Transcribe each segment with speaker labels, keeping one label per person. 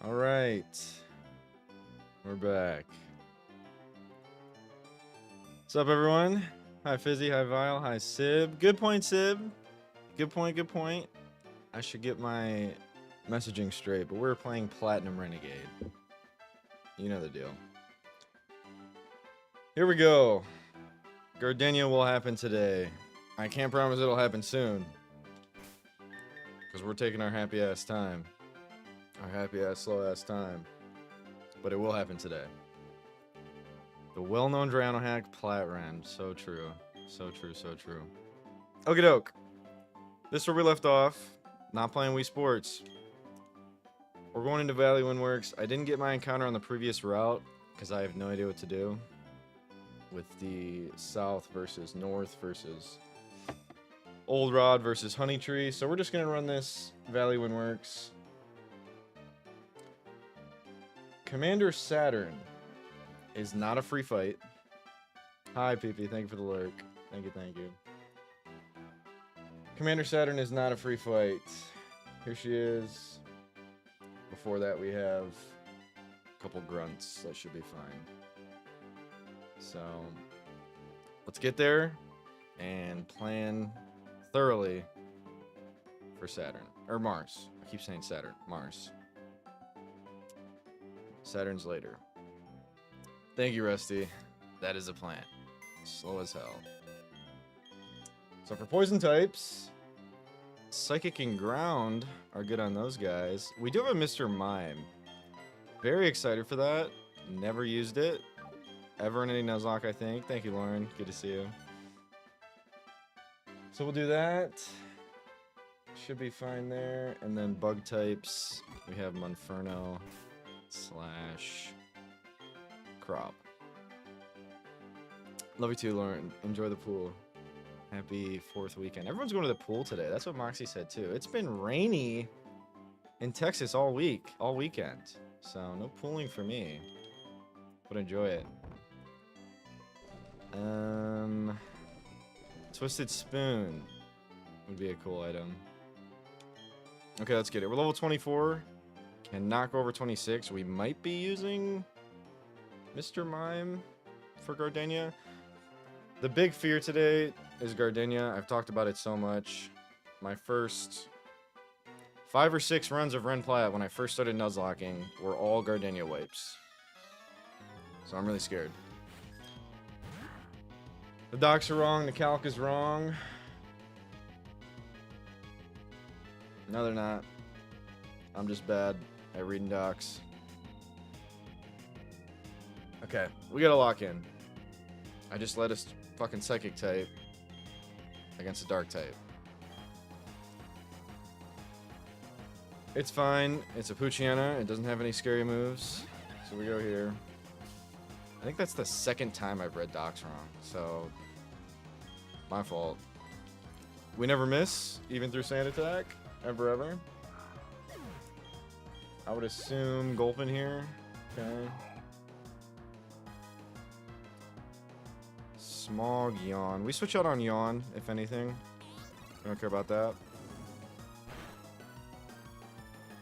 Speaker 1: All right. We're back. What's up, everyone? Hi, Fizzy. Hi, Vile. Hi, Sib. Good point, Sib. Good point, good point. I should get my messaging straight, but we're playing Platinum Renegade. You know the deal. Here we go. Gardenia will happen today. I can't promise it'll happen soon. Because we're taking our happy-ass time. Our happy-ass, slow-ass time. But it will happen today. The well-known Drano hack, Platren. So true. So true, so true. Okie doke. This is where we left off. Not playing Wii Sports. We're going into Valley Windworks. I didn't get my encounter on the previous route because I have no idea what to do with the south versus north versus Old Rod versus Honey Tree. So we're just going to run this Valley Windworks. Commander Saturn is not a free fight. Hi, PP. Thank you for the lurk. Thank you, thank you. Commander Saturn is not a free fight. Here she is. Before that, we have a couple grunts. That should be fine. So, let's get there and plan thoroughly for Saturn. Or Mars. I keep saying Saturn. Mars. Saturn's later. Thank you, Rusty. That is a plan. Slow as hell. So for poison types, Psychic and Ground are good on those guys. We do have a Mr. Mime. Very excited for that. Never used it. Ever in any Nuzlocke, I think. Thank you, Lauren. Good to see you. So we'll do that. Should be fine there. And then bug types, we have Monferno / Crop. Love you too, Lauren. Enjoy the pool. Happy 4th weekend. Everyone's going to the pool today. That's what Moxie said too. It's been rainy in Texas all weekend. So no pooling for me. But enjoy it. Twisted Spoon would be a cool item. Okay, let's get it. We're level 24. Cannot go over 26. We might be using Mr. Mime for Gardenia. The big fear today is Gardenia. I've talked about it so much. My first 5 or 6 runs of Ren Plat when I first started Nuzlocking were all Gardenia wipes. So I'm really scared. The docs are wrong. The calc is wrong. No, they're not. I'm just bad at reading docs. Okay, we gotta lock in. I just let us fucking Psychic type against a Dark type. It's fine. It's a Poochyena. It doesn't have any scary moves. So we go here. I think that's the 2nd time I've read docs wrong. So, my fault. We never miss, even through Sand Attack. Ever. I would assume Gulpin here. Okay. Smog, Yawn. We switch out on Yawn, if anything. I don't care about that.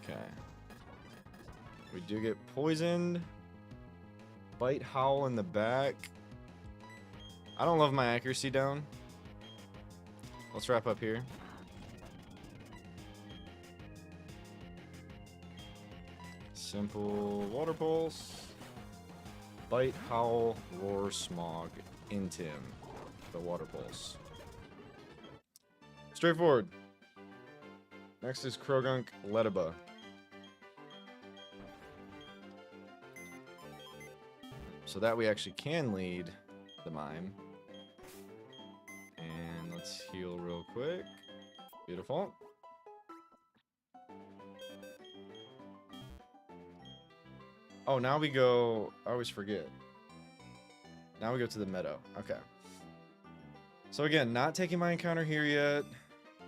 Speaker 1: Okay. We do get poisoned. Bite Howl in the back. I don't love my accuracy down. Let's wrap up here. Simple Water Pulse. Bite, Howl, Roar, Smog into him. The Water Pulse. Straightforward. Next is Krogunk Letaba. So that we actually can lead the Mime. And let's heal real quick. Beautiful. Oh, now we go... I always forget. Now we go to the meadow. Okay. So again, not taking my encounter here yet.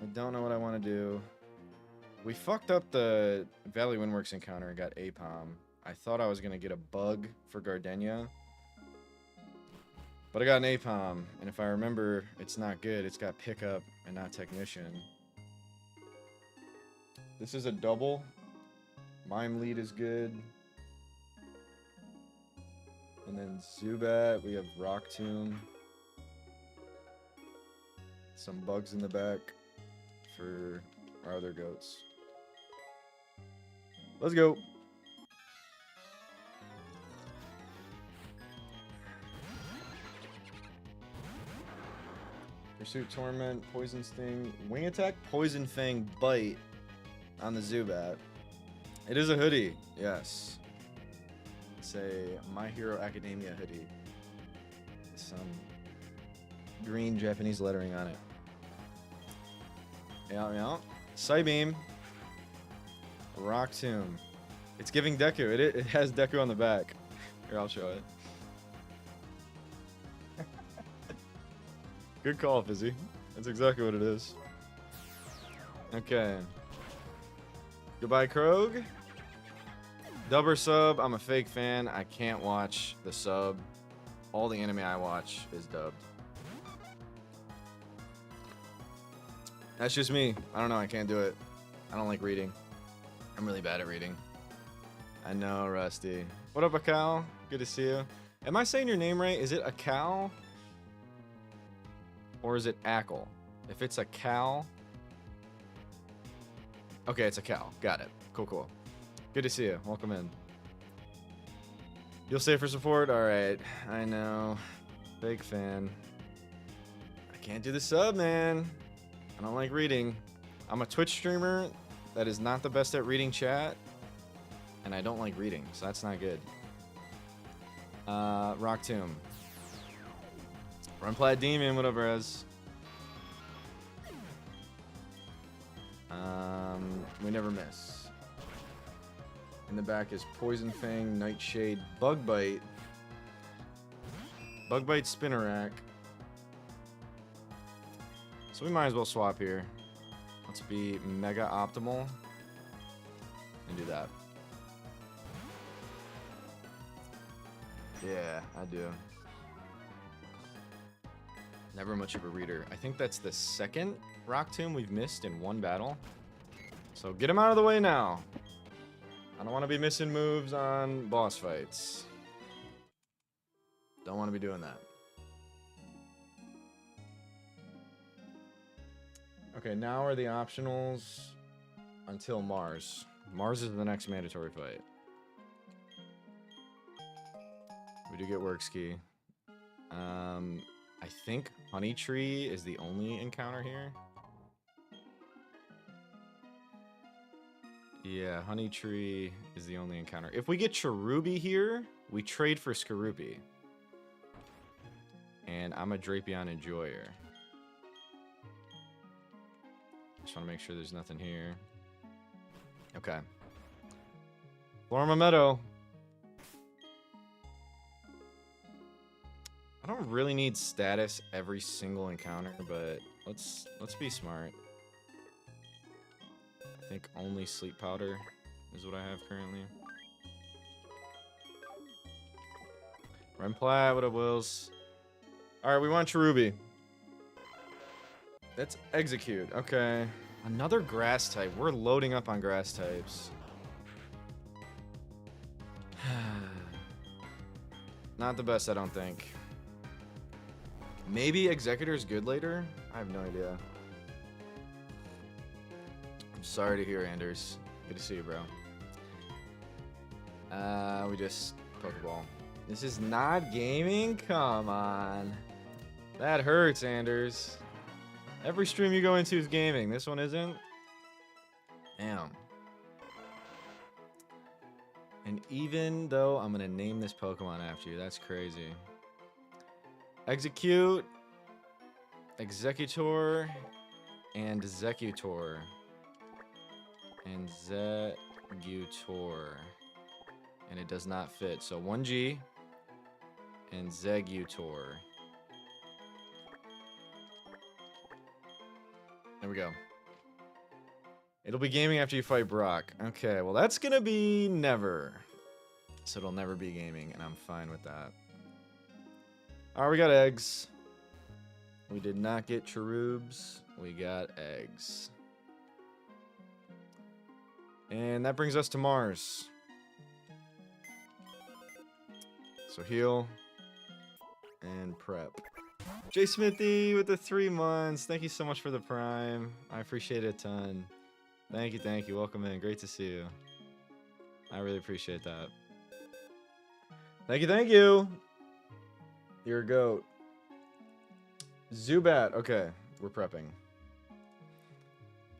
Speaker 1: I don't know what I want to do. We fucked up the Valley Windworks encounter and got Apom. I thought I was going to get a bug for Gardenia. But I got an Apom. And if I remember, it's not good. It's got Pickup and not Technician. This is a double. Mime Lead is good. And then Zubat, we have Rock Tomb. Some bugs in the back for our other goats. Let's go. Pursuit, Torment, Poison Sting, Wing Attack, Poison Fang, Bite on the Zubat. It is a hoodie, yes. It's a My Hero Academia hoodie. Some green Japanese lettering on it. Yeah. Psybeam. Rock Tomb. It's giving Deku. It has Deku on the back. Here, I'll show it. Good call, Fizzy. That's exactly what it is. Okay. Goodbye, Krog. Dub or sub? I'm a fake fan. I can't watch the sub. All the anime I watch is dubbed. That's just me. I don't know. I can't do it. I don't like reading. I'm really bad at reading. I know, Rusty. What up, Akal? Good to see you. Am I saying your name right? Is it Akal? Or is it Ackle? If it's a cow. Okay, it's a cow. Got it. Cool. Good to see you. Welcome in. You'll stay for support? Alright. I know. Big fan. I can't do the sub, man. I don't like reading. I'm a Twitch streamer that is not the best at reading chat. And I don't like reading, so that's not good. Rock Tomb. Run Plat Demon, whatever as. We never miss. In the back is Poison Fang, Nightshade, Bug Bite. Bug Bite, Spinnerack. So we might as well swap here. Let's be Mega Optimal. And do that. Yeah, I do. Never much of a reader. I think that's the second Rock Tomb we've missed in one battle. So get him out of the way now. I don't want to be missing moves on boss fights. Don't want to be doing that. Okay, now are the optionals until Mars. Mars is the next mandatory fight. We do get Work Ski. I think Honey Tree is the only encounter here. Yeah, Honey Tree is the only encounter. If we get Cherubi here, we trade for Skorupi. And I'm a Drapion Enjoyer. Just want to make sure there's nothing here. Okay. Florma Meadow. I don't really need status every single encounter, but let's be smart. I think only Sleep Powder is what I have currently. Renplat, what up, Wills? Alright, we want Cherubi. Let's execute. Okay. Another grass type. We're loading up on grass types. Not the best, I don't think. Maybe Executor's good later? I have no idea. I'm sorry to hear, Anders. Good to see you, bro. We just Pokeball. This is not gaming? Come on. That hurts, Anders. Every stream you go into is gaming. This one isn't? Damn. And even though I'm going to name this Pokemon after you, that's crazy. Execute, Executor, and Zecutor. And Zegutor. And it does not fit. So 1G and Zegutor. There we go. It'll be gaming after you fight Brock. Okay, well that's gonna be never. So it'll never be gaming, and I'm fine with that. Alright, we got eggs. We did not get Cherubs. We got eggs. And that brings us to Mars. So heal and prep. Jay Smithy with the 3 months. Thank you so much for the Prime. I appreciate it a ton. Thank you, thank you. Welcome in. Great to see you. I really appreciate that. Thank you, thank you. You're a goat. Zubat. Okay, we're prepping.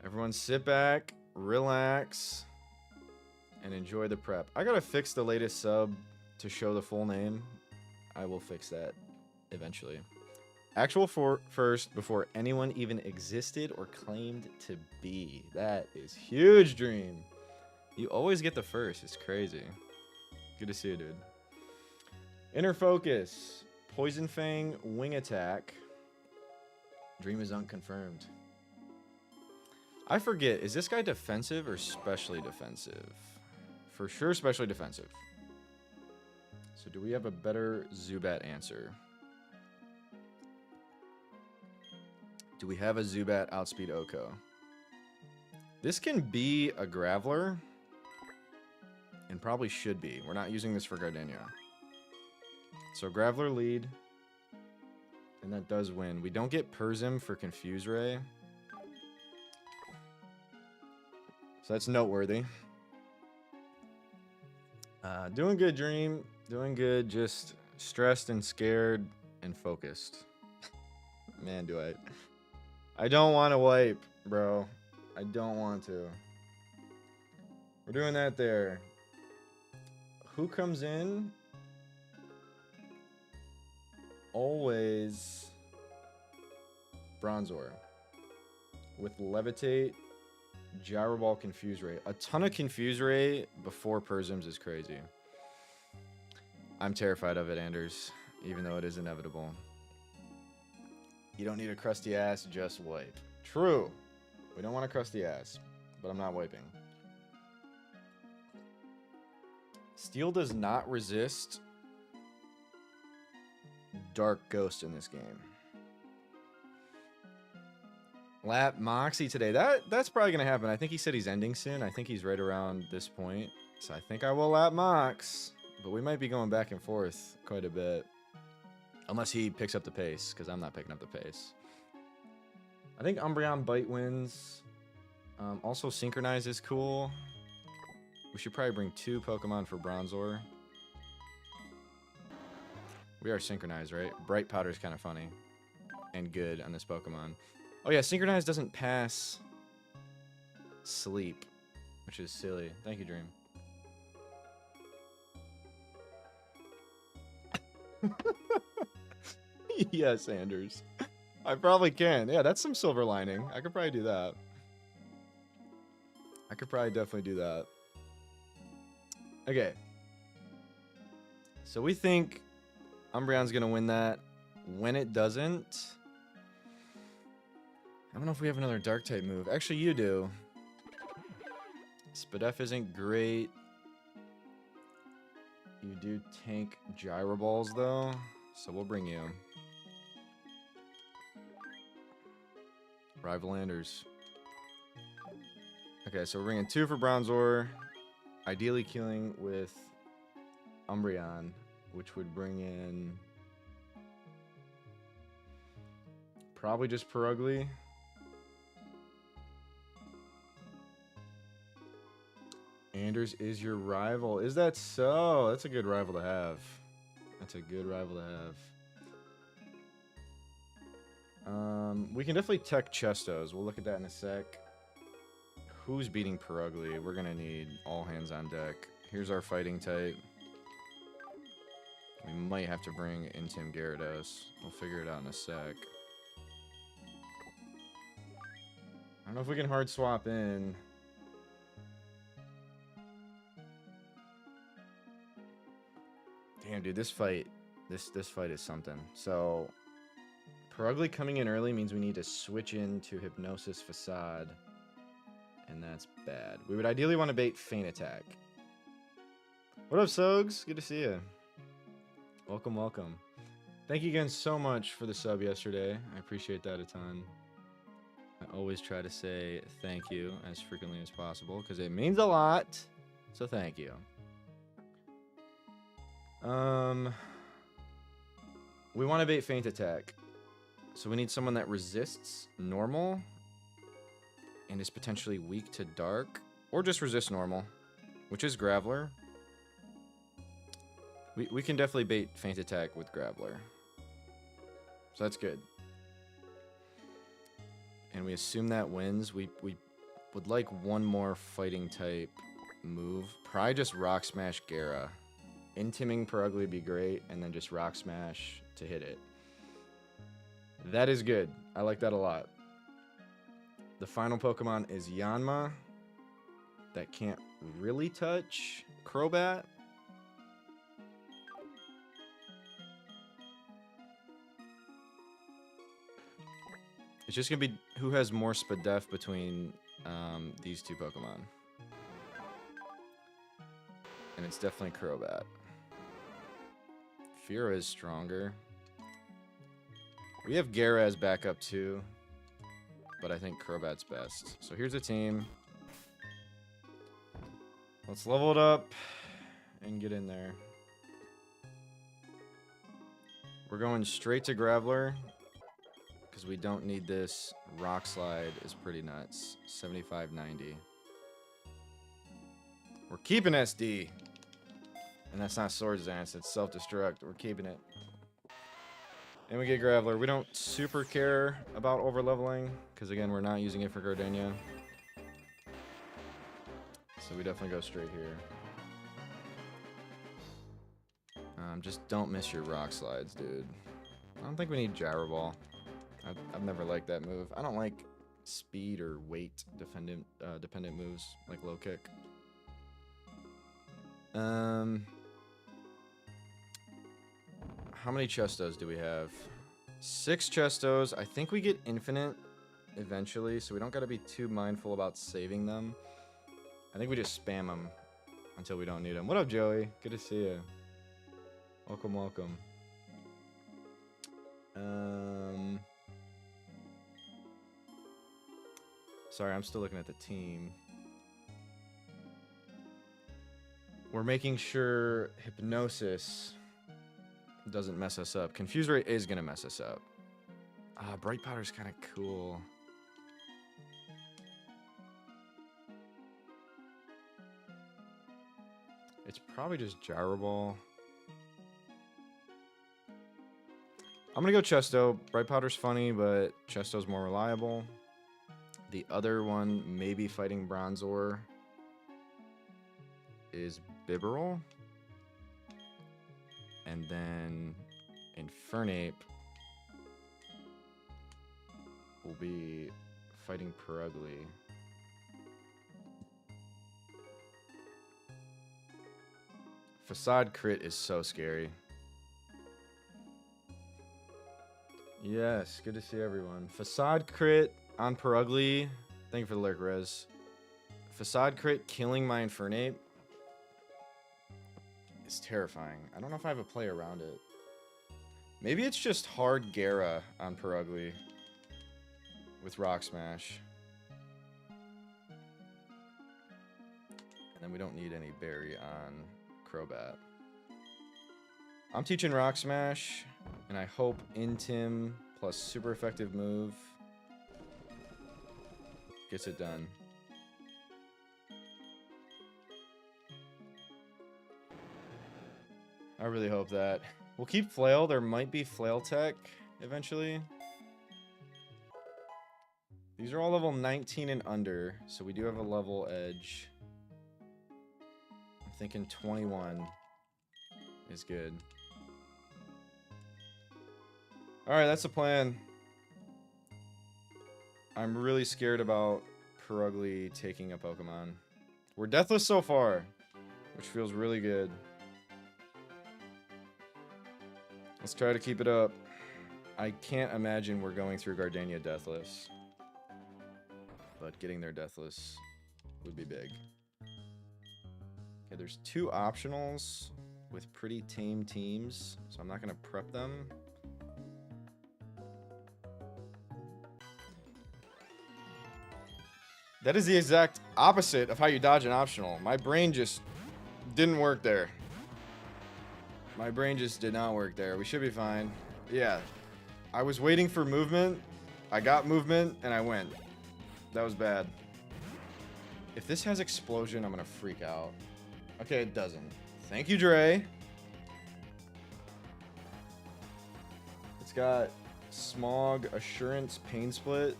Speaker 1: Everyone sit back, relax, and enjoy the prep. I gotta fix the latest sub to show the full name. I will fix that eventually. Actual first before anyone even existed or claimed to be. That is huge, Dream. You always get the first. It's crazy. Good to see you, dude. Inner Focus. Poison Fang. Wing Attack. Dream is unconfirmed. I forget. Is this guy defensive or specially defensive? For sure, specially defensive. So do we have a better Zubat answer? Do we have a Zubat outspeed Oko? This can be a Graveler. And probably should be. We're not using this for Gardenia. So Graveler lead. And that does win. We don't get Persim for Confuse Ray. So that's noteworthy. Doing good, Dream. Doing good. Just stressed and scared and focused. Man, do I... I don't want to wipe, bro. I don't want to. We're doing that there. Who comes in? Always Bronzor. With Levitate, Gyro Ball, Confuse Ray. A ton of Confuse Ray before Persims is crazy. I'm terrified of it, Anders, even though it is inevitable. You don't need a crusty ass, just wipe. True. We don't want a crusty ass, but I'm not wiping. Steel does not resist Dark Ghost in this game. Lap Moxie today. That's probably going to happen. I think he said he's ending soon. I think he's right around this point. So I think I will lap Mox. But we might be going back and forth quite a bit. Unless he picks up the pace, because I'm not picking up the pace. I think Umbreon Bite wins. Also, Synchronize is cool. We should probably bring 2 Pokemon for Bronzor. We are Synchronized, right? Bright Powder is kind of funny. And good on this Pokemon. Oh yeah, Synchronize doesn't pass Sleep, which is silly. Thank you, Dream. Yes, Anders. I probably can. Yeah, that's some silver lining. I could probably do that. I could probably definitely do that. Okay. So we think Umbreon's going to win that. When it doesn't... I don't know if we have another Dark-type move. Actually, you do. Spadef isn't great. You do tank Gyro Balls, though. So we'll bring you. Rival Anders. Okay, so we're bringing 2 for Bronzor. Ideally killing with Umbreon, which would bring in probably just Perugly. Anders is your rival. Is that so? That's a good rival to have. That's a good rival to have. We can definitely tech Chestos. We'll look at that in a sec. Who's beating Perugly? We're gonna need all hands on deck. Here's our fighting type. We might have to bring in Tim Gyarados. We'll figure it out in a sec. I don't know if we can hard swap in. Damn, dude, this fight is something. So, Perugly coming in early means we need to switch into Hypnosis Facade, and that's bad. We would ideally want to bait Feint Attack. What up, Sogs? Good to see you. Welcome, welcome. Thank you again so much for the sub yesterday. I appreciate that a ton. I always try to say thank you as frequently as possible because it means a lot. So thank you. We want to bait feint attack. So we need someone that resists normal and is potentially weak to dark, or just resist normal, which is Graveler. We can definitely bait feint attack with Graveler. So that's good. And we assume that wins. We would like one more fighting type move. Probably just Rock Smash Gara. Intiming Purugly would be great, and then just Rock Smash to hit it. That is good. I like that a lot. The final Pokemon is Yanma. That can't really touch Crobat. It's just going to be who has more Spadef between these two Pokemon. And it's definitely Crobat. Fira is stronger. We have Gara as backup too, but I think Crobat's best. So here's a team. Let's level it up and get in there. We're going straight to Graveler because we don't need this. Rock Slide is pretty nuts. 75-90. We're keeping SD. And that's not Swords Dance, it's self-destruct. We're keeping it. And we get Graveler. We don't super care about over-leveling, because again, we're not using it for Gardenia. So we definitely go straight here. Just don't miss your Rock Slides, dude. I don't think we need Gyro Ball. I've never liked that move. I don't like speed or weight dependent moves, like low kick. How many Chestos do we have? 6 Chestos. I think we get infinite eventually, so we don't gotta be too mindful about saving them. I think we just spam them until we don't need them. What up, Joey? Good to see you. Welcome, welcome. Sorry, I'm still looking at the team. We're making sure Hypnosis doesn't mess us up. Confuse Ray is gonna mess us up. Bright Powder's kind of cool. It's probably just Gyro Ball. I'm gonna go Chesto. Bright Powder's funny, but Chesto's more reliable. The other one, maybe fighting Bronzor, is Bibarel. And then Infernape will be fighting Purugly. Facade crit is so scary. Yes, good to see everyone. Facade crit on Purugly. Thank you for the lurk, Rez. Facade crit killing my Infernape is terrifying. I don't know if I have a play around it. Maybe it's just hard Gara on Purugly with Rock Smash. And then we don't need any Berry on Crobat. I'm teaching Rock Smash, and I hope Intim plus super effective move gets it done. I really hope that. We'll keep Flail. There might be Flail Tech eventually. These are all level 19 and under, so we do have a level edge. I'm thinking 21 is good. Alright, that's the plan. I'm really scared about Purugly taking a Pokemon. We're deathless so far, which feels really good. Let's try to keep it up. I can't imagine we're going through Gardenia deathless. But getting there deathless would be big. Okay, there's 2 optionals with pretty tame teams, so I'm not going to prep them. That is the exact opposite of how you dodge an optional. My brain just didn't work there. My brain just did not work there. We should be fine. Yeah. I was waiting for movement. I got movement, and I went. That was bad. If this has explosion, I'm gonna freak out. Okay, it doesn't. Thank you, Dre. It's got smog, assurance, pain split.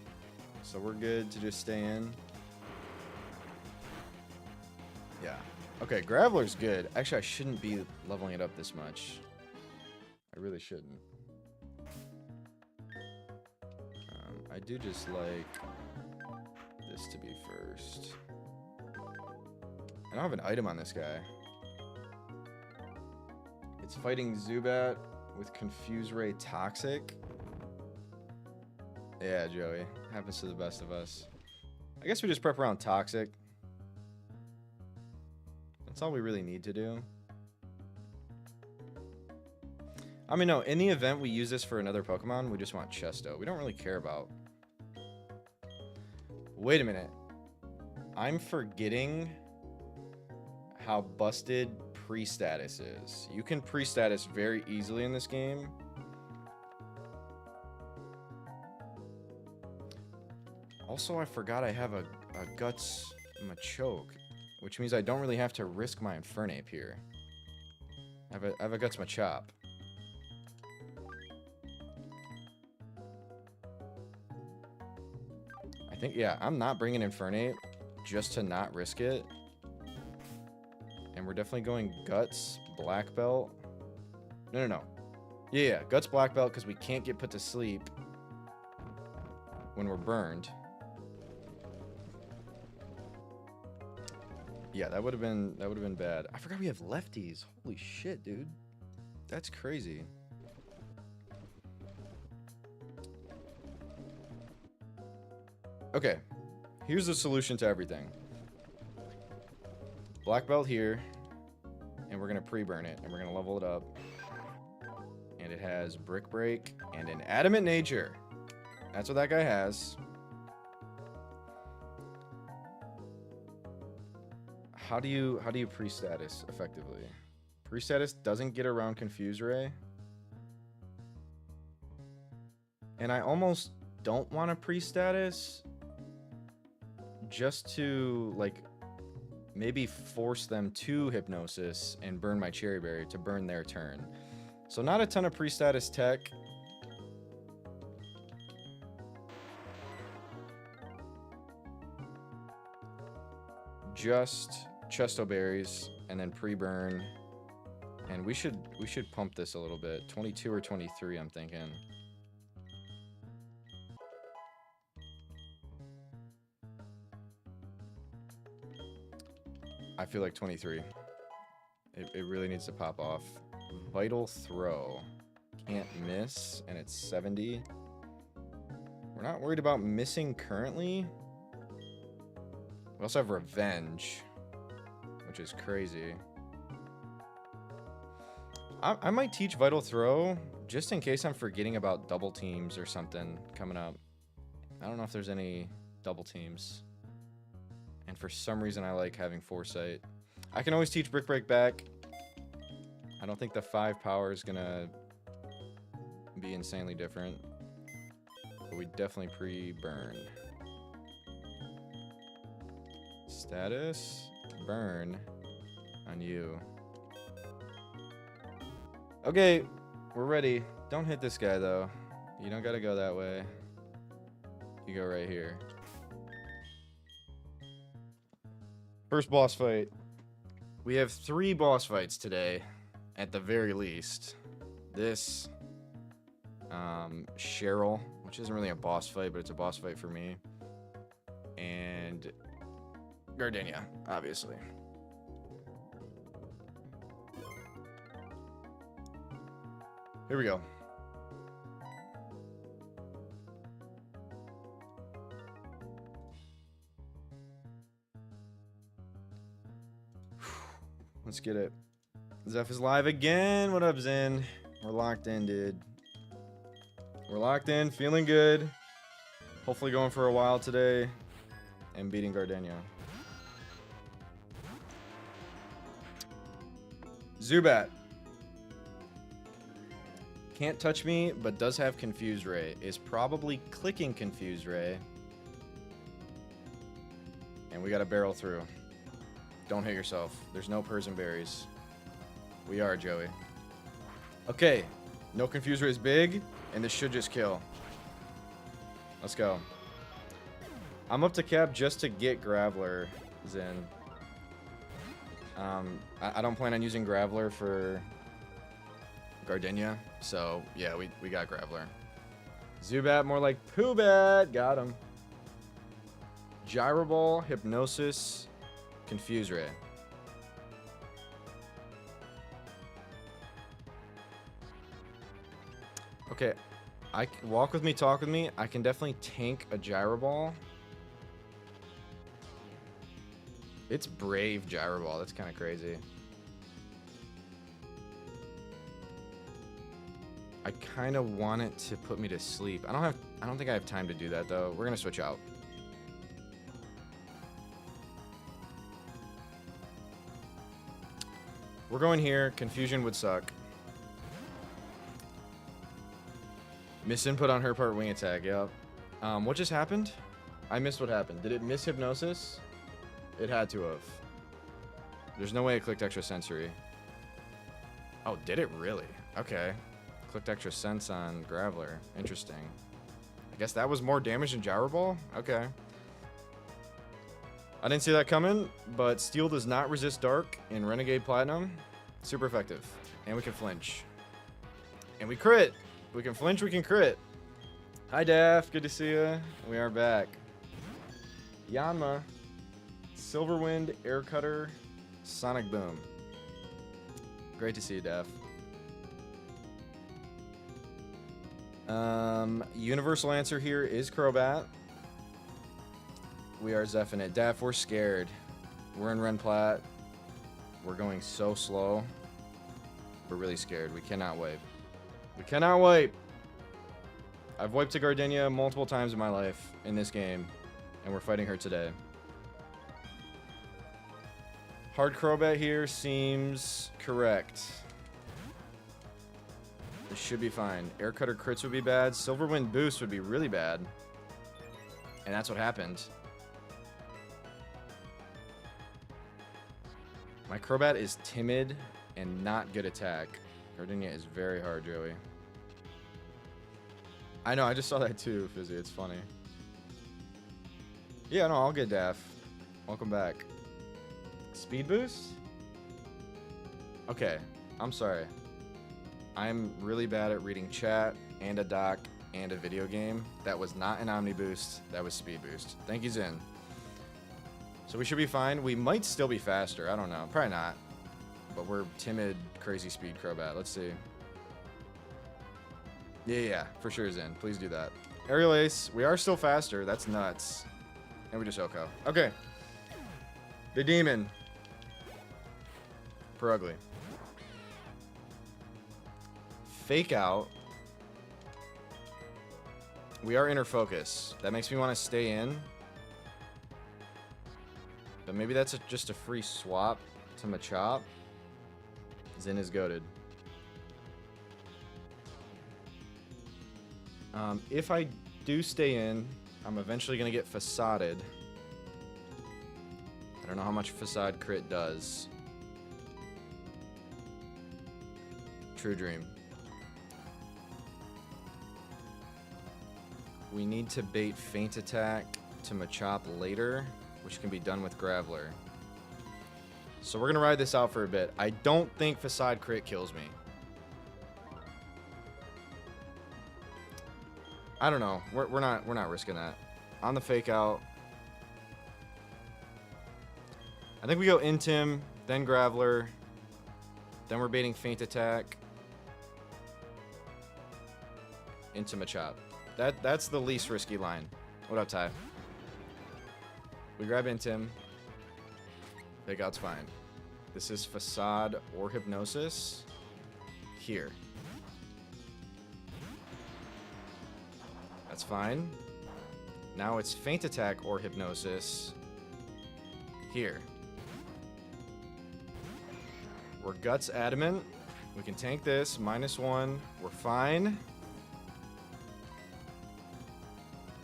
Speaker 1: So we're good to just stay in. Yeah. Okay, Graveler's good. Actually, I shouldn't be leveling it up this much. I really shouldn't. I do just like this to be first. I don't have an item on this guy. It's fighting Zubat with Confuse Ray Toxic. Yeah, Joey. Happens to the best of us. I guess we just prep around Toxic. That's all we really need to do. I mean, no, in the event we use this for another Pokemon, we just want Chesto. We don't really care about... Wait a minute. I'm forgetting how busted pre-status is. You can pre-status very easily in this game. Also, I forgot I have a Guts Machoke, which means I don't really have to risk my Infernape here. I have a Guts Machop. I think, yeah, I'm not bringing Infernape just to not risk it. And we're definitely going Guts, Black Belt. No. Yeah, Guts, Black Belt, because we can't get put to sleep when we're burned. Yeah, that would have been bad. I forgot we have lefties. Holy shit, dude. That's crazy. Okay. Here's the solution to everything. Black belt here, and we're gonna pre-burn it, and we're gonna level it up. And it has Brick Break and an Adamant Nature. That's what that guy has. How do you pre-status effectively? Pre-status doesn't get around Confuse Ray. And I almost don't want to pre-status just to, like, maybe force them to Hypnosis and burn my Cherry Berry to burn their turn. So not a ton of pre-status tech. Just Chesto Berries and then pre-burn. And we should pump this a little bit. 22 or 23, I'm thinking. I feel like 23. It really needs to pop off. Vital Throw. Can't miss, and it's 70. We're not worried about missing currently. We also have Revenge, which is crazy. I might teach Vital Throw just in case I'm forgetting about double teams or something coming up. I don't know if there's any double teams. And for some reason, I like having Foresight. I can always teach Brick Break back. I don't think the 5 power is gonna be insanely different. But we definitely pre-burn. Status, burn on you. Okay, we're ready. Don't hit this guy, though. You don't gotta go that way. You go right here. First boss fight. We have 3 boss fights today, at the very least. This, Cheryl, which isn't really a boss fight, but it's a boss fight for me. And Gardenia, obviously. Here we go. Let's get it. Zeph is live again. What up, Zen? We're locked in, dude. We're locked in, feeling good. Hopefully going for a while today. and beating Gardenia. Zubat. Can't touch me, but does have Confuse Ray. Is probably clicking Confuse Ray. And we got to barrel through. Don't hit yourself. There's no Persian berries. We are, Joey. Okay. No Confuse Ray is big, and this should just kill. Let's go. I'm up to cap just to get Graveler, Zen. I don't plan on using Graveler for Gardenia, so yeah, we got Graveler. Zubat, more like Poobat. Got him. Gyro Ball, Hypnosis, Confuse Ray. Okay, walk with me, talk with me. I can definitely tank a Gyro Ball. It's brave Gyro Ball. That's kind of crazy. I kind of want it to put me to sleep. I don't think I have time to do that though. We're gonna switch out. We're going here. Confusion would suck. Misinput on her part. Wing attack. Yep. What just happened? I missed what happened. Did it miss Hypnosis? It had to have. There's no way it clicked Extra Sensory. Oh, did it really? Okay. Clicked Extra Sense on Graveler. Interesting. I guess that was more damage than Gyro Ball? Okay. I didn't see that coming, but Steel does not resist Dark in Renegade Platinum. Super effective. And we can flinch. And we crit! We can flinch, we can crit. Hi, Daff. Good to see you. We are back. Yanma. Silverwind, Air Cutter, Sonic Boom. Great to see you, Daff. Universal answer here is Crobat. We are zeffing it. Daff, we're scared. We're in Ren Plat. We're going so slow. We're really scared. We cannot wipe. We cannot wipe. I've wiped to Gardenia multiple times in my life in this game, and we're fighting her today. Hard Crobat here seems correct. This should be fine. Air Cutter crits would be bad. Silverwind boost would be really bad. And that's what happened. My Crobat is timid and not good attack. Gardenia is very hard, Joey. I know, I just saw that too, Fizzy. It's funny. Yeah, no, I'll get Daff. Welcome back. Speed boost? Okay, I'm sorry. I'm really bad at reading chat and a doc and a video game. That was not an Omni boost. That was speed boost. Thank you, Zen. So we should be fine. We might still be faster. I don't know. Probably not. But we're timid, crazy speed Crobat. Let's see. Yeah, for sure, Zen. Please do that. Aerial Ace. We are still faster. That's nuts. And we just OHKO. Okay. The Demon. Per ugly. Fake Out. We are Inner Focus. That makes me want to stay in. But maybe that's just a free swap to Machop. Zen is goated. If I do stay in, I'm eventually going to get Facaded. I don't know how much Facade crit does. True Dream. We need to bait Feint Attack to Machop later, which can be done with Graveler. So we're going to ride this out for a bit. I don't think Facade crit kills me. I don't know. We're not risking that. On the Fake Out. I think we go Intim, then Graveler, then we're baiting Feint Attack into Machop. That's the least risky line. What up, Ty? We grab Intim. Fake Out's fine. This is Facade or Hypnosis. Here. That's fine. Now it's Feint Attack or Hypnosis. Here. We're Guts Adamant. We can tank this. -1. We're fine.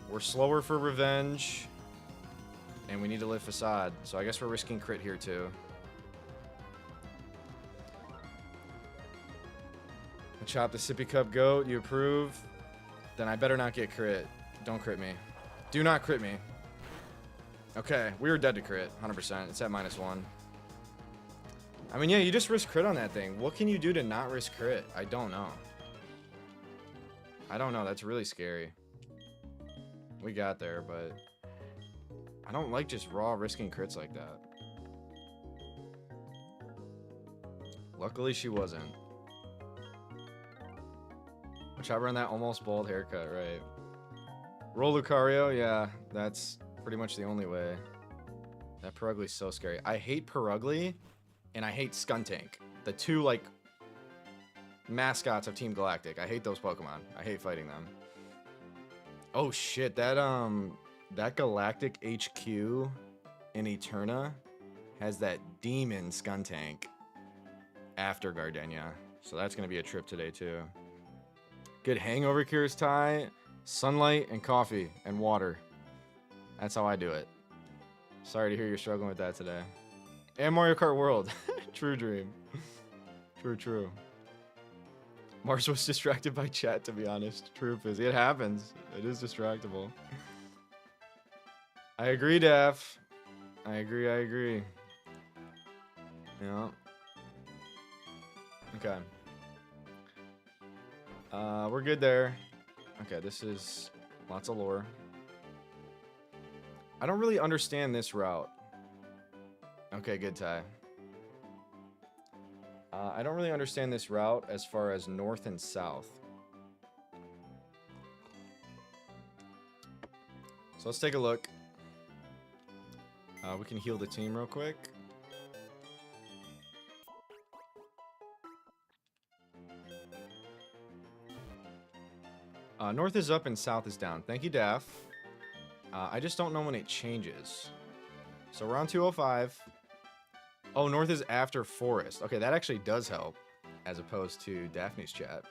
Speaker 1: We're slower for Revenge. And we need to live Facade. So I guess we're risking crit here too. Chop the Sippy Cup Goat. You approve? Then I better not get crit. Don't crit me. Do not crit me. Okay, we were dead to crit. 100%. It's at -1. I mean, yeah, you just risk crit on that thing. What can you do to not risk crit? I don't know. I don't know. That's really scary. We got there, but I don't like just raw risking crits like that. Luckily, she wasn't. Chopper on that almost bald haircut, right? Roll Lucario, yeah, that's pretty much the only way. That Perugli's so scary. I hate Perugly, and I hate Skuntank. The two, like, mascots of Team Galactic. I hate those Pokemon. I hate fighting them. Oh shit, that Galactic HQ in Eterna has that demon Skuntank after Gardenia. So that's gonna be a trip today too. Good hangover cures, Ty. Sunlight and coffee and water. That's how I do it. Sorry to hear you're struggling with that today. And Mario Kart World. True dream. True. Mars was distracted by chat, to be honest. True, Fizzy. It happens. It is distractible. I agree, Daph. I agree. Yeah. Okay. We're good there. Okay, this is lots of lore. I don't really understand this route. Okay, good, Ty. I don't really understand this route as far as north and south. So let's take a look. We can heal the team real quick. North is up and south is down. Thank you, Daff. I just don't know when it changes. So we're on 205. Oh, north is after forest. Okay, that actually does help, as opposed to Daphne's chat.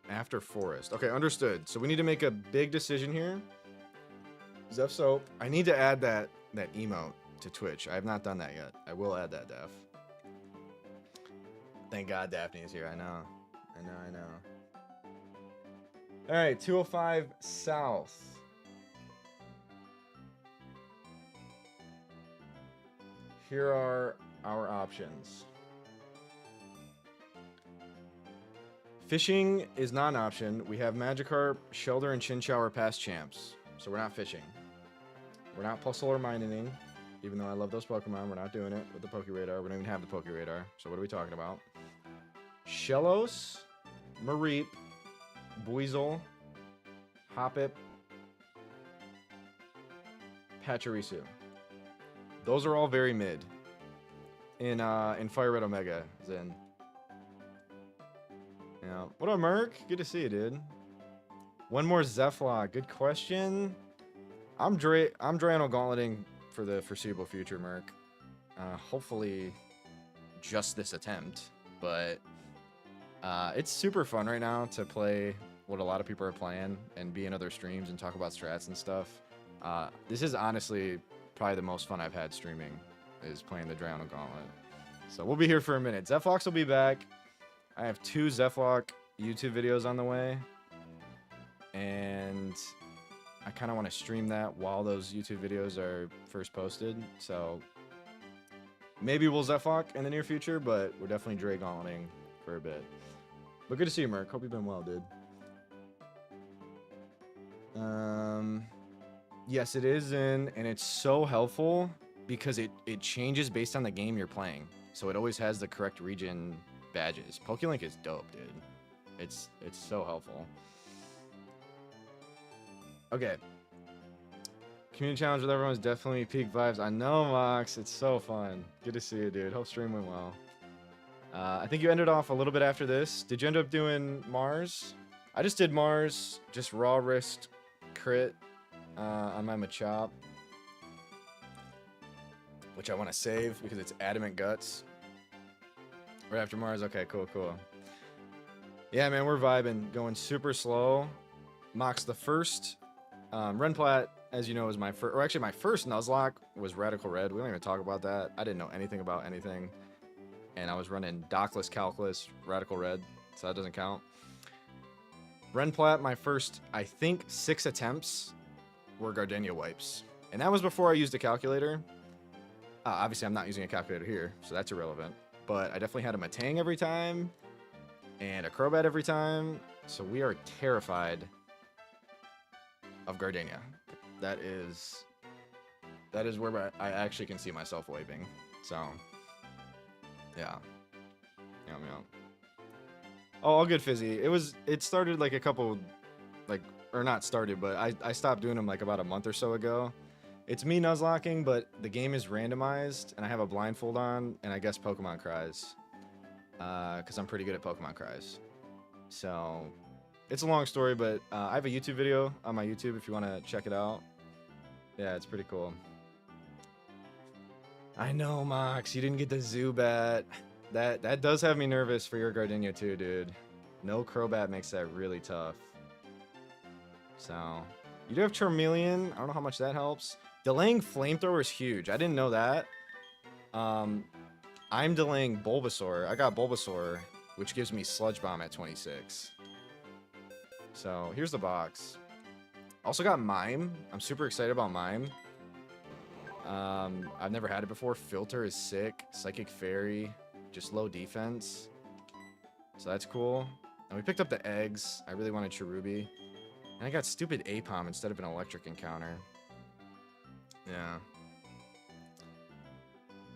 Speaker 1: After forest. Okay, understood. So we need to make a big decision here. Zeph Soap. I need to add that emote to Twitch. I have not done that yet. I will add that, Daph. Thank God Daphne is here. I know. All right, 205 south. Here are our options. Fishing is not an option. We have Magikarp, Shelter, and Chinchou past champs. So we're not fishing. We're not Pulsar Mining, even though I love those Pokemon. We're not doing it with the Poke Radar. We don't even have the Poke Radar. So what are we talking about? Shellos, Mareep, Buizel, Hoppip, Pachirisu. Those are all very mid. In Fire Red Omega, Zen. Yeah. What up, Merc? Good to see you, dude. One more Zephlok. Good question. I'm Drano Gauntleting for the foreseeable future, Merc. Hopefully just this attempt, but it's super fun right now to play what a lot of people are playing and be in other streams and talk about strats and stuff. This is honestly probably the most fun I've had streaming, is playing the Drano Gauntlet. So we'll be here for a minute. Zephlocks will be back. I have 2 Zephlok YouTube videos on the way, and I kind of want to stream that while those YouTube videos are first posted. So maybe we'll Zephlok in the near future, but we're definitely Dre Gauntleting for a bit. But good to see you, Merc. Hope you've been well, dude. Yes, it is in, and it's so helpful because it changes based on the game you're playing. So it always has the correct region badges. PokeLink is dope, dude. It's so helpful. Okay. Community challenge with everyone is definitely peak vibes. I know, Mox. It's so fun. Good to see you, dude. Hope stream went well. I think you ended off a little bit after this. Did you end up doing Mars? I just did Mars, just raw wrist crit on my Machop, which I want to save because it's Adamant Guts. Right after Mars. Okay, cool, cool. Yeah, man, we're vibing. Going super slow. Mox the first. Renplat, as you know, is my first, or actually my first Nuzlocke was Radical Red. We don't even talk about that. I didn't know anything about anything. And I was running Dockless, Calculus, Radical Red, so that doesn't count. Renplat, my first, I think, 6 attempts were Gardenia wipes. And that was before I used a calculator. Obviously, I'm not using a calculator here, so that's irrelevant. But I definitely had a Matang every time, and a Crobat every time. So we are terrified of Gardenia. That is where I actually can see myself wiping. So, yeah. Yum, yum. Oh, all good, Fizzy. It started like a couple, like, or not started, but I stopped doing them like about a month or so ago. It's me Nuzlocking, but the game is randomized, and I have a blindfold on, and I guess Pokemon cries. Because I'm pretty good at Pokemon cries. So, it's a long story, but I have a YouTube video on my YouTube if you want to check it out. Yeah, it's pretty cool. I know, Mox, you didn't get the Zubat. That does have me nervous for your Gardenia too, dude. No Crobat makes that really tough. So, you do have Charmeleon. I don't know how much that helps. Delaying Flamethrower is huge. I didn't know that. I'm delaying Bulbasaur. I got Bulbasaur, which gives me Sludge Bomb at 26. So, here's the box. Also got Mime. I'm super excited about Mime. I've never had it before. Filter is sick. Psychic Fairy. Just low defense. So that's cool. And we picked up the eggs. I really wanted Cherubi. And I got stupid Apom instead of an electric encounter. Yeah.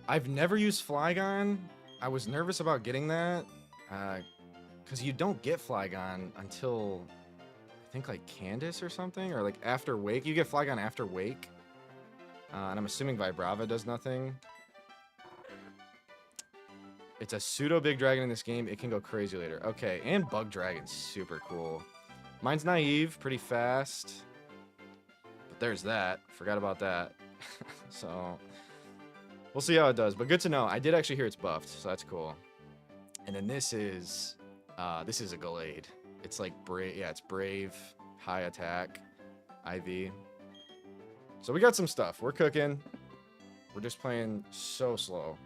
Speaker 1: I've never used Flygon. I was nervous about getting that. Because you don't get Flygon until, I think, like Candace or something. Or like after Wake. You get Flygon after Wake. And I'm assuming Vibrava does nothing. It's a pseudo big dragon in this game. It can go crazy later. Okay, and Bug Dragon's super cool. Mine's naive, pretty fast. But there's that. Forgot about that. So, we'll see how it does. But good to know. I did actually hear it's buffed, so that's cool. And then this is a Gallade. It's like Brave. Yeah, it's Brave, high attack, IV. So we got some stuff. We're cooking. We're just playing so slow.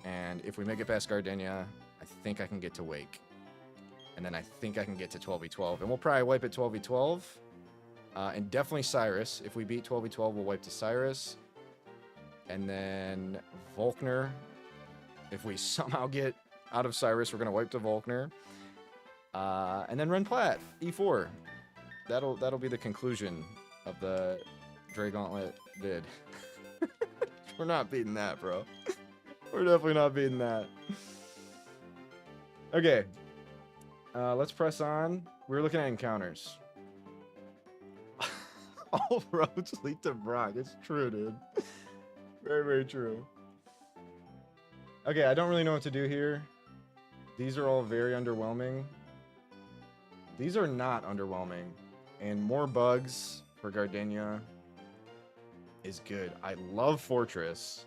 Speaker 1: And if we make it past Gardenia, I think I can get to Wake. And then I think I can get to 12v12. And we'll probably wipe at 12v12. And definitely Cyrus. If we beat 12v12, we'll wipe to Cyrus. And then Volkner. If we somehow get out of Cyrus, we're going to wipe to Volkner. And then Renplat, E4. That'll be the conclusion of the Dre Gauntlet vid. We're not beating that, bro. We're definitely not beating that. Okay. Let's press on. We're looking at encounters. All roads lead to Brock. It's true, dude. Very, very true. Okay, I don't really know what to do here. These are all very underwhelming. These are not underwhelming. And more bugs for Gardenia is good. I love Fortress.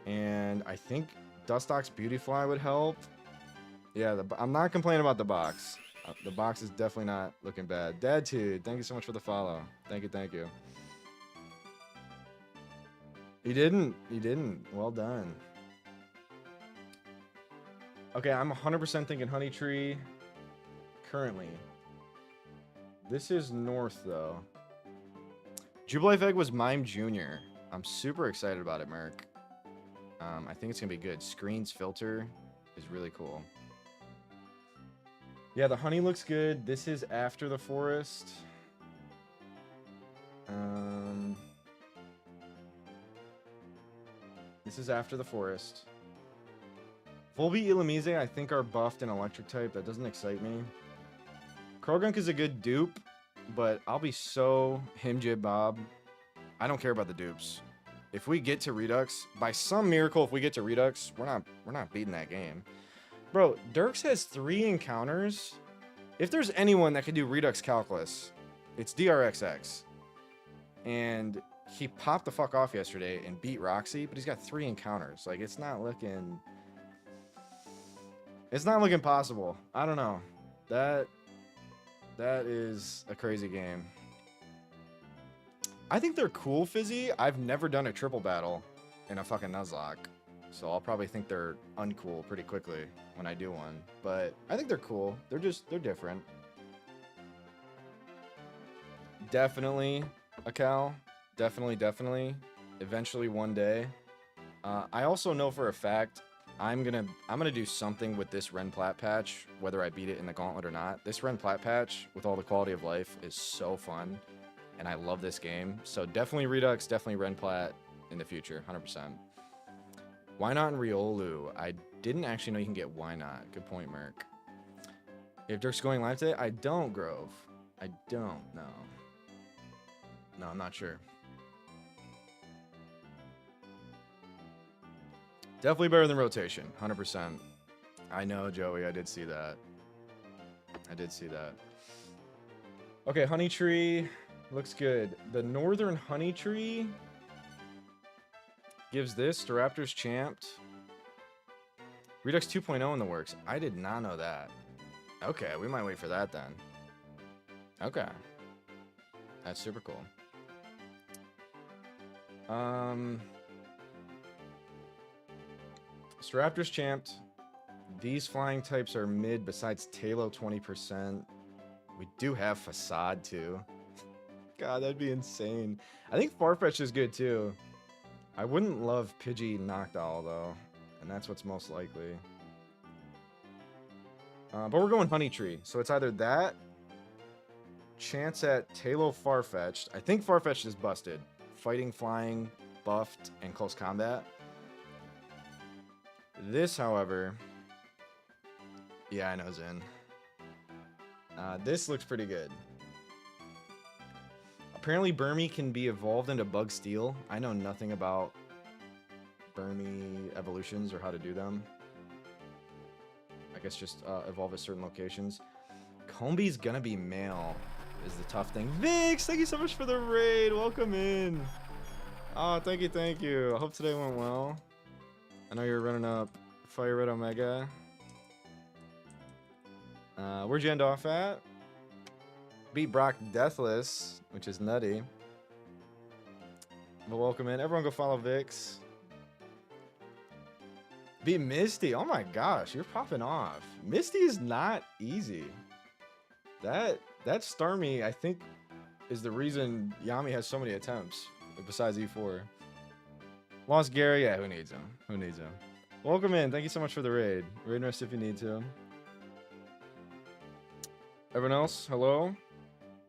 Speaker 1: And I think Dustox Beautyfly would help. Yeah, I'm not complaining about the box. The box is definitely not looking bad. Dadtude, thank you so much for the follow. Thank you, thank you. He didn't. He didn't. Well done. Okay, I'm 100% thinking Honey Tree currently. This is North, though. Jubilife Egg was Mime Jr. I'm super excited about it, Merc. I think it's going to be good. Screen's filter is really cool. Yeah, the honey looks good. This is after the forest. This is after the forest. Volby, Illumise, I think are buffed in electric type. That doesn't excite me. Krogunk is a good dupe, but I'll be so Himjib Bob. I don't care about the dupes. If we get to Redux, by some miracle, if we get to Redux, we're not beating that game. Bro, Dirks has 3 encounters If there's anyone that can do Redux Calculus, it's DRXX. And he popped the fuck off yesterday and beat Roxy, but he's got 3 encounters. Like, it's not looking possible. I don't know. That is a crazy game. I think they're cool, Fizzy. I've never done a triple battle in a fucking Nuzlocke, so I'll probably think they're uncool pretty quickly when I do one. But I think they're cool. They're different. Definitely a Cal. Definitely. Eventually one day. I also know for a fact I'm gonna do something with this Ren Plat patch, whether I beat it in the gauntlet or not. This Ren Plat patch with all the quality of life is so fun, and I love this game. So definitely Redux, definitely Ren Plat in the future, 100%. Why not in Riolu? I didn't actually know you can get why not. Good point, Merc. If Dirk's going live today, I don't, Grove. I don't know. No, I'm not sure. Definitely better than rotation, 100%. I know, Joey, I did see that. Okay, Honey Tree looks good. The Northern Honey Tree gives this to Raptors Champed. Redux 2.0 in the works. I did not know that. Okay, we might wait for that then. Okay. That's super cool. So Raptors Champed. These flying types are mid besides Talo 20%. We do have Facade too. God, that'd be insane. I think Farfetch is good too. I wouldn't love Pidgey Noctowl though, and that's what's most likely. But we're going Honey Tree, so it's either that, chance at Talo Farfetch'd. I think Farfetch'd is busted. Fighting, flying, buffed, and close combat. This, however, yeah, I know Zen. This looks pretty good. Apparently, Burmy can be evolved into Bug Steel. I know nothing about Burmy evolutions or how to do them. I guess just evolve at certain locations. Comby's gonna be male is the tough thing. Vix, thank you so much for the raid. Welcome in. Oh, thank you. I hope today went well. I know you're running up Fire Red Omega. Where'd you end off at? Beat Brock Deathless, which is nutty. But welcome in. Everyone go follow Vix. Beat Misty. Oh my gosh, you're popping off. Misty is not easy. That Starmie, I think, is the reason Yami has so many attempts, besides E4. Lost Gary, yeah, who needs him? Welcome in. Thank you so much for the raid. Raid rest if you need to. Everyone else, hello.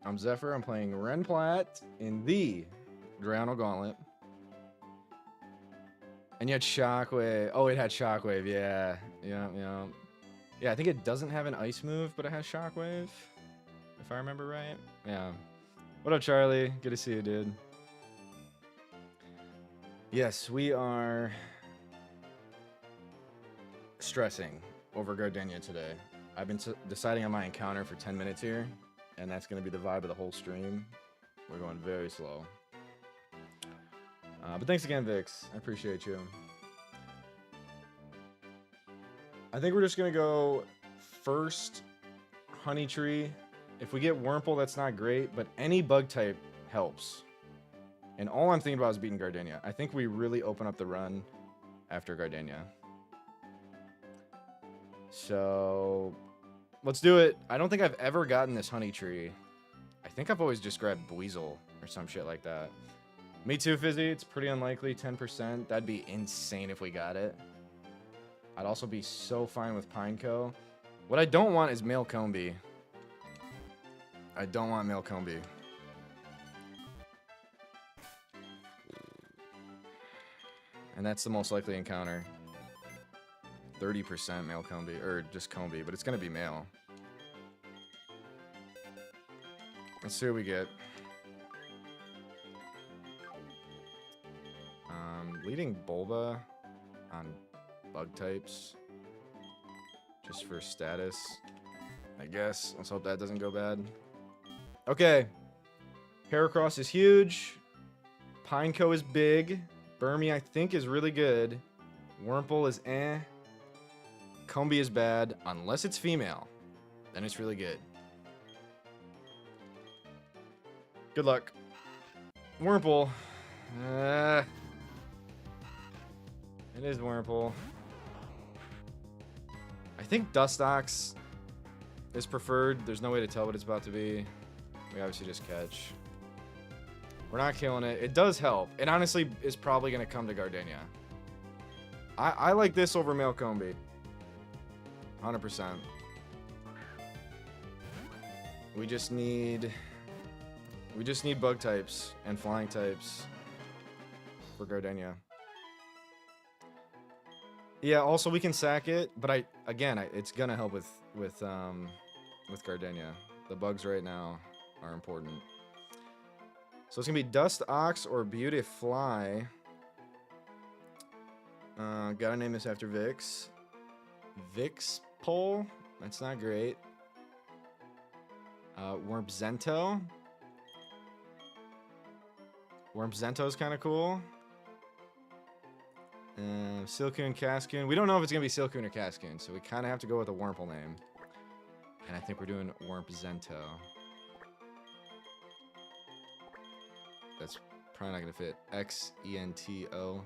Speaker 1: I'm Zephyr. I'm playing Renplat in the Drowno Gauntlet. And you had Shockwave. Oh, it had Shockwave, yeah. Yeah, I think it doesn't have an ice move, but it has Shockwave. If I remember right. Yeah. What up, Charlie? Good to see you, dude. Yes, we are stressing over Gardenia today. I've been deciding on my encounter for 10 minutes here, and that's going to be the vibe of the whole stream. We're going very slow. But thanks again, Vix. I appreciate you. I think we're just going to go first Honey Tree. If we get Wurmple, that's not great, but any bug type helps. And all I'm thinking about is beating Gardenia. I think we really open up the run after Gardenia. So let's do it. I don't think I've ever gotten this Honey Tree. I think I've always just grabbed Buizel or some shit like that. Me too, Fizzy. It's pretty unlikely, 10%. That'd be insane if we got it. I'd also be so fine with Pineco. What I don't want is male Comby. I don't want male Comby. And that's the most likely encounter. 30% male Comby, or just Comby, but it's gonna be male. Let's see what we get. Leading Bulba on bug types, just for status. I guess. Let's hope that doesn't go bad. Okay. Heracross is huge. Pineco is big. Burmy, I think, is really good. Wurmple is eh. Combi is bad, unless it's female. Then it's really good. Good luck. Wurmple. It is Wurmple. I think Dustox is preferred. There's no way to tell what it's about to be. We obviously just catch. We're not killing it. It does help. It honestly is probably going to come to Gardenia. I like this over male Combi. 100%. We just need bug types and flying types for Gardenia. Yeah, also we can sack it, but it's gonna help with Gardenia. The bugs right now are important. So it's gonna be Dust Ox or Beautifly. Gotta name this after Vix. Vix Pole. That's not great. Wormzento. Wormzento is kind of cool. Silcoon, Cascoon. We don't know if it's gonna be Silcoon or Cascoon, so we kind of have to go with a Wurmple name. And I think we're doing Wormzento. That's probably not gonna fit. Xento.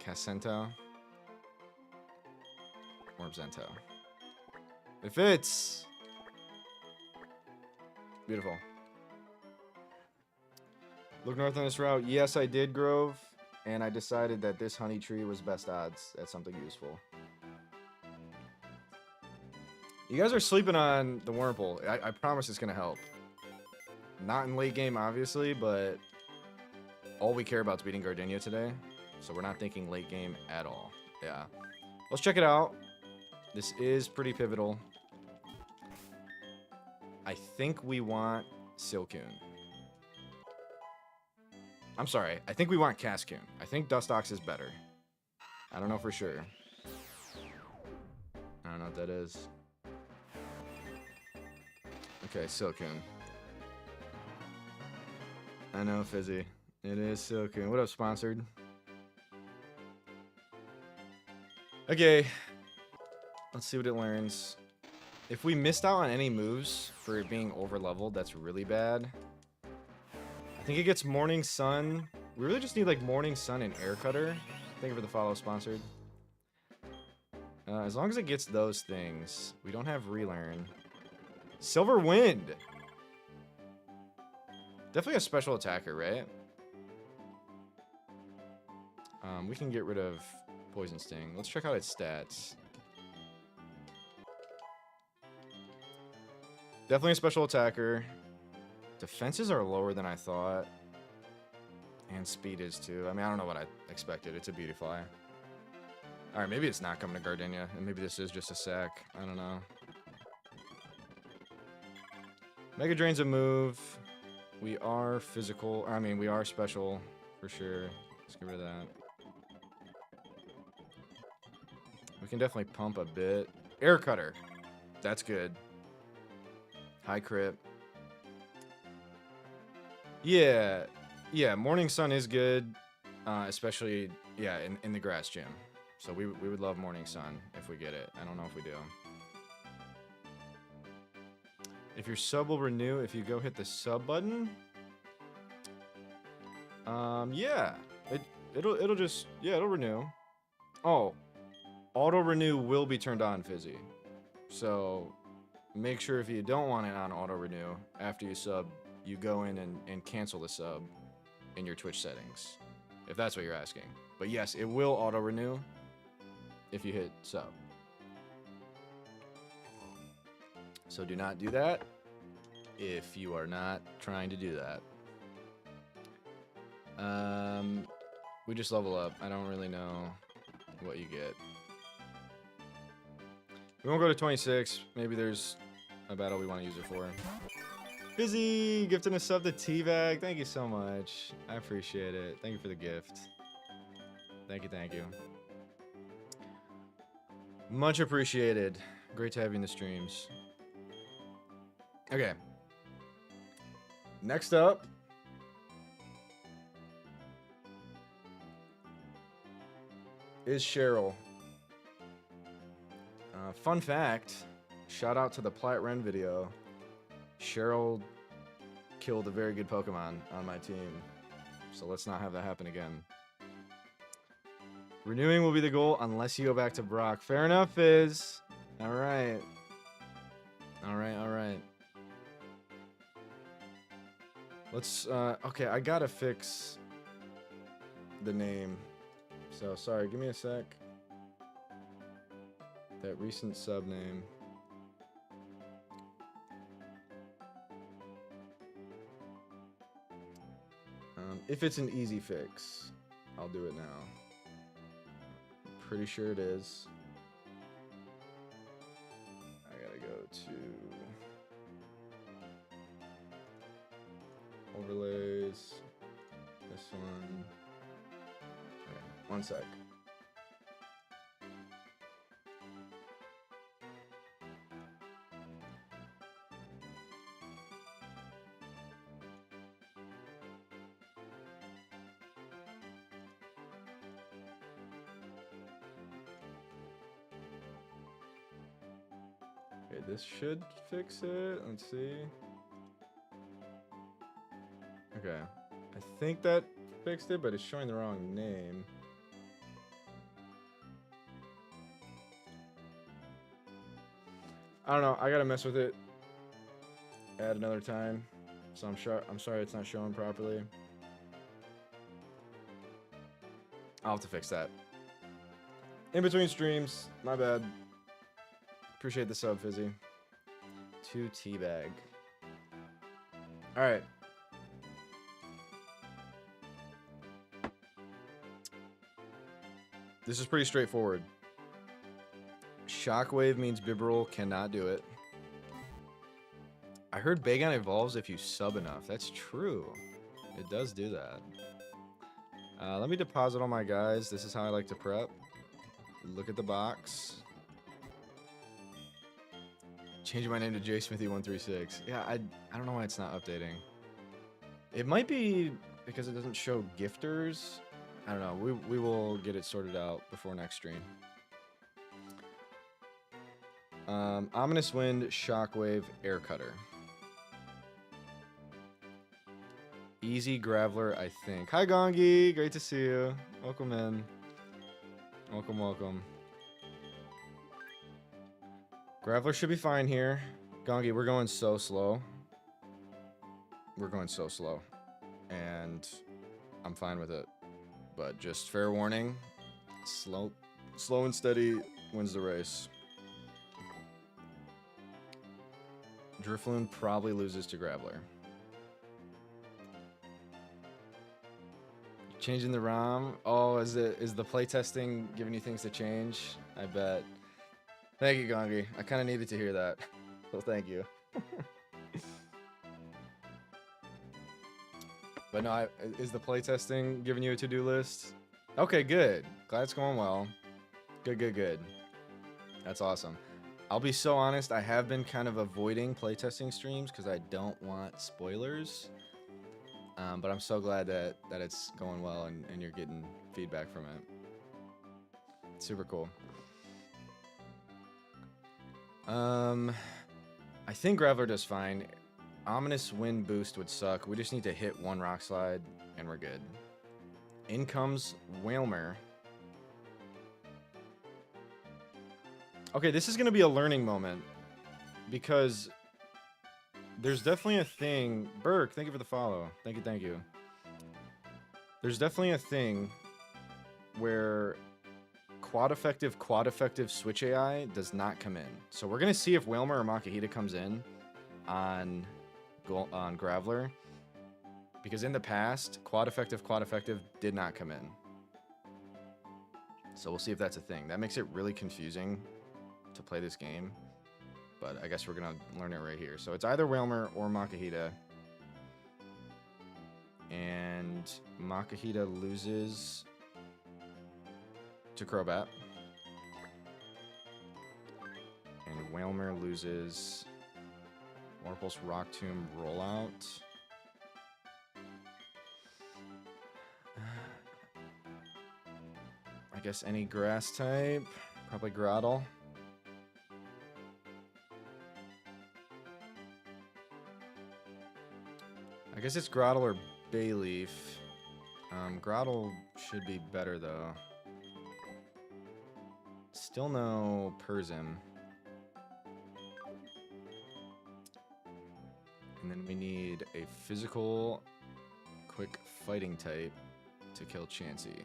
Speaker 1: Casento. Wormzento. It fits. Beautiful. Look north on this route. Yes, I did, Grove. And I decided that this honey tree was best odds at something useful. You guys are sleeping on the Wurmple. I promise it's going to help. Not in late game, obviously, but all we care about is beating Gardenia today. So we're not thinking late game at all. Yeah. Let's check it out. This is pretty pivotal. I think we want Silcoon. I'm sorry. I think we want Cascoon. I think Dustox is better. I don't know for sure. I don't know what that is. Okay, Silcoon. I know, Fizzy. It is Silcoon. What up, sponsored? Okay. Let's see what it learns. If we missed out on any moves for it being over-leveled, that's really bad. I think it gets Morning Sun. We really just need like Morning Sun and Air Cutter. Thank you for the follow, sponsored. As long as it gets those things, we don't have Relearn. Silver Wind. Definitely a special attacker, right? We can get rid of Poison Sting. Let's check out its stats. Definitely a special attacker. Defenses are lower than I thought. And speed is too. I mean, I don't know what I expected. It's a Beautifly. Alright, maybe it's not coming to Gardenia. And maybe this is just a sack. I don't know. Mega Drain's a move. We are physical. I mean, we are special for sure. Let's get rid of that. We can definitely pump a bit. Air Cutter. That's good. High crit. Yeah. Yeah, Morning Sun is good. Especially, yeah, in the grass gym. So we would love Morning Sun if we get it. I don't know if we do. If your sub will renew if you go hit the sub button. Yeah. It'll just, yeah, it'll renew. Oh. Auto renew will be turned on, Fizzy. So make sure if you don't want it on auto renew after you sub, you go in and cancel the sub in your Twitch settings. If that's what you're asking. But yes, it will auto renew if you hit sub. So do not do that if you are not trying to do that. We just level up. I don't really know what you get. We won't go to 26. Maybe there's a battle we want to use it for. Busy gifting a sub to T-Bag. Thank you so much. I appreciate it. Thank you for the gift. Thank you, thank you. Much appreciated. Great to have you in the streams. Okay. Next up is Cheryl. Fun fact, shout out to the Plat Ren video. Cheryl killed a very good Pokemon on my team. So let's not have that happen again. Renewing will be the goal unless you go back to Brock. Fair enough, Fizz. All right. All right, all right. Let's, okay, I gotta fix the name. So, sorry, give me a sec. That recent sub name. If it's an easy fix, I'll do it now. Pretty sure it is. I gotta go to overlays. This one. Okay, one sec. Okay, this should fix it. Let's see. Okay. I think that fixed it, but it's showing the wrong name. I don't know. I gotta mess with it. Add another time. So I'm sorry it's not showing properly. I'll have to fix that. In between streams, my bad. Appreciate the sub, Fizzy. 2 teabag. Alright. This is pretty straightforward. Shockwave means Bibarel cannot do it. I heard Bagon evolves if you sub enough. That's true. It does do that. Let me deposit all my guys. This is how I like to prep. Look at the box. Changing my name to JSmithy136. Yeah, I don't know why it's not updating. It might be because it doesn't show gifters. I don't know. We will get it sorted out before next stream. Ominous Wind, Shockwave, Air Cutter. Easy Graveler, I think. Hi, Gongi. Great to see you. Welcome in. Welcome, welcome. Graveler should be fine here. Gongi, we're going so slow. We're going so slow. And I'm fine with it. But just fair warning, slow and steady wins the race. Drifloon probably loses to Graveler. Changing the ROM. Oh, is the playtesting giving you things to change? I bet. Thank you, Gongi. I kind of needed to hear that. So thank you. But no, is the playtesting giving you a to-do list? Okay, good. Glad it's going well. Good, good, good. That's awesome. I'll be so honest, I have been kind of avoiding playtesting streams because I don't want spoilers. But I'm so glad that it's going well and you're getting feedback from it. Super cool. I think Graveler does fine. Ominous Wind boost would suck. We just need to hit one Rock Slide and we're good. In comes Whalmer. Okay, this is going to be a learning moment because there's definitely a thing. Burke, thank you for the follow. Thank you, thank you. There's definitely a thing where quad effective switch AI does not come in. So we're going to see if Whalmer or Makahita comes in on Graveler. Because in the past, quad effective did not come in. So we'll see if that's a thing. That makes it really confusing to play this game. But I guess we're going to learn it right here. So it's either Whalmer or Makahita. And Makahita loses to Crobat. Whalmer loses. Warpulse Rock Tomb rollout. I guess any grass type. Probably Grottle. I guess it's Grottle or Bayleaf. Grottle should be better though. Still no Persim. And then we need a physical, quick fighting type to kill Chansey.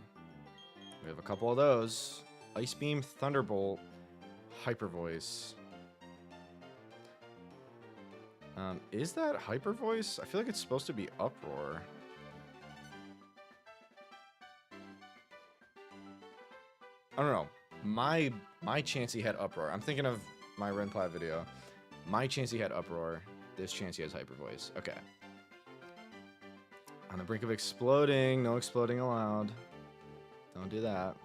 Speaker 1: We have a couple of those. Ice Beam, Thunderbolt, Hyper Voice. Is that Hyper Voice? I feel like it's supposed to be Uproar. I don't know. My Chansey had Uproar. I'm thinking of my Renplat video. My Chansey had Uproar. This Chansey has Hyper Voice. Okay. On the brink of exploding. No exploding allowed. Don't do that.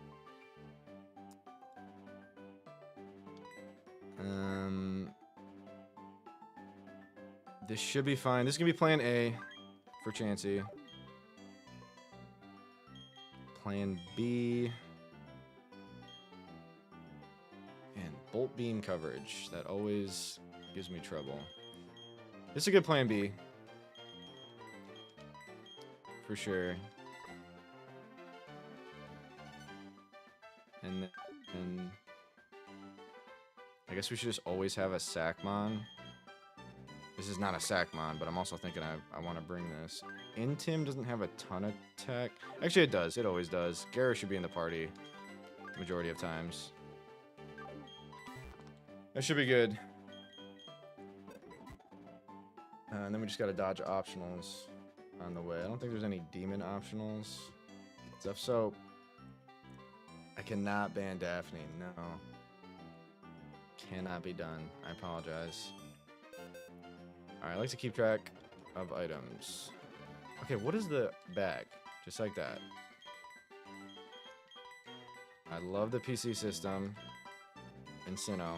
Speaker 1: This should be fine. This is going to be plan A for Chansey. Plan B. And Bolt Beam coverage. That always gives me trouble. This is a good plan B. For sure. And I guess we should just always have a Sackmon. This is not a Sackmon, but I'm also thinking I want to bring this. Intim doesn't have a ton of tech. Actually, it does. It always does. Gyara should be in the party the majority of times. That should be good. And then we just got to dodge optionals on the way. I don't think there's any demon optionals. Stuff. So I cannot ban Daphne. No. Cannot be done. I apologize. Alright, I like to keep track of items. Okay, what is the bag? Just like that. I love the PC system. And Sinnoh.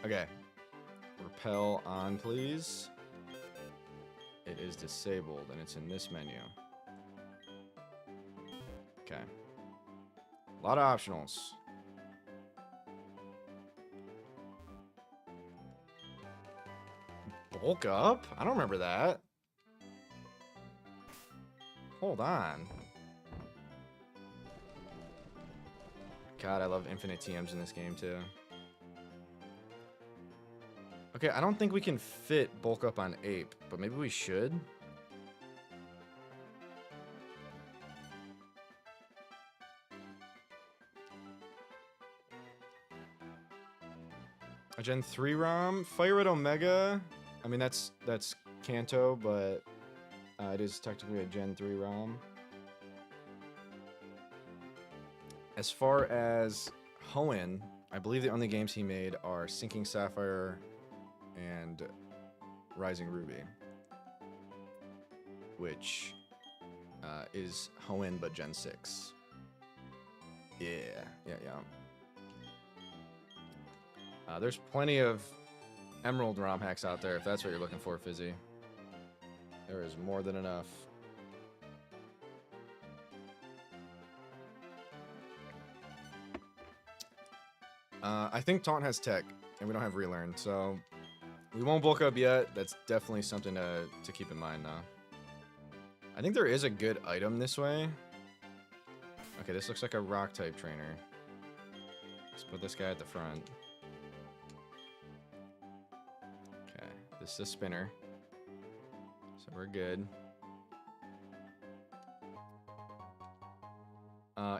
Speaker 1: Okay. Repel on, please. It is disabled, and it's in this menu. Okay. A lot of optionals. Bulk up? I don't remember that. Hold on. God, I love infinite TMs in this game, too. Okay, I don't think we can fit bulk up on Ape, but maybe we should. A Gen 3 ROM? Fire Red Omega? I mean, that's Kanto, but it is technically a Gen 3 ROM. As far as Hoenn, I believe the only games he made are Sinking Sapphire and Rising Ruby, which is Hoenn but Gen 6. Yeah. There's plenty of Emerald ROM hacks out there if that's what you're looking for, Fizzy. There is more than enough. I think Taunt has tech, and we don't have Relearn, so we won't bulk up yet. That's definitely something to keep in mind, though. I think there is a good item this way. Okay, this looks like a Rock-type trainer. Let's put this guy at the front. Okay, this is a spinner. So we're good.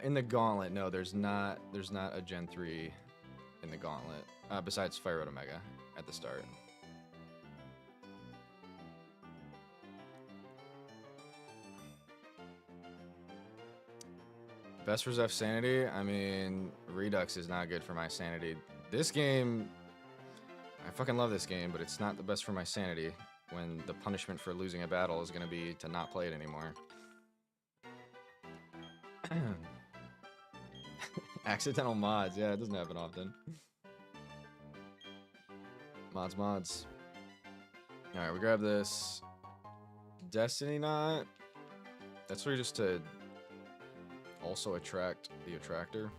Speaker 1: In the Gauntlet, no, there's not a Gen 3 in the Gauntlet, besides Fire Red Omega at the start. Best for Zeph sanity? I mean, Redux is not good for my sanity. This game, I fucking love this game, but it's not the best for my sanity when the punishment for losing a battle is going to be to not play it anymore. Accidental mods. Yeah, it doesn't happen often. Mods. Alright, we grab this. Destiny knot. That's really just to also attract the attractor.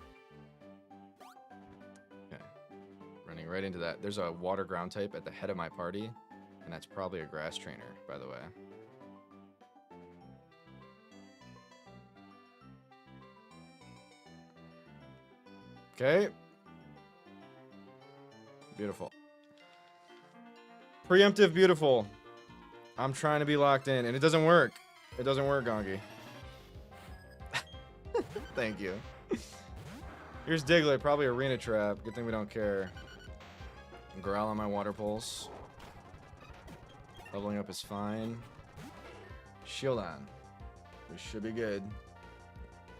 Speaker 1: Okay. Running right into that. There's a water ground type at the head of my party. And that's probably a grass trainer, by the way. Okay. Beautiful. Preemptive beautiful. I'm trying to be locked in, and it doesn't work. It doesn't work, Gongi. Thank you. Here's Diglett, probably arena trap. Good thing we don't care. Growl on my water pulse. Leveling up is fine. Shield on. We should be good.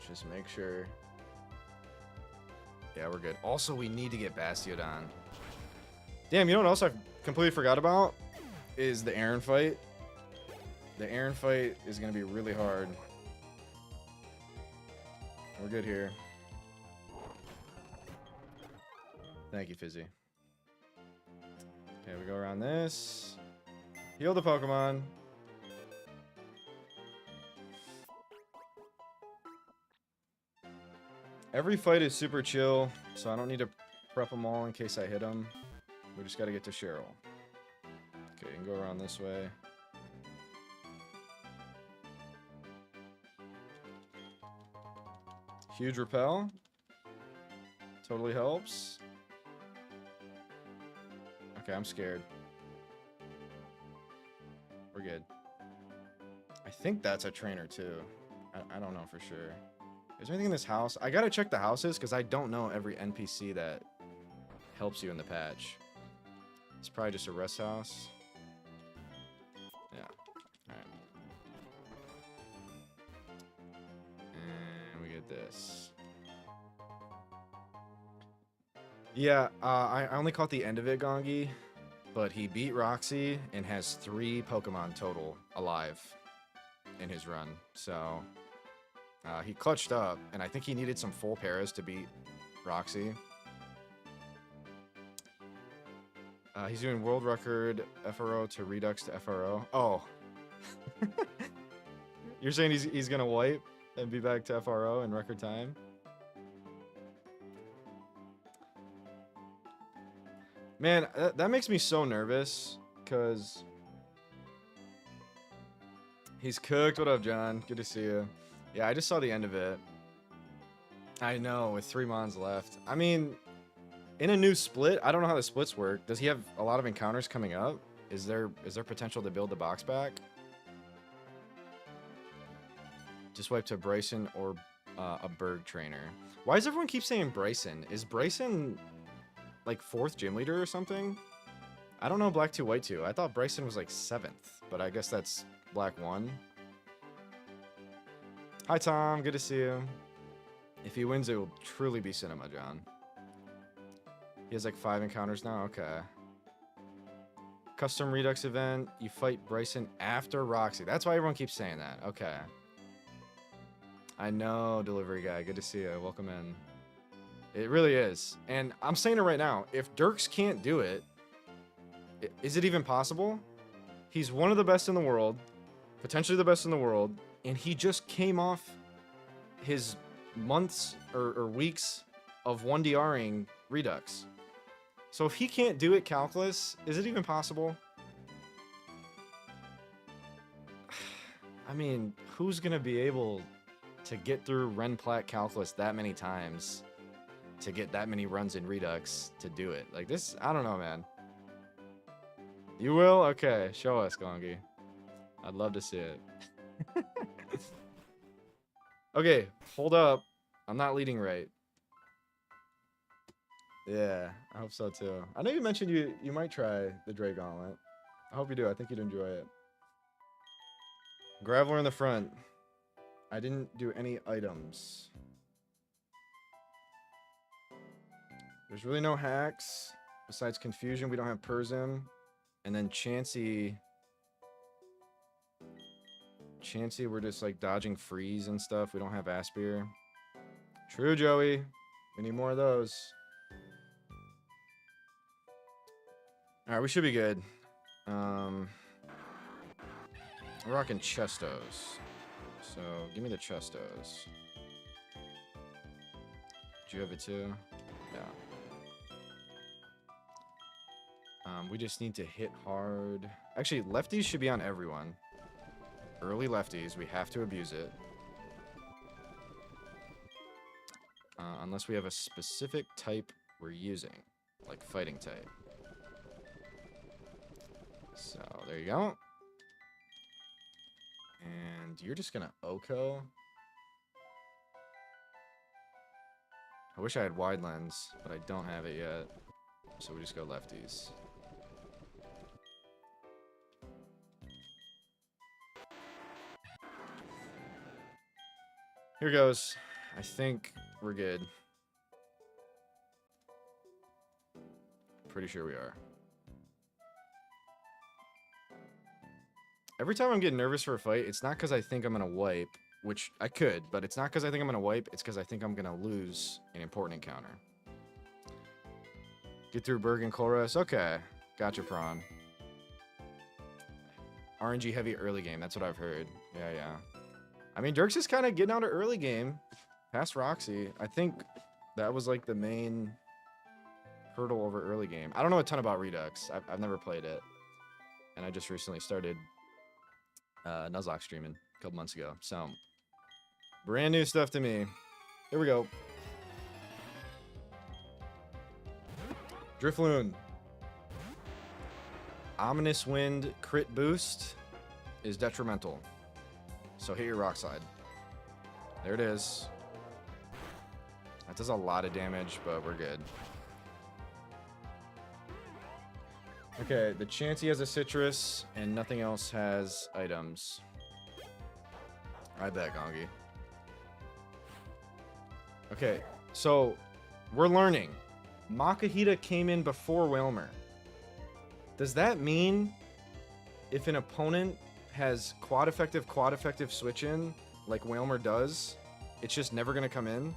Speaker 1: Just make sure. Yeah, we're good. Also, we need to get Bastiodon. Damn, you know what else I completely forgot about? Is the Aaron fight. The Aaron fight is going to be really hard. We're good here. Thank you, Fizzy. Okay, we go around this. Heal the Pokemon. Every fight is super chill, so I don't need to prep them all in case I hit them. We just got to get to Cheryl. Okay, you can go around this way. Huge repel. Totally helps. Okay, I'm scared. We're good. I think that's a trainer too. I don't know for sure. Is there anything in this house? I gotta check the houses because I don't know every NPC that helps you in the patch. It's probably just a rest house. Yeah. Alright. And we get this. Yeah, I only caught the end of it, Gongi. But he beat Roxy and has 3 Pokemon total alive in his run. So he clutched up, and I think he needed some full paras to beat Roxy. He's doing world record FRO to Redux to FRO. Oh. You're saying he's going to wipe and be back to FRO in record time? Man, that makes me so nervous, because he's cooked. What up, John? Good to see you. Yeah, I just saw the end of it. I know, with 3 mons left. I mean, in a new split, I don't know how the splits work. Does he have a lot of encounters coming up? Is there potential to build the box back? Just wipe to Bryson or a Berg trainer. Why does everyone keep saying Bryson? Is Bryson like 4th gym leader or something? I don't know Black 2, White 2. I thought Bryson was like 7th, but I guess that's Black 1. Hi, Tom. Good to see you. If he wins, it will truly be cinema, John. He has like 5 encounters now? Okay. Custom Redux event. You fight Bryson after Roxy. That's why everyone keeps saying that. Okay. I know, delivery guy. Good to see you. Welcome in. It really is. And I'm saying it right now. If Dirks can't do it, is it even possible? He's one of the best in the world. Potentially the best in the world. And he just came off his months or weeks of 1DRing Redux. So if he can't do it calculus, is it even possible? I mean, who's going to be able to get through Ren Plat calculus that many times to get that many runs in Redux to do it? Like this, I don't know, man. You will? Okay, show us, Gongi. I'd love to see it. Okay, hold up. I'm not leading right. Yeah, I hope so too. I know you mentioned you might try the Dre Gauntlet. I hope you do. I think you'd enjoy it. Graveler in the front. I didn't do any items. There's really no hacks. Besides Confusion, we don't have Persim. And then Chansey, we're just like dodging freeze and stuff. We don't have Aspir. True, Joey. We need more of those. Alright, we should be good. We're rocking Chestos. So, give me the Chestos. Do you have it too? Yeah. We just need to hit hard. Actually, lefties should be on everyone. Early lefties, we have to abuse it. Unless we have a specific type we're using, like fighting type. So, there you go. And you're just gonna Oko. I wish I had wide lens, but I don't have it yet. So we just go lefties. Here goes. I think we're good. Pretty sure we are. Every time I'm getting nervous for a fight, it's not because I think I'm going to wipe, which I could, but it's not because I think I'm going to wipe, it's because I think I'm going to lose an important encounter. Get through Bergen Chorus. Okay. Gotcha, Prawn. RNG heavy early game. That's what I've heard. Yeah, yeah. I mean, Dirks is kind of getting out of early game. Past Roxy. I think that was like the main hurdle over early game. I don't know a ton about Redux. I've never played it. And I just recently started Nuzlocke streaming a couple months ago. So, brand new stuff to me. Here we go. Drifloon. Ominous Wind crit boost is detrimental. So hit your rock slide. There it is. That does a lot of damage, but we're good. Okay, the Chansey has a citrus, and nothing else has items. I bet, Gongi. Okay, so we're learning. Makahita came in before Whalmer. Does that mean if an opponent has quad effective switch in, like Whalmer does, it's just never going to come in?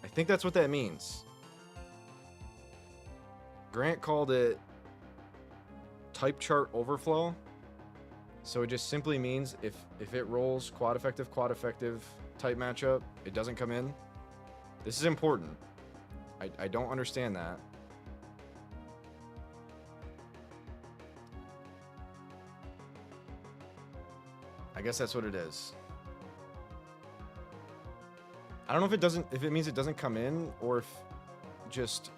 Speaker 1: I think that's what that means. Grant called it type chart overflow. So it just simply means if it rolls quad effective type matchup, it doesn't come in. This is important. I don't understand that. I guess that's what it is. I don't know if it means it doesn't come in, or if just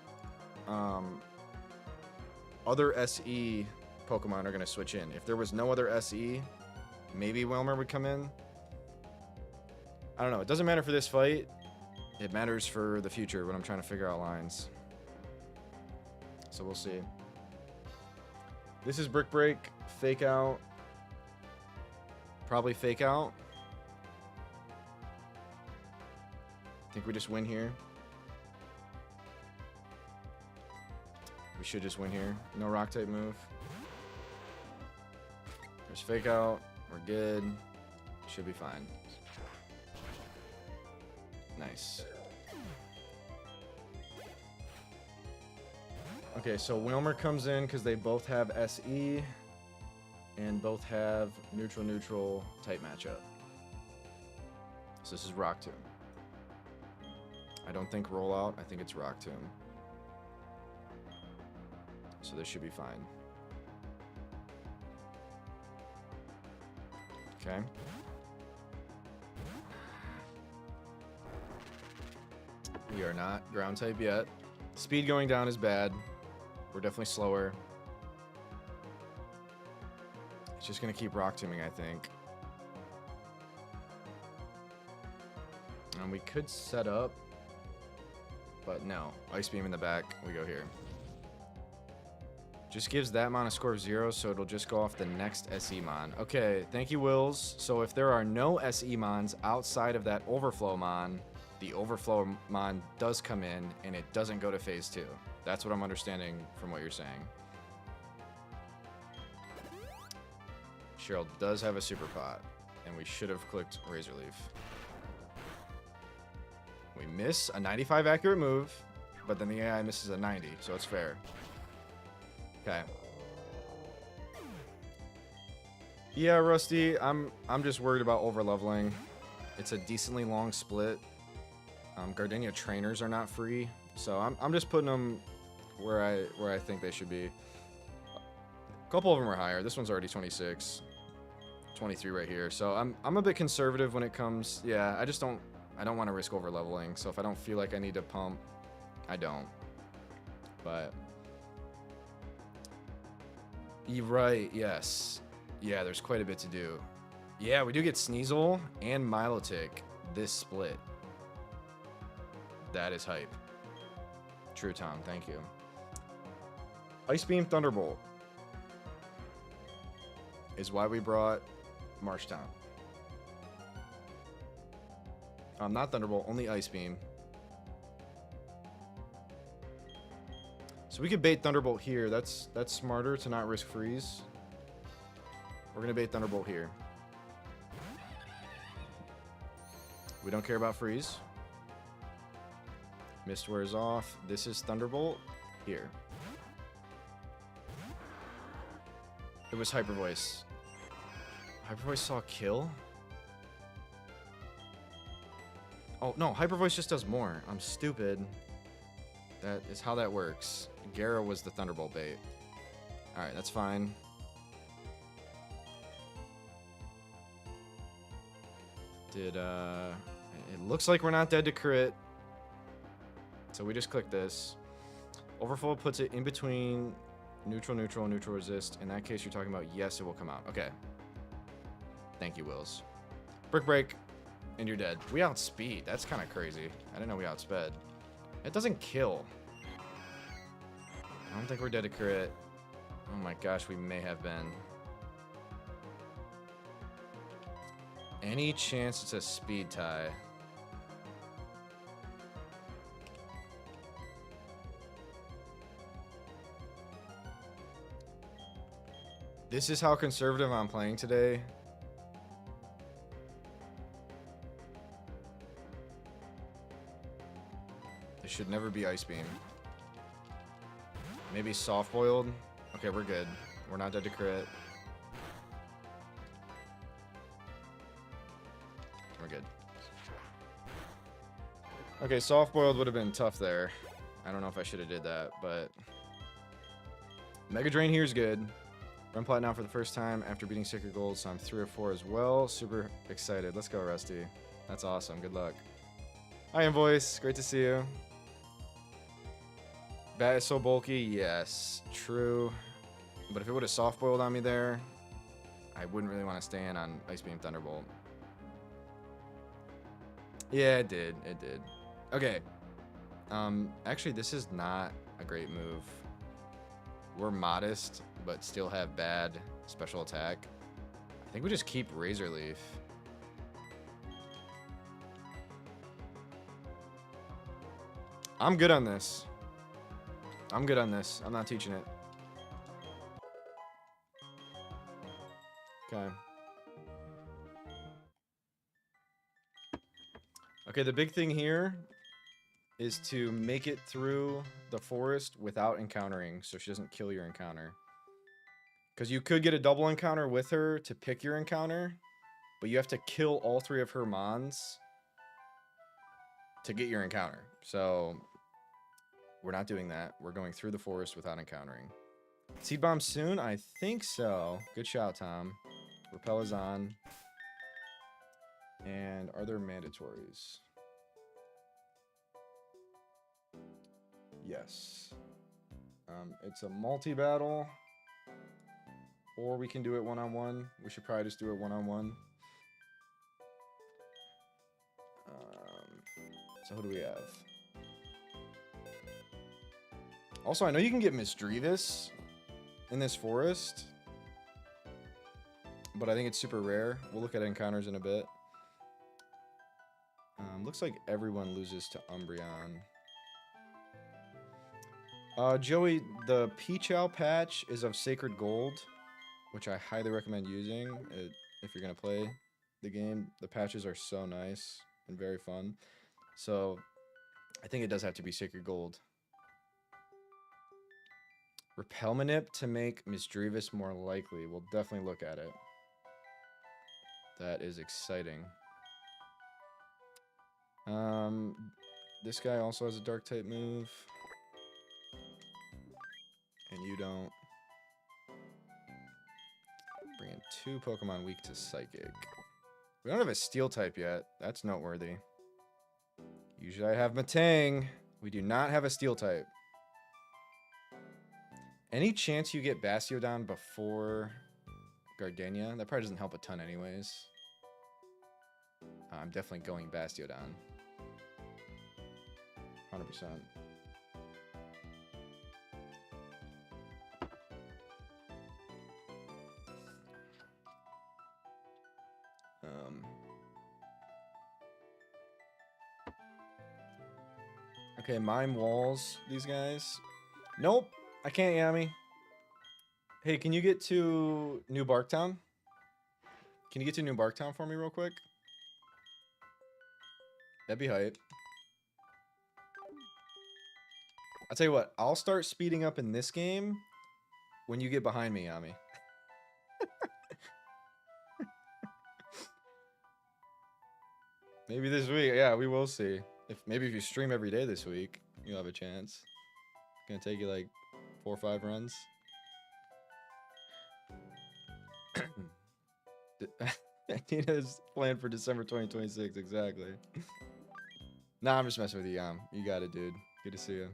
Speaker 1: other SE Pokemon are gonna switch in. If there was no other SE, maybe Whalmer would come in. I don't know. It doesn't matter for this fight. It matters for the future when I'm trying to figure out lines. So we'll see. This is Brick Break, Fake Out. Probably Fake Out. I think we just win here. We should just win here. No rock type move. There's Fake Out. We're good. Should be fine. Nice. Okay, so Whalmer comes in because they both have SE and both have neutral type matchup. So this is Rock Tomb. I don't think Rollout. I think it's Rock Tomb. So this should be fine. Okay. We are not ground type yet. Speed going down is bad. We're definitely slower. It's just going to keep rock tombing, I think. And we could set up, but no. Ice Beam in the back. We go here. Just gives that mon a score of 0, so it'll just go off the next SE mon. Okay, thank you, Wills. So if there are no SE mons outside of that Overflow mon, the Overflow mon does come in, and it doesn't go to Phase 2. That's what I'm understanding from what you're saying. Cheryl does have a Super Pot, and we should have clicked Razor Leaf. We miss a 95 accurate move, but then the AI misses a 90, so it's fair. Okay. Yeah, Rusty, I'm just worried about over-leveling. It's a decently long split. Gardenia trainers are not free, so I'm just putting them where I think they should be. A couple of them are higher. This one's already 26. 23 right here. So I'm a bit conservative when it comes. Yeah, I don't want to risk over leveling. So if I don't feel like I need to pump, I don't. But you're right, yes. Yeah, there's quite a bit to do. Yeah, we do get Sneasel and Milotic this split. That is hype. True, Tom. Thank you. Ice Beam Thunderbolt is why we brought Marshtown. Not Thunderbolt, only Ice Beam. So we could bait Thunderbolt here. That's smarter to not risk freeze. We're gonna bait Thunderbolt here. We don't care about freeze. Mist wears off. This is Thunderbolt here. It was Hyper Voice. Hyper Voice saw kill? Oh, no, Hyper Voice just does more. I'm stupid. That is how that works. Gara was the Thunderbolt bait. Alright, that's fine. It looks like we're not dead to crit. So we just click this. Overflow puts it in between neutral, neutral, and neutral resist. In that case, you're talking about yes, it will come out. Okay. Thank you, Wills. Brick break, and you're dead. We outspeed. That's kind of crazy. I didn't know we outsped. It doesn't kill. I don't think we're dead to crit. Oh my gosh, we may have been. Any chance it's a speed tie? This is how conservative I'm playing today. This should never be Ice Beam. Maybe soft boiled. Okay, we're good. We're not dead to crit. We're good. Okay, soft boiled would have been tough there. I don't know if I should have did that, but Mega Drain here is good. Run plat now for the first time after beating Sacred Gold, so I'm 3 or 4 as well. Super excited. Let's go, Rusty. That's awesome. Good luck. Hi, Invoice. Great to see you. Bat is so bulky. Yes, true. But if it would have soft boiled on me there, I wouldn't really want to stay in on Ice Beam Thunderbolt. Yeah, it did. It did. Okay. Actually, this is not a great move. We're modest, but still have bad special attack. I think we just keep Razor Leaf. I'm good on this. I'm good on this. I'm not teaching it. Okay. Okay, the big thing here is to make it through the forest without encountering, so she doesn't kill your encounter. Because you could get a double encounter with her to pick your encounter, but you have to kill all 3 of her mons to get your encounter. So we're not doing that. We're going through the forest without encountering. Seed bomb soon? I think so. Good shot, Tom. Repel is on. And are there mandatories? Yes. It's a multi-battle. Or we can do it one-on-one. We should probably just do it one-on-one. So who do we have? Also, I know you can get Misdreavus in this forest. But I think it's super rare. We'll look at encounters in a bit. Looks like everyone loses to Umbreon. Joey, the Peachow patch is of Sacred Gold, which I highly recommend using if you're going to play the game. The patches are so nice and very fun. So I think it does have to be Sacred Gold. Repel Manip to make Misdreavus more likely. We'll definitely look at it. That is exciting. This guy also has a Dark type move. And you don't. Bring in 2 Pokemon weak to Psychic. We don't have a Steel type yet. That's noteworthy. Usually I have Matang. We do not have a Steel type. Any chance you get Bastiodon before Gardenia? That probably doesn't help a ton anyways. I'm definitely going Bastiodon. 100%. Okay, mime walls, these guys. Nope, I can't, Yami. Hey, can you get to New Barktown? Can you get to New Barktown for me real quick? That'd be hype. I'll tell you what, I'll start speeding up in this game when you get behind me, Yami. Maybe this week, yeah, we will see. Maybe if you stream every day this week, you'll have a chance. It's gonna take you like 4 or 5 runs. Tina's planned for December 2026, exactly. Nah, I'm just messing with you, Yam. You got it, dude. Good to see you.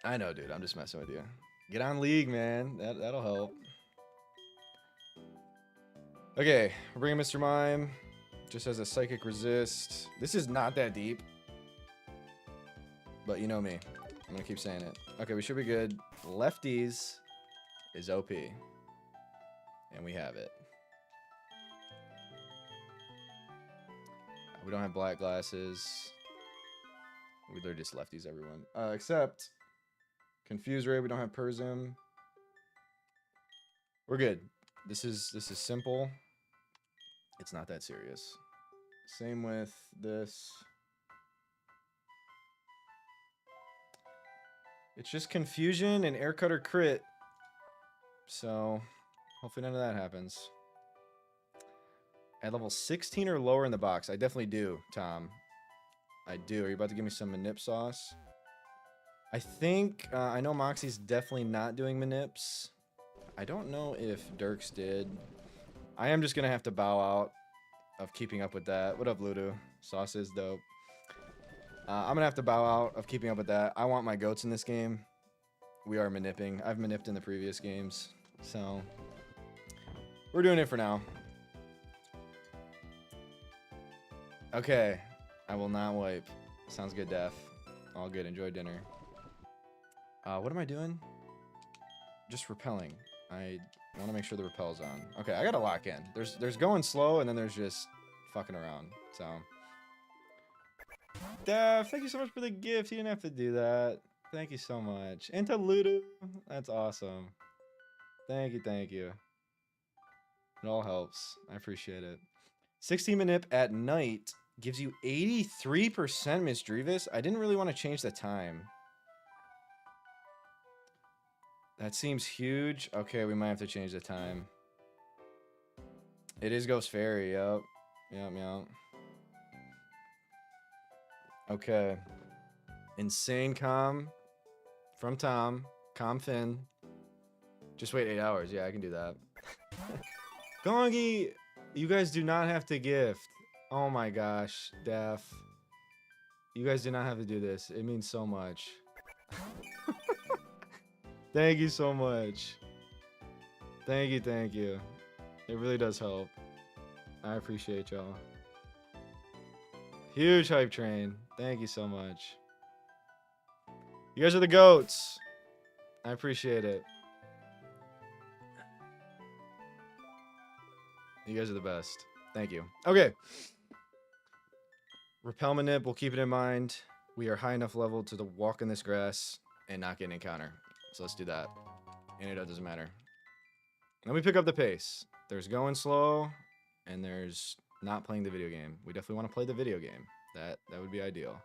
Speaker 1: I know, dude. I'm just messing with you. Get on League, man. That'll help. Okay, we're bringing Mr. Mime. Just has a Psychic Resist. This is not that deep. But you know me. I'm gonna keep saying it. Okay, we should be good. Lefties is OP. And we have it. We don't have black glasses. They're just lefties, everyone. Except Confuse Ray, we don't have Persim. We're good. This is simple. It's not that serious. Same with this. It's just confusion and air cutter crit. So hopefully none of that happens. At level 16 or lower in the box. I definitely do, Tom. I do. Are you about to give me some Manip sauce? I think, I know Moxie's definitely not doing Manips. I don't know if Dirks did. I am just going to have to bow out of keeping up with that. What up, Ludo? Sauce is dope. I'm going to have to bow out of keeping up with that. I want my goats in this game. We are manipping. I've manipped in the previous games. So, we're doing it for now. Okay. I will not wipe. Sounds good, Daph. All good. Enjoy dinner. What am I doing? Just repelling. I want to make sure the repel's on. Okay, I gotta lock in. There's going slow, and then there's just fucking around. So, Daph, thank you so much for the gift. You didn't have to do that. Thank you so much. And to Ludo, that's awesome. Thank you, thank you. It all helps. I appreciate it. 16 Manip at night gives you 83% Misdreavus. I didn't really want to change the time. That seems huge. Okay, we might have to change the time. It is Ghost Fairy, yep. Yep. Okay. Insane Calm from Tom. Calm Finn. Just wait 8 hours. Yeah, I can do that. Gongi, you guys do not have to gift. Oh my gosh, Daph. You guys do not have to do this. It means so much. Thank you so much. Thank you. It really does help. I appreciate y'all. Huge hype train. Thank you so much. You guys are the goats. I appreciate it. You guys are the best. Thank you. Okay. Repel Manip, we'll keep it in mind. We are high enough level to walk in this grass and not get an encounter. So let's do that. And it doesn't matter. Then we pick up the pace. There's going slow, and there's not playing the video game. We definitely want to play the video game. That would be ideal.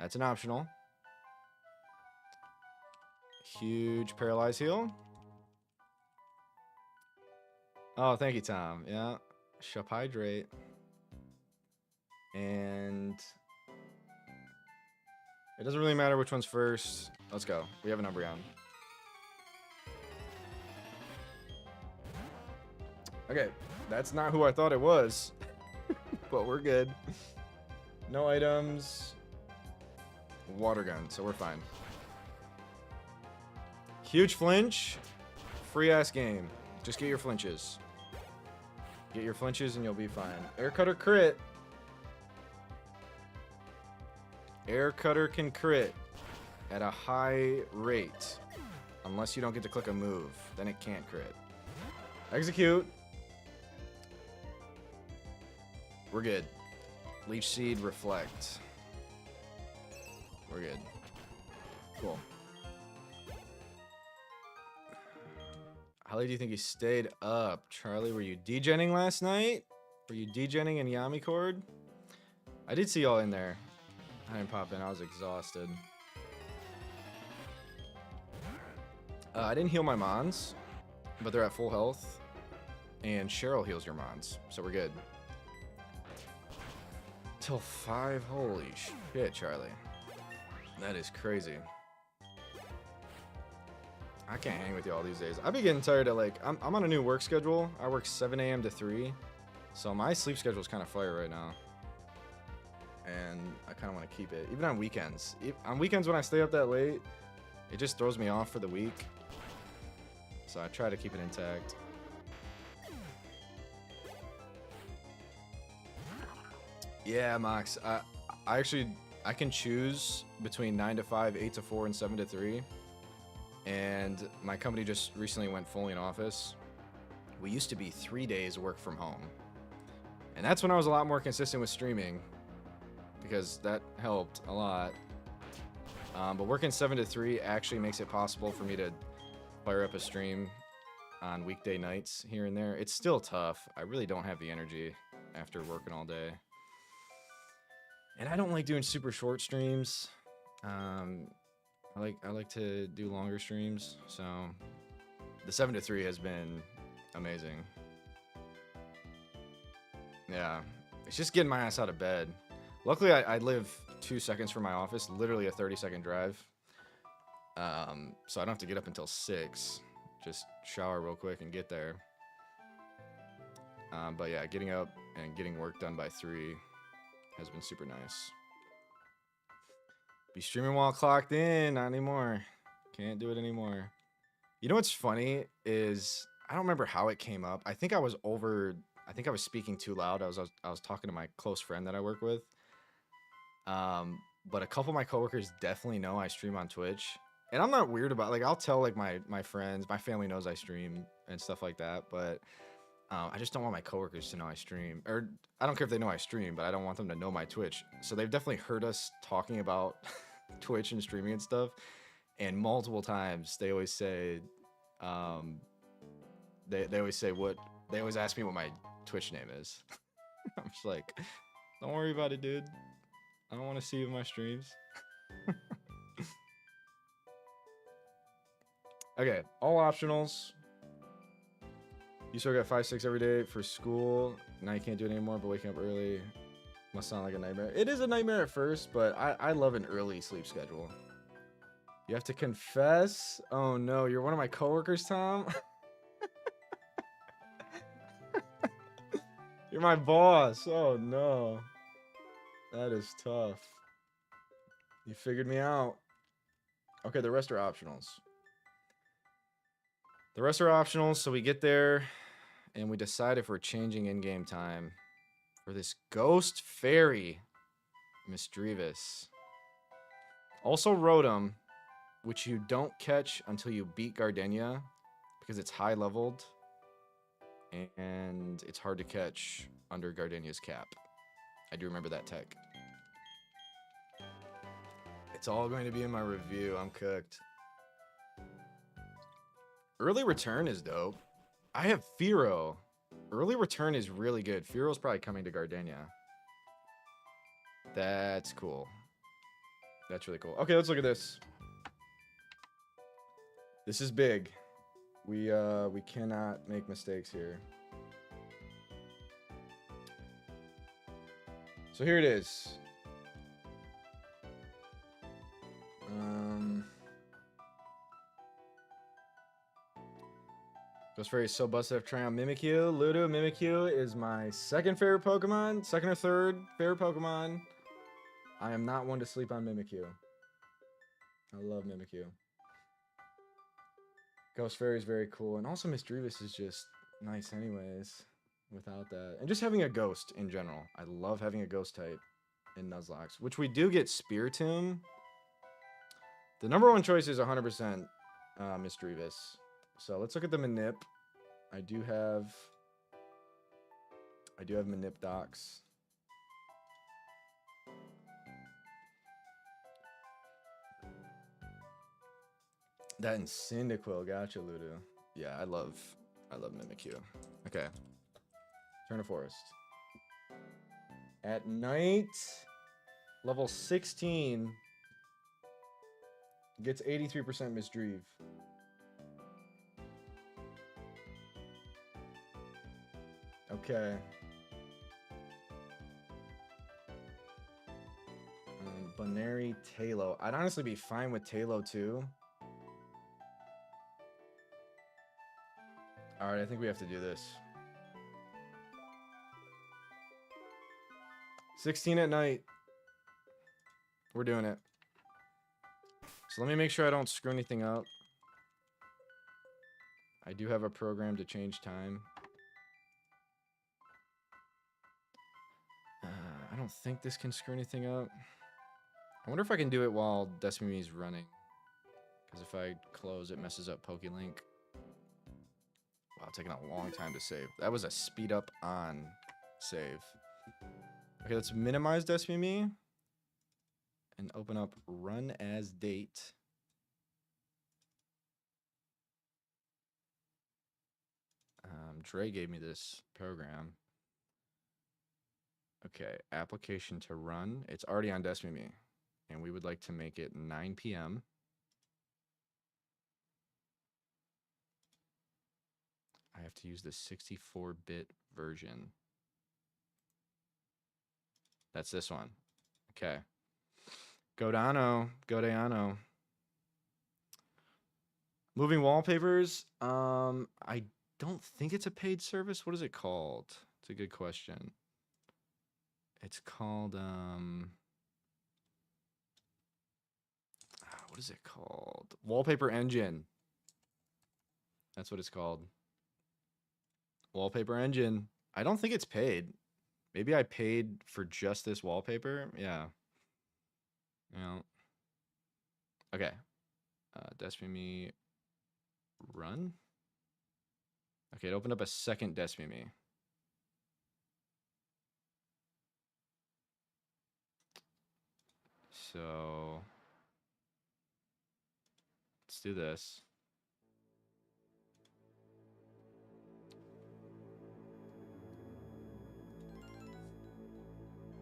Speaker 1: That's an optional. Huge paralyze heal. Oh, thank you, Tom. Yeah. Shup hydrate. And it doesn't really matter which one's first. Let's go. We have an Umbreon. Okay, that's not who I thought it was, but we're good. No items. Water gun, so we're fine. Huge flinch. Free ass game. Just get your flinches. Get your flinches and you'll be fine. Air Cutter crit. Air Cutter can crit at a high rate. Unless you don't get to click a move. Then it can't crit. Execute. We're good. Leech Seed, Reflect. We're good. Cool. How late do you think you stayed up? Charlie, were you degenning last night? Were you degenning in Yami Cord? I did see y'all in there. I didn't pop in. I was exhausted. I didn't heal my Mons, but they're at full health. And Cheryl heals your Mons, so we're good. Till 5? Holy shit, Charlie. That is crazy. I can't hang with you all these days. I've been getting tired of, like, I'm on a new work schedule. I work 7 a.m. to 3. So my sleep schedule is kind of fire right now. And I kind of want to keep it. Even on weekends. On weekends when I stay up that late, it just throws me off for the week. So I try to keep it intact. Yeah, Mox. I can choose between 9 to 5, 8 to 4, and 7 to 3. And my company just recently went fully in office. We used to be 3 days work from home. And that's when I was a lot more consistent with streaming, because that helped a lot. But working 7 to 3 actually makes it possible for me to fire up a stream on weekday nights here and there. It's still tough. I really don't have the energy after working all day. And I don't like doing super short streams. I like to do longer streams, so the 7 to 3 has been amazing. Yeah, it's just getting my ass out of bed. Luckily, I live 2 seconds from my office, literally a 30-second drive. So I don't have to get up until 6. Just shower real quick and get there. But yeah, getting up and getting work done by 3 has been super nice. Be streaming while clocked in, not anymore. Can't do it anymore. You know what's funny is I don't remember how it came up. I think I was speaking too loud. I was talking to my close friend that I work with. But a couple of my coworkers definitely know I stream on Twitch. And I'm not weird about, like, I'll tell, like, my friends, my family knows I stream and stuff like that, but I just don't want my coworkers to know I stream. Or I don't care if they know I stream, but I don't want them to know my Twitch. So they've definitely heard us talking about Twitch and streaming and stuff. And multiple times they always say, they always ask me what my Twitch name is. I'm just like, don't worry about it, dude. I don't want to see you in my streams. Okay, all optionals. You still got 5, 6 every day for school. Now you can't do it anymore, but waking up early must sound like a nightmare. It is a nightmare at first, but I love an early sleep schedule. You have to confess? Oh no, you're one of my coworkers, Tom? You're my boss. Oh no. That is tough. You figured me out. Okay, the rest are optionals. The rest are optionals, so we get there and we decide if we're changing in-game time for this Ghost Fairy Misdreavus. Also Rotom, which you don't catch until you beat Gardenia because it's high leveled and it's hard to catch under Gardenia's cap. I do remember that tech. It's all going to be in my review. I'm cooked. Early return is dope. I have Fearow. Early return is really good. Fearow's probably coming to Gardenia. That's cool. That's really cool. Okay, let's look at this. This is big. We cannot make mistakes here. So here it is. Ghost Fairy is so busted after trying out Mimikyu. Ludo, Mimikyu is my second favorite Pokemon. Second or third favorite Pokemon. I am not one to sleep on Mimikyu. I love Mimikyu. Ghost Fairy is very cool. And also Misdreavus is just nice anyways. Without that. And just having a ghost in general. I love having a ghost type in Nuzlocke. Which we do get Spiritomb. The number one choice is 100% Misdreavus. So let's look at the Manip. I do have Manip docs. That and Cyndaquil, gotcha, Ludo. Yeah, I love Mimikyu. Okay. Turn to Forest. At night, level 16 gets 83% Misdreave. Okay. Baneri Talo. I'd honestly be fine with Talo too. Alright, I think we have to do this. 16 at night. We're doing it. So let me make sure I don't screw anything up. I do have a program to change time. I don't think this can screw anything up. I wonder if I can do it while Despimy's running. Because if I close, it messes up PokeLink. Wow, taking a long time to save. That was a speed up on save. Okay, let's minimize Despimy. And open up Run as Date. Dre gave me this program. Okay, application to run. It's already on Despimy. And we would like to make it 9 p.m. I have to use the 64-bit version. That's this one. Okay. Godano. Moving wallpapers. I don't think it's a paid service. What is it called? It's a good question. It's called what is it called? Wallpaper Engine. That's what it's called. Wallpaper Engine. I don't think it's paid. Maybe I paid for just this wallpaper. Yeah. Yeah. Okay. Despimy run. Okay, it opened up a second Despimy. So let's do this.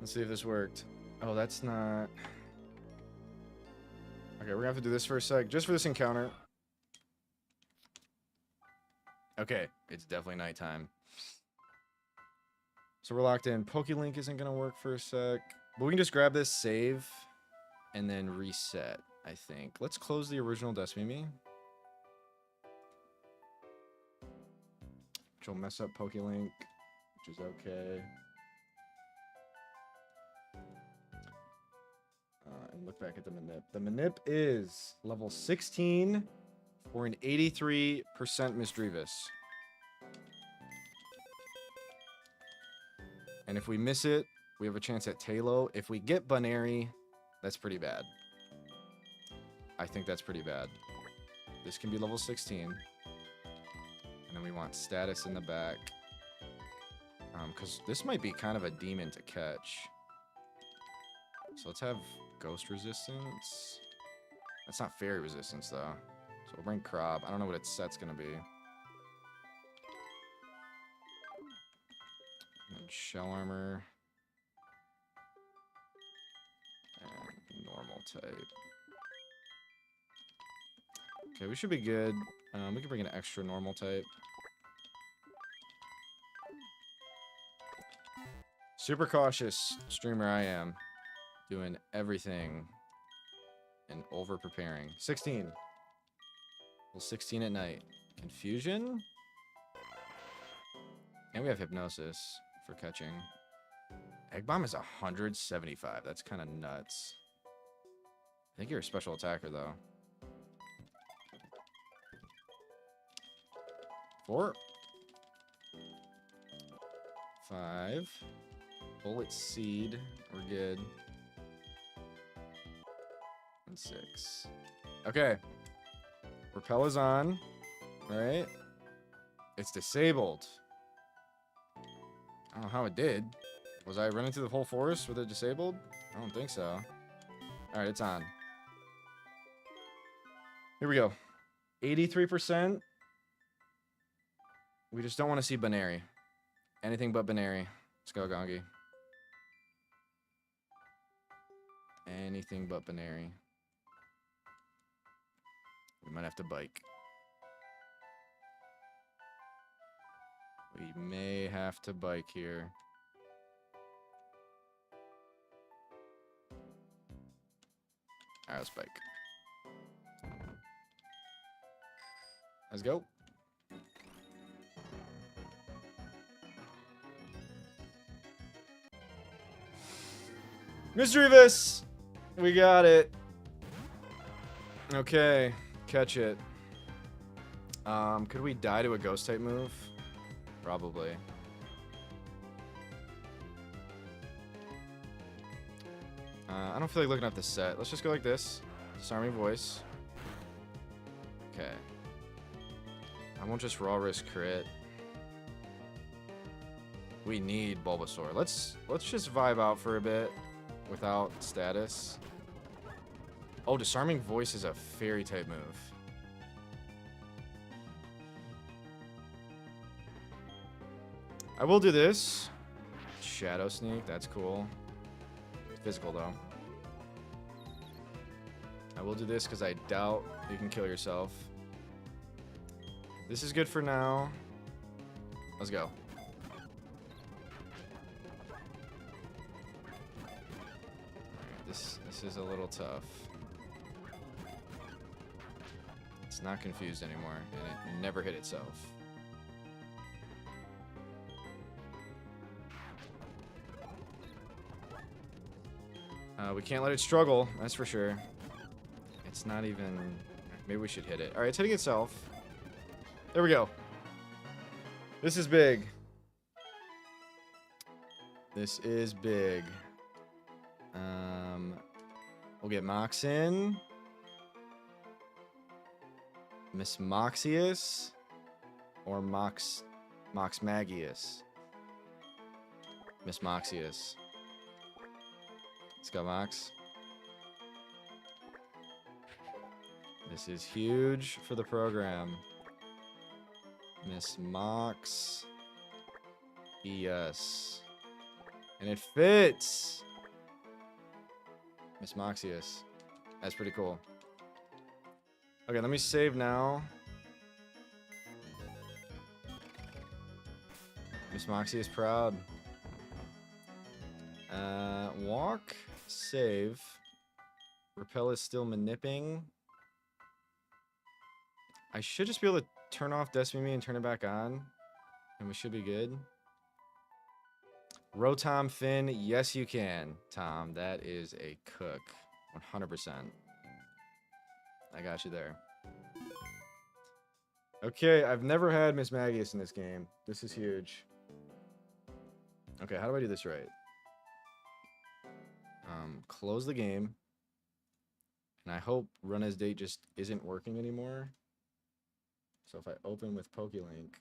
Speaker 1: Let's see if this worked. Oh, that's not... Okay, we're gonna have to do this for a sec, just for this encounter. Okay, it's definitely nighttime. So we're locked in. PokeLink isn't gonna work for a sec. But we can just grab this, save, and then reset, I think. Let's close the original Despimy. Which will mess up PokeLink, which is okay. And look back at the Manip. The Manip is level 16 for an 83% Misdreavus. And if we miss it, we have a chance at Talo. If we get Baneri, that's pretty bad. I think that's pretty bad. This can be level 16. And then we want status in the back. Because this might be kind of a demon to catch. So let's have Ghost Resistance. That's not Fairy Resistance, though. So we'll bring Crop. I don't know what its set's going to be. And Shell Armor. type. Okay, we should be good. We can bring an extra normal type. Super cautious streamer I am. Doing everything and over preparing. 16. Well, 16 at night. Confusion? And we have hypnosis for catching. Egg bomb is 175. That's kind of nuts. I think you're a special attacker, though. 4. 5. Bullet seed. We're good. And 6. Okay. Repel is on. Right? It's disabled. I don't know how it did. Was I running through the whole forest with it disabled? I don't think so. Alright, it's on. Here we go. 83%. We just don't want to see Baneri. Anything but Baneri. Let's go, Gongi. Anything but Baneri. We might have to bike. We may have to bike here. Alright, let's bike. Let's go. Mischievous! We got it. Okay, catch it. Could we die to a ghost type move? Probably. I don't feel like looking up the set. Let's just go like this. Disarming voice. Okay. I won't just raw risk crit. We need Bulbasaur. Let's just vibe out for a bit without status. Oh, disarming voice is a fairy type move. I will do this. Shadow sneak, that's cool. Physical though. I will do this because I doubt you can kill yourself. This is good for now. Let's go. Alright, this is a little tough. It's not confused anymore, and it never hit itself. We can't let it struggle, that's for sure. It's not even... Maybe we should hit it. Alright, it's hitting itself. There we go. This is big. This is big. We'll get Mox in. Miss Moxius. Or Mox Magius. Miss Moxius. Let's go, Mox. This is huge for the program. Miss Mox. Yes. And it fits. Miss Moxius. That's pretty cool. Okay, let me save now. Miss Moxie is proud. Walk. Save. Repel is still manipping. I should just be able to turn off Despimie and turn it back on. And we should be good. Rotom Finn. Yes, you can, Tom. That is a cook. 100%. I got you there. Okay, I've never had Miss Magius in this game. This is huge. Okay, how do I do this right? Close the game. And I hope Run as Date just isn't working anymore. So if I open with PokeLink.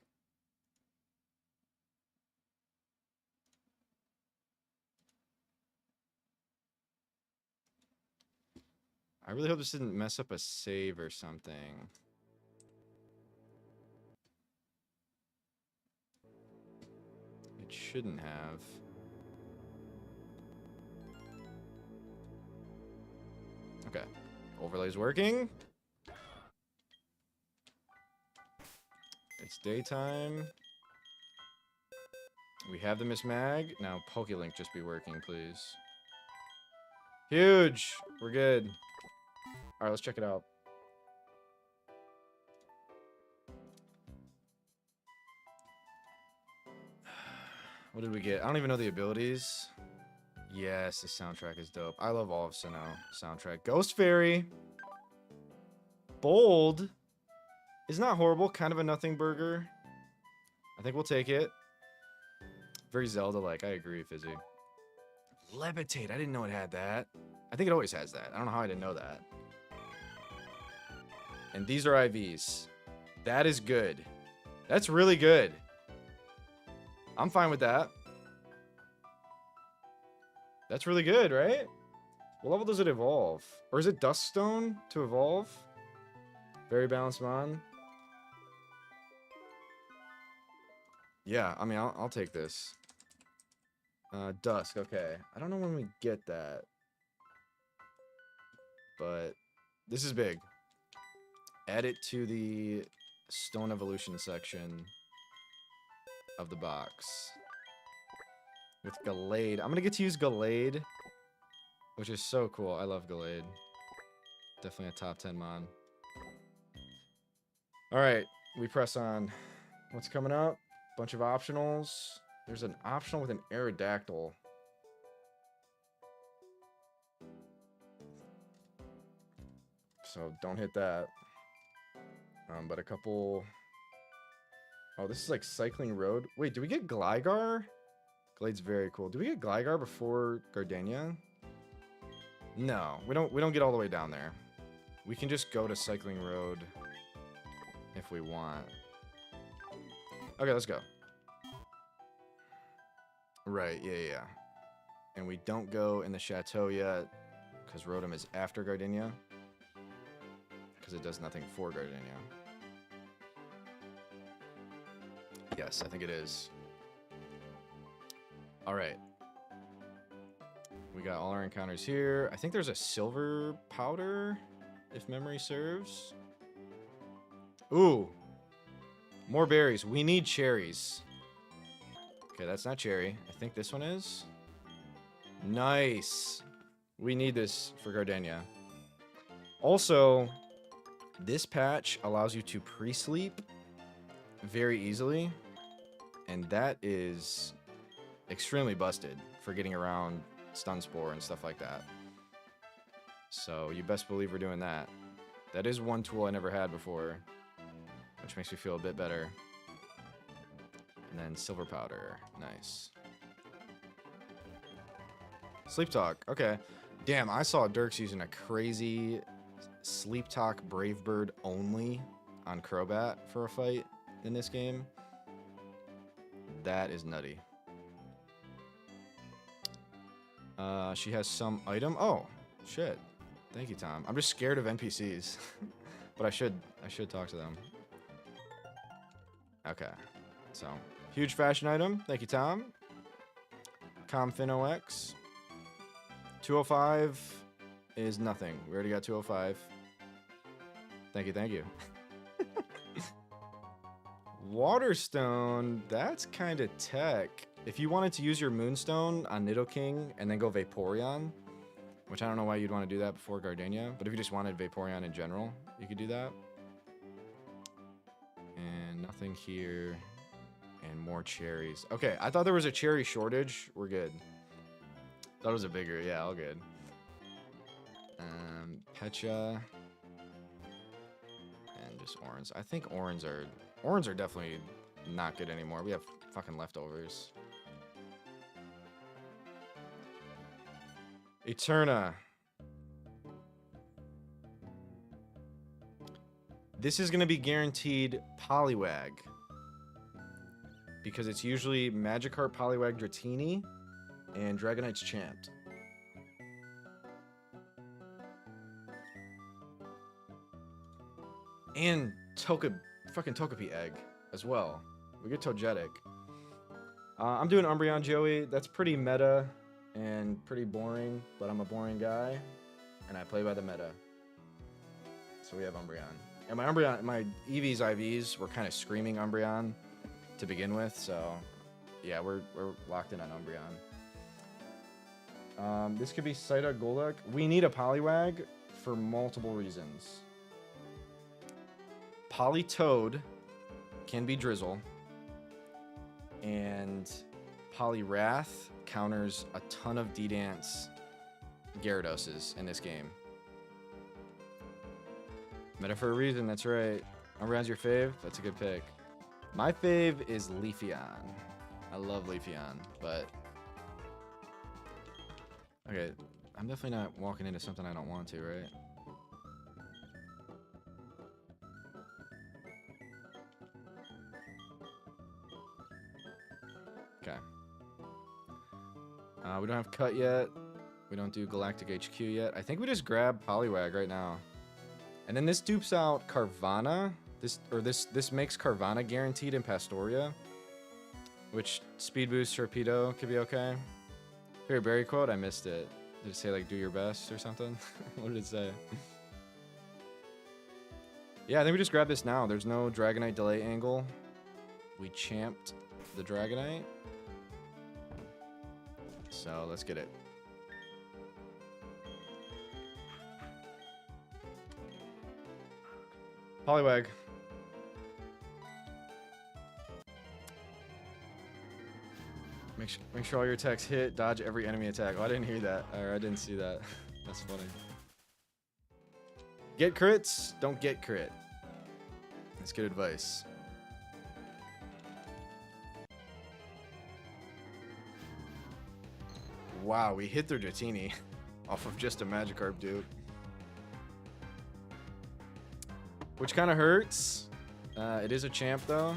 Speaker 1: I really hope this didn't mess up a save or something. It shouldn't have. Okay. Overlay's working. It's daytime. We have the Miss Mag. Now PokeLink just be working, please. Huge! We're good. Alright, let's check it out. What did we get? I don't even know the abilities. Yes, the soundtrack is dope. I love all of Sinnoh soundtrack. Ghost Fairy. Bold. Is not horrible. Kind of a nothing burger. I think we'll take it. Very Zelda-like. I agree, Fizzy. Levitate. I didn't know it had that. I think it always has that. I don't know how I didn't know that. And these are IVs. That is good. That's really good. I'm fine with that. That's really good, right? What level does it evolve? Or is it Duststone to evolve? Very balanced mon. Yeah, I mean, I'll take this. Dusk, okay. I don't know when we get that. But this is big. Add it to the Stone Evolution section of the box. With Gallade. I'm gonna get to use Gallade, which is so cool. I love Gallade. Definitely a top 10 mon. Alright, we press on. What's coming up? Bunch of optionals. There's an optional with an Aerodactyl. So don't hit that. But a couple... Oh, this is like Cycling Road. Wait, do we get Gligar? Glade's very cool. Do we get Gligar before Gardenia? No, we don't get all the way down there. We can just go to Cycling Road if we want. Okay, let's go. Right, yeah. And we don't go in the Chateau yet, because Rotom is after Gardenia. Because it does nothing for Gardenia. Yes, I think it is. Alright. We got all our encounters here. I think there's a silver powder, if memory serves. Ooh. More berries. We need cherries. Okay, that's not cherry. I think this one is. Nice. We need this for Gardenia. Also, this patch allows you to pre-sleep very easily. And that is extremely busted for getting around Stun Spore and stuff like that. So you best believe we're doing that. That is one tool I never had before, which makes me feel a bit better. And then Silver Powder. Nice. Sleep Talk. Okay. Damn, I saw Dirks using a crazy Sleep Talk Brave Bird only on Crobat for a fight in this game. That is nutty. She has some item. Oh, shit. Thank you, Tom. I'm just scared of NPCs. But I should talk to them. Okay. So, huge fashion item. Thank you, Tom. Comfin OX. 205 is nothing. We already got 205. Thank you. Waterstone, that's kind of tech. If you wanted to use your Moonstone on Nidoking and then go Vaporeon, which I don't know why you'd want to do that before Gardenia, but if you just wanted Vaporeon in general, you could do that. And nothing here. And more cherries. Okay, I thought there was a cherry shortage. We're good. Thought it was a bigger, yeah, all good. Pecha. And just orange. I think orange are definitely not good anymore. We have fucking leftovers. Eterna. This is going to be guaranteed Poliwag. Because it's usually Magikarp, Poliwag, Dratini, and Dragonite's Champed. And fucking Togepi egg as well. We get Togetic. I'm doing Umbreon, Joey. That's pretty meta and pretty boring, but I'm a boring guy. and I play by the meta. So we have Umbreon. And my Umbreon, my EVs, IVs were kind of screaming Umbreon to begin with, so yeah, we're locked in on Umbreon. This could be Psyduck Golduck. We need a Poliwag for multiple reasons. Politoed can be Drizzle, and Poliwrath counters a ton of D-Dance Gyarados in this game. Meta for a reason, that's right. Umbreon's your fave? That's a good pick. My fave is Leafeon. I love Leafeon, but... Okay, I'm definitely not walking into something I don't want to, right? Okay. We don't have Cut yet. We don't do Galactic HQ yet. I think we just grab Poliwag right now. And then this dupes out Carvana. This makes Carvana guaranteed in Pastoria. Which Speed Boost Torpedo could be okay. Favorite berry quote? I missed it. Did it say like do your best or something? What did it say? Yeah, I think we just grab this now. There's no Dragonite delay angle. We champed the Dragonite. So let's get it. Poliwag. Make sure all your attacks hit. Dodge every enemy attack. Oh, I didn't hear that. Or I didn't see that. That's funny. Get crits. Don't get crit. That's good advice. Wow, we hit their Dratini off of just a Magikarp dupe. Which kind of hurts. It is a champ, though.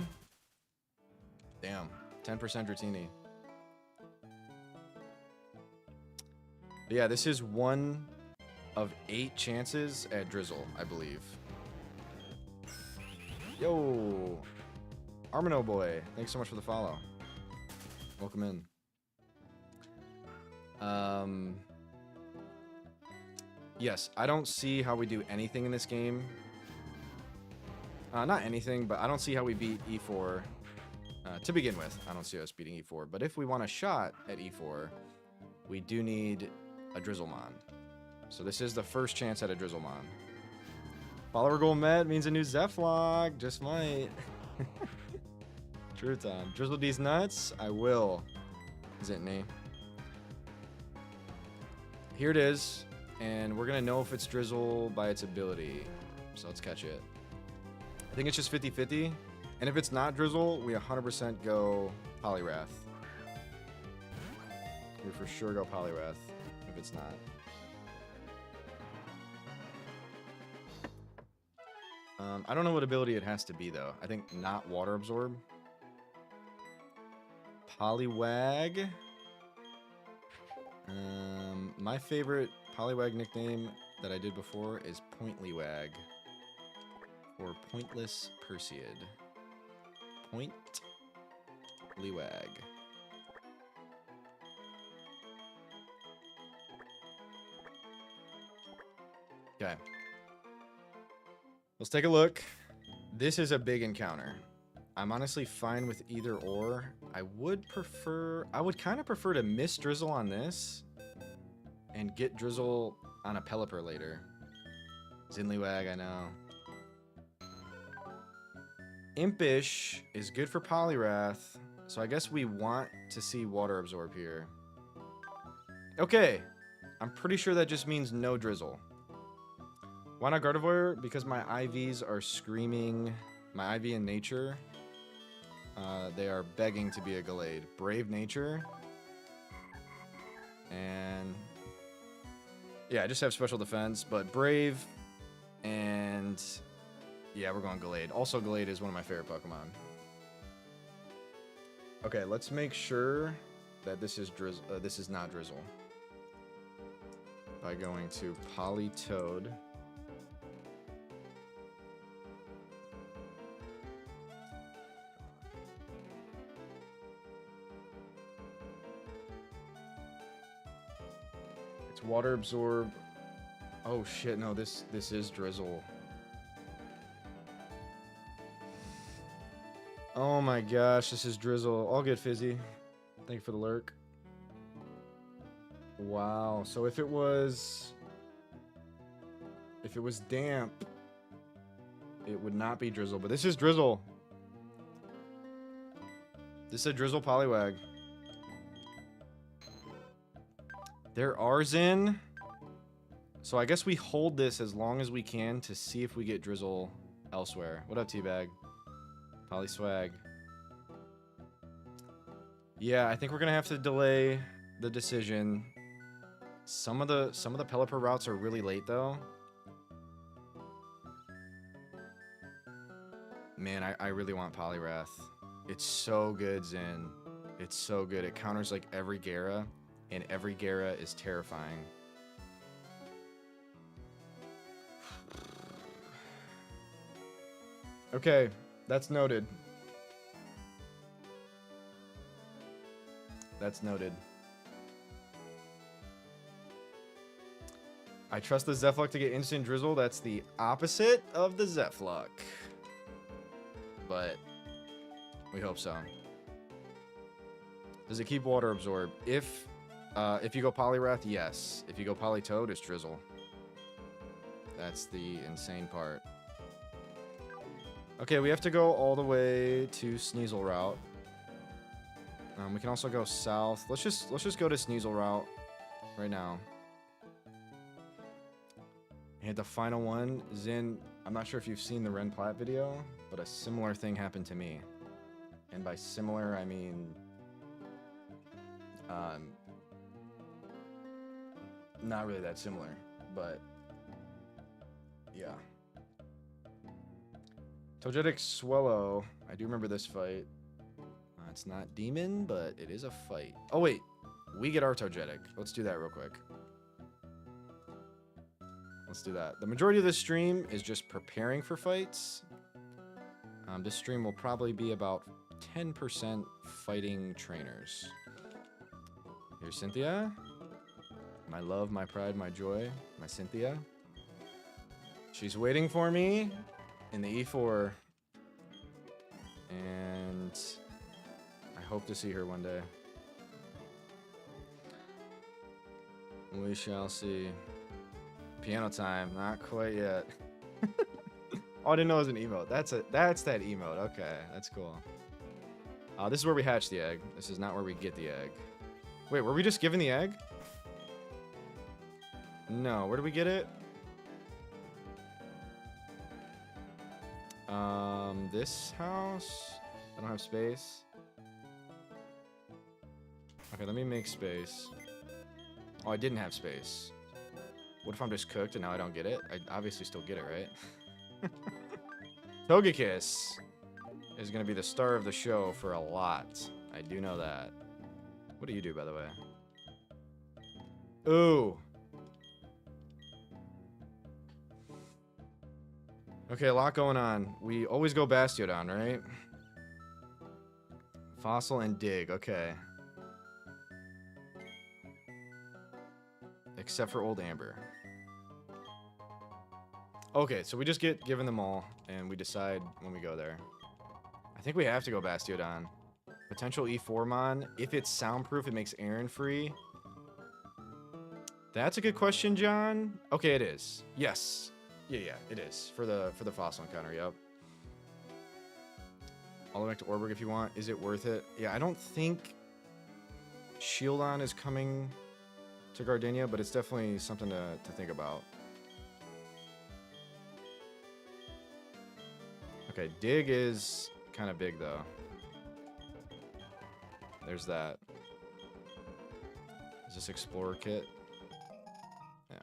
Speaker 1: Damn. 10% Dratini. But yeah, this is 1 of 8 chances at Drizzle, I believe. Yo! Armino boy, thanks so much for the follow. Welcome in. Yes, I don't see how we do anything in this game. Not anything, but I don't see how we beat E4. To begin with, I don't see us beating E4. But if we want a shot at E4, we do need a Drizzlemon. So this is the first chance at a Drizzlemon. Follower goal met means a new Zephlog. Just might. True time. Drizzle these nuts? I will. Zintney. Here it is. And we're going to know if it's Drizzle by its ability. So let's catch it. I think it's just 50-50. And if it's not Drizzle, we 100% go Poliwrath. We for sure go Poliwrath if it's not. I don't know what ability it has to be, though. I think not Water Absorb. Poliwag. My favorite Poliwag nickname that I did before is Pointlywag. Or Pointless Perseid. Pointlywag. Okay. Let's take a look. This is a big encounter. I'm honestly fine with either or. I would kind of prefer to miss Drizzle on this and get Drizzle on a Pelipper later. Zinlywag, I know. Impish is good for Poliwrath, so I guess we want to see Water Absorb here. Okay, I'm pretty sure that just means no Drizzle. Why not Gardevoir? Because my IVs are screaming. My IV in Nature, they are begging to be a Gallade. Brave Nature. And yeah, I just have Special Defense, but Brave and yeah, we're going Gallade. Also, Gallade is one of my favorite Pokemon. Okay, let's make sure that this is this is not Drizzle by going to Politoed. It's Water Absorb. Oh shit, no, this is drizzle. Oh my gosh, this is drizzle. All good, Fizzy. Thank you for the lurk. Wow, so if it was damp, it would not be drizzle, but this is drizzle. This is a drizzle Poliwag. There are in. So I guess we hold this as long as we can to see if we get drizzle elsewhere. What up, Teabag? Poly swag. Yeah, I think we're gonna have to delay the decision. Some of the Pelipper routes are really late though. Man, I really want Poliwrath. It's so good, Zin. It's so good. It counters like every Gara, and every Gara is terrifying. Okay, that's noted. That's noted. I trust the Zefluck to get instant drizzle. That's the opposite of the Zefluck. But we hope so. Does it keep water absorbed? If you go Poliwrath, yes. If you go Politoed, it's drizzle. That's the insane part. Okay, we have to go all the way to Sneasel route. We can also go south. Let's just go to Sneasel route right now. And the final one, Zin. I'm not sure if you've seen the Ren Platt video, but a similar thing happened to me. And by similar, I mean not really that similar, but yeah. Togetic Swellow. I do remember this fight. It's not Demon, but it is a fight. Oh, wait. We get our Togetic. Let's do that real quick. Let's do that. The majority of this stream is just preparing for fights. This stream will probably be about 10% fighting trainers. Here's Cynthia. My love, my pride, my joy. My Cynthia. She's waiting for me in the E4. And I hope to see her one day. We shall see. Piano time. Not quite yet. Oh, I didn't know it was an emote. That's that emote. Okay, that's cool. This is where we hatch the egg. This is not where we get the egg. Wait, were we just given the egg? No, where do we get it? This house? I don't have space. Okay, let me make space. Oh, I didn't have space. What if I'm just cooked and now I don't get it? I obviously still get it, right? Togekiss is going to be the star of the show for a lot. I do know that. What do you do, by the way? Ooh. Okay, a lot going on. We always go Bastiodon, right? Fossil and Dig, okay. Except for Old Amber. Okay, so we just get given them all, and we decide when we go there. I think we have to go Bastiodon. Potential E4 Mon. If it's soundproof, it makes Aaron free. That's a good question, John. Okay, it is. Yes. Yeah, it is. For the fossil encounter, yep. All the way back to Orberg if you want. Is it worth it? Yeah, I don't think Shieldon is coming to Gardenia, but it's definitely something to think about. Okay, Dig is kind of big, though. There's that. Is this Explorer Kit? Yeah.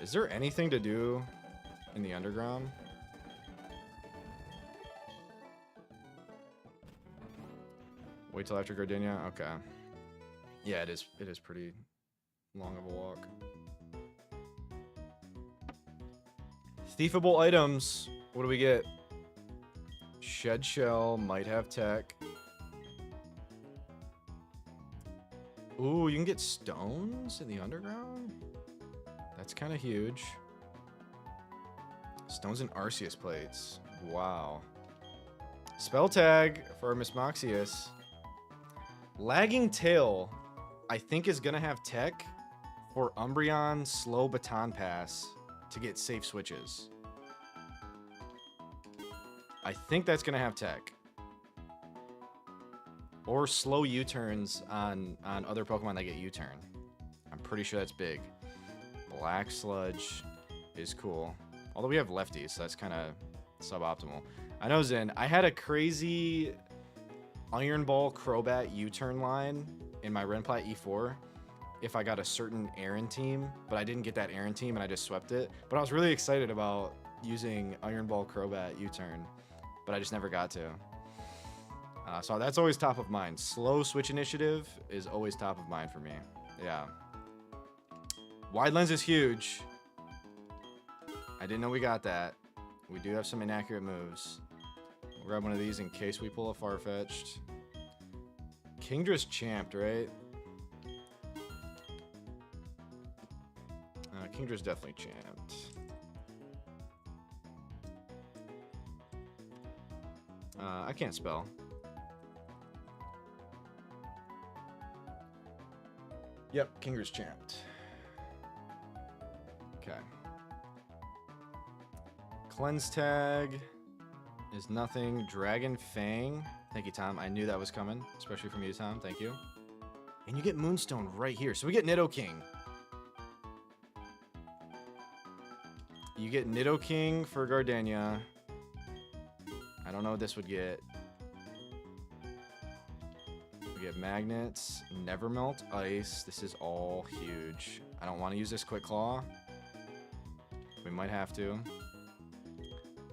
Speaker 1: Is there anything to do in the underground? Wait till after Gardenia? Okay. Yeah, it is pretty long of a walk. Thiefable items. What do we get? Shed Shell, might have tech. Ooh, you can get stones in the underground? That's kind of huge. Stones and Arceus plates. Wow. Spell tag for Miss Moxius. Lagging Tail, I think, is going to have tech for Umbreon slow baton pass to get safe switches. I think that's going to have tech. Or slow U-turns on other Pokemon that get U-turn. I'm pretty sure that's big. Black Sludge is cool. Although we have lefties, so that's kind of suboptimal. I know, Zen, I had a crazy Iron Ball Crobat U-turn line in my Renplat E4 if I got a certain Aaron team, but I didn't get that Aaron team and I just swept it. But I was really excited about using Iron Ball Crobat U-turn, but I just never got to. So that's always top of mind. Slow switch initiative is always top of mind for me. Yeah. Wide lens is huge. I didn't know we got that. We do have some inaccurate moves. We'll grab one of these in case we pull a Farfetch'd. Kingdra's champed, right? Kingdra's definitely champed. I can't spell. Yep, Kingdra's champed. Okay. Cleanse tag is nothing. Dragon Fang. Thank you, Tom. I knew that was coming, especially from you, Tom. Thank you. And you get Moonstone right here. So we get Nidoking. You get Nidoking for Gardenia. I don't know what this would get. We get Magnets, Nevermelt, Ice. This is all huge. I don't want to use this Quick Claw. We might have to.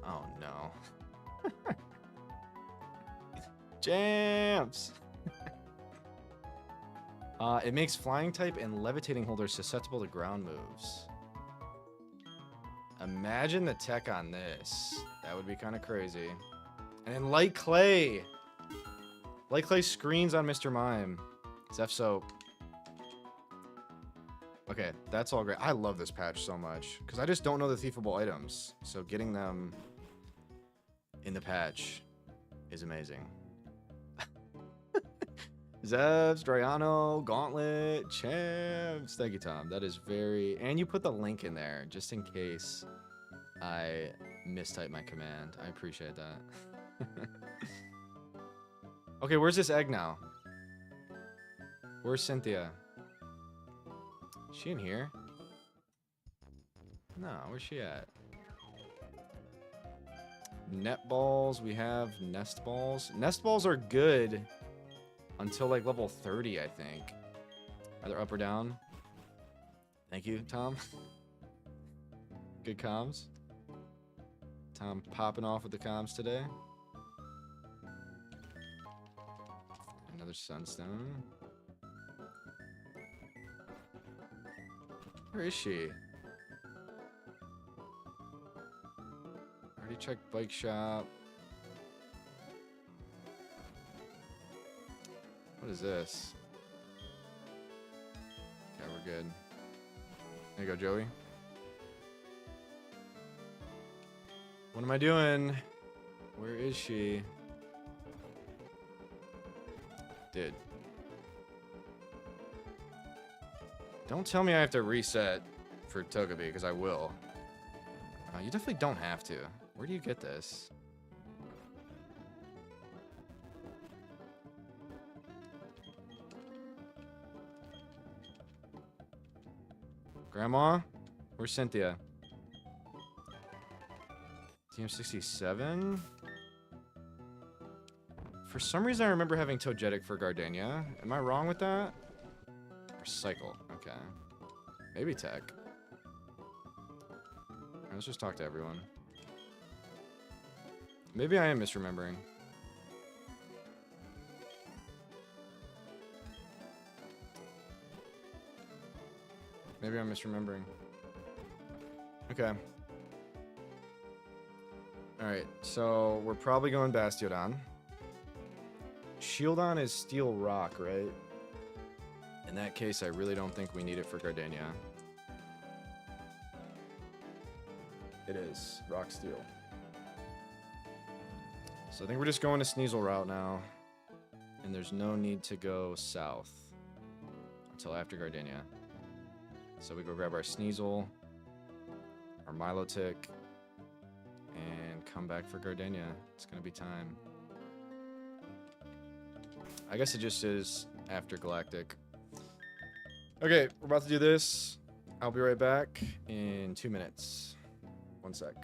Speaker 1: Oh, no. Jams! It makes Flying type and Levitating holders susceptible to ground moves. Imagine the tech on this. That would be kind of crazy. And then Light Clay. Light Clay screens on Mr. Mime. Zeph Soap. Okay, that's all great. I love this patch so much. Because I just don't know the thiefable items. So getting them in the patch is amazing. Zevs, Drayano, Gauntlet, Champs. Thank you, Tom. That is very... And you put the link in there, just in case I mistype my command. I appreciate that. Okay, where's this egg now? Where's Cynthia? Is she in here? No, where's she at? Net balls, we have nest balls. Nest balls are good until like level 30, I think. Either up or down. Thank you, Tom. Good comms. Tom popping off with the comms today. Another Sunstone. Where is she? Already checked bike shop. What is this? Okay, we're good. There you go, Joey. What am I doing? Where is she? Dude. Don't tell me I have to reset for Togepi, because I will. You definitely don't have to. Where do you get this? Grandma? Where's Cynthia? TM67? For some reason, I remember having Togetic for Gardenia. Am I wrong with that? Or Cycle. Okay. Maybe Tech. Alright, let's just talk to everyone. Maybe I am misremembering. Maybe I'm misremembering. Okay. Alright, so we're probably going Bastiodon. Shieldon is Steel Rock, right? In that case, I really don't think we need it for Gardenia. It is. Rock Steel. So I think we're just going to Sneasel route now. And there's no need to go south until after Gardenia. So we go grab our Sneasel, our Milotic, and come back for Gardenia. It's going to be time. I guess it just is after Galactic. Okay, we're about to do this. I'll be right back in 2 minutes. 1 sec.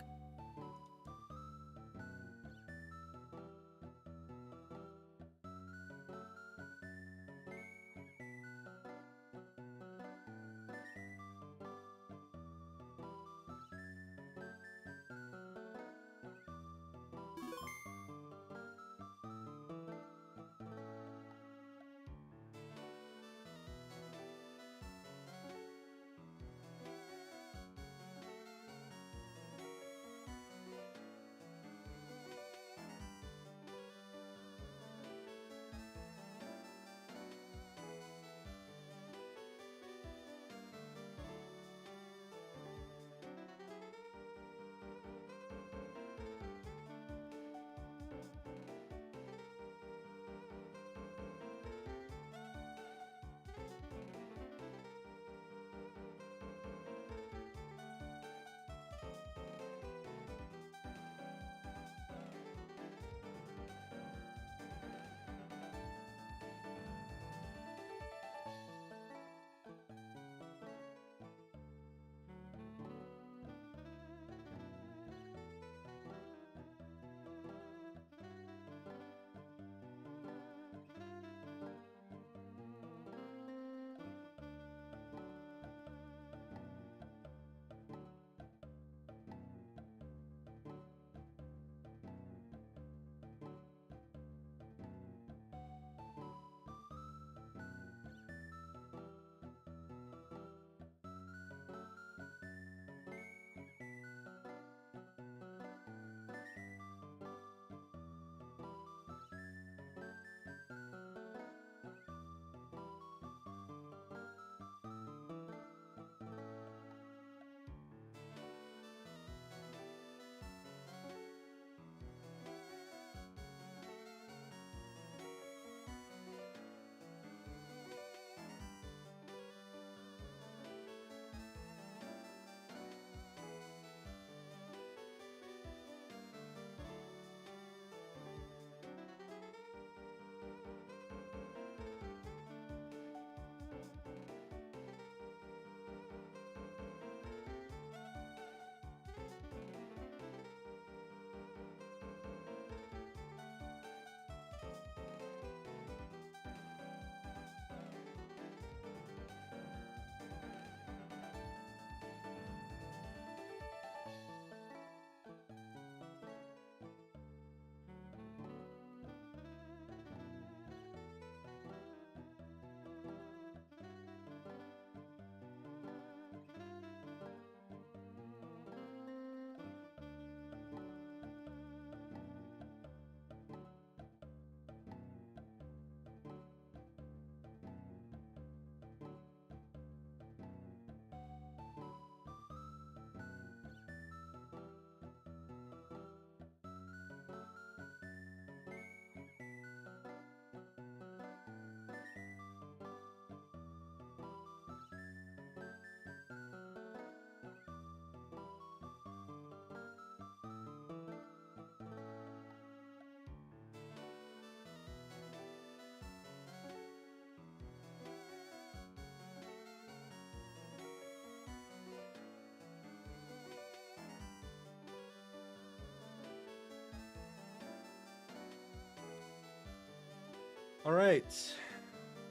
Speaker 1: All right,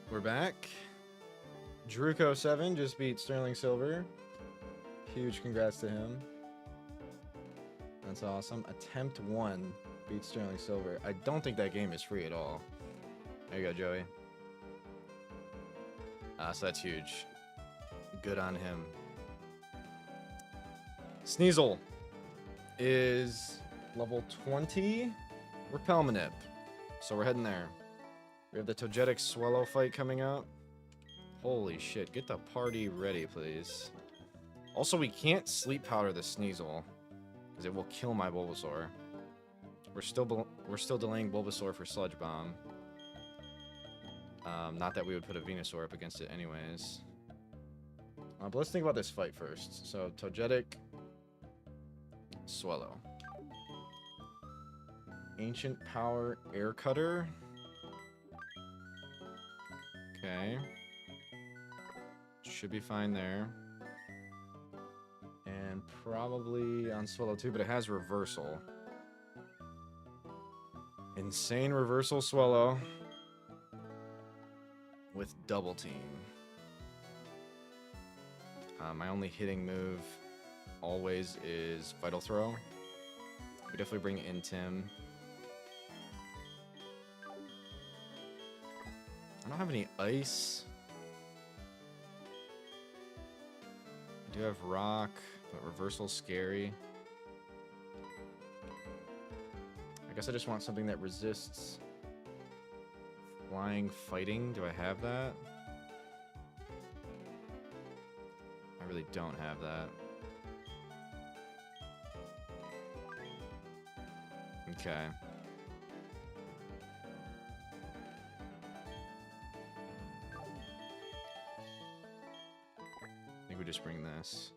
Speaker 1: we're back. Druko7 just beat Sterling Silver. Huge congrats to him. That's awesome. Attempt 1 beat Sterling Silver. I don't think that game is free at all. There you go, Joey. So that's huge. Good on him. Sneasel is level 20 Repel Manip. So we're heading there. We have the Togetic Swallow fight coming up. Holy shit, get the party ready, please. Also, we can't sleep powder the Sneasel. because it will kill my Bulbasaur. We're still delaying Bulbasaur for Sludge Bomb. Not that we would put a Venusaur up against it anyways. But let's think about this fight first. So, Togetic, Swallow. Ancient Power, Air Cutter. Okay. Should be fine there. And probably on Swallow too, but it has Reversal. Insane Reversal Swallow. With Double Team. My only hitting move always is Vital Throw. We definitely bring in Tim. I don't have any ice. I do have rock, but reversal's scary. I guess I just want something that resists flying fighting. Do I have that? I really don't have that. Okay. I think we just bring this.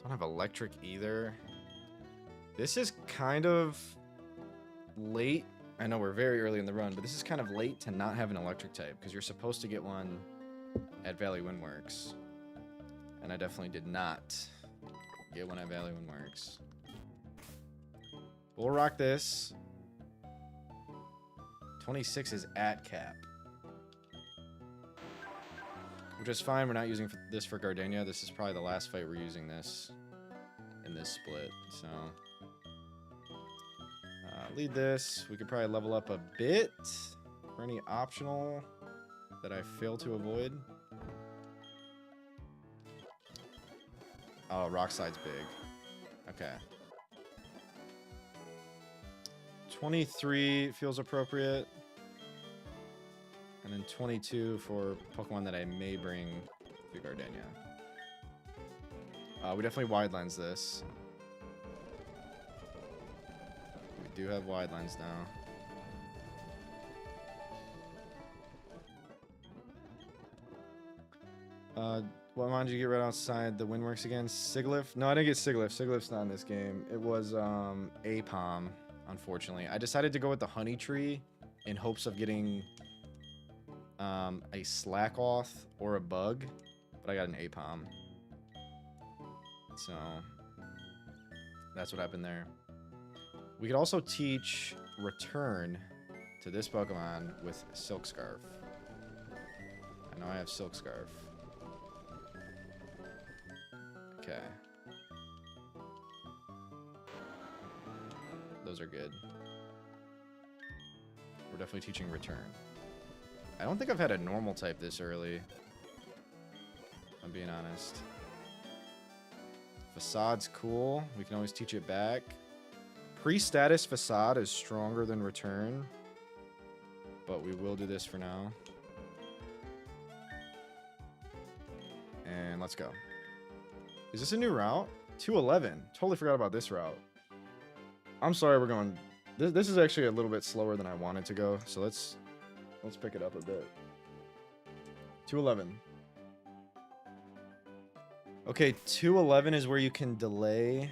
Speaker 1: Don't have electric either. This is kind of late. I know we're very early in the run, but this is kind of late to not have an electric type because you're supposed to get one at Valley Windworks. And I definitely did not get one at Valley Windworks. We'll rock this. 26 is at cap. Which is fine. We're not using this for Gardenia. This is probably the last fight we're using this in this split. So lead this. We could probably level up a bit for any optional that I fail to avoid. Oh, Rock Slide's big. Okay. 23 feels appropriate. And then 22 for Pokemon that I may bring to Gardenia. We definitely wide lens this. We do have wide lens now. What mod did you get right outside the Windworks again? Sigilyph? No, I didn't get Sigilyph. Sigilyph's not in this game. It was Apom, unfortunately. I decided to go with the Honey Tree in hopes of getting a Slackoth or a Bug, but I got an Apom. So that's what happened there. We could also teach Return to this Pokemon with Silk Scarf. I know I have Silk Scarf. Okay. Those are good. We're definitely teaching Return. I don't think I've had a normal type this early. I'm being honest. Facade's cool. We can always teach it back. Pre-status Facade is stronger than Return. But we will do this for now. And let's go. Is this a new route? 211. Totally forgot about this route. I'm sorry we're going... This is actually a little bit slower than I wanted to go. So let's pick it up a bit. 211. Okay, 211 is where you can delay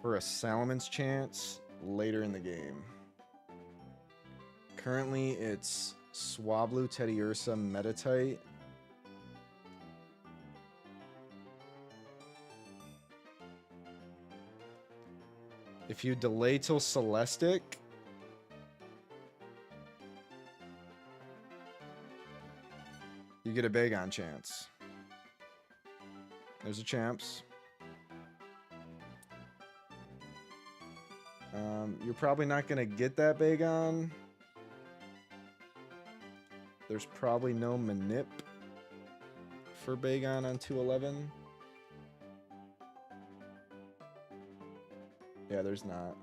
Speaker 1: for a Salaman's chance later in the game. Currently, it's Swablu, Teddiursa, Meditite. If you delay till Celestic, you get a Bagon chance. There's a Champs. You're probably not going to get that Bagon. There's probably no Manip for Bagon on 211. Yeah, there's not.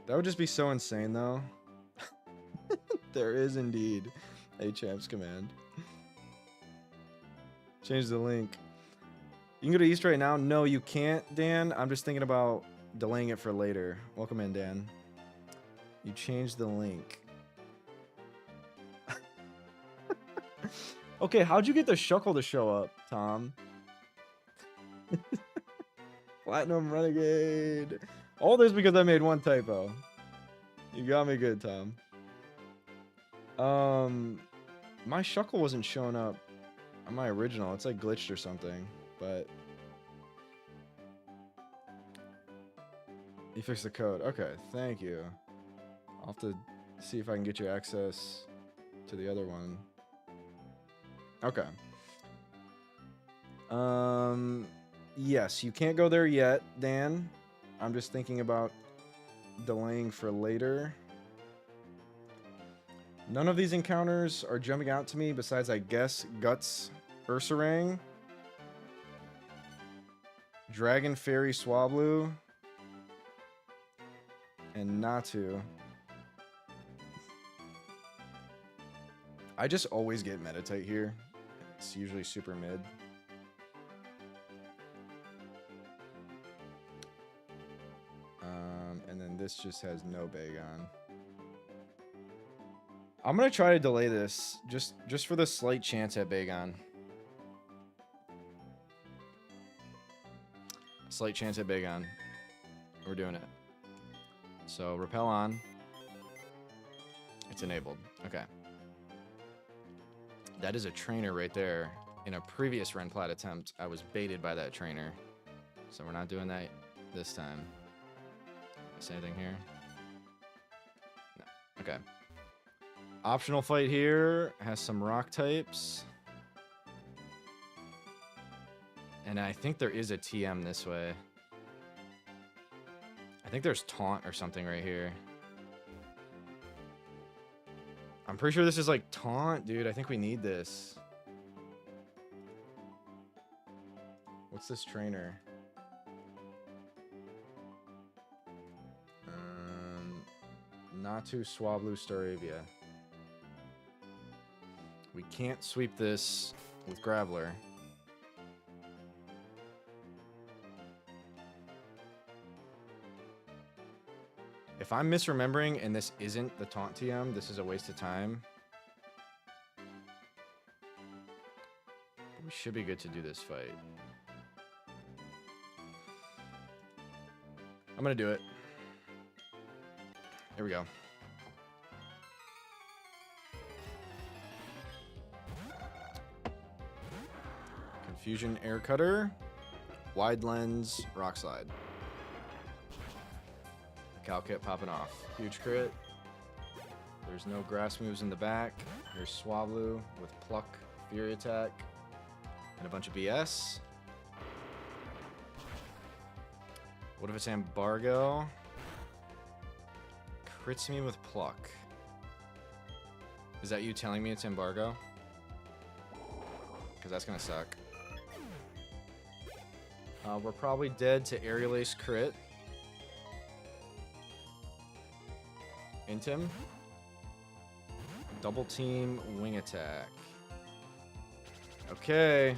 Speaker 1: That would just be so insane, though. There is indeed a Champs command. Change the link. You can go to East right now. No, you can't, Dan. I'm just thinking about delaying it for later. Welcome in, Dan. You changed the link. Okay, how'd you get the Shuckle to show up, Tom? Platinum Renegade. All this because I made one typo. You got me good, Tom. My Shuckle wasn't showing up on my original. It's like glitched or something, but you fixed the code. Okay, thank you. I'll have to see if I can get you access to the other one. Okay. Yes, you can't go there yet, Dan. I'm just thinking about delaying for later. None of these encounters are jumping out to me besides, I guess, Guts Ursaring, Dragon Fairy Swablu, and Natu. I just always get Meditite here. It's usually super mid. And then this just has no Bagon. I'm gonna try to delay this just for the slight chance at Bagon. Slight chance at Bagon. We're doing it. So repel on. It's enabled. Okay. That is a trainer right there. In a previous Renplat attempt, I was baited by that trainer. So we're not doing that this time. Is anything here? No. Okay. Optional fight here has some rock types. And I think there is a TM this way. I think there's taunt or something right here. I'm pretty sure this is like taunt, dude. I think we need this. What's this trainer? Natu Swablu Staravia. We can't sweep this with Graveler. If I'm misremembering and this isn't the taunt TM, this is a waste of time. We should be good to do this fight. I'm gonna do it. Here we go. Confusion Air Cutter. Wide Lens Rock Slide. Cal Kit popping off. Huge crit. There's no grass moves in the back. Here's Swablu with Pluck, Fury Attack, and a bunch of BS. What if it's Embargo? Crits me with Pluck. Is that you telling me it's Embargo? Because that's gonna suck. We're probably dead to Aerial Ace crit. Intim. Double team wing attack. Okay.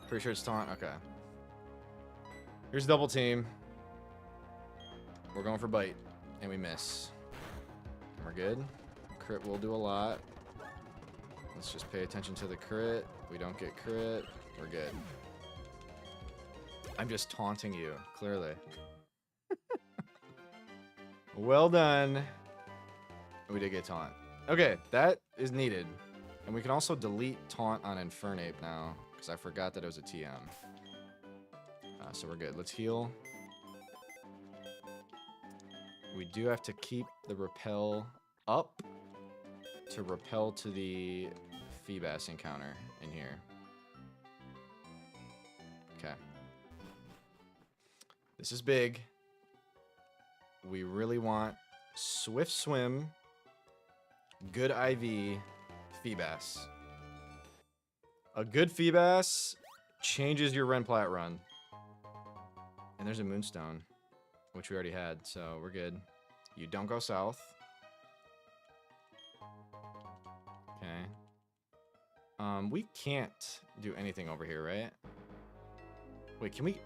Speaker 1: Pretty sure it's taunt. Okay. Here's double team. We're going for bite. And we miss. And we're good. Crit will do a lot. Let's just pay attention to the crit. We don't get crit. We're good. I'm just taunting you, clearly. Well done. We did get taunt. Okay, that is needed. And we can also delete taunt on Infernape now, because I forgot that it was a TM. So we're good. Let's heal. We do have to keep the repel up to repel to the Feebas encounter in here. Okay. This is big. We really want Swift Swim, good IV, Feebas. A good Feebas changes your Renplat run. And there's a Moonstone, which we already had, so we're good. You don't go south. Okay. We can't do anything over here, right? Wait, can we?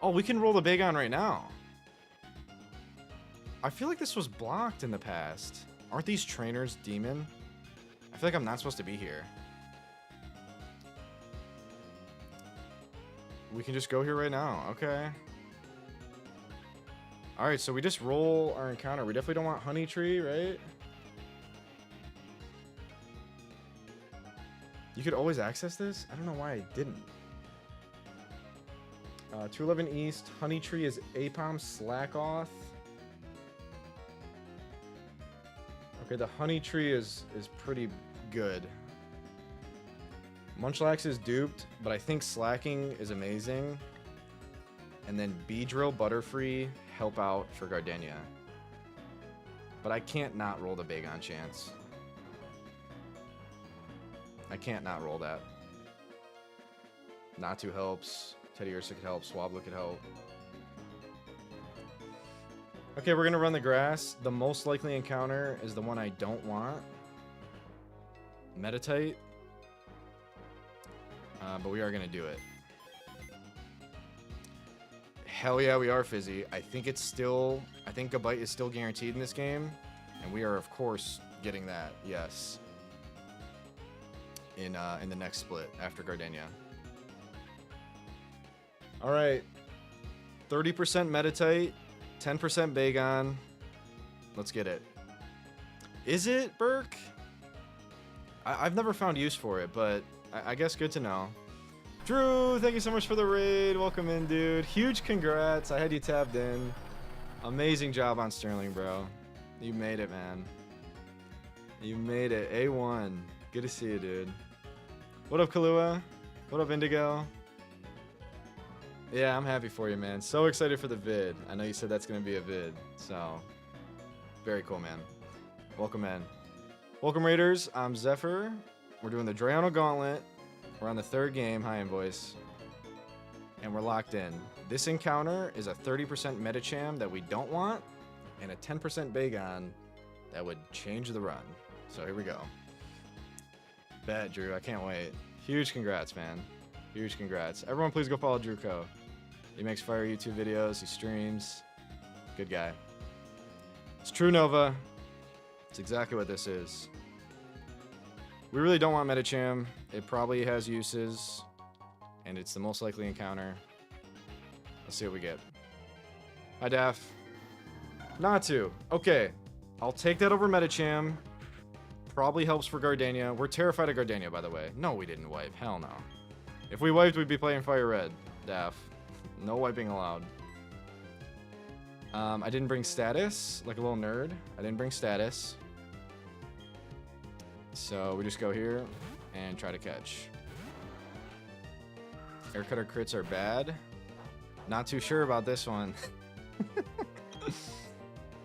Speaker 1: Oh, we can roll the Bagon right now. I feel like this was blocked in the past. Aren't these trainers demon? I feel like I'm not supposed to be here. We can just go here right now. Okay. Alright, so we just roll our encounter. We definitely don't want Honey Tree, right? You could always access this? I don't know why I didn't. 211 East. Honey Tree is Apom Slackoth. Okay, the Honey Tree is pretty good. Munchlax is duped, but I think Slacking is amazing. And then Beedrill, Butterfree, help out for Gardenia. But I can't not roll the Bagon chance. I can't not roll that. Natu helps. Teddy Ursa could help. Swablu could help. Okay, we're going to run the grass. The most likely encounter is the one I don't want. Meditite. But we are going to do it. Hell yeah, we are, Fizzy. I think it's still... I think Gabite is still guaranteed in this game. And we are, of course, getting that. Yes. In the next split after Gardenia. All right. 30% Meditite. 10% Bagon. Let's get it. Is it, Burke? I've never found use for it, but I guess good to know. Drew, thank you so much for the raid. Welcome in, dude. Huge congrats. I had you tabbed in. Amazing job on Sterling, bro. You made it, man. You made it. A1. Good to see you, dude. What up, Kahlua? What up, Indigo? Yeah, I'm happy for you, man. So excited for the vid. I know you said that's going to be a vid. So, very cool, man. Welcome in. Welcome, Raiders. I'm Zephyr. We're doing the Drayano Gauntlet. We're on the third game. Hi, Invoice. And we're locked in. This encounter is a 30% Medicham that we don't want, and a 10% Bagon that would change the run. So here we go. Bet, Drew. I can't wait. Huge congrats, man. Huge congrats. Everyone, please go follow Drew Co. He makes fire YouTube videos. He streams. Good guy. It's True Nova. It's exactly what this is. We really don't want Medicham. It probably has uses, and it's the most likely encounter. Let's see what we get. Hi, Daff. Natu. Okay. I'll take that over Medicham. Probably helps for Gardenia. We're terrified of Gardenia, by the way. No, we didn't wipe. Hell no. If we wiped, we'd be playing Fire Red. Daff. No wiping allowed. I didn't bring status, like a little nerd. I didn't bring status. So we just go here and try to catch. Air cutter crits are bad. Not too sure about this one.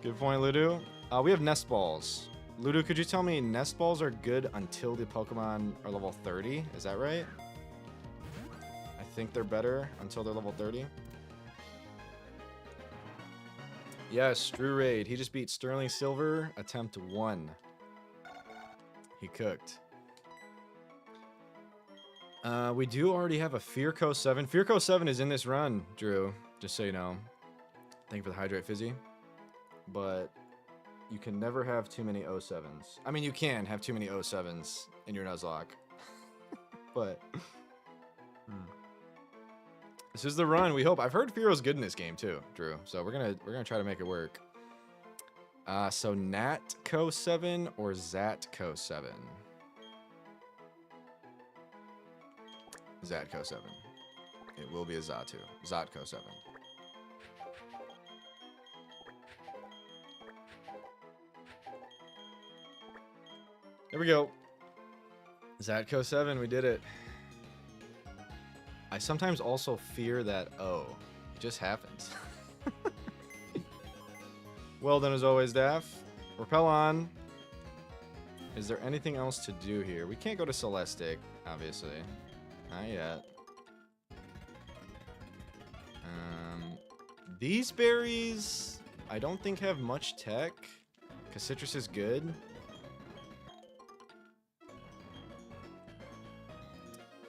Speaker 1: Good point, Ludo. We have nest balls. Ludo, could you tell me nest balls are good until the Pokemon are level 30? Is that right? I think they're better until they're level 30. Yes, Drew Raid. He just beat Sterling Silver, attempt 1. He cooked. We do already have a Fearco 7. Fearco 7 is in this run, Drew. Just so you know. Thank you for the Hydrate, Fizzy. But you can never have too many 07s. I mean, you can have too many 07s in your Nuzlocke. But... This is the run, we hope. I've heard Fearo's good in this game, too, Drew. So we're gonna try to make it work. So Natco 7 or Zatco 7? Zatco 7. It will be a Zatu. Zatco 7. There we go. Zatco 7, we did it. I sometimes also fear that, oh, it just happens. Well done as always, Daff. Repel on. Is there anything else to do here? We can't go to Celestic, obviously. Not yet. These berries, I don't think have much tech. Because Citrus is good.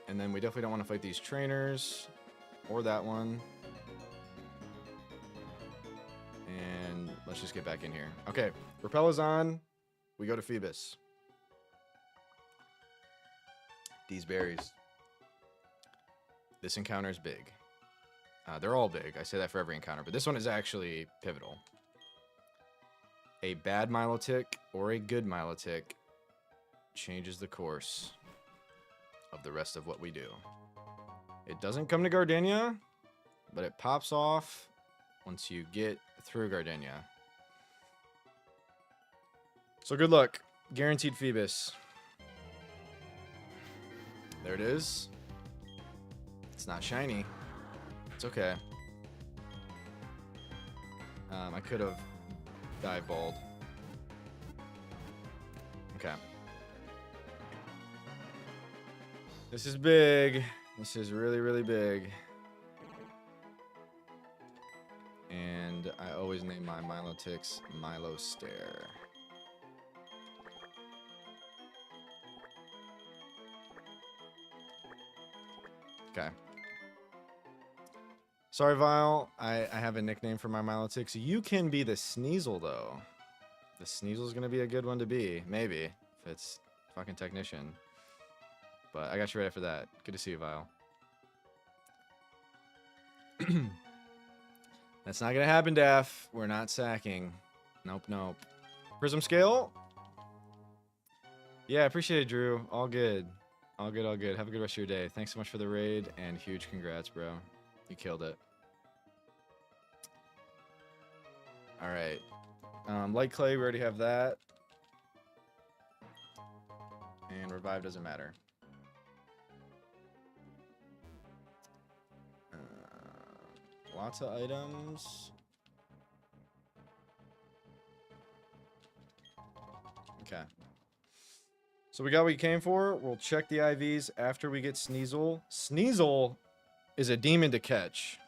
Speaker 1: And then we definitely don't want to fight these trainers. or that one. And let's just get back in here. Okay, Repel is on. We go to Phoebus. These berries. This encounter is big. They're all big. I say that for every encounter, but this one is actually pivotal. A bad Milotic or a good Milotic changes the course of the rest of what we do. It doesn't come to Gardenia, but it pops off once you get through Gardenia. So good luck. Guaranteed Phoebus. There it is. It's not shiny. It's okay. I could have dive balled. Okay. This is big. This is really, really big. And I always name my Milotics Milo Stare. Okay. Sorry, Vile. I have a nickname for my Milotics. You can be the Sneasel, though. The Sneasel's gonna be a good one to be. Maybe. If it's fucking Technician. But I got you ready for that. Good to see you, Vile. That's not gonna happen, Daff. We're not sacking. Nope, nope. Prism Scale? Yeah, appreciate it, Drew. All good. All good, all good. Have a good rest of your day. Thanks so much for the raid, and huge congrats, bro. You killed it. Alright. Light Clay, we already have that. And Revive doesn't matter. Lots of items. Okay. So we got what you came for. We'll check the IVs after we get Sneasel. Sneasel is a demon to catch.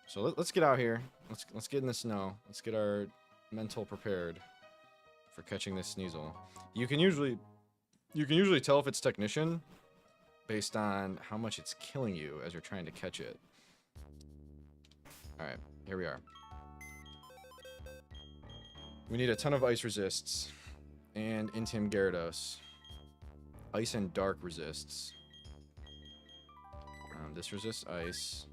Speaker 1: So let's get out here. Let's get in the snow. Let's get our mental prepared for catching this Sneasel. You can usually tell if it's Technician based on how much it's killing you as you're trying to catch it. All right, here we are. We need a ton of ice resists and Intim Gyarados. Ice and dark resists. This resists ice.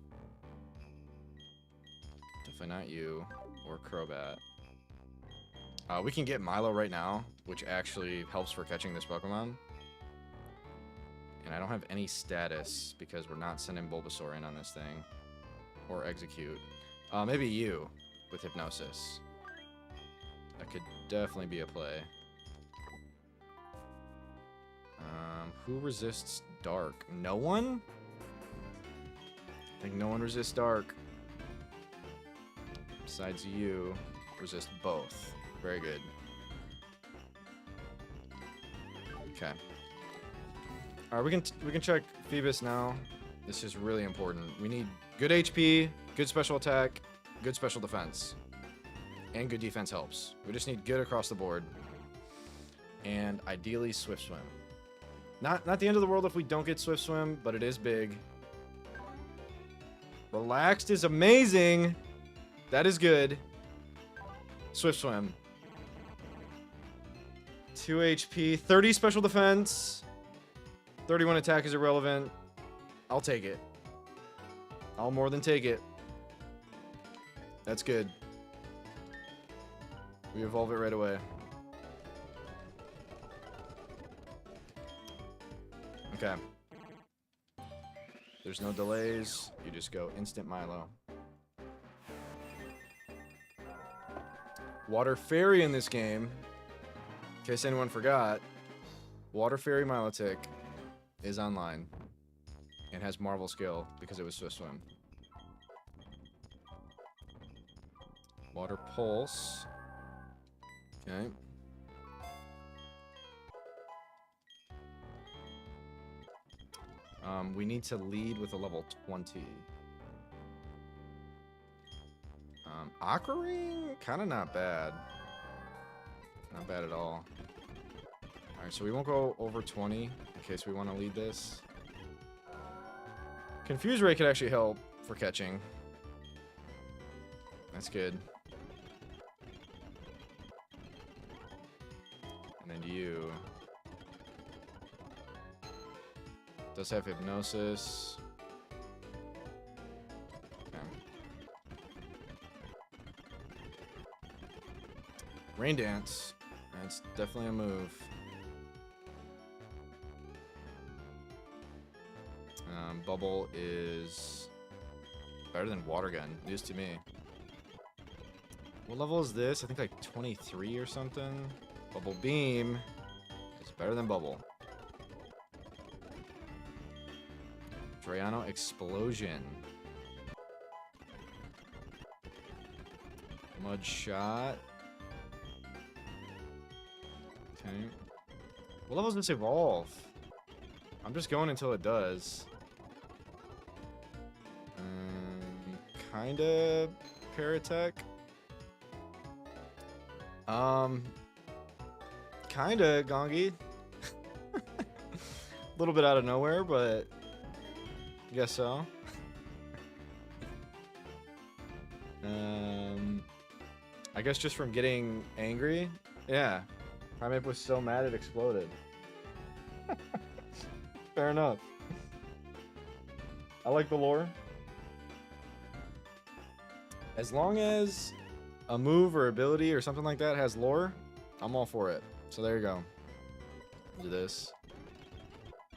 Speaker 1: Definitely not you or Crobat. We can get Milo right now, which actually helps for catching this Pokemon. And I don't have any status because we're not sending Bulbasaur in on this thing. Or Execute. Maybe you with Hypnosis. That could definitely be a play. Who resists dark? No one? I think no one resists dark. Besides you, resist both. Very good. Okay. All right, we can check Phoebus now. This is really important. We need good HP, good special attack, good special defense, and good defense helps. We just need good across the board, and ideally Swift Swim. Not the end of the world if we don't get Swift Swim, but it is big. Relaxed is amazing. That is good. Swift Swim. 2 HP, 30 special defense, 31 attack is irrelevant. I'll take it. I'll more than take it. That's good. We evolve it right away. Okay. There's no delays. You just go instant Milo. Water Fairy in this game, in case anyone forgot, Water Fairy Milotic is online and has Marvel skill because it was Swift Swim. Water Pulse. Okay. We need to lead with a level 20. Aqua Ring? Kind of not bad. Not bad at all. Alright, so we won't go over 20 in case we want to lead this. Confuse Ray could actually help for catching. That's good. And then you. Does have Hypnosis. Okay. Rain Dance. That's definitely a move. Bubble is better than Water Gun. News to me. What level is this? I think like 23 or something. Bubble Beam is better than Bubble. Drayano Explosion. Mud Shot. Okay. What level does this evolve? I'm just going until it does. Kinda Paratech. Kinda Gongi. A little bit out of nowhere, but I guess so. I guess just from getting angry. Yeah. Primeape was so mad it exploded. Fair enough. I like the lore. As long as a move or ability or something like that has lore, I'm all for it. So there you go. Do this.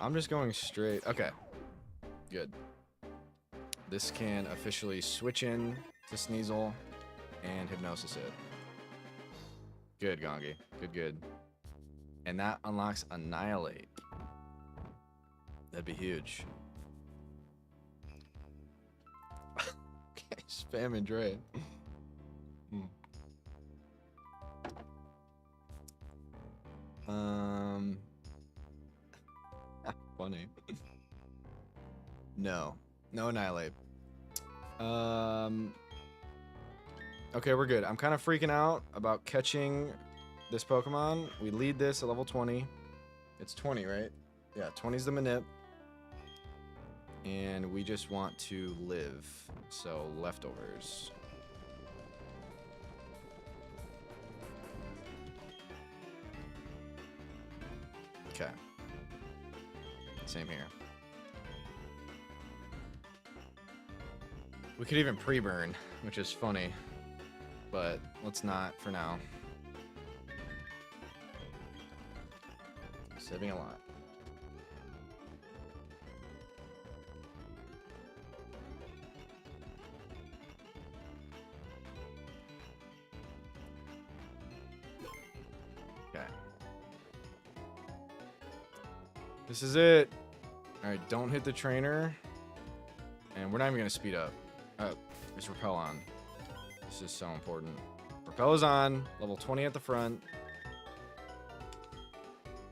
Speaker 1: I'm just going straight. Okay. Good. This can officially switch in to Sneasel and Hypnosis it. Good, Gongi. Good, good. And that unlocks Annihilate. That'd be huge. Okay, spam and Dre. Funny. No Annihilate. Okay, we're good. I'm kind of freaking out about catching this Pokemon. We lead this at level 20. It's 20, right? Yeah, 20 is the Manip. And we just want to live. So, leftovers. Okay. Same here. We could even pre-burn, which is funny. But let's not for now. Saving a lot. Okay. This is it. Alright, don't hit the trainer. And we're not even going to speed up. There's Repel on. This is so important. Repel is on. Level 20 at the front.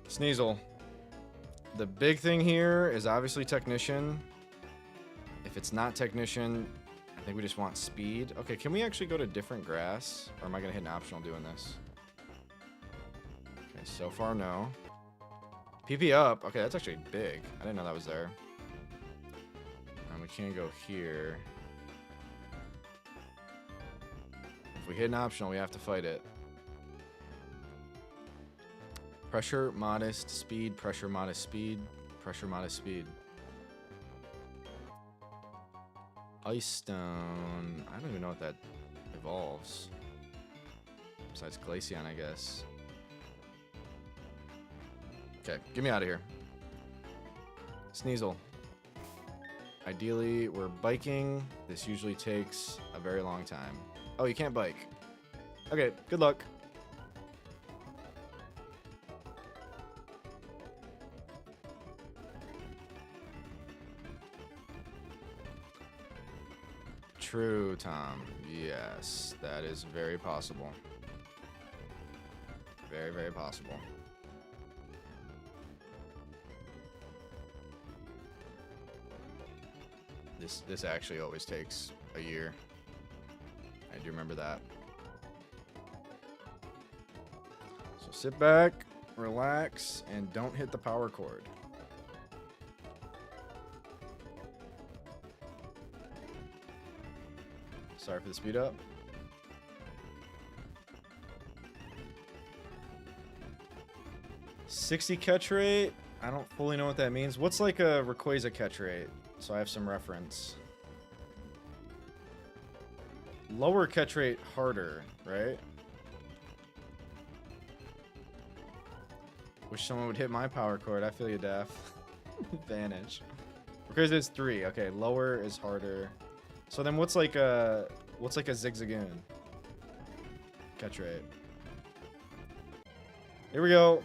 Speaker 1: Sneasel. The big thing here is obviously Technician. If it's not Technician, I think we just want speed. Okay, can we actually go to different grass? Or am I going to hit an optional doing this? Okay, so far no. PP up. Okay, that's actually big. I didn't know that was there. We can't go here. If we hit an optional, we have to fight it. Pressure, modest, speed, pressure, modest, speed, pressure, modest, speed. Ice Stone. I don't even know what that evolves. Besides Glaceon, I guess. Okay, get me out of here. Sneasel. Ideally, we're biking. This usually takes a very long time. Oh, you can't bike. Okay, good luck. True, Tom. Yes, that is very possible. Very, very possible. This actually always takes a year. I do remember that. So sit back, relax, and don't hit the power cord. Sorry for the speed up. $60 catch rate. I don't fully know what that means. What's like a Rayquaza catch rate? So I have some reference. Lower catch rate, harder, right? Wish someone would hit my power chord. I feel you, Daff. Vanish. Rayquaza is 3. Okay, lower is harder. So then what's like a Zigzagoon? Catch rate. Here we go.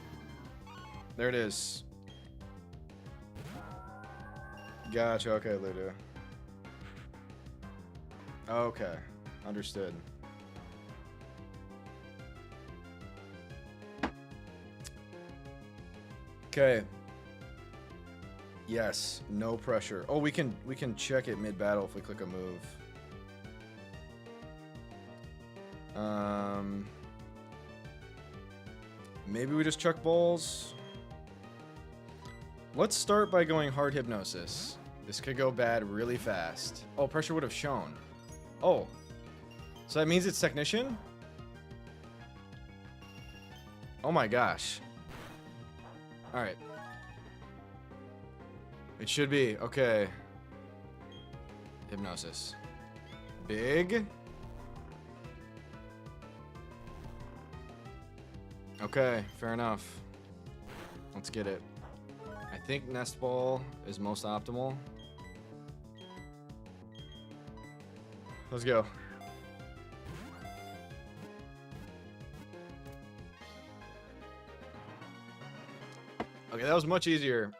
Speaker 1: There it is. Gotcha. Okay, Ludo. Okay. Understood. Okay. Yes. No pressure. Oh, we can check it mid-battle if we click a move. Maybe we just chuck balls. Let's start by going hard hypnosis. This could go bad really fast. Oh, pressure would have shown. Oh. So that means it's technician? Oh my gosh. Alright. It should be. Okay. Hypnosis. Big. Okay, fair enough. Let's get it. I think Nest Ball is most optimal. Let's go. Okay, that was much easier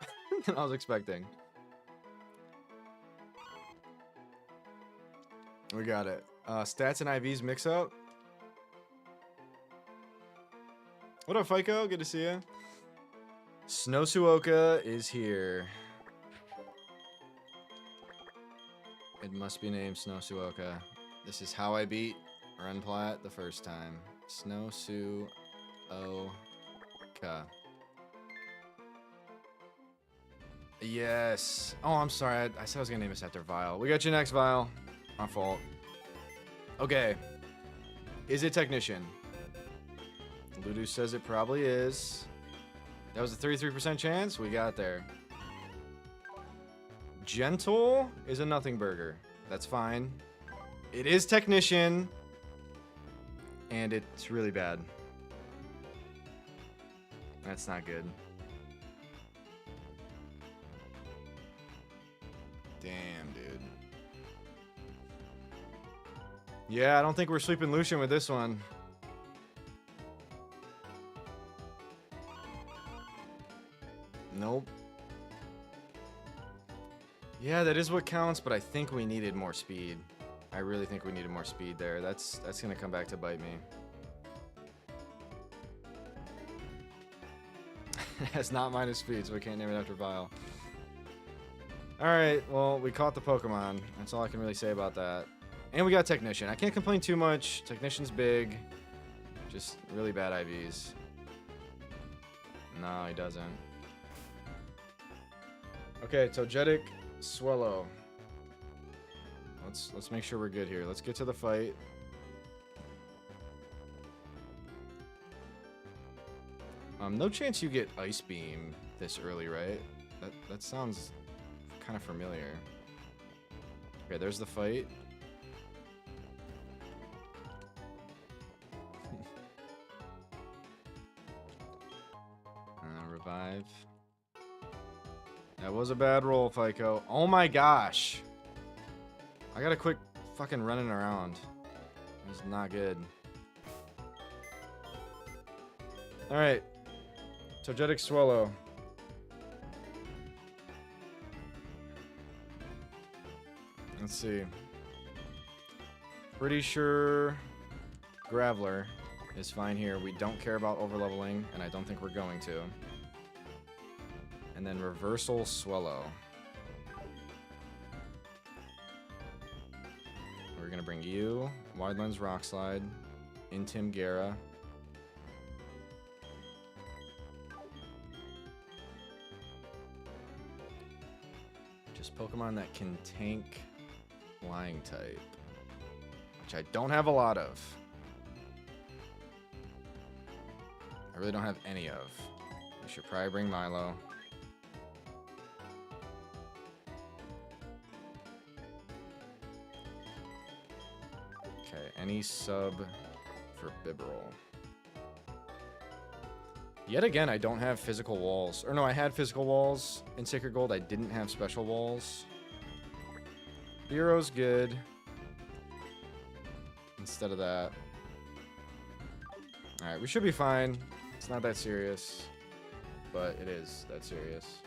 Speaker 1: than I was expecting. We got it. Stats and IVs mix up. What up, FICO? Good to see you. Snowsuoka is here. It must be named Snowsuoka. This is how I beat Renplat the first time. Snowsuoka. Yes. Oh, I'm sorry. I said I was gonna name this after Vile. We got you next, Vile. My fault. Okay. Is it Technician? Ludo says it probably is. That was a 33% chance. We got there. Gentle is a nothing burger. That's fine. It is Technician. And it's really bad. That's not good. Damn, dude. Yeah, I don't think we're sweeping Lucian with this one. Nope. Yeah, that is what counts, but I think we needed more speed. I really think we needed more speed there. That's gonna come back to bite me. It's not minus speed, so we can't name it after Vile. Alright, well, we caught the Pokemon. That's all I can really say about that. And we got Technician. I can't complain too much. Technician's big. Just really bad IVs. No, he doesn't. Okay, Togetic, Swellow. Let's make sure we're good here. Let's get to the fight. No chance you get Ice Beam this early, right? That sounds kind of familiar. Okay, there's the fight. Revive. That was a bad roll, FICO. Oh my gosh. I gotta quit fucking running around. This is not good. Alright. Togetic Swallow. Let's see. Pretty sure Graveler is fine here. We don't care about overleveling, and I don't think we're going to. And then Reversal Swellow. We're gonna bring you, Wide Lens Rock Slide, Intim Gara. Just Pokemon that can tank Flying type. which I don't have a lot of. I really don't have any of. We should probably bring Milo. Okay, any sub for Bibarel. Yet again, I don't have physical walls. Or no, I had physical walls in Sacred Gold. I didn't have special walls. Bureau's good. Instead of that. Alright, we should be fine. It's not that serious. But it is that serious.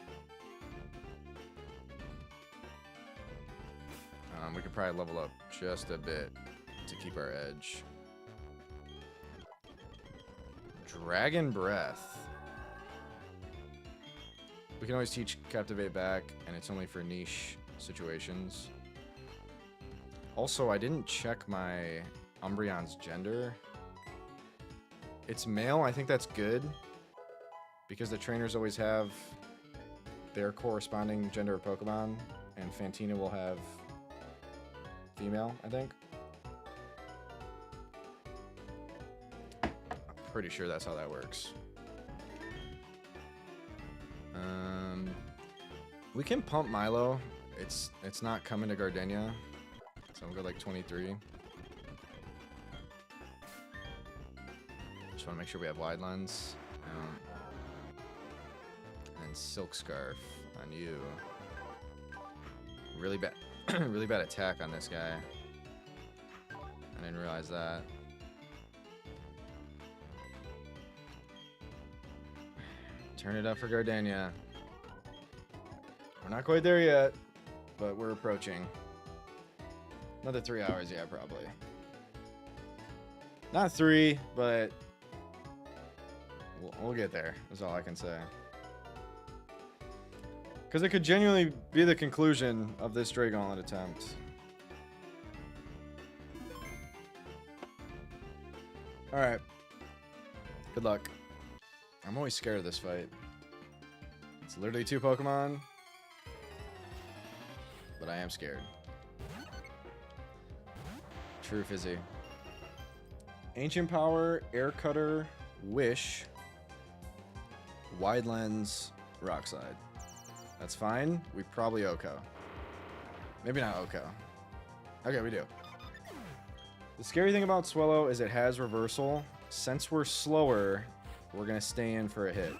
Speaker 1: We could probably level up just a bit to keep our edge. Dragon Breath. We can always teach Captivate back, and it's only for niche situations. Also, I didn't check my Umbreon's gender. It's male. I think that's good. Because the trainers always have their corresponding gender of Pokemon. And Fantina will have female, I think. I'm pretty sure that's how that works. We can pump Milo. It's not coming to Gardenia. So we'll go like 23. Just want to make sure we have wide lens. And Silk Scarf on you. Really bad, really bad attack on this guy. I didn't realize that. Turn it up for Gardenia. We're not quite there yet, but we're approaching. Another 3 hours, yeah, probably. Not 3, but we'll get there, is all I can say. Because it could genuinely be the conclusion of this Stray Gauntlet attempt. Alright. Good luck. I'm always scared of this fight. It's literally 2 Pokemon. But I am scared. True Fizzy. Ancient Power, Air Cutter, Wish, Wide Lens, Rock Slide. That's fine. We probably Oko. Maybe not Oko. Okay, we do. The scary thing about Swellow is it has reversal. Since we're slower, we're going to stay in for a hit.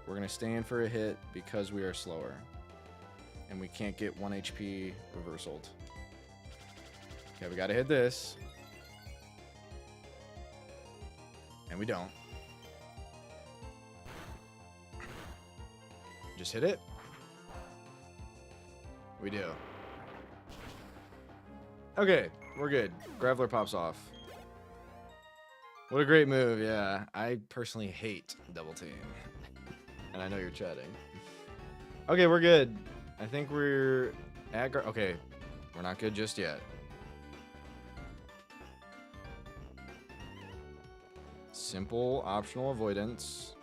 Speaker 1: We're going to stay in for a hit because we are slower. And we can't get 1 HP reversaled. Okay, we got to hit this. And we don't. Just hit it. We do. Okay, we're good. Graveler pops off. What a great move, yeah. I personally hate double team. And I know you're chatting. Okay, we're good. I think we're at... Okay, we're not good just yet. Simple, optional avoidance.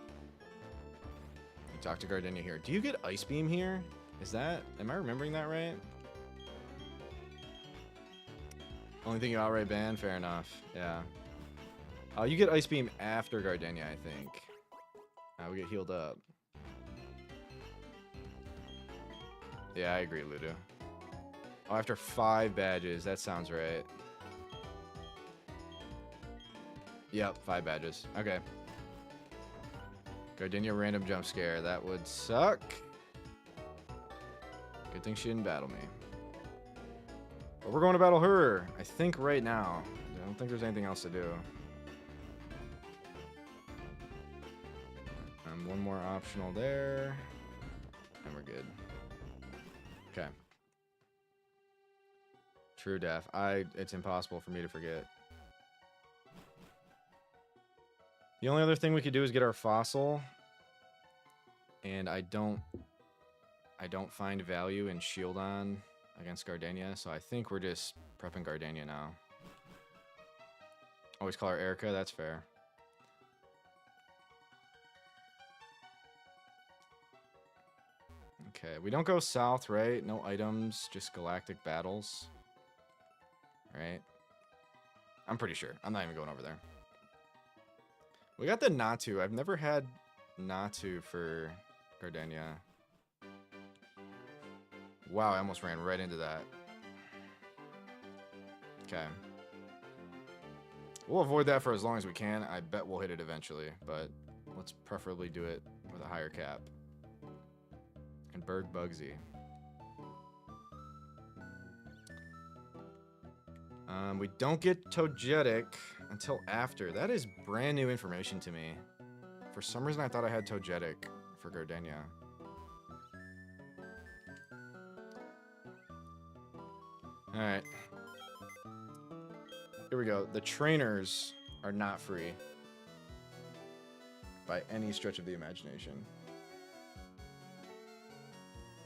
Speaker 1: You talk to Gardenia here. Do you get Ice Beam here? Is that... Am I remembering that right? Only thing you outright ban? Fair enough. Yeah. Oh, you get Ice Beam after Gardenia, I think. We get healed up. Yeah, I agree, Ludo. Oh, after 5 badges. That sounds right. Yep, 5 badges. Okay. Gardenia random jump scare. That would suck. Good thing she didn't battle me. But we're going to battle her, I think, right now. I don't think there's anything else to do. One more optional there. And we're good. Okay. True Def. It's impossible for me to forget. The only other thing we could do is get our fossil. And I don't find value in Shieldon against Gardenia, so I think we're just prepping Gardenia now. Always call her Erica, that's fair. Okay, we don't go south, right? No items, just galactic battles. Right? I'm pretty sure. I'm not even going over there. We got the Natu. I've never had Natu for Gardenia. Wow, I almost ran right into that. Okay. We'll avoid that for as long as we can. I bet we'll hit it eventually, but let's preferably do it with a higher cap. And Berg Bugsy. We don't get Togetic until after. That is brand new information to me. For some reason, I thought I had Togetic for Gardenia. Alright. Here we go. The trainers are not free. By any stretch of the imagination.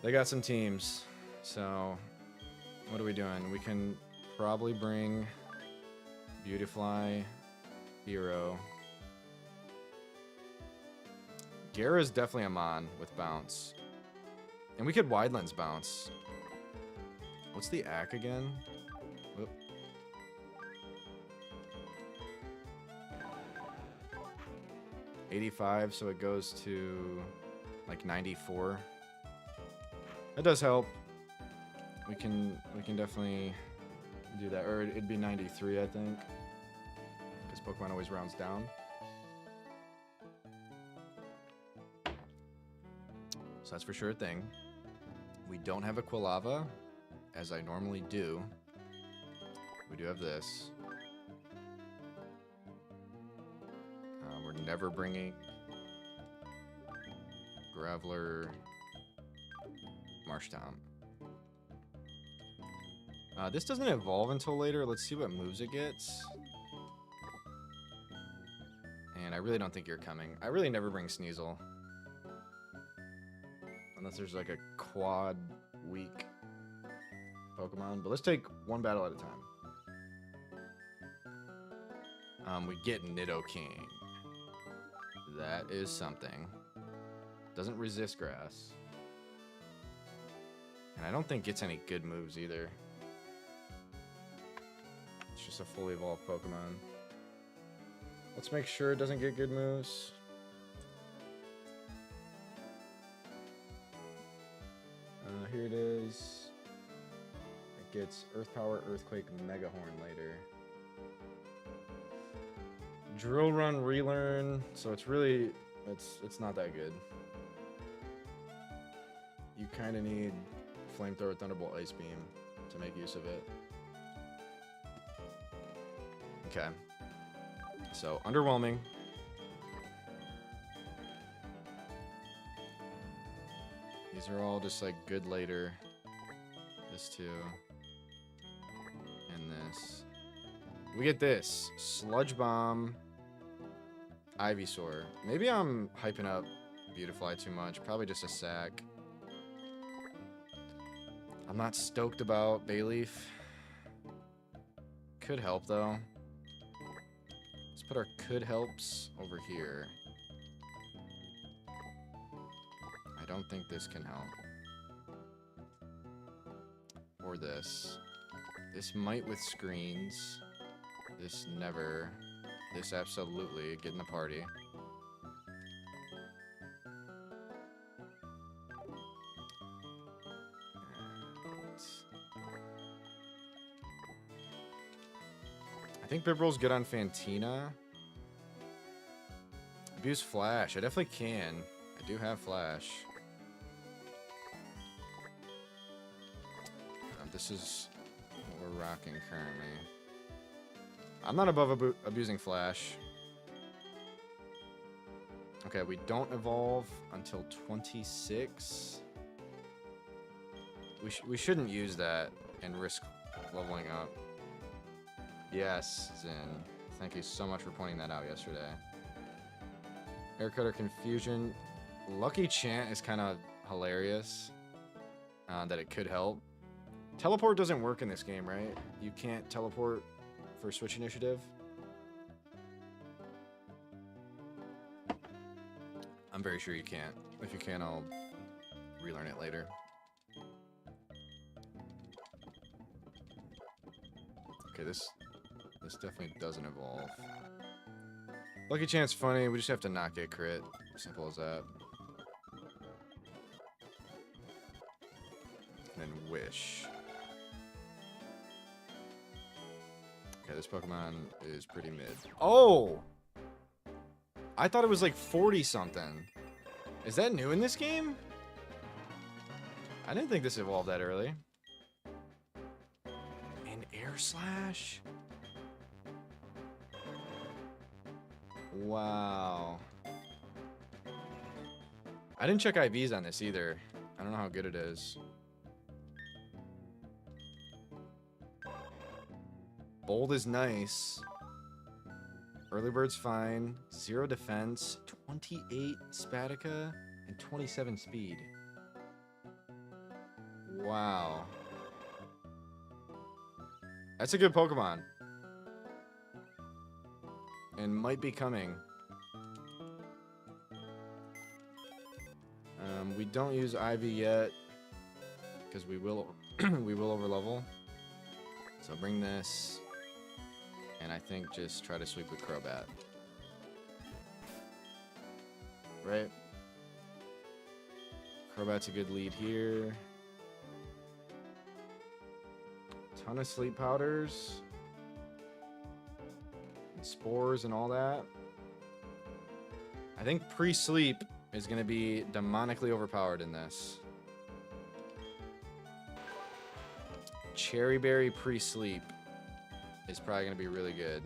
Speaker 1: They got some teams. So, what are we doing? We can probably bring Beautifly, Hero. Gara's definitely a Mon with Bounce. And we could Wide Lens Bounce. What's the ACK again? Whoop. $85, so it goes to like 94. That does help. We can definitely do that, or it'd be 93, I think, because Pokemon always rounds down. So that's for sure a thing. We don't have a Quilava, as I normally do. We do have this. We're never bringing Graveler, Marshtomp. This doesn't evolve until later. Let's see what moves it gets. And I really don't think you're coming. I really never bring Sneasel. Unless there's like a quad weak Pokemon. But let's take one battle at a time. We get Nidoking. That is something. Doesn't resist grass. And I don't think gets any good moves either. It's just a fully evolved Pokemon. Let's make sure it doesn't get good moves. Here it is. It gets Earth Power, Earthquake, Mega Horn later. Drill Run, Relearn. So it's really, it's not that good. You kind of need Flamethrower, Thunderbolt, Ice Beam to make use of it. Okay. So, underwhelming. These are all just like good later. This too. And this. We get this. Sludge Bomb. Ivysaur. Maybe I'm hyping up Beautifly too much. Probably just a sack. I'm not stoked about Bayleaf. Could help though. Let's put our could helps over here. I don't think this can help. Or this. This might with screens. This never. This absolutely. Get in the party. I think Bibral's good on Fantina. Abuse Flash. I definitely can. I do have Flash. This is what we're rocking currently. I'm not above abusing Flash. Okay, we don't evolve until 26. We shouldn't use that and risk leveling up. Yes, Zin. Thank you so much for pointing that out yesterday. Haircut or Confusion. Lucky Chant is kind of hilarious. That it could help. Teleport doesn't work in this game, right? You can't teleport for Switch Initiative. I'm very sure you can't. If you can, I'll relearn it later. Okay, this definitely doesn't evolve. Lucky Chance funny, we just have to not get crit. Simple as that. And then Wish. Okay, this Pokemon is pretty mid. Oh! I thought it was like 40 something. Is that new in this game? I didn't think this evolved that early. An Air Slash? Wow. I didn't check IVs on this either. I don't know how good it is. Bold is nice. Early Bird's fine. 0 defense, 28 Spatica, and 27 speed. Wow. That's a good Pokemon. And might be coming. We don't use Ivy yet because we will we will overlevel. So bring this, and I think just try to sweep with Crobat. Right? Crobat's a good lead here. Ton of sleep powders. And spores and all that. I think pre-sleep is going to be demonically overpowered in this. Cherry Berry pre-sleep is probably going to be really good.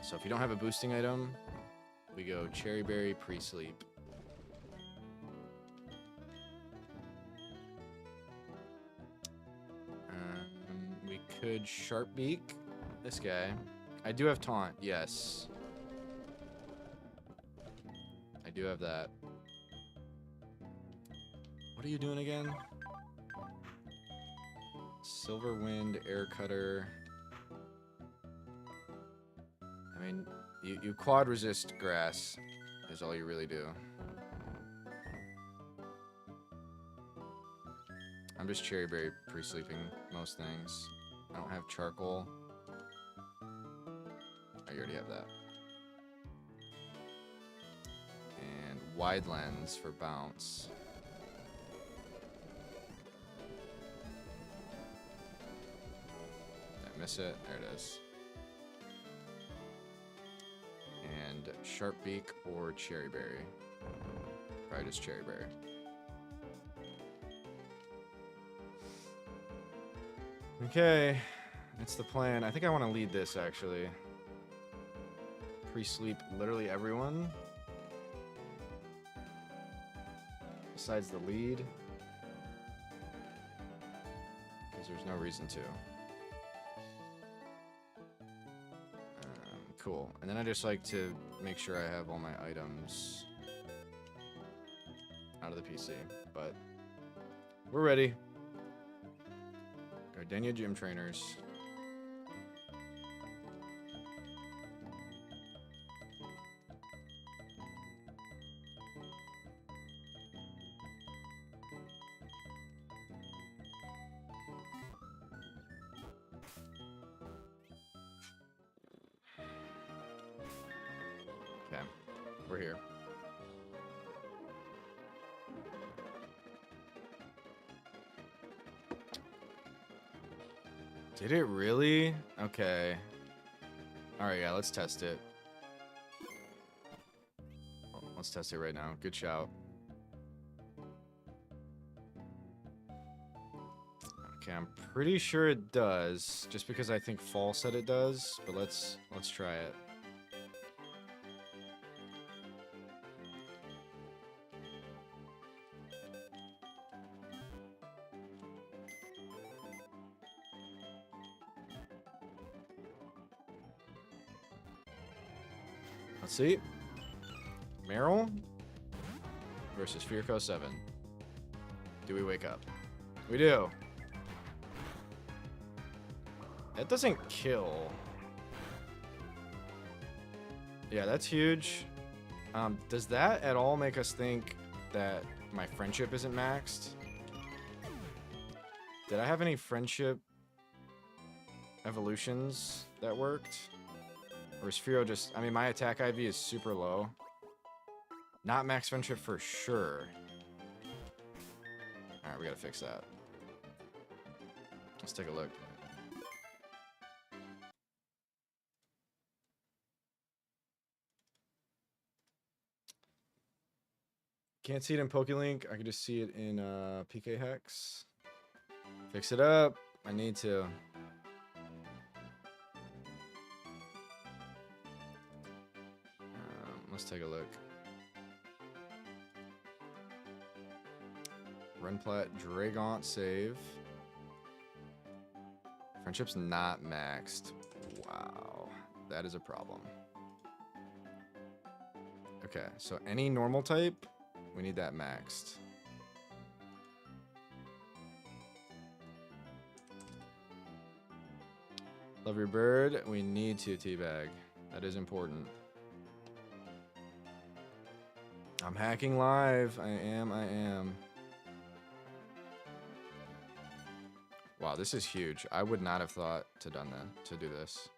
Speaker 1: So if you don't have a boosting item, we go Cherry Berry pre-sleep. We could Sharp Beak this guy. I do have Taunt, yes. I do have that. What are you doing again? Silver Wind, Air Cutter. I mean, you quad resist grass is all you really do. I'm just Cherry Berry pre-sleeping most things. I don't have Charcoal. I already have that. And Wide Lens for bounce. Did I miss it? There it is. And Sharp Beak or Cherry Berry. Probably just Cherry Berry. Okay, that's the plan. I think I want to lead this, actually. Pre-sleep literally everyone. Besides the lead. Because there's no reason to. Cool. And then I just like to make sure I have all my items out of the PC. But we're ready. Gardenia Gym Trainers. Okay, we're here. Did it really? Okay. Alright, yeah, let's test it. Let's test it right now. Good shout. Okay, I'm pretty sure it does, just because I think Fall said it does, but let's try it. Let's see. Meryl versus Fearco 7. Do we wake up? We do. That doesn't kill. Yeah, that's huge. Does that at all make us think that my friendship isn't maxed? Did I have any friendship evolutions that worked? Or is Firo just... I mean, my attack IV is super low. Not max friendship for sure. Alright, we gotta fix that. Let's take a look. Can't see it in PokeLink. I can just see it in PK Hex. Fix it up. I need to. Let's take a look. Renplat Dragont save. Friendship's not maxed. Wow. That is a problem. Okay, so any normal type, we need that maxed. Love your bird. We need to teabag. That is important. I'm hacking live. I am. Wow, this is huge. I would not have thought to do this.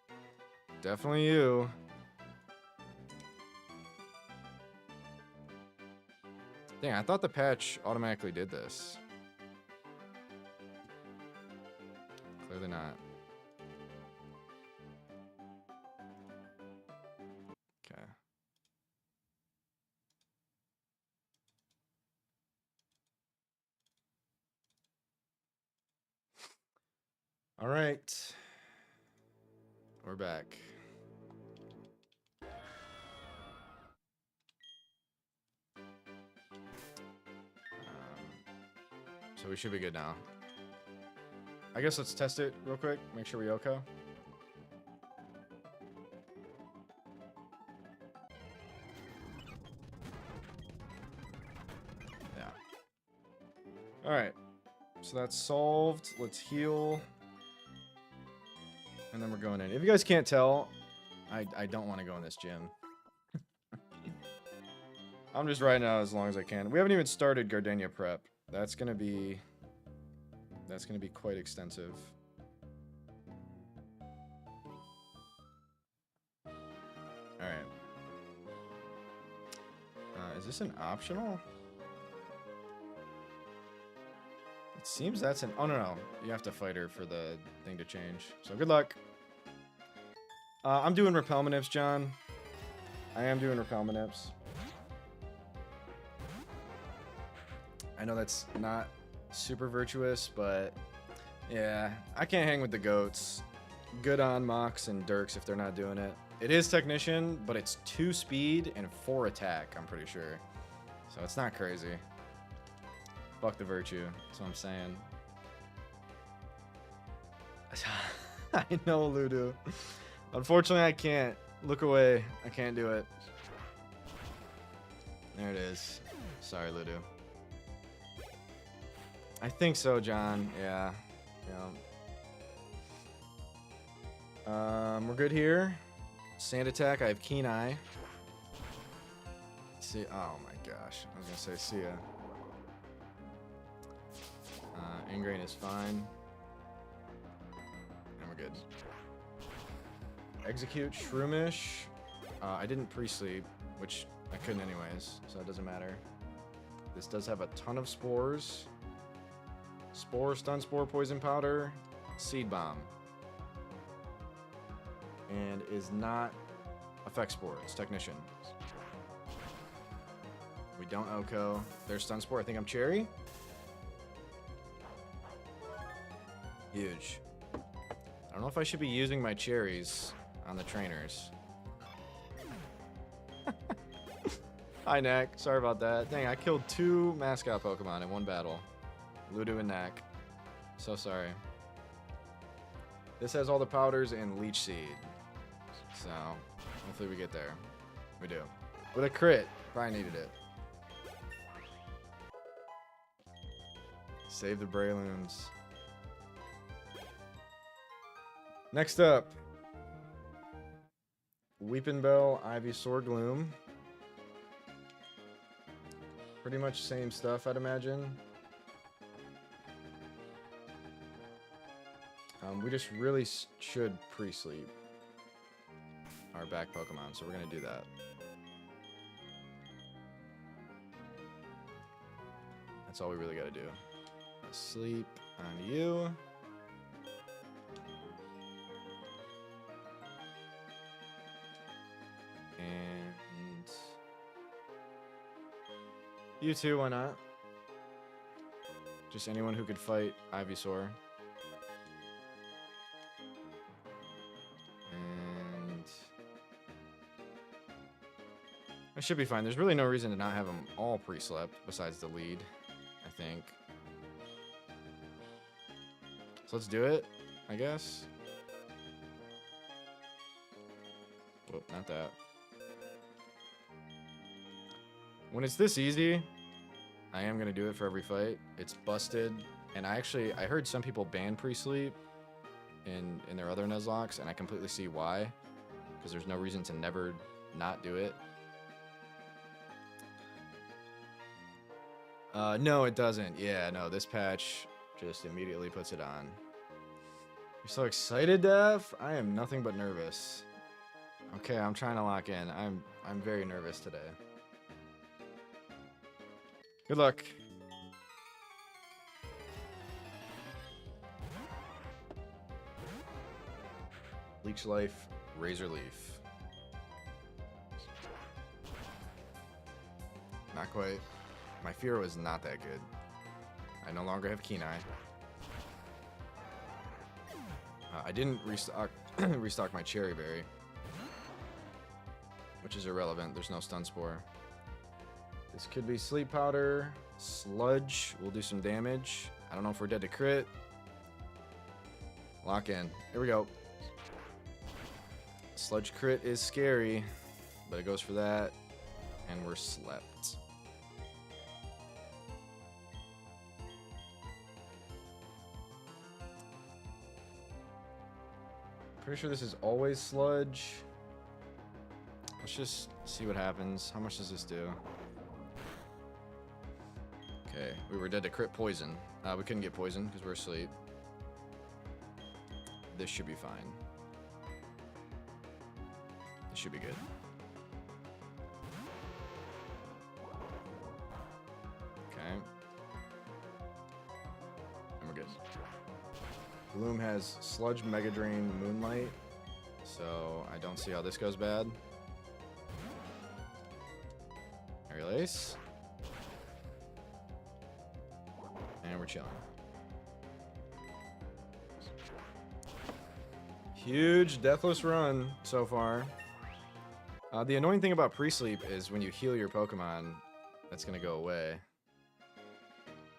Speaker 1: Definitely you. Dang, I thought the patch automatically did this. Clearly not. Okay. All right. We're back. So we should be good now. I guess let's test it real quick. Make sure we Yoko. Yeah. All right. So that's solved. Let's heal. And then we're going in. If you guys can't tell, I don't want to go in this gym. I'm just riding out as long as I can. We haven't even started Gardenia prep. That's gonna be quite extensive. All right. Is this an optional? It seems that's an... Oh, no. You have to fight her for the thing to change. So good luck. I'm doing repel nips, John. I am doing repel nips. I know that's not super virtuous, but yeah, I can't hang with the goats. Good on Mox and Dirks if they're not doing it. It is Technician, but it's 2 speed and 4 attack, I'm pretty sure. So it's not crazy. Fuck the virtue, that's what I'm saying. I know, Ludo. Unfortunately, I can't. Look away. I can't do it. There it is. Sorry, Ludo. I think so, John. Yeah. We're good here. Sand attack. I have Keen Eye. See. Oh my gosh. I was gonna say see ya. Ingrain is fine. And we're good. Execute Shroomish. I didn't pre-sleep, which I couldn't anyways, so it doesn't matter. This does have a ton of spores. Spore, stun spore, poison powder, seed bomb. And is not effect spore, it's technician. We don't Oko. There's stun spore, I think I'm cherry. Huge. I don't know if I should be using my cherries on the trainers. Hi, Knack. Sorry about that. Dang, I killed 2 mascot Pokemon in one battle. Ludo and Knack. So sorry. This has all the powders and Leech Seed. So, hopefully we get there. We do. With a crit. Probably needed it. Save the Brayloons. Next up. Weepinbell, Ivysaur Gloom. Pretty much same stuff, I'd imagine. We just really should pre-sleep our back Pokemon, so we're going to do that. That's all we really got to do. Sleep on you. And you too, why not? Just anyone who could fight Ivysaur. And I should be fine. There's really no reason to not have them all pre-slept besides the lead, I think. So let's do it, I guess. Whoop, not that. When it's this easy, I am going to do it for every fight. It's busted. And I heard some people ban pre-sleep in their other Nuzlockes, and I completely see why. Because there's no reason to never not do it. No, it doesn't. Yeah, no, this patch just immediately puts it on. You're so excited, Dev? I am nothing but nervous. Okay, I'm trying to lock in. I'm very nervous today. Good luck. Leech Life, Razor Leaf. Not quite. My fear was not that good. I no longer have Keen Eye. I didn't restock my Cherry Berry, which is irrelevant. There's no Stun Spore. This could be Sleep Powder. Sludge will do some damage. I don't know if we're dead to crit. Lock in. Here we go. Sludge crit is scary, but it goes for that, and we're slept. Pretty sure this is always Sludge. Let's just see what happens. How much does this do? Okay, we were dead to crit poison. We couldn't get poison because we're asleep. This should be fine. This should be good. Okay. And we're good. Bloom has Sludge, Mega Drain, Moonlight, so I don't see how this goes bad. Aerial Ace. And we're chilling. Huge Deathless run so far. The annoying thing about pre-sleep is when you heal your Pokemon, that's going to go away.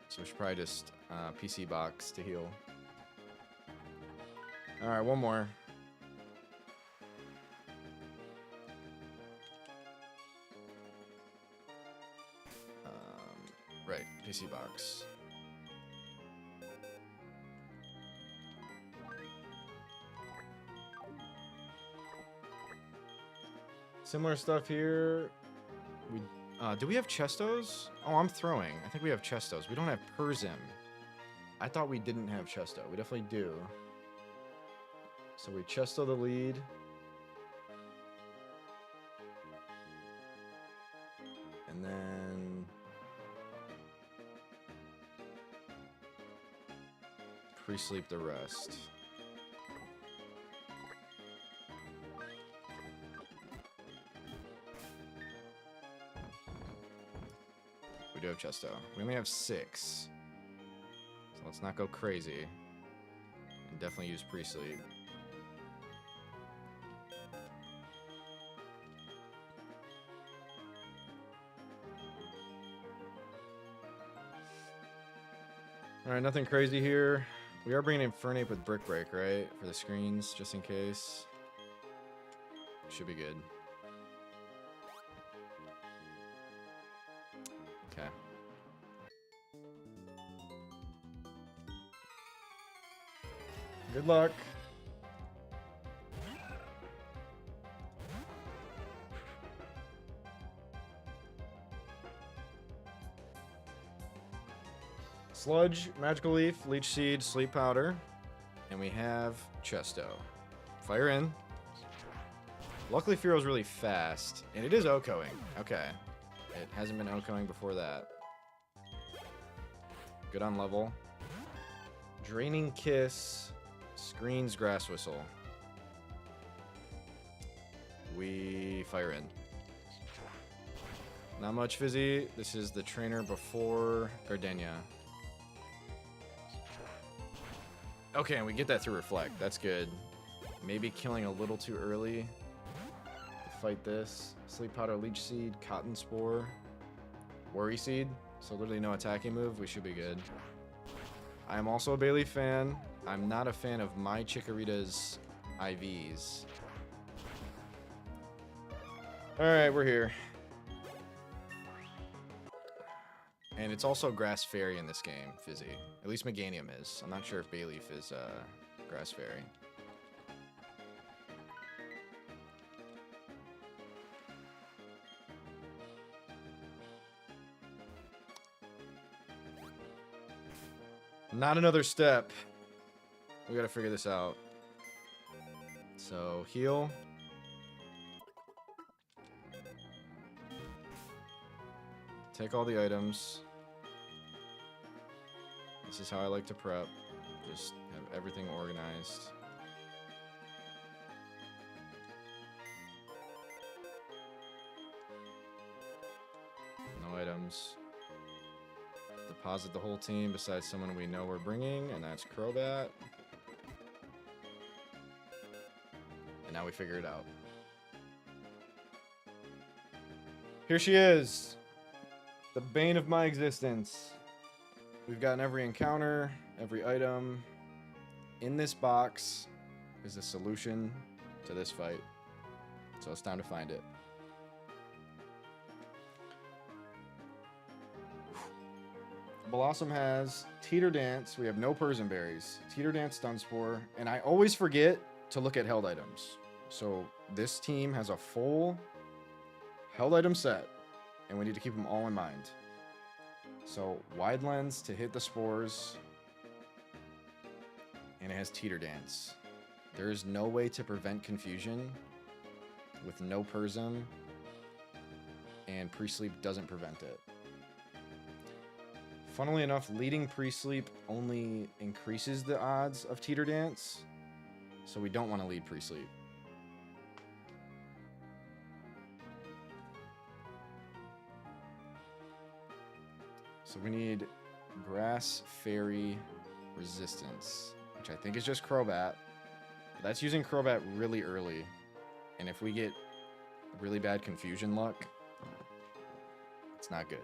Speaker 1: So we should probably just PC box to heal. Alright, one more. Right, PC box. Similar stuff here. Do we have Chestos? Oh, I'm throwing. I think we have Chestos. We don't have Persim. I thought we didn't have Chesto. We definitely do. So we Chesto the lead. And then pre-sleep the rest. We do have Chesto. We only have 6. So let's not go crazy. And definitely use pre-sleep. Alright, nothing crazy here. We are bringing in Fernape with Brick Break, right? For the screens, just in case. Should be good. Okay. Good luck. Sludge, Magical Leaf, Leech Seed, Sleep Powder. And we have Chesto. Fire in. Luckily, Fearo's really fast. And it is OHKOing. Okay. It hasn't been OHKOing before that. Good on level. Draining Kiss. Screens Grass Whistle. We fire in. Not much Fizzy. This is the trainer before Gardenia. Okay, and we get that through Reflect. That's good. Maybe killing a little too early to fight this. Sleep Powder, Leech Seed, Cotton Spore, Worry Seed. So literally no attacking move. We should be good. I am also a Bailey fan. I'm not a fan of my Chikorita's IVs. Alright, we're here. And it's also Grass Fairy in this game, Fizzy. At least Meganium is. I'm not sure if Bayleaf is Grass Fairy. Not another step. We gotta figure this out. So, heal. Take all the items. This is how I like to prep. Just have everything organized. No items. Deposit the whole team besides someone we know we're bringing, and that's Crobat. And now we figure it out. Here she is. The bane of my existence. We've gotten every encounter, every item. In this box is a solution to this fight. So it's time to find it. Blossom has Teeter Dance. We have no Persian Berries. Teeter Dance, Stunspore. And I always forget to look at held items. So this team has a full held item set. And we need to keep them all in mind. So, Wide Lens to hit the spores. And it has Teeter Dance. There is no way to prevent confusion with no Persim. And Pre-Sleep doesn't prevent it. Funnily enough, leading Pre-Sleep only increases the odds of Teeter Dance. So we don't want to lead Pre-Sleep. So we need Grass Fairy Resistance, which I think is just Crobat. That's using Crobat really early. And if we get really bad confusion luck, it's not good.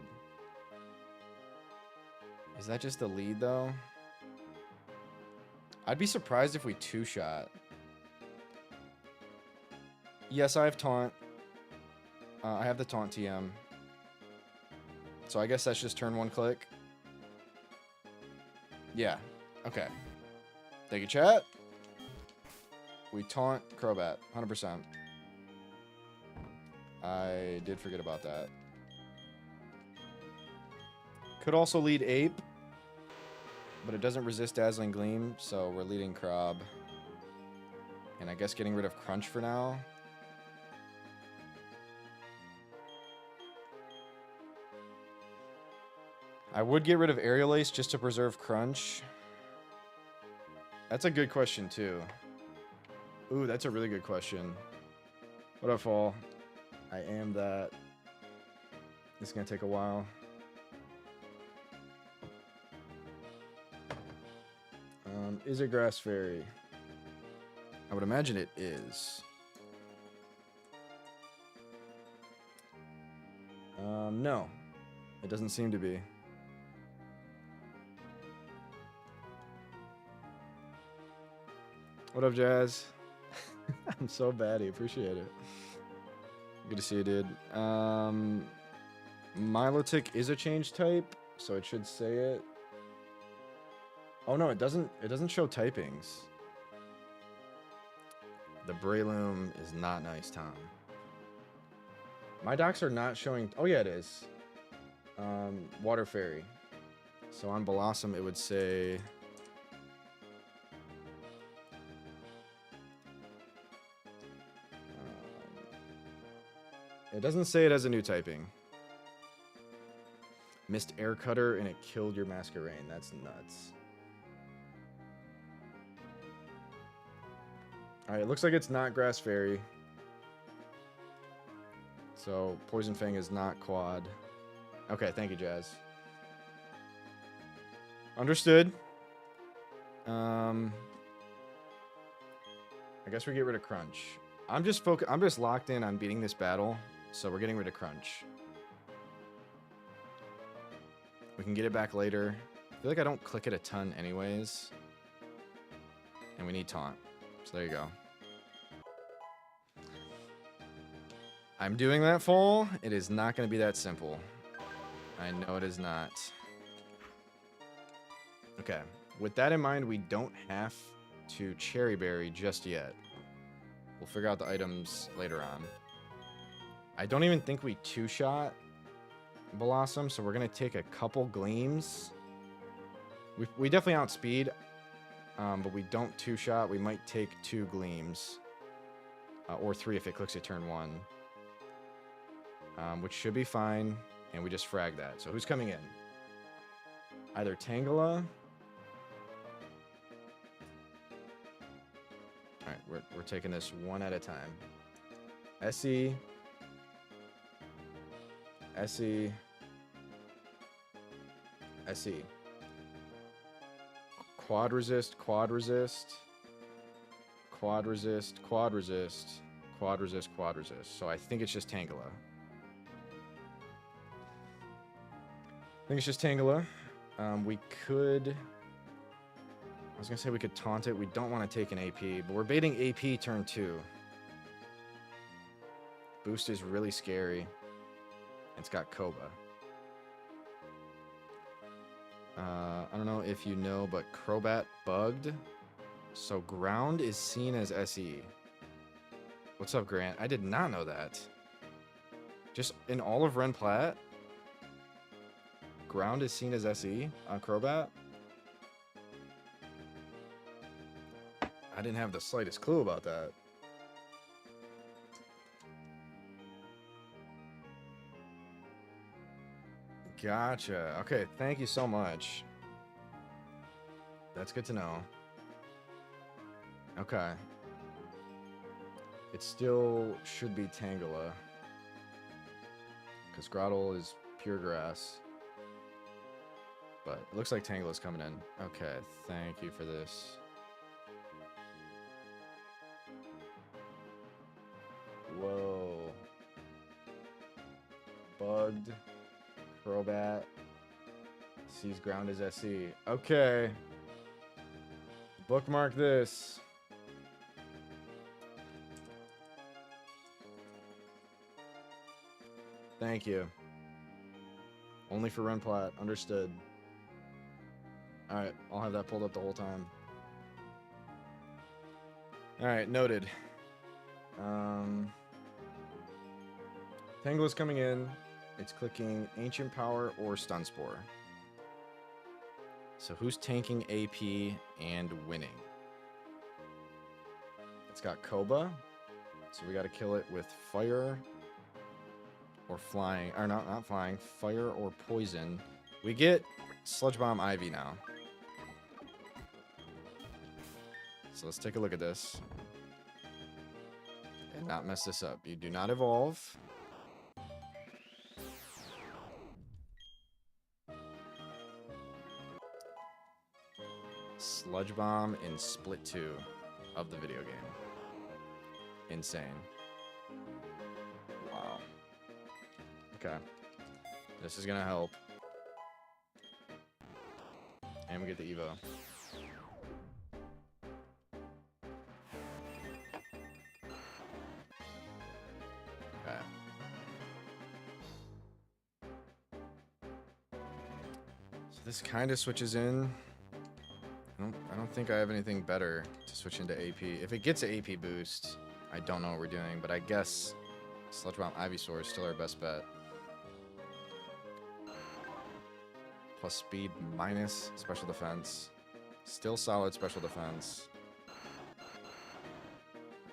Speaker 1: Is that just the lead, though? I'd be surprised if we two-shot. Yes, I have Taunt. I have the Taunt TM. So I guess that's just turn one click. Yeah. Okay. Thank you, chat. We taunt Crobat. 100%. I did forget about that. Could also lead Ape. But it doesn't resist Dazzling Gleam, so we're leading Crob. And I guess getting rid of Crunch for now. I would get rid of Aerial Ace just to preserve Crunch. That's a good question, too. Ooh, that's a really good question. What up, Fall? I am that. It's gonna take a while. Is it Grass Fairy? I would imagine it is. No. It doesn't seem to be. What up, Jazz? I'm so batty. Appreciate it. Good to see you, dude. Milotic is a change type, so it should say it. Oh no, it doesn't. It doesn't show typings. The Breloom is not nice, Tom. My docs are not showing. Oh yeah, it is. Water Fairy. So on Blossom, it would say... it doesn't say it has a new typing. Missed Air Cutter and it killed your Masquerain. That's nuts. Alright, it looks like it's not Grass Fairy. So, Poison Fang is not quad. Okay, thank you, Jazz. Understood. I guess we get rid of Crunch. I'm just locked in on beating this battle, so we're getting rid of Crunch. We can get it back later. I feel like I don't click it a ton anyways. And we need Taunt. So there you go. I'm doing that full. It is not going to be that simple. I know it is not. Okay. With that in mind, we don't have to Cherry Berry just yet. We'll figure out the items later on. I don't even think we two-shot Blossom, so we're going to take a couple Gleams. We definitely outspeed, but we don't two-shot. We might take 2 Gleams. Or 3 if it clicks at turn 1. Which should be fine, and we just frag that. So who's coming in? Either Tangela... Alright, we're taking this one at a time. Essie. Essie. Essie. Quad resist, quad resist. Quad resist, quad resist. Quad resist, quad resist. So I think it's just Tangela. I think it's just Tangela. We could... I was going to say we could taunt it. We don't want to take an AP, but we're baiting AP turn 2. Boost is really scary. It's got Koba. I don't know if you know, but Crobat bugged. So ground is seen as SE. What's up, Grant? I did not know that. Just in all of Ren Plat, ground is seen as SE on Crobat. I didn't have the slightest clue about that. Gotcha. Okay, thank you so much. That's good to know. Okay. It still should be Tangela. Because Grottle is pure grass. But it looks like Tangela's coming in. Okay, thank you for this. Whoa. Bugged. Crobat. Sees ground as SC. Okay. Bookmark this. Thank you. Only for Ren Plat. Understood. Alright, I'll have that pulled up the whole time. Alright, noted. Tangela's coming in. It's clicking Ancient Power or Stun Spore. So who's tanking AP and winning? It's got Koba. So we got to kill it with Fire or Flying. Or not Flying. Fire or Poison. We get Sludge Bomb Ivy now. So let's take a look at this. And not mess this up. You do not evolve. Sludge Bomb in Split 2 of the video game. Insane. Wow. Okay. This is gonna help. And we get the Evo. Okay. So this kind of switches in. I don't think I have anything better to switch into AP. If it gets an AP boost, I don't know what we're doing, but I guess Sludge Bomb Ivysaur is still our best bet. plus speed minus special defense. Still solid special defense.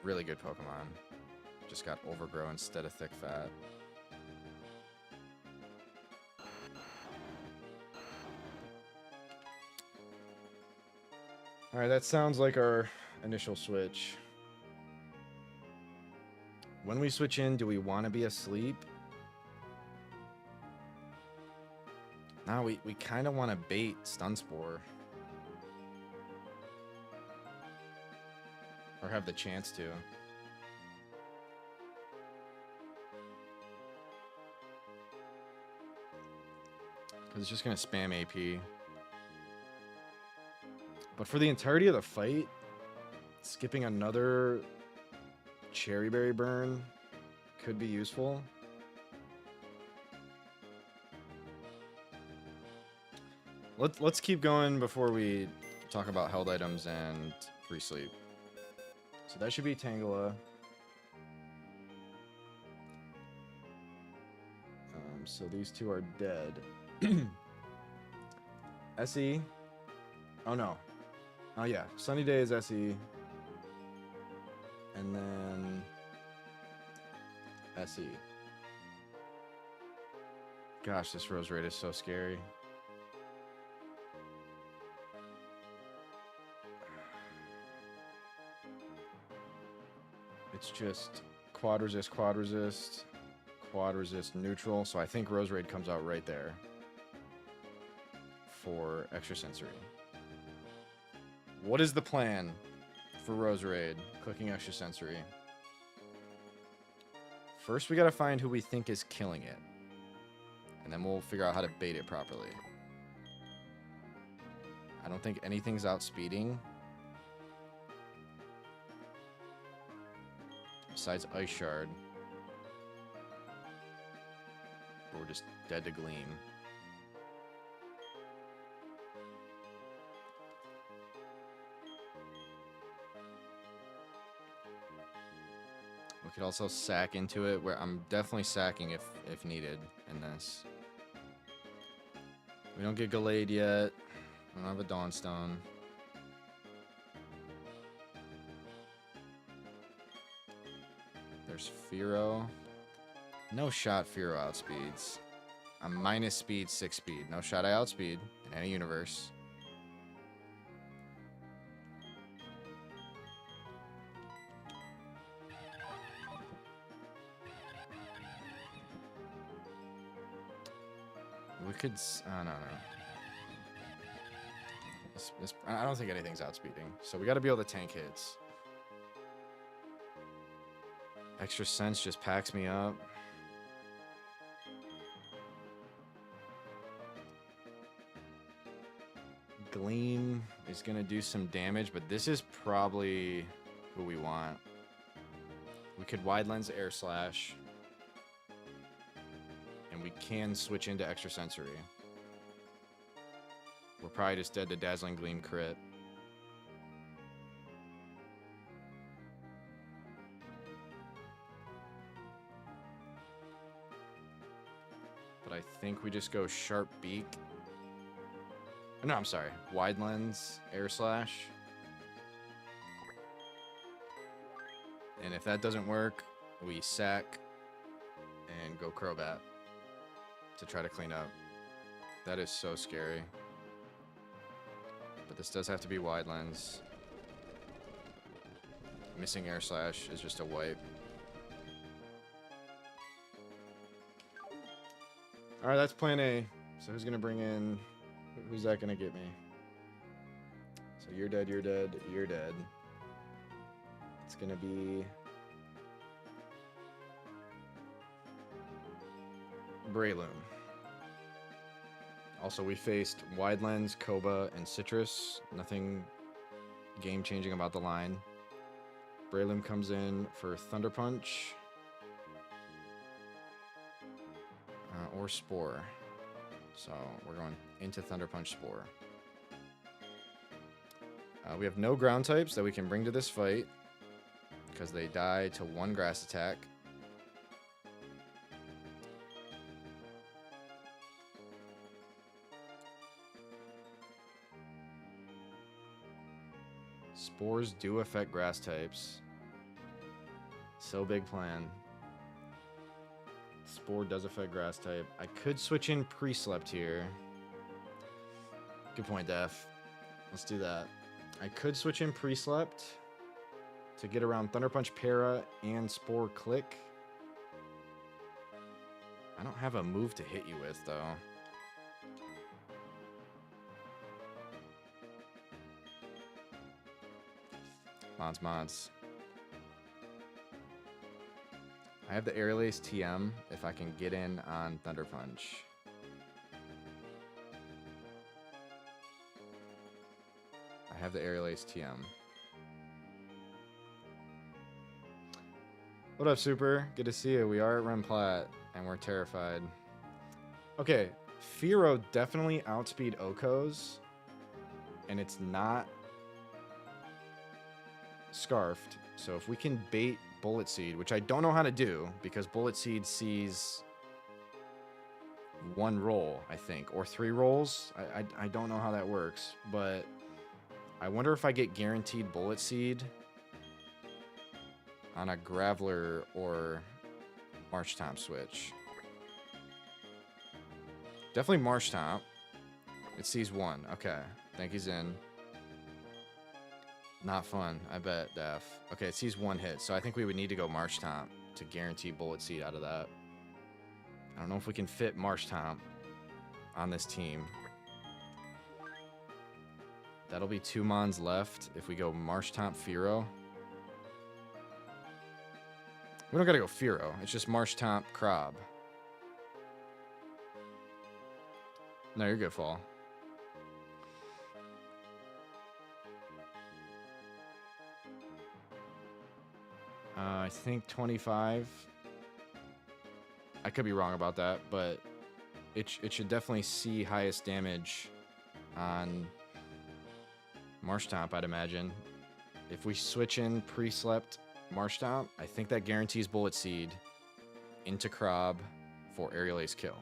Speaker 1: Really good Pokemon. Just got Overgrow instead of Thick Fat. Alright, that sounds like our initial switch. When we switch in, do we want to be asleep? No, we kind of want to bait Stun Spore. Or have the chance to. Because it's just going to spam AP. But for the entirety of the fight, skipping another Cherry Berry burn could be useful. Let's keep going before we talk about held items and free sleep. So that should be Tangela. So these two are dead. SE. Oh no. Oh yeah. Sunny Day is SE. And then SE. Gosh, this Rose Raid is so scary. It's just quad resist, quad resist, quad resist, neutral. So I think Rose Raid comes out right there for extrasensory. What is the plan for Rose Raid? Clicking extrasensory. First, we gotta find who we think is killing it. And then we'll figure out how to bait it properly. I don't think anything's outspeeding. Besides Ice Shard. But we're just dead to Gleam. We could also sack into it, where I'm definitely sacking if needed in this. We don't get Gallade yet. We don't have a Dawnstone. There's Fearow. No shot Fearow outspeeds. I'm minus speed, 6 speed. No shot I outspeed in any universe. We could... no. I don't think anything's outspeeding. So we got to be able to tank hits. Extra Sense just packs me up. Gleam is going to do some damage, but this is probably who we want. We could Wide Lens Air Slash. And we can switch into Extrasensory. We're probably just dead to Dazzling Gleam crit. But I think we just go Sharp Beak. No, I'm sorry. Wide Lens Air Slash. And if that doesn't work, we sack and go Crobat to try to clean up. That is so scary. But this does have to be Wide Lens. Missing Air Slash is just a wipe. Alright, that's plan A. So who's going to bring in... Who's that going to get me? So you're dead, you're dead, you're dead. It's going to be... Breloom. Also, we faced Wide Lens, Koba, and Citrus. Nothing game-changing about the line. Breloom comes in for Thunder Punch. Or Spore. So, we're going into Thunder Punch Spore. We have no ground types that we can bring to this fight, because they die to one grass attack. Spores do affect grass types. So big plan. Spore does affect grass type. I could switch in pre-slept here. Good point, Def. Let's do that. I could switch in pre-slept to get around Thunder Punch, Para, and Spore Click. I don't have a move to hit you with, though. Mods. I have the Aerial Ace TM if I can get in on Thunder Punch. I have the Aerial Ace TM. What up, Super? Good to see you. We are at Rem Plat, and we're terrified. Okay, Firo definitely outspeed Okos, and it's not Scarfed. So if we can bait Bullet Seed, which I don't know how to do, because Bullet Seed sees one roll, I think, or 3 rolls. I don't know how that works, but I wonder if I get guaranteed Bullet Seed on a Graveler or Marshtomp switch. Definitely Marshtomp. It sees 1. Okay, think he's in. Not fun, I bet, Def. Okay, it sees 1 hit, so I think we would need to go Marshtomp to guarantee Bullet Seed out of that. I don't know if we can fit Marshtomp on this team. That'll be 2 Mons left if we go Marshtomp Firo. We don't gotta go Firo, it's just Marshtomp Krob. No, you're good, Fall. I think 25. I could be wrong about that, but it should definitely see highest damage on Marshtomp, I'd imagine. If we switch in pre-slept Marshtomp, I think that guarantees Bullet Seed into Krob for Aerial Ace kill.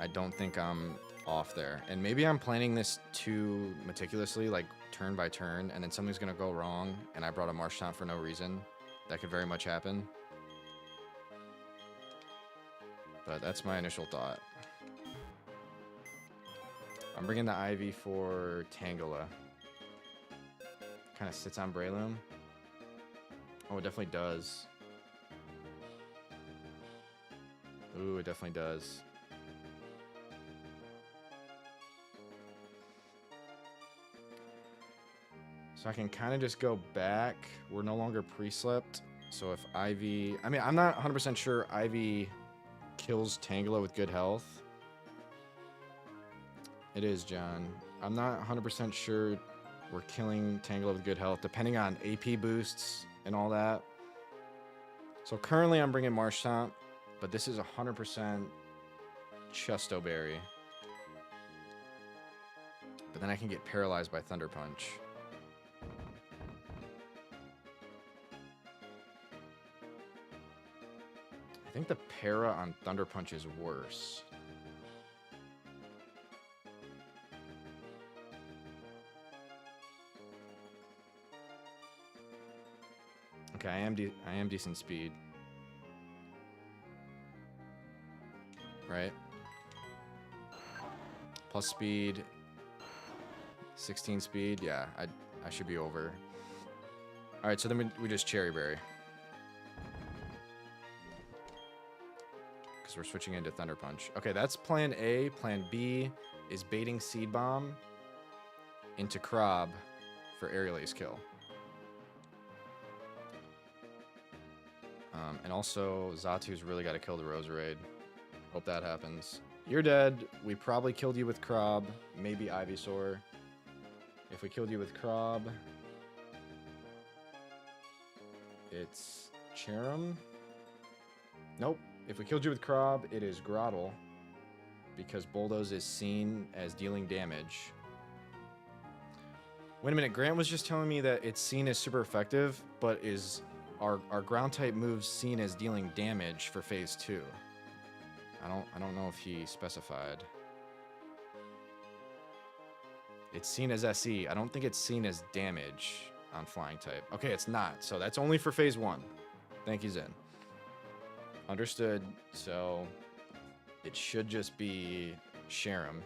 Speaker 1: I don't think I'm off there. And maybe I'm planning this too meticulously, like turn by turn, and then something's going to go wrong, and I brought a Marshtomp for no reason. That could very much happen. But that's my initial thought. I'm bringing the Ivy for Tangela. Kind of sits on Breloom. Oh, it definitely does. Ooh, it definitely does. So I can kind of just go back. We're no longer pre-slept. So if Ivy... I mean, I'm not 100% sure Ivy kills Tangela with good health. It is, John. I'm not 100% sure we're killing Tangela with good health, depending on AP boosts and all that. So currently I'm bringing Marshtomp, but this is 100% Chesto Berry. But then I can get paralyzed by Thunder Punch. I think the Para on Thunder Punch is worse. Okay, I am decent speed. Right? Plus speed. 16 speed. Yeah, I should be over. Alright, so then we just Cherry Berry. Because we're switching into Thunder Punch. Okay, that's plan A. Plan B is baiting Seed Bomb into Krob for Aerial Ace kill. And also, Zatu's really got to kill the Roserade. Hope that happens. You're dead. We probably killed you with Krob. Maybe Ivysaur. If we killed you with Krob, it's Cherim. Nope. If we killed you with Krob, it is Grottle. Because Bulldoze is seen as dealing damage. Wait a minute. Grant was just telling me that it's seen as super effective, but is our ground type moves seen as dealing damage for phase 2. I don't know if he specified. It's seen as SE. I don't think it's seen as damage on flying type. Okay, it's not. So that's only for phase 1. Thank you, Zen. Understood. So it should just be Sharam.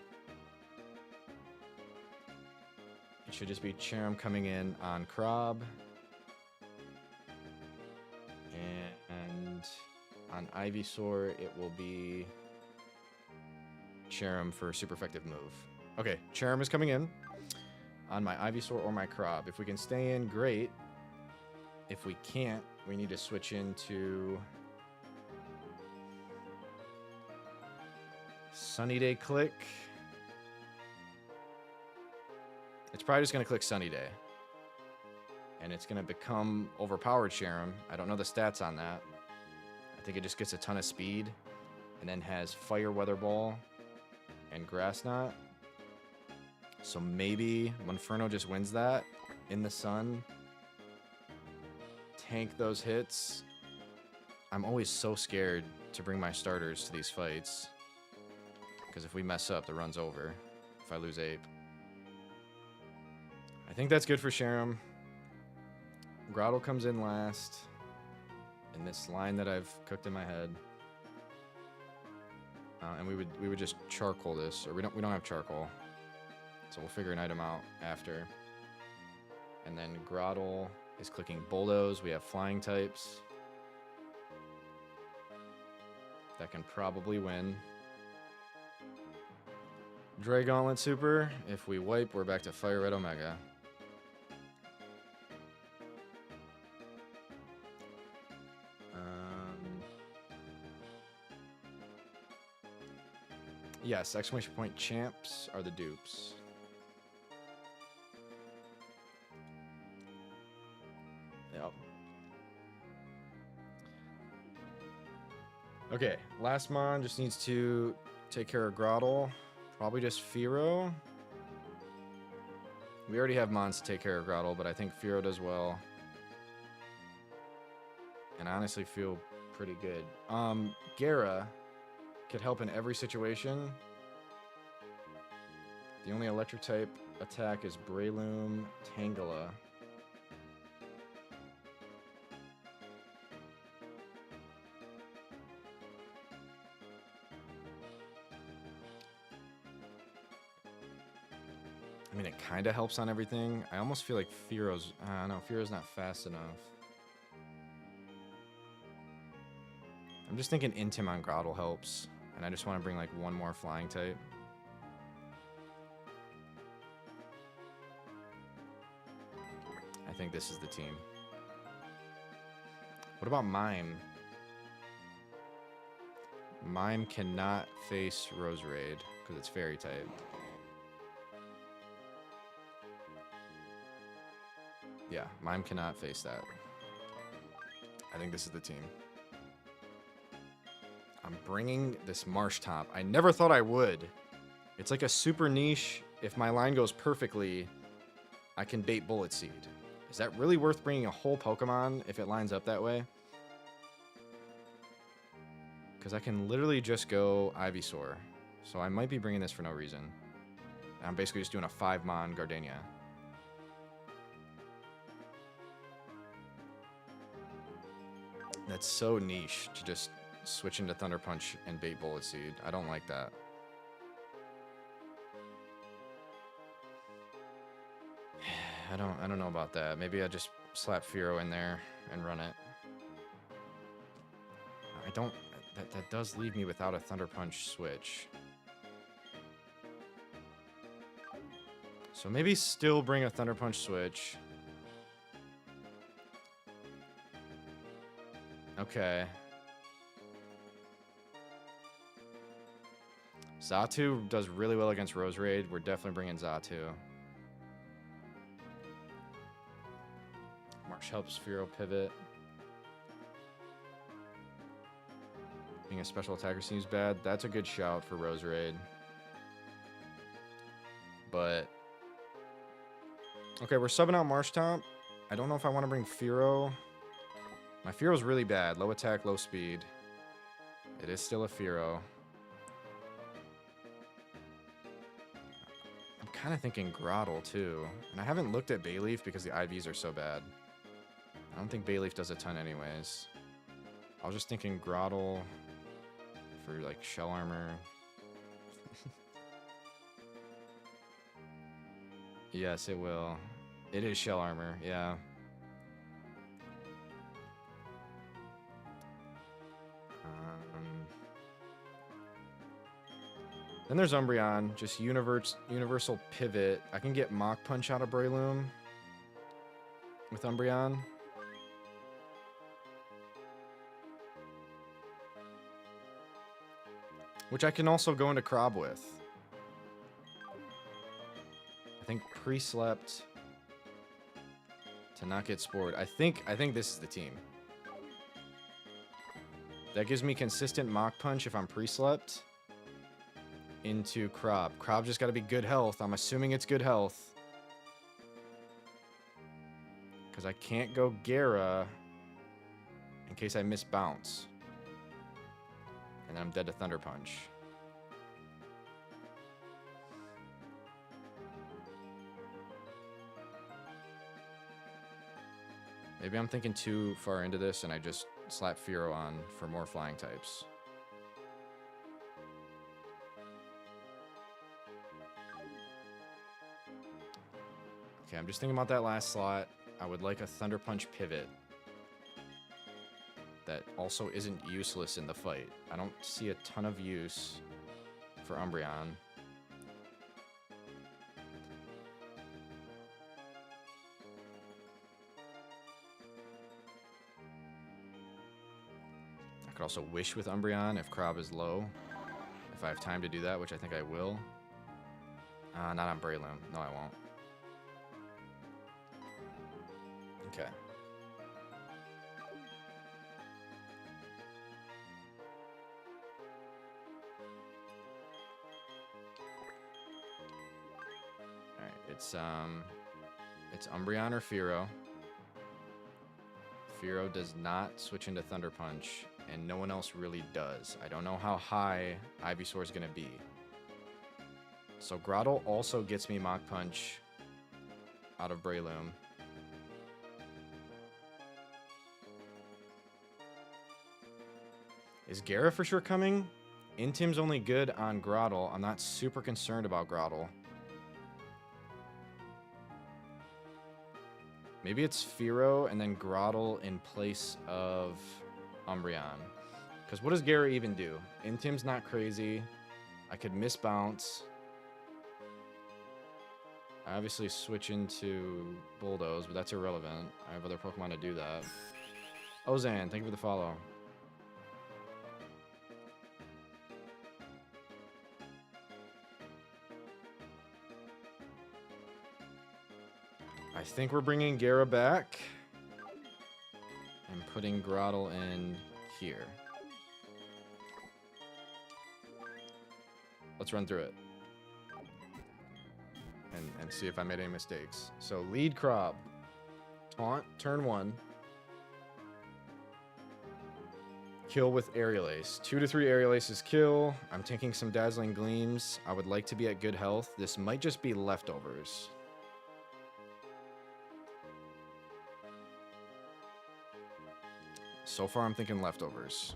Speaker 1: It should just be Sharam coming in on Krob. And on Ivysaur, it will be Sharam for super effective move. Okay, Sharam is coming in on my Ivysaur or my Krob. If we can stay in, great. If we can't, we need to switch into Sunny Day Click. It's probably just going to click Sunny Day. And it's going to become overpowered Sharam. I don't know the stats on that. I think it just gets a ton of speed. And then has Fire Weather Ball and Grass Knot. So maybe Monferno just wins that in the sun. Tank those hits. I'm always so scared to bring my starters to these fights. Because if we mess up, the run's over. If I lose Ape. I think that's good for Sharam. Grottle comes in last. In this line that I've cooked in my head. And we would just charcoal this. Or we don't have charcoal. So we'll figure an item out after. And then Grottle is clicking Bulldoze. We have flying types. That can probably win. Dragauntlet Super. If we wipe, we're back to Fire Red Omega. Yes, exclamation point champs are the dupes. Yep. Okay, last mon just needs to take care of Grottle. Probably just Firo. We already have mons to take care of Grottle, but I think Firo does well. And I honestly feel pretty good. Gara could help in every situation. The only electric type attack is Breloom Tangela. I mean, it kind of helps on everything. I almost feel like Firo's... no, Firo's not fast enough. I'm just thinking Intim on Grottle helps. And I just want to bring, like, one more flying type. I think this is the team. What about Mime? Mime cannot face Roserade because it's fairy type. Yeah, Mime cannot face that. I think this is the team. I'm bringing this Marsh Top. I never thought I would. It's like a super niche. If my line goes perfectly, I can bait Bullet Seed. Is that really worth bringing a whole Pokemon if it lines up that way? Because I can literally just go Ivysaur. So I might be bringing this for no reason. I'm basically just doing a 5-mon Gardenia. That's so niche to just switch into Thunder Punch and bait Bullet Seed. I don't like that. I don't know about that. Maybe I just slap Firo in there and run it. I don't... That does leave me without a Thunder Punch switch. So maybe still bring a Thunder Punch switch. Okay. Xatu does really well against Roserade. We're definitely bringing Xatu. Marsh helps Firo pivot. Being a special attacker seems bad. That's a good shout for Roserade. But... okay, we're subbing out Marshtomp. I don't know if I want to bring Firo. My Fearo's really bad. Low attack, low speed. It is still a Fearo. I'm kind of thinking Groddle, too. And I haven't looked at Bayleaf because the IVs are so bad. I don't think Bayleaf does a ton anyways. I was just thinking Groddle for, like, Shell Armor. Yes, it will. It is Shell Armor, yeah. Then there's Umbreon, just universal pivot. I can get Mach Punch out of Breloom with Umbreon. Which I can also go into Crob with. I think pre-slept to not get spored. I think this is the team. That gives me consistent Mach Punch if I'm pre-slept into Crob. Crob just got to be good health. I'm assuming it's good health. Because I can't go Gara in case I miss bounce. And then I'm dead to Thunder Punch. Maybe I'm thinking too far into this and I just slap Fearo on for more flying types. Okay, I'm just thinking about that last slot. I would like a Thunder Punch pivot that also isn't useless in the fight. I don't see a ton of use for Umbreon. I could also Wish with Umbreon if Crob is low. If I have time to do that, which I think I will. Not on Breloom. No, I won't. Okay. Alright, it's Umbreon or Fearo. Fearo does not switch into Thunder Punch, and no one else really does. I don't know how high Ivysaur is going to be. So Groddle also gets me Mach Punch out of Breloom. Is Gara for sure coming? Intim's only good on Groddle. I'm not super concerned about Groddle. Maybe it's Fearo and then Groddle in place of Umbreon. Because what does Gara even do? Intim's not crazy. I could miss bounce. I obviously switch into Bulldoze, but that's irrelevant. I have other Pokemon to do that. Ozan, thank you for the follow. I think we're bringing Gara back and putting Groddle in here. Let's run through it and see if I made any mistakes. So lead Crob, taunt turn 1, kill with Aerial Ace. 2 to 3 Aerial Aces kill. I'm taking some Dazzling Gleams. I would like to be at good health. This might just be leftovers. So far, I'm thinking leftovers.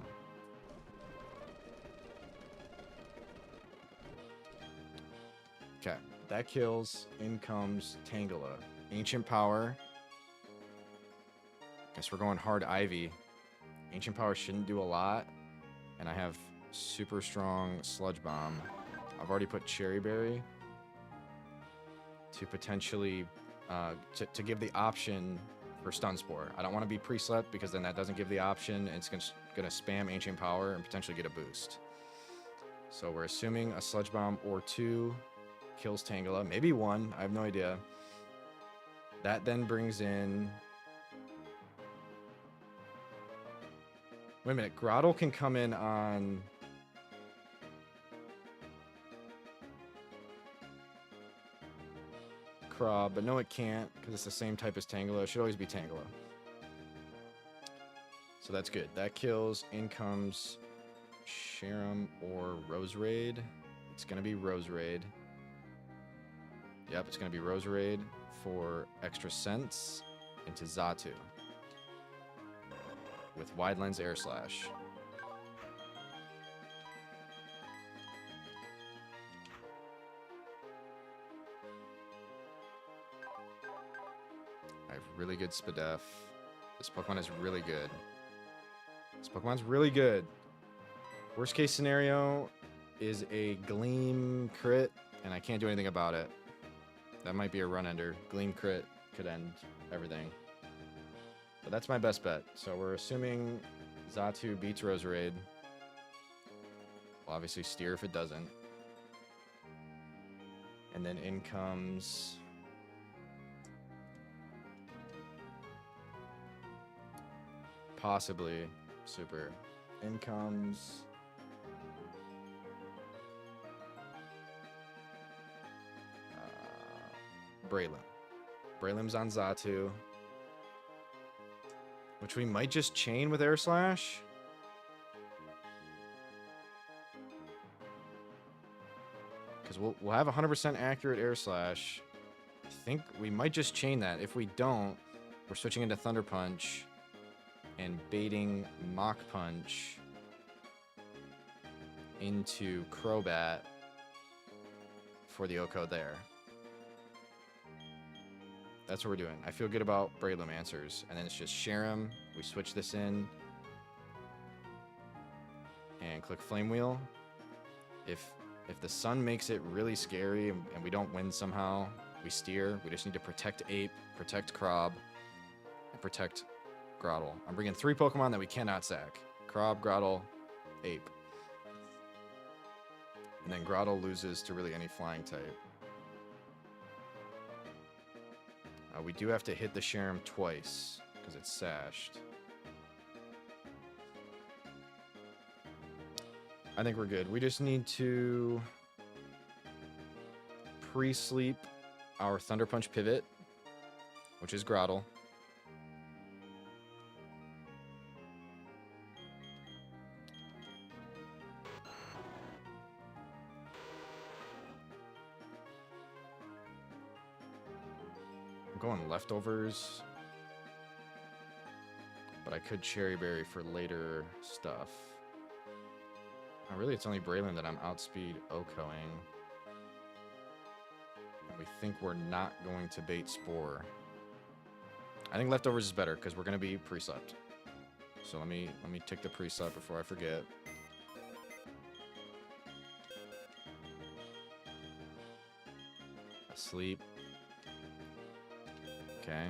Speaker 1: Okay, that kills. In comes Tangela. Ancient Power. Guess we're going hard Ivy. Ancient Power shouldn't do a lot. And I have super strong Sludge Bomb. I've already put Cherry Berry to potentially to give the option for Stun Spore. I don't want to be pre-slept because then that doesn't give the option, and it's gonna spam Ancient Power and potentially get a boost. So we're assuming a Sludge Bomb or 2 kills Tangela, maybe 1, I have no idea. That then brings in... Wait a minute, Groddle can come in on... Crob, but no it can't, because it's the same type as Tangela. It should always be Tangela. So that's good. That kills. In comes Sharam or Rose Raid. It's going to be Rose Raid. Yep, it's going to be Rose Raid for extra sense into Xatu with Wide Lens Air Slash. I have really good Spadef. This Pokemon is really good. This Pokemon's really good. Worst case scenario is a Gleam crit, and I can't do anything about it. That might be a run ender. Gleam crit could end everything. But that's my best bet. So we're assuming Xatu beats Roserade. We'll obviously steer if it doesn't. And then in comes... possibly Super. In comes... Breloom. Breloom's on Xatu. Which we might just chain with Air Slash. Because we'll have 100% accurate Air Slash. I think we might just chain that. If we don't, we're switching into Thunder Punch and baiting Mach Punch into Crobat for the OHKO there. That's what we're doing. I feel good about Breloom answers. And then it's just Sharam. We switch this in. And click Flame Wheel. If the sun makes it really scary and we don't win somehow, we steer. We just need to protect Ape, protect Crob, and protect Grotle. I'm bringing 3 Pokemon that we cannot sack. Crob, Grotle, Ape. And then Grotle loses to really any flying type. We do have to hit the Sharam twice, because it's sashed. I think we're good. We just need to pre-sleep our Thunder Punch pivot, which is Grotle. I'm going leftovers, but I could Cherry Berry for later stuff. Really, it's only Breloom that I'm outspeed OHKOing. And we think we're not going to bait Spore. I think leftovers is better because we're going to be pre-slept. So let me tick the pre-slept before I forget. Asleep. Okay.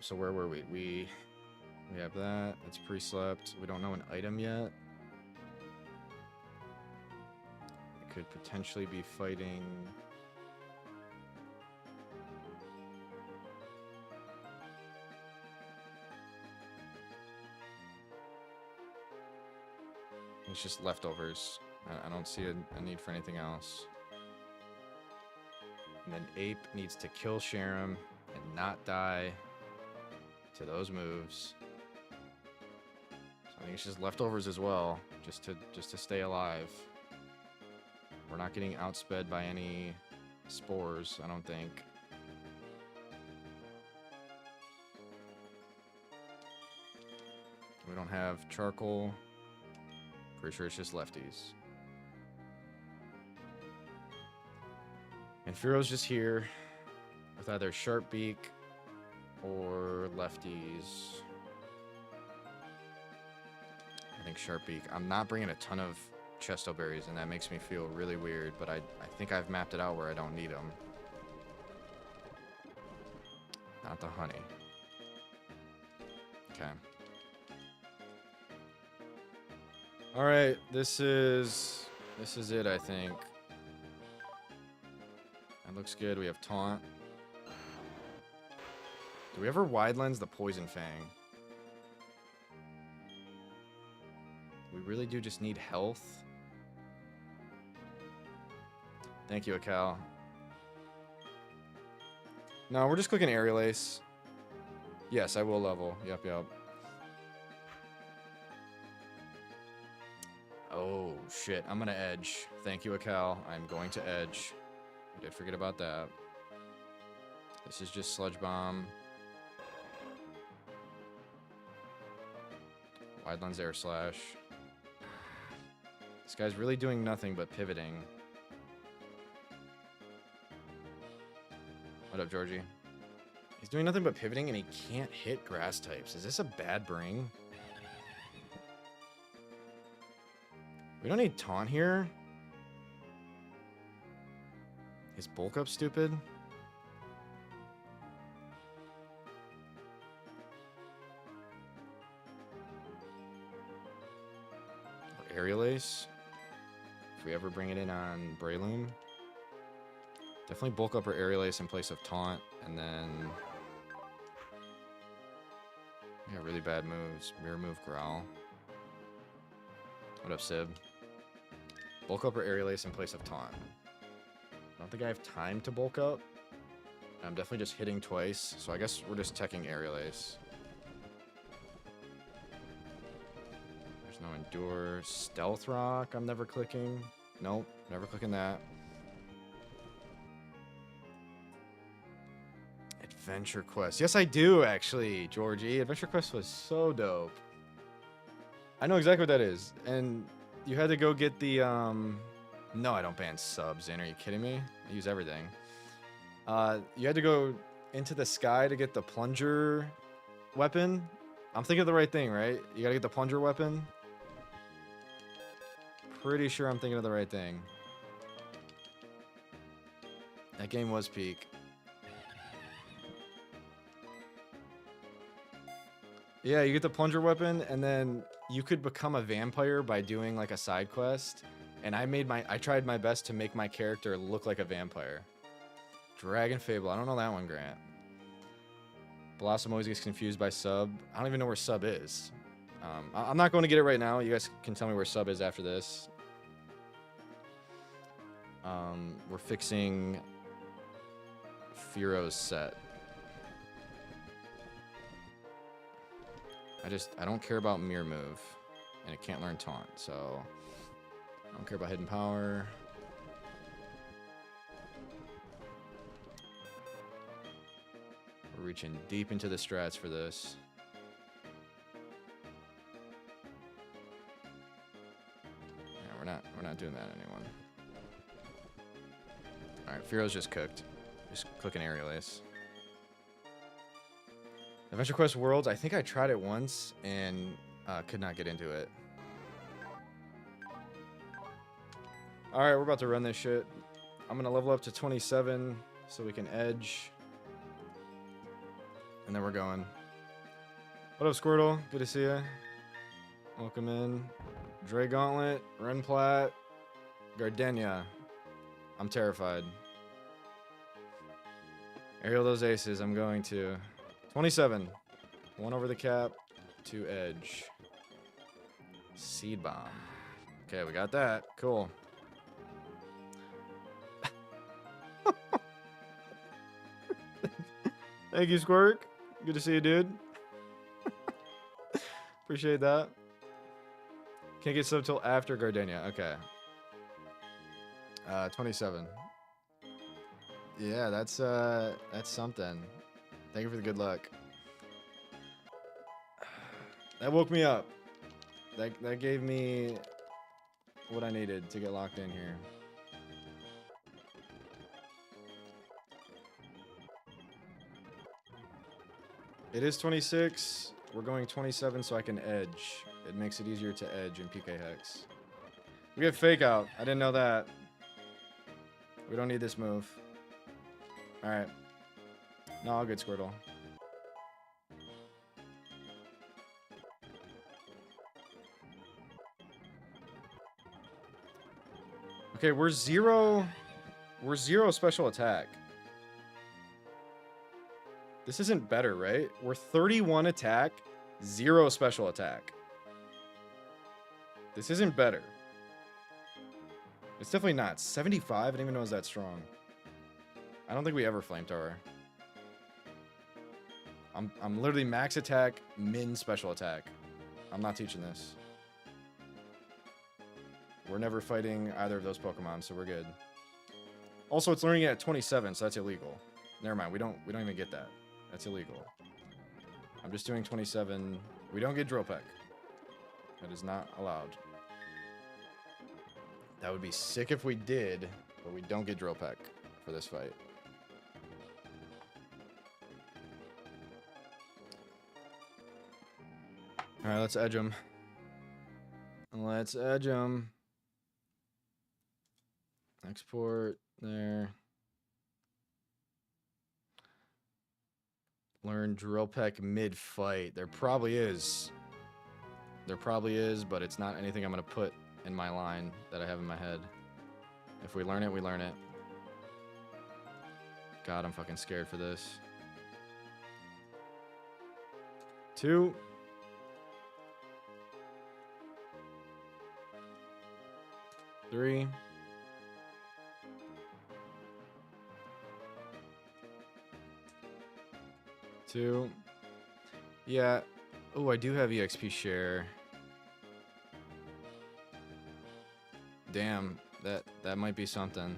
Speaker 1: So where were we? We have that. It's pre-slept. We don't know an item yet. We could potentially be fighting... It's just leftovers. I don't see a need for anything else. And then Ape needs to kill Sharam and not die to those moves. So I think it's just leftovers as well, just to stay alive. We're not getting outsped by any spores, I don't think. We don't have charcoal. Pretty sure it's just lefties. And Furo's just here with either Sharp Beak or lefties. I think Sharp Beak. I'm not bringing a ton of Chesto Berries, and that makes me feel really weird, but I think I've mapped it out where I don't need them. Not the honey. Okay. All right, this is it, I think. That looks good. We have Taunt. Do we ever Wide Lens the Poison Fang? We really do just need health. Thank you, Akal. No, we're just clicking Aerial Ace. Yes, I will level. Yep, yep. Oh, shit. I'm gonna edge. Thank you, Akal. I'm going to edge. I did forget about that. This is just Sludge Bomb. Wide Lens Air Slash. This guy's really doing nothing but pivoting. What up, Georgie? He's doing nothing but pivoting and he can't hit grass types. Is this a bad bring? We don't need taunt here. Is bulk up stupid? Or Aerial Ace. If we ever bring it in on Breloom. Definitely bulk up or Aerial Ace in place of taunt. And then... yeah, really bad moves. Mirror move, Growl. What up, Sib? Bulk up or Aerial Ace in place of taunt. I don't think I have time to bulk up. I'm definitely just hitting twice, so I guess we're just teching Aerial Ace. There's no Endure. Stealth Rock, I'm never clicking. Nope, never clicking that. Adventure Quest. Yes, I do, actually, Georgie. Adventure Quest was so dope. I know exactly what that is. And you had to go get the, No, I don't ban subs in. Are you kidding me? I use everything. You had to go into the sky to get the plunger weapon. I'm thinking of the right thing, right? You gotta get the plunger weapon. Pretty sure I'm thinking of the right thing. That game was peak. Yeah, you get the plunger weapon, and then you could become a vampire by doing like a side quest. And I tried my best to make my character look like a vampire. Dragon Fable, I don't know that one, Grant. Blossom always gets confused by sub. I don't even know where sub is. I'm not going to get it right now. You guys can tell me where sub is after this. We're fixing Firo's set. I don't care about mirror move, and it can't learn taunt, so I don't care about hidden power. We're reaching deep into the strats for this. Yeah, we're not doing that anyone. All right, Firo's just cooked. Just clicking Aerial Ace. Adventure Quest Worlds, I think I tried it once and could not get into it. Alright, we're about to run this shit. I'm going to level up to 27 so we can edge. And then we're going. What up, Squirtle? Good to see you. Welcome in. Dre Gauntlet, Renplat, Gardenia. I'm terrified. Aerial those aces, I'm going to. 27. 1 over the cap, 2 edge. Seed Bomb. Okay, we got that. Cool. Thank you, Squirk. Good to see you, dude. Appreciate that. Can't get sub till after Gardenia. Okay. 27. Yeah, that's something. Thank you for the good luck. That woke me up. That gave me what I needed to get locked in here. It is 26. We're going 27 so I can edge. It makes it easier to edge in PK Hex. We have Fake Out. I didn't know that. We don't need this move. Alright. No, all good, Squirtle. Okay, we're zero special attack. This isn't better, right? We're 31 attack, 0 special attack. This isn't better. It's definitely not. 75? I didn't even know it was that strong. I don't think we ever Flamethrower. I'm literally max attack, min special attack. I'm not teaching this. We're never fighting either of those Pokemon, so we're good. Also, it's learning it at 27, so that's illegal. Never mind, we don't even get that. That's illegal. I'm just doing 27. We don't get Drill Peck. That is not allowed. That would be sick if we did, but we don't get Drill Peck for this fight. Alright, let's edge him. Let's edge him. Export there. Learn Drill Peck mid-fight. There probably is. There probably is, but it's not anything I'm going to put in my line that I have in my head. If we learn it, we learn it. God, I'm fucking scared for this. 2. 3. 2. Yeah. Oh, I do have EXP share. Damn, that might be something.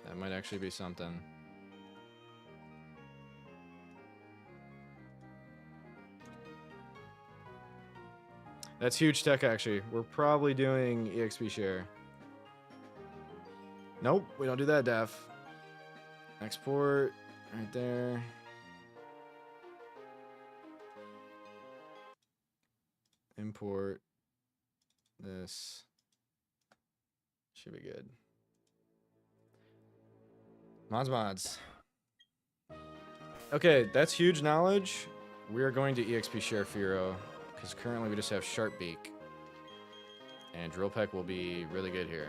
Speaker 1: That might actually be something. That's huge tech, actually. We're probably doing EXP share. Nope, we don't do that, Def. Export, right there. Import this. Should be good. Mods. Okay, that's huge knowledge. We are going to EXP share Fearow, because currently we just have Sharp Beak. And Drill Peck will be really good here.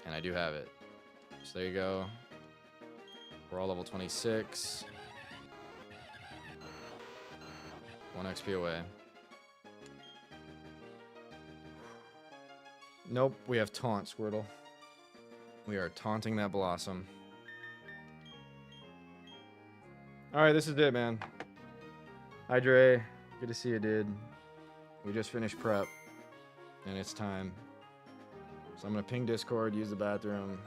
Speaker 1: And I do have it. So there you go. We're all level 26. 1 XP away. Nope, we have Taunt, Squirtle. We are taunting that Blossom. Alright, this is it, man. Hi, Dre. Good to see you, dude. We just finished prep. And it's time. So I'm going to ping Discord, use the bathroom.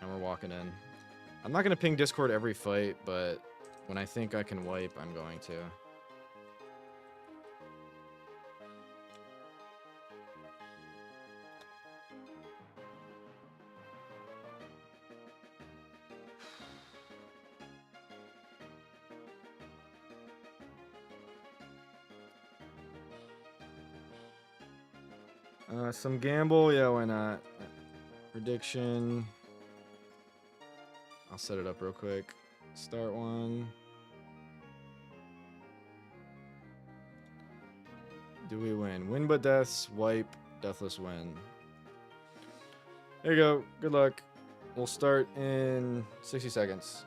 Speaker 1: And we're walking in. I'm not going to ping Discord every fight, but when I think I can wipe, I'm going to. Some gamble, yeah, why not? Prediction. I'll set it up real quick. Start one. Do we win? Win but deaths, wipe, deathless win. There you go. Good luck. We'll start in 60 seconds.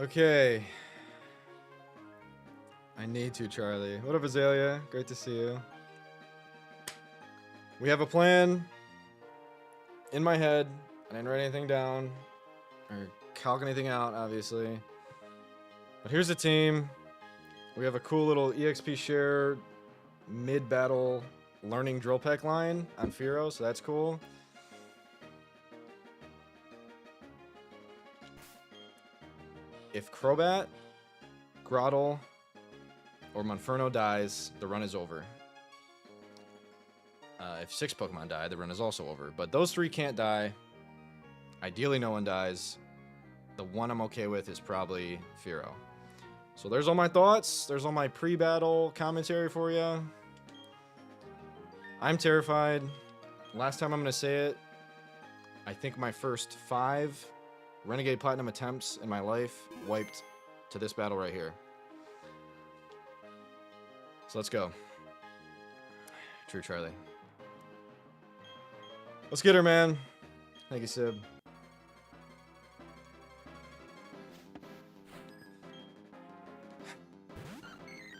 Speaker 1: Okay. I need to, Charlie. What up, Azalea? Great to see you. We have a plan in my head. I didn't write anything down or calc anything out, obviously. But here's the team. We have a cool little EXP share mid-battle learning drill peck line on Firo, so that's cool. If Crobat, Grotle, or Monferno dies, the run is over. If 6 Pokemon die, the run is also over. But those 3 can't die. Ideally, no one dies. The one I'm okay with is probably Firo. So there's all my thoughts. There's all my pre-battle commentary for you. I'm terrified. Last time I'm going to say it, I think my first 5 Renegade Platinum attempts in my life wiped to this battle right here. So let's go. True Charlie. Let's get her, man. Thank you, Sib.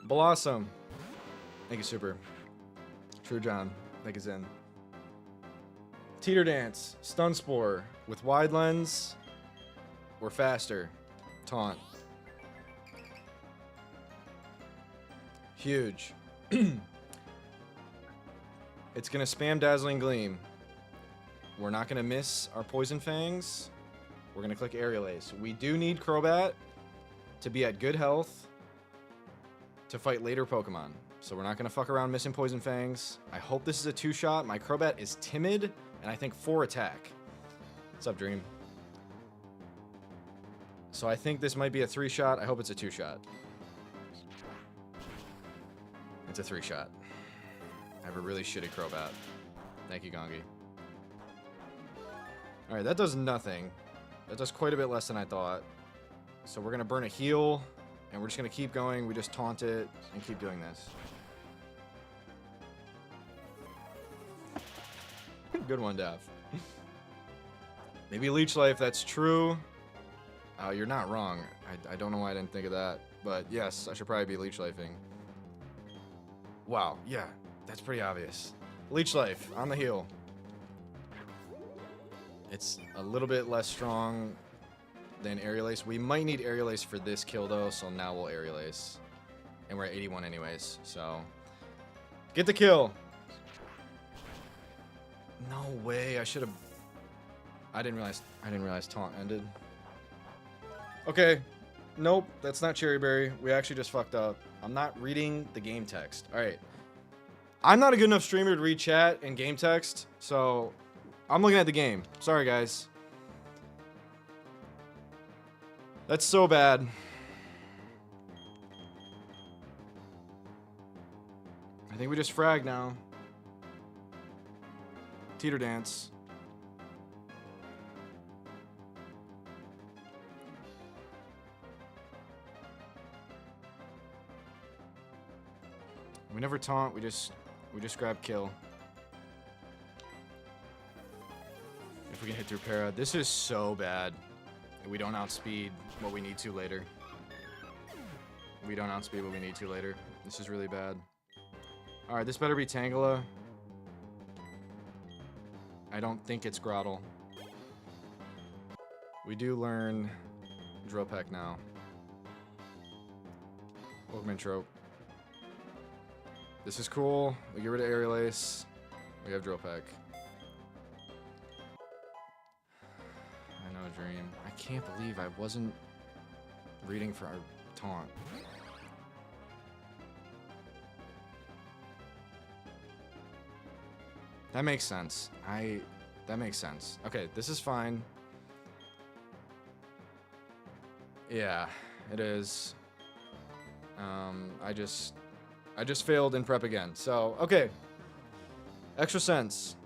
Speaker 1: Blossom. Thank you, Super. True John. Thank you, Zen. Teeter Dance. Stun Spore. With wide lens. We're faster. Taunt. Huge. It's going to spam Dazzling Gleam. We're not going to miss our Poison Fangs. We're going to click Aerial Ace. We do need Crobat to be at good health to fight later Pokemon. So we're not going to fuck around missing Poison Fangs. I hope this is a 2-shot. My Crobat is timid, and I think 4 attack. What's up, Dream? So I think this might be a 3-shot. I hope it's a 2-shot. It's a 3-shot. I have a really shitty Crobat. Thank you, Gongi. Alright, that does nothing. That does quite a bit less than I thought. So we're going to burn a heal, and we're just going to keep going. We just taunt it and keep doing this. Good one, Dav. Maybe Leech Life, that's true. You're not wrong. I don't know why I didn't think of that. But yes, I should probably be Leech Lifing. Wow, yeah, that's pretty obvious. Leech Life, on the heal. It's a little bit less strong than Aerial Ace. We might need Aerial Ace for this kill, though, so now we'll Aerial Ace. And we're at 81 anyways, so... Get the kill! No way, I should have... I didn't realize taunt ended. Okay, nope, that's not Cherry Berry. We actually just fucked up. I'm not reading the game text. Alright. I'm not a good enough streamer to read chat and game text, so I'm looking at the game. Sorry, guys. That's so bad. I think we just frag now. Teeter Dance. We never taunt, we just grab kill. If we can hit through para. This is so bad. We don't outspeed what we need to later. We don't outspeed what we need to later. This is really bad. Alright, this better be Tangela. I don't think it's Grotle. We do learn Drill Peck now. Pokemon Trope. This is cool. We get rid of Aerial Ace. We have Drill Peck. I know, Dream. I can't believe I wasn't reading for our taunt. That makes sense. That makes sense. Okay, this is fine. Yeah, it is. I just failed in prep again. So, okay. Extra sense.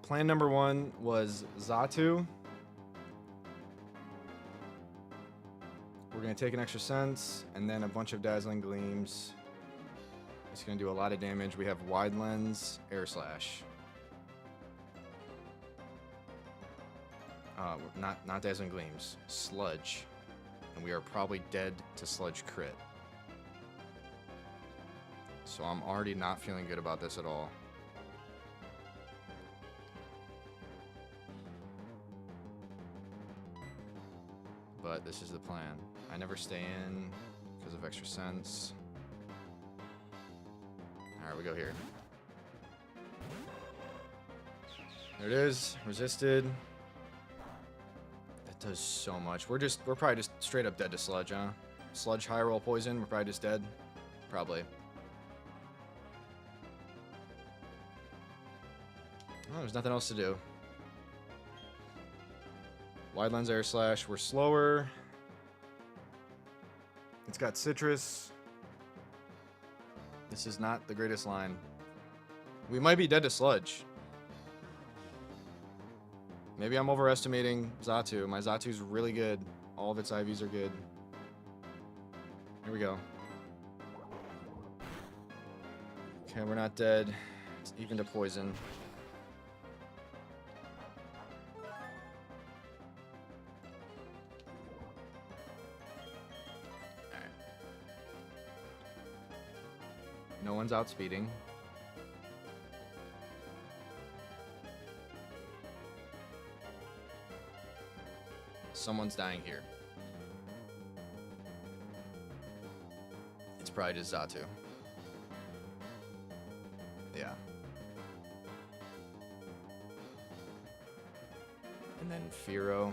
Speaker 1: Plan number 1 was Xatu. We're going to take an extra sense, and then a bunch of Dazzling Gleams. It's going to do a lot of damage. We have Wide Lens, Air Slash. Not Dazzling Gleams. Sludge. And we are probably dead to Sludge crit. So I'm already not feeling good about this at all. But this is the plan. I never stay in because of extra sense. Alright, we go here. There it is. Resisted. That does so much. We're probably just straight up dead to Sludge, huh? Sludge high roll poison, we're probably just dead. Probably. Oh, there's nothing else to do. Wide lens air slash. We're slower. It's got citrus. This is not the greatest line. We might be dead to Sludge. Maybe I'm overestimating Xatu. My Xatu's really good. All of its IVs are good. Here we go. Okay, we're not dead. It's even to poison. No one's outspeeding. Someone's dying here. It's probably just Xatu. Yeah. And then Firo.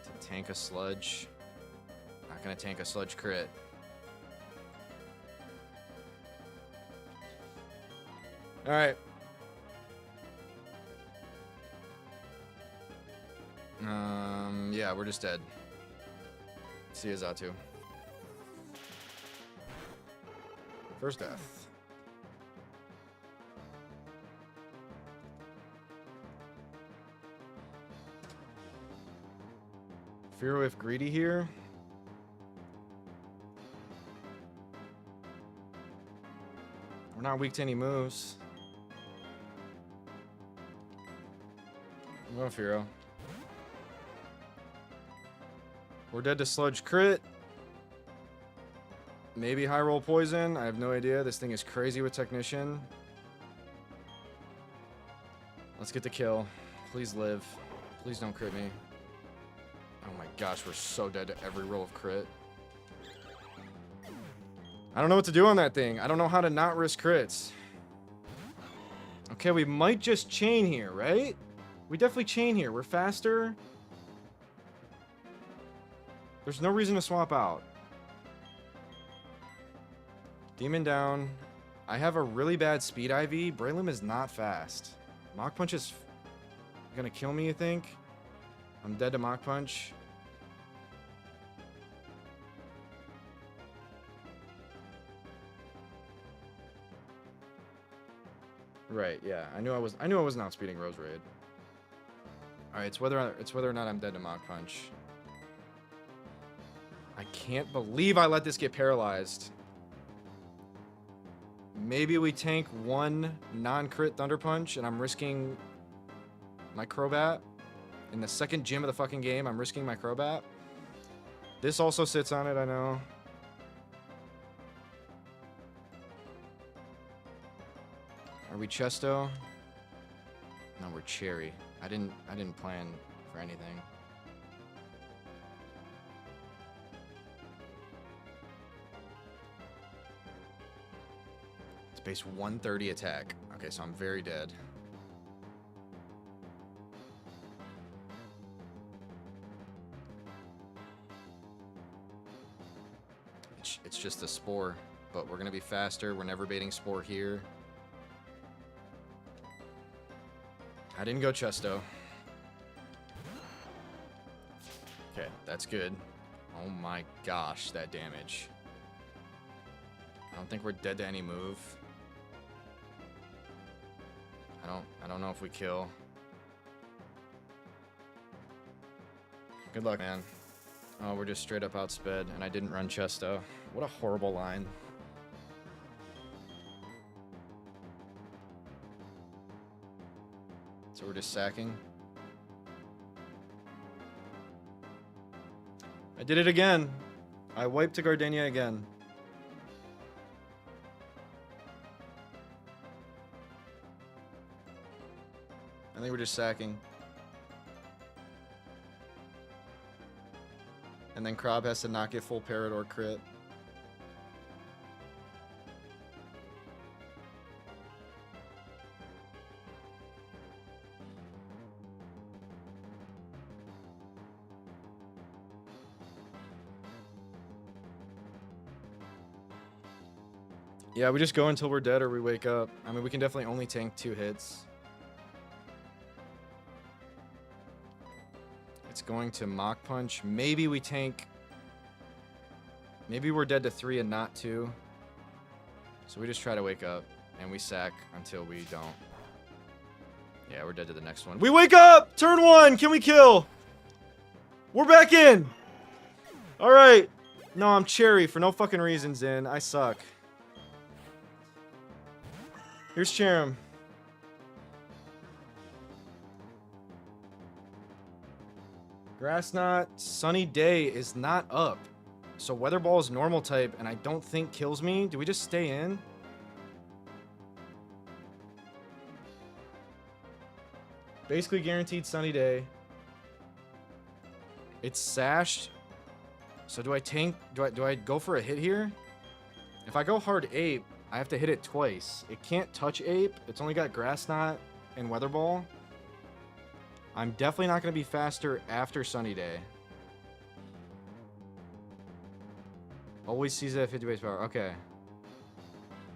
Speaker 1: To tank a Sludge. Not gonna tank a Sludge crit. Alright. Yeah, we're just dead. See ya, Xatu. First death. Firo if greedy here. We're not weak to any moves. I'm going Firo. We're dead to Sludge crit. Maybe high roll poison. I have no idea. This thing is crazy with Technician. Let's get the kill. Please live. Please don't crit me. Oh my gosh, we're so dead to every roll of crit. I don't know what to do on that thing. I don't know how to not risk crits. Okay, we might just chain here, right? We definitely chain here. We're faster. There's no reason to swap out. Demon down. I have a really bad speed IV. Breloom is not fast. Mach Punch is gonna kill me, you think? I'm dead to Mach Punch. Right, yeah. I knew I wasn't outspeeding Rose Raid. Alright, it's whether or not I'm dead to Mach Punch. I can't believe I let this get paralyzed. Maybe we tank one non-crit Thunder Punch and I'm risking my Crobat. In the second gym of the fucking game, I'm risking my Crobat. This also sits on it, I know. Are we Chesto? No, we're Cherry. I didn't plan for anything. It's base 130 attack. Okay, so I'm very dead. It's just a Spore, but we're gonna be faster. We're never baiting Spore here. I didn't go Chesto. Okay, that's good. Oh my gosh, that damage. I don't think we're dead to any move. I don't know if we kill. Good luck, man. Oh, we're just straight up outsped, and I didn't run Chesto. What a horrible line. So we're just sacking. I did it again. I wiped to Gardenia again. I think we're just sacking. And then Krob has to not get full parrot or crit. Yeah, we just go until we're dead or we wake up. I mean, we can definitely only tank 2 hits. It's going to Mach Punch. Maybe we tank... Maybe we're dead to 3 and not 2. So we just try to wake up and we sack until we don't. Yeah, we're dead to the next one. We wake up! Turn 1! Can we kill? We're back in! Alright. No, I'm Cherry for no fucking reasons, in. I suck. Here's Cherim. Grass Knot, Sunny Day is not up. So Weather Ball is normal type and I don't think kills me. Do we just stay in? Basically guaranteed Sunny Day. It's sashed. So do I tank? Do I go for a hit here? If I go hard Ape, I have to hit it twice. It can't touch Ape. It's only got Grass Knot and Weather Ball. I'm definitely not going to be faster after Sunny Day. Always sees it at 50 base power. Okay.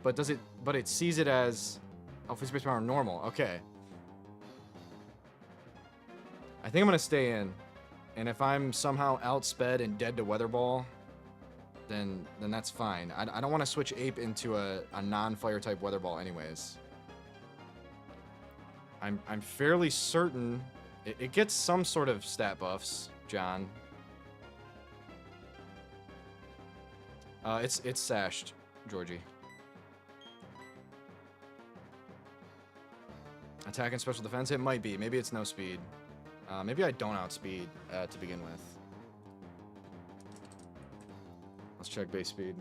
Speaker 1: But does it... But it sees it as... Oh, 50 base power normal. Okay. I think I'm going to stay in. And if I'm somehow outsped and dead to Weather Ball... Then that's fine. I don't want to switch Ape into a non-fire type Weather Ball anyways. I'm fairly certain it gets some sort of stat buffs, John. It's sashed, Georgie. Attack and special defense? It might be. Maybe it's no speed. Maybe I don't outspeed to begin with. Let's check base speed.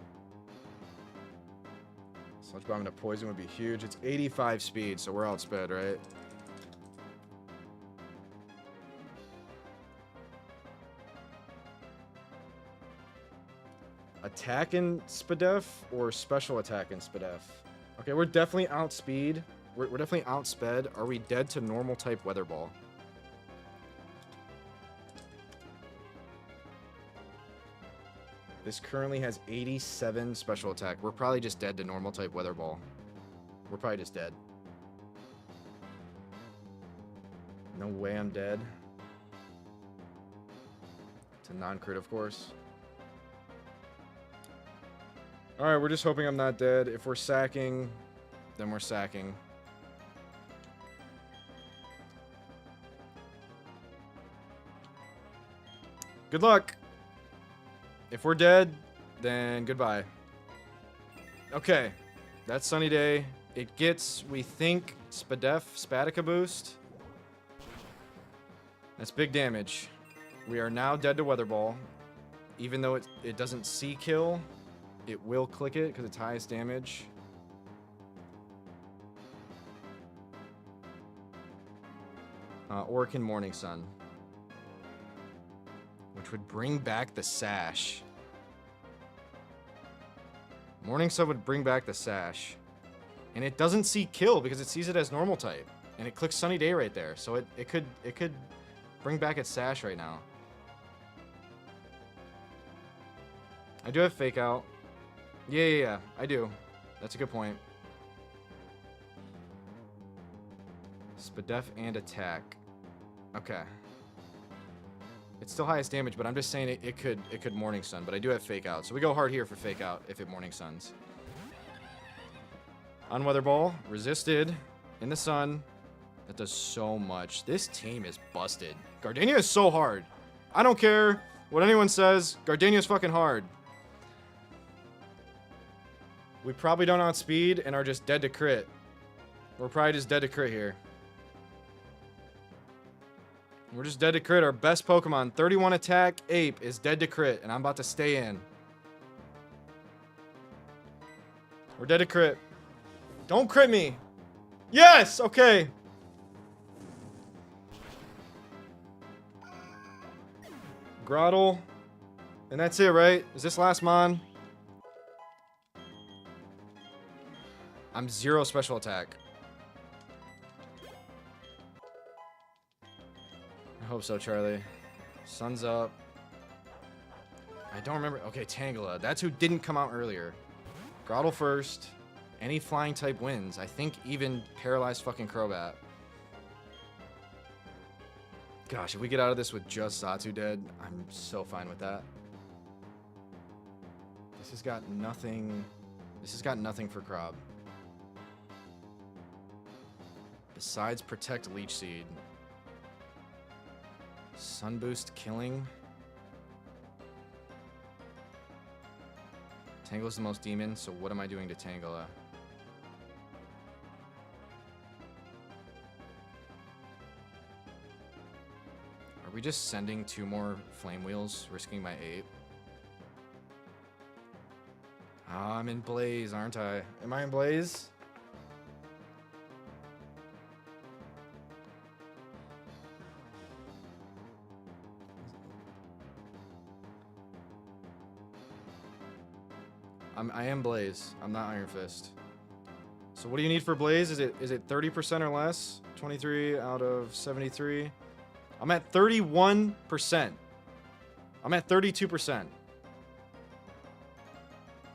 Speaker 1: Sludge Bomb into Poison would be huge. It's 85 speed, so we're outsped, right? Attack in Spadef or special attack in Spadef? Okay, we're definitely outspeed. We're definitely outsped. Are we dead to normal type Weather Ball? This currently has 87 special attack. We're probably just dead to normal type Weather Ball. We're probably just dead. No way I'm dead. To non-crit, of course. Alright, we're just hoping I'm not dead. If we're sacking, then we're sacking. Good luck! If we're dead, then goodbye. Okay, that's Sunny Day. It gets, we think, Spadef, Spadika boost. That's big damage. We are now dead to Weather Ball. Even though it doesn't see kill, it will click it because it's highest damage. Orkin Morning Sun. Which would bring back the Sash. Morning Sun would bring back the Sash. And it doesn't see kill because it sees it as normal type. And it clicks Sunny Day right there. So it could bring back its Sash right now. I do have Fake Out. Yeah, I do. That's a good point. Spadef and attack. Okay. It's still highest damage, but I'm just saying it could Morning Sun, but I do have Fake Out. So we go hard here for Fake Out if it Morning Suns. On Weather Ball, resisted in the sun. That does so much. This team is busted. Gardenia is so hard. I don't care what anyone says. Gardenia is fucking hard. We probably don't outspeed and are just dead to crit. We're probably just dead to crit here. We're just dead to crit. Our best Pokemon, 31 attack, Ape, is dead to crit, and I'm about to stay in. We're dead to crit. Don't crit me. Yes! Okay. Grottle. And that's it, right? Is this last mon? I'm 0 special attack. I hope so, Charlie. Sun's up. I don't remember. Okay, Tangela. That's who didn't come out earlier. Grottle first. Any flying type wins. I think even paralyzed fucking Crobat. Gosh, if we get out of this with just Xatu dead, I'm so fine with that. This has got nothing. This has got nothing for Crob. Besides protect Leech Seed. Sun Boost killing. Tangela's the most demon, so what am I doing to Tangela? Are we just sending 2 more Flame Wheels, risking my 8? I'm in Blaze, aren't I? Am I in Blaze? I am Blaze. I'm not Iron Fist. So what do you need for Blaze? Is it 30% or less? 23 out of 73. I'm at 31%. I'm at 32%.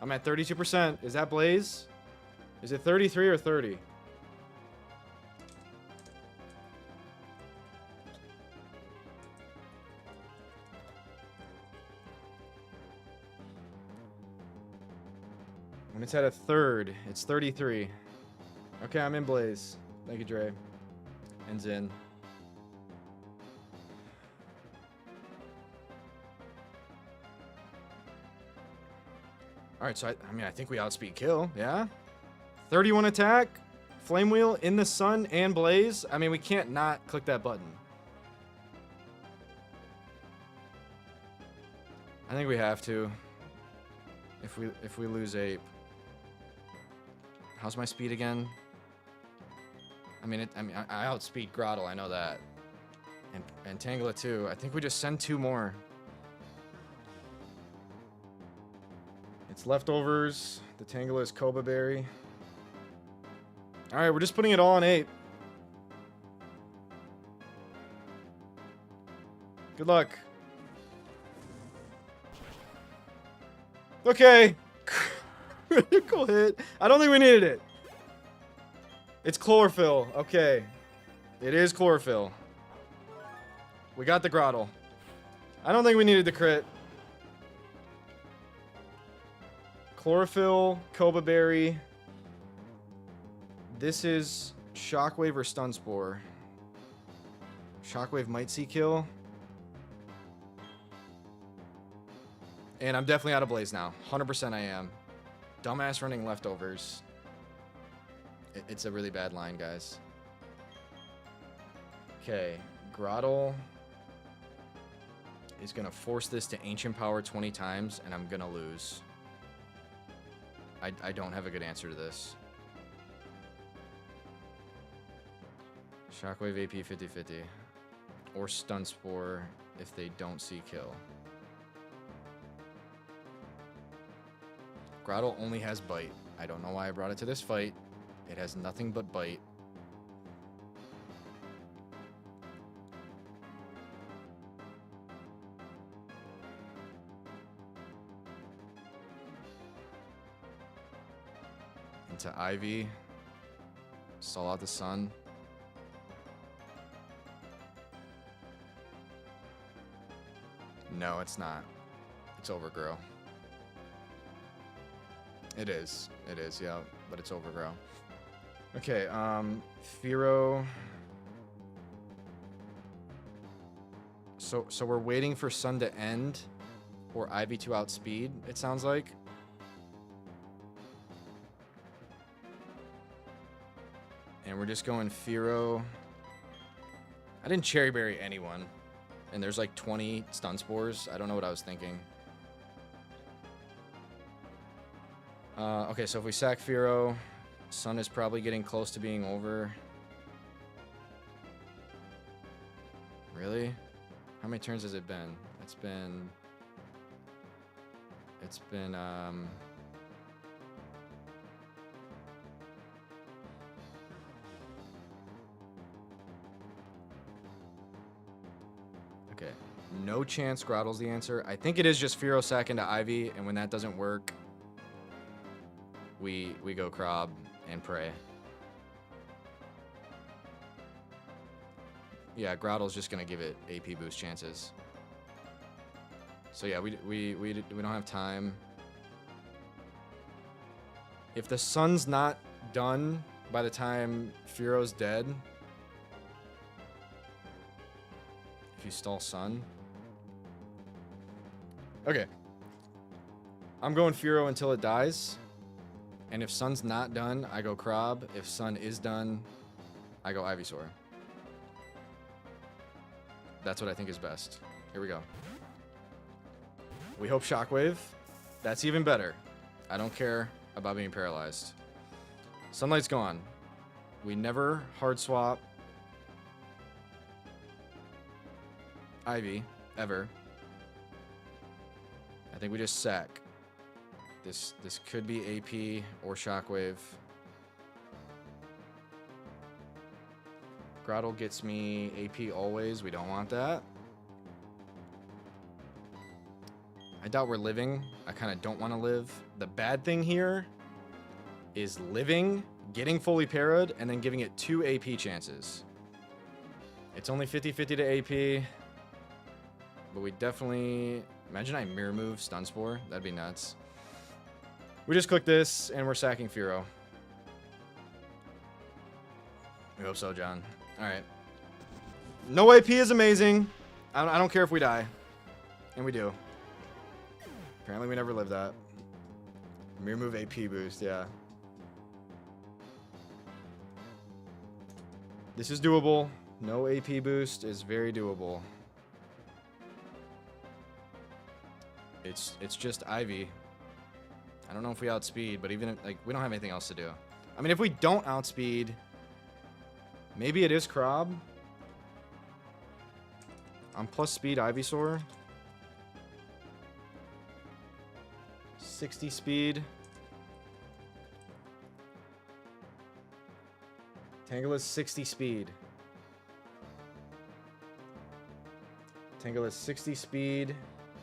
Speaker 1: I'm at 32%. Is that Blaze? Is it 33 or 30? When it's at a third, it's 33. Okay, I'm in Blaze. Thank you, Dre. And Zin. Alright, so I think we outspeed kill, yeah? 31 attack, Flame Wheel in the sun and Blaze. I mean, we can't not click that button. I think we have to. If we lose Ape. How's my speed again? I mean, I outspeed Grottle, I know that. And Tangela too. I think we just send 2 more. It's leftovers. The Tangela is Koba Berry. Alright, we're just putting it all on 8. Good luck. Okay. Critical hit. I don't think we needed it. It's Chlorophyll. Okay. It is Chlorophyll. We got the Grottle. I don't think we needed the crit. Chlorophyll, Koba Berry. This is Shockwave or Stun Spore. Shockwave might see kill. And I'm definitely out of Blaze now. 100% I am. Dumbass running leftovers. It's a really bad line, guys. Okay. Grottle is going to force this to Ancient Power 20 times, and I'm going to lose. I don't have a good answer to this. Shockwave AP 50-50. Or Stun Spore if they don't see kill. Grottle only has Bite. I don't know why I brought it to this fight. It has nothing but Bite. Into Ivy. Stall out the sun. No, it's not. It's Overgrow. It is, yeah, but it's Overgrow. Okay, Fearow. So we're waiting for Sun to end, or Ivy to outspeed, it sounds like. And we're just going Fearow, I didn't cherry berry anyone. And there's like 20 stun spores. I don't know what I was thinking. Okay, so if we sack Firo, Sun is probably getting close to being over. Really? How many turns has it been? It's been, okay. No chance Grottle's the answer. I think it is just Firo sack into Ivy, and when that doesn't work, we go Krob and pray. Yeah, Grottle's just gonna give it AP boost chances. So yeah, we don't have time. If the Sun's not done by the time Firo's dead, if you stall Sun, okay. I'm going Firo until it dies. And if Sun's not done, I go Krob. If Sun is done, I go Ivysaur. That's what I think is best. Here we go. We hope Shockwave. That's even better. I don't care about being paralyzed. Sunlight's gone. We never hard swap Ivy, ever. I think we just sack. This could be AP or Shockwave. Grottle gets me AP always. We don't want that. I doubt we're living. I kind of don't want to live. The bad thing here is living, getting fully parried, and then giving it 2 AP chances. It's only 50-50 to AP. But we definitely... Imagine I mirror move Stun Spore. That'd be nuts. We just click this, and we're sacking Firo. We hope so, John. Alright. No AP is amazing. I don't care if we die. And we do. Apparently we never lived that. Mirror move AP boost, yeah. This is doable. No AP boost is very doable. It's just Ivy. I don't know if we outspeed, but even if, like, we don't have anything else to do. I mean, if we don't outspeed, maybe it is Krob. I'm plus speed Ivysaur. 60 speed. Tangle is 60 speed. Tangle is 60 speed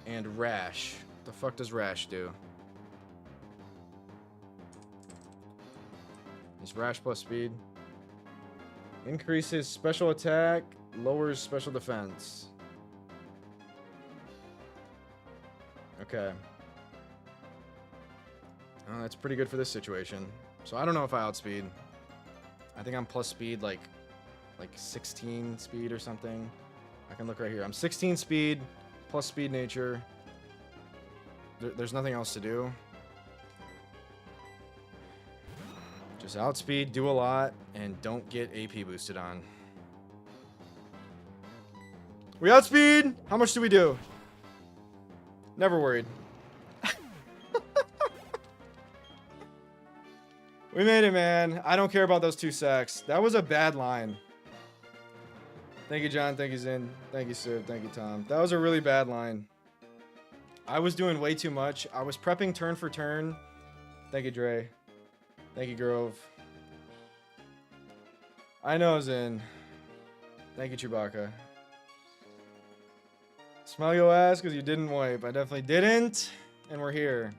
Speaker 1: and Rash. What the fuck does Rash do? Is Rash plus speed? Increases special attack, lowers special defense. Okay. Oh, that's pretty good for this situation. So I don't know if I outspeed. I think I'm plus speed like 16 speed or something. I can look right here. I'm 16 speed, plus speed nature. There's nothing else to do. Just outspeed, do a lot, and don't get AP boosted on. We outspeed! How much do we do? Never worried. We made it, man. I don't care about those 2 sacks. That was a bad line. Thank you, John. Thank you, Zin. Thank you, Sib. Thank you, Tom. That was a really bad line. I was doing way too much. I was prepping turn for turn. Thank you, Dre. Thank you, Grove. I know, Zin. Thank you, Chewbacca. Smell your ass because you didn't wipe. I definitely didn't. And we're here.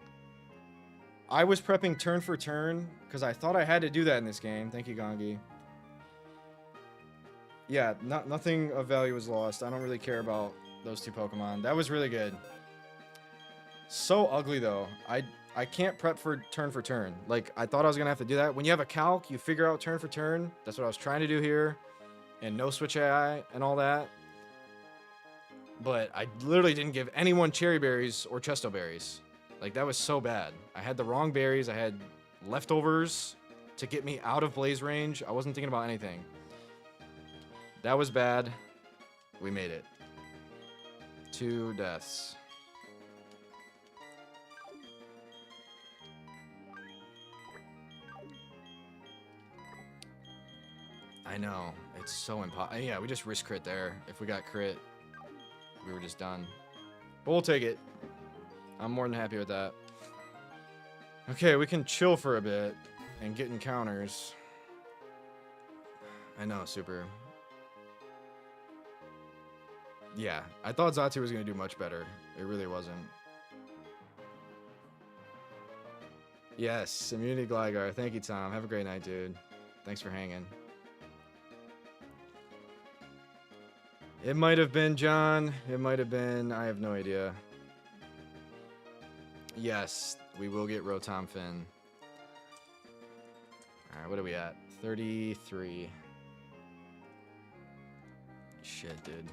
Speaker 1: I was prepping turn for turn because I thought I had to do that in this game. Thank you, Gongi. Yeah, nothing of value was lost. I don't really care about those 2 Pokemon. That was really good. So ugly, though. I can't prep for turn. Like, I thought I was going to have to do that. When you have a calc, you figure out turn for turn. That's what I was trying to do here. And no switch AI and all that. But I literally didn't give anyone cherry berries or chesto berries. Like, that was so bad. I had the wrong berries. I had leftovers to get me out of blaze range. I wasn't thinking about anything. That was bad. We made it. 2 deaths. I know. It's so impossible. Yeah, we just risk crit there. If we got crit, we were just done. But we'll take it. I'm more than happy with that. Okay, we can chill for a bit and get encounters. I know, super. Yeah, I thought Zatu was going to do much better. It really wasn't. Yes, Immunity Gligar. Thank you, Tom. Have a great night, dude. Thanks for hanging. It might have been John. It might have been. I have no idea. Yes, we will get Rotom Fin. Alright, what are we at? 33. Shit, dude.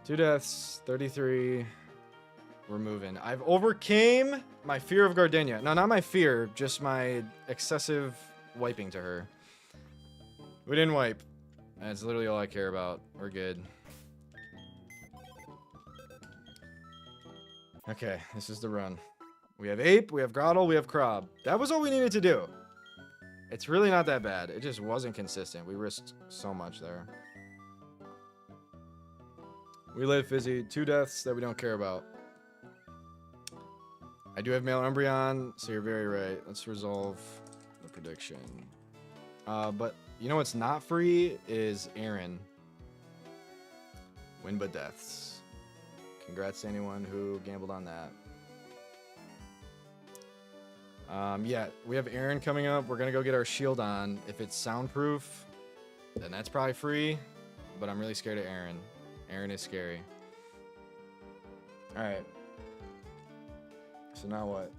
Speaker 1: 2 deaths, 33. We're moving. I've overcame my fear of Gardenia. No, not my fear, just my excessive wiping to her. We didn't wipe. That's literally all I care about. We're good. Okay, this is the run. We have Ape, we have Groddle, we have Crob. That was all we needed to do. It's really not that bad. It just wasn't consistent. We risked so much there. We live Fizzy. 2 deaths that we don't care about. I do have male Umbreon, so you're very right. Let's resolve the prediction. But you know what's not free is Aaron. Win but deaths. Congrats to anyone who gambled on that. Yeah, we have Aaron coming up. We're gonna go get our shield on. If it's soundproof, then that's probably free. But I'm really scared of Aaron. Aaron is scary. Alright. So now what?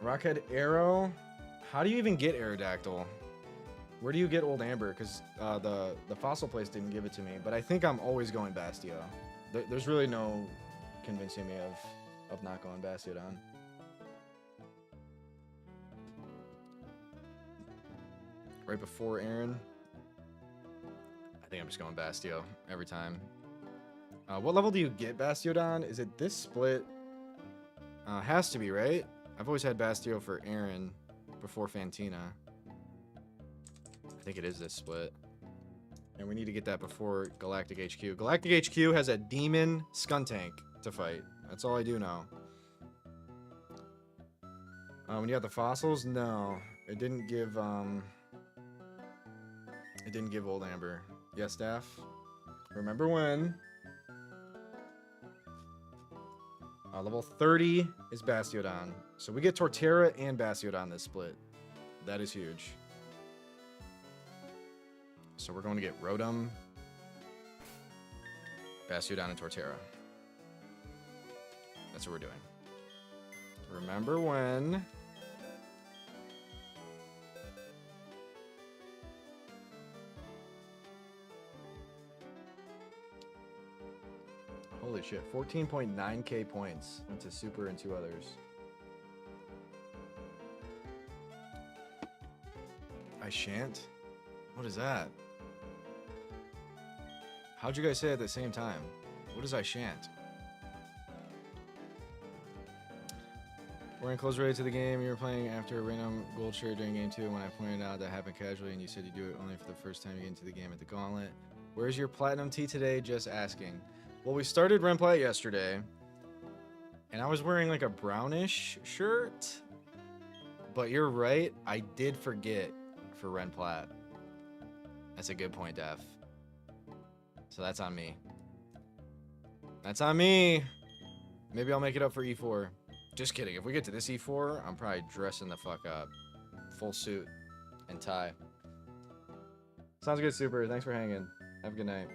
Speaker 1: Rockhead Arrow. How do you even get Aerodactyl? Where do you get Old Amber? Because the fossil place didn't give it to me. But I think I'm always going Bastio. There's really no convincing me of not going Bastiodon. Right before Aaron. I think I'm just going Bastio every time. What level do you get Bastiodon? Is it this split? Has to be, right? I've always had Bastio for Aaron before Fantina. I think it is this split. And we need to get that before Galactic HQ. Galactic HQ has a demon Skuntank to fight. That's all I do know. When you got the fossils, no. It didn't give Old Amber. Yes, Staff. Remember when? Level 30 is Bastiodon. So we get Torterra and Bastiodon this split. That is huge. So we're going to get Rotom, Bastiodon, and Torterra. That's what we're doing. Remember when? Holy shit, 14.9k points into Super and 2 others. I shan't? What is that? How'd you guys say it at the same time? What is I shan't? We're in close related to the game. You were playing after a random gold shirt during game 2 when I pointed out that happened casually and you said you do it only for the first time you get into the game at the gauntlet. Where's your platinum tea today? Just asking. Well, we started Renplat yesterday, and I was wearing like a brownish shirt, but you're right, I did forget for Renplat. That's a good point, Def. So that's on me. That's on me. Maybe I'll make it up for E4. Just kidding. If we get to this E4, I'm probably dressing the fuck up. Full suit and tie. Sounds good, Super. Thanks for hanging. Have a good night.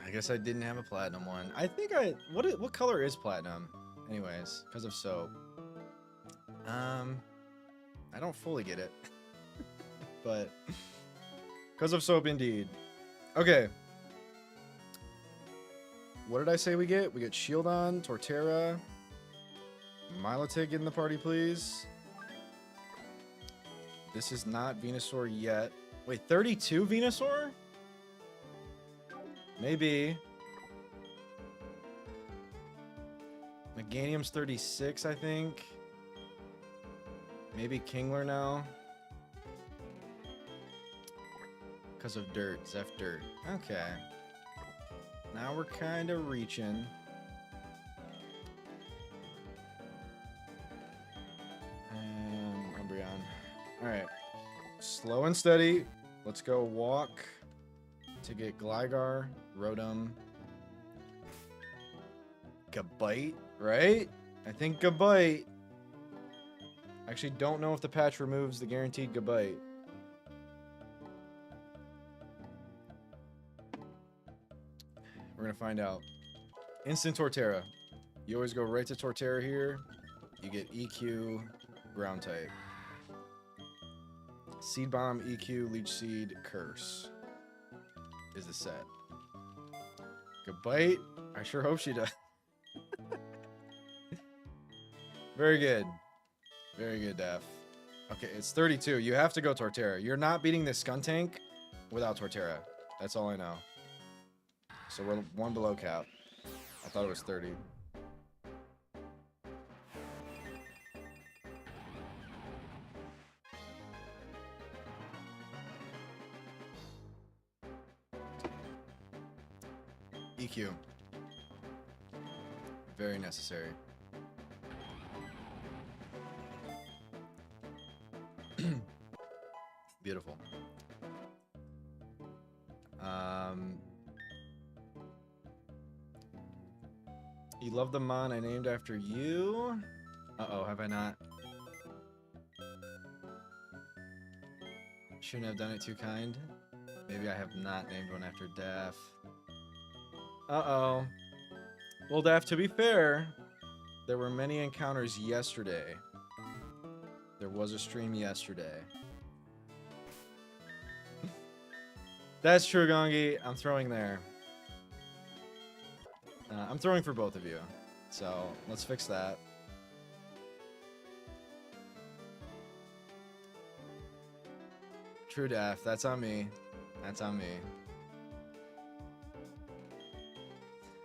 Speaker 1: I guess I didn't have a platinum one. I think what color is platinum? Anyways, because of soap. I don't fully get it. But because of soap indeed. Okay. what did I say we get? We get Shieldon, Torterra, Milotic in the party, please. This is not Venusaur yet. Wait, 32 Venusaur? Maybe. Meganium's 36, I think. Maybe Kingler now. Because of dirt. Zeph dirt. Okay. Now we're kind of reaching. Umbreon. Alright. Slow and steady. Let's go walk to get Gligar, Rotom, Gabite, right? I think Gabite. Actually, don't know if the patch removes the guaranteed Gabite. We're gonna find out. Instant Torterra. You always go right to Torterra here. You get EQ, ground type. Seed Bomb, EQ, Leech Seed, Curse is the set. Gabite. I sure hope she does. Very good. Very good, Daph. Okay, it's 32. You have to go Torterra. You're not beating this Skuntank without Torterra. That's all I know. So we're one below cap. I thought it was 30. EQ. Very necessary. Beautiful. You love the mon I named after you? Uh-oh, have I not? Shouldn't have done it too kind. Maybe I have not named one after Daph. Uh-oh. Well, Daph, to be fair, there were many encounters yesterday. There was a stream yesterday. That's true, Gongi. I'm throwing there. I'm throwing for both of you. So, let's fix that. True, Daph. That's on me. That's on me.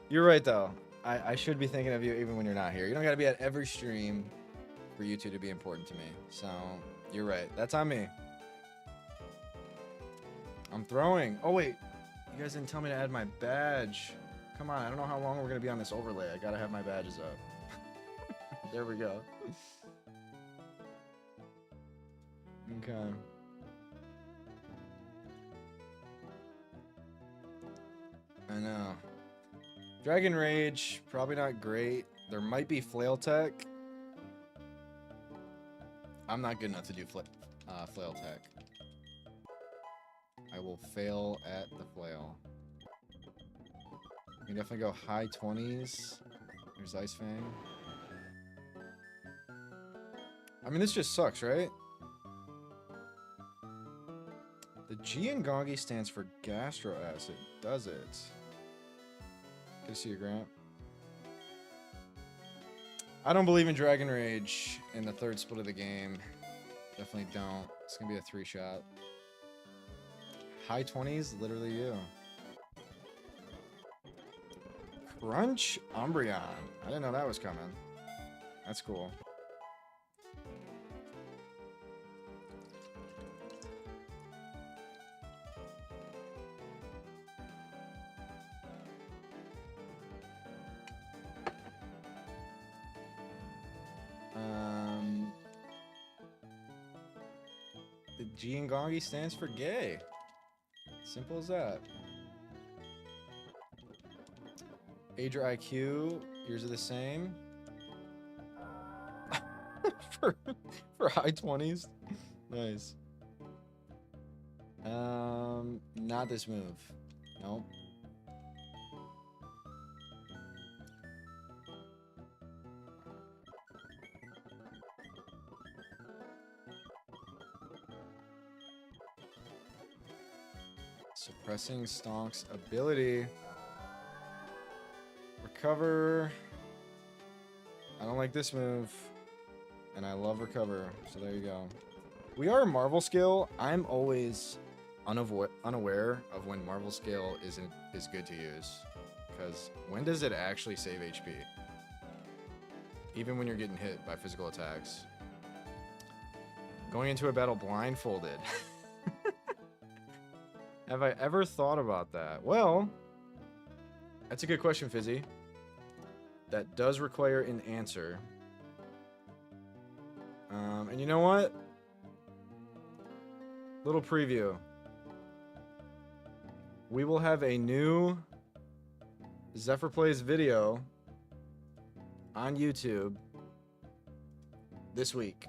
Speaker 1: You're right, though. I should be thinking of you even when you're not here. You don't gotta be at every stream for you two to be important to me. So, you're right. That's on me. I'm throwing. Oh, wait. You guys didn't tell me to add my badge. Come on. I don't know how long we're going to be on this overlay. I got to have my badges up. There we go. Okay. I know. Dragon Rage, probably not great. There might be Flail Tech. I'm not good enough to do Flail Tech. I will fail at the flail. You can definitely go high 20s. There's Ice Fang. I mean, this just sucks, right? The G in Gongi stands for Gastro Acid, does it? Good to see you, Grant. I don't believe in Dragon Rage in the third split of the game. Definitely don't. It's going to be a 3-shot. High 20s, literally you. Crunch Umbreon. I didn't know that was coming. That's cool. The G in Gongi stands for gay. Simple as that. Age or IQ, yours are the same. for high 20s. Nice. Not this move. Nope. Suppressing Stonk's ability. recover. I don't like this move. And I love recover. So there you go. We are Marvel scale. I'm always unaware of when Marvel scale is good to use. Because when does it actually save HP? Even when you're getting hit by physical attacks. Going into a battle blindfolded. Have I ever thought about that? Well, that's a good question, Fizzy. That does require an answer. And you know what? Little preview. We will have a new Zephyr Plays video on YouTube this week.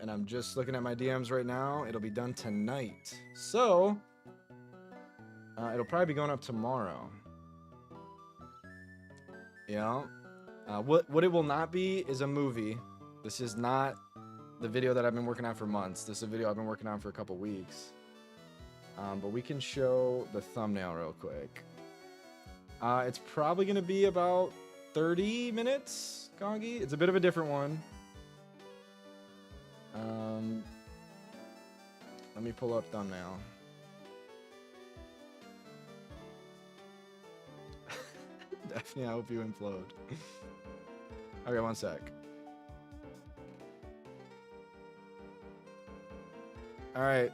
Speaker 1: And I'm just looking at my DMs right now. It'll be done tonight. So, it'll probably be going up tomorrow. Yeah. What it will not be is a movie. This is not the video that I've been working on for months. This is a video I've been working on for a couple weeks. But we can show the thumbnail real quick. It's probably going to be about 30 minutes, Gongi. It's a bit of a different one. Let me pull up thumbnail. Definitely, I hope you implode. Okay, one sec. Alright.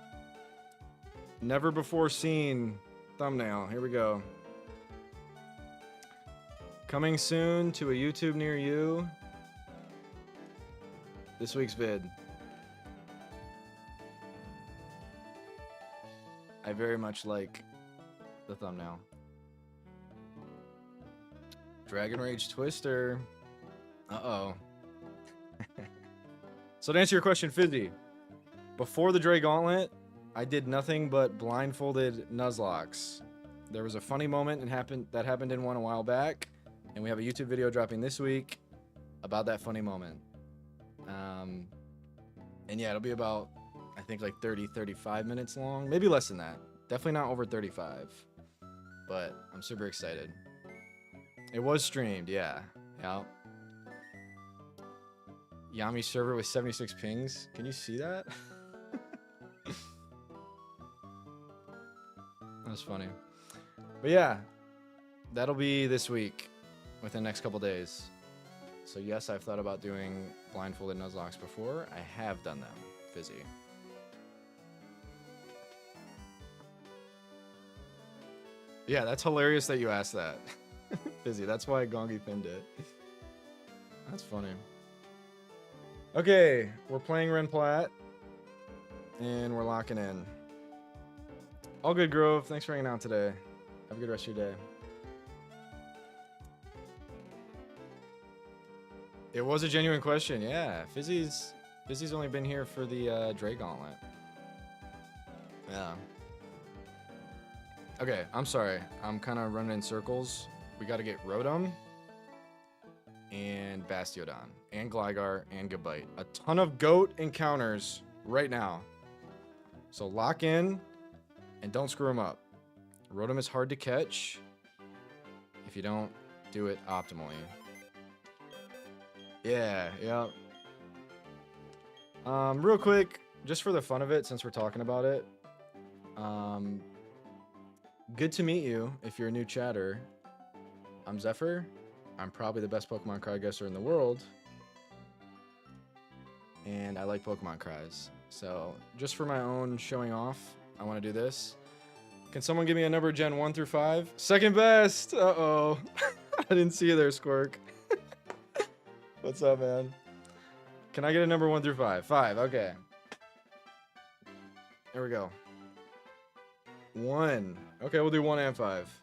Speaker 1: Never before seen thumbnail. Here we go. Coming soon to a YouTube near you. This week's vid. I very much like the thumbnail. Dragon Rage Twister. Uh-oh. So to answer your question, Fizzy, before the Dre Gauntlet, I did nothing but blindfolded Nuzlocke. There was a funny moment that happened in one a while back, and we have a YouTube video dropping this week about that funny moment. And yeah, it'll be about, I think, like 35 minutes long. Maybe less than that. Definitely not over 35. But I'm super excited. It was streamed, yeah. Yeah. Yami server with 76 pings. Can you see that? That's funny. But yeah, that'll be this week, within the next couple days. So yes, I've thought about doing blindfolded Nuzlocke before. I have done them, Fizzy. Yeah, that's hilarious that you asked that. Fizzy, that's why Gongi pinned it. That's funny. Okay, we're playing Ren Plat. And we're locking in. All good, Grove. Thanks for hanging out today. Have a good rest of your day. It was a genuine question, yeah. Fizzy's only been here for the Dre Gauntlet. Yeah. Okay, I'm sorry. I'm kind of running in circles. We got to get Rotom and Bastiodon and Gligar and Gabite. A ton of goat encounters right now. So lock in and don't screw them up. Rotom is hard to catch if you don't do it optimally. Yeah. Real quick, just for the fun of it, since we're talking about it, good to meet you if you're a new chatter. I'm Zephyr. I'm probably the best Pokemon cry guesser in the world. And I like Pokemon cries. So, just for my own showing off, I want to do this. Can someone give me a number Gen 1 through 5? Second best! Uh-oh. I didn't see you there, Squirk. What's up, man? Can I get a number 1 through 5? 5, okay. There we go. 1. Okay, we'll do 1 and 5.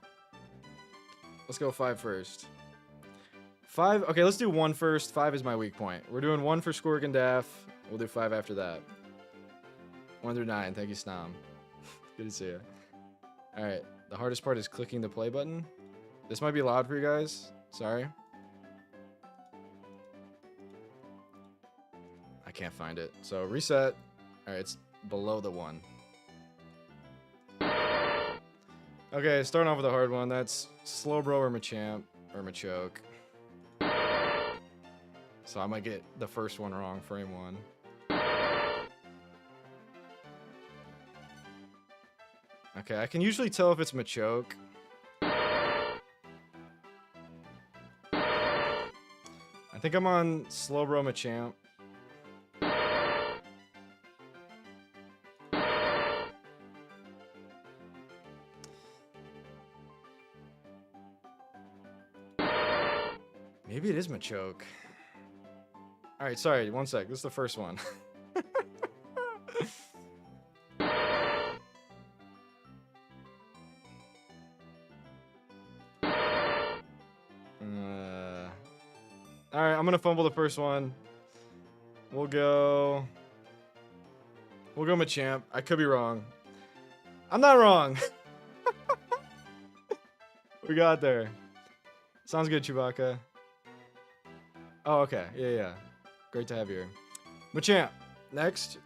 Speaker 1: Let's go 5 first. 5, okay, let's do 1 first. 5 is my weak point. We're doing 1 for Squirk and Daff. We'll do 5 after that. 1 through 9. Thank you, Snom. Good to see you. Alright, the hardest part is clicking the play button. This might be loud for you guys. Sorry. I can't find it. So reset. Alright, it's below the 1. Okay, starting off with a hard one. That's Slowbro or Machamp or Machoke. So I might get the first one wrong, frame one. Okay, I can usually tell if it's Machoke. I think I'm on Slowbro Machamp. Maybe it is Machoke. Alright, sorry, one sec. This is the first one. Alright, I'm gonna fumble the first one. We'll go Machamp. I could be wrong. I'm not wrong. We got there. Sounds good, Chewbacca. Oh, okay. Yeah. Great to have you here. Machamp. Next.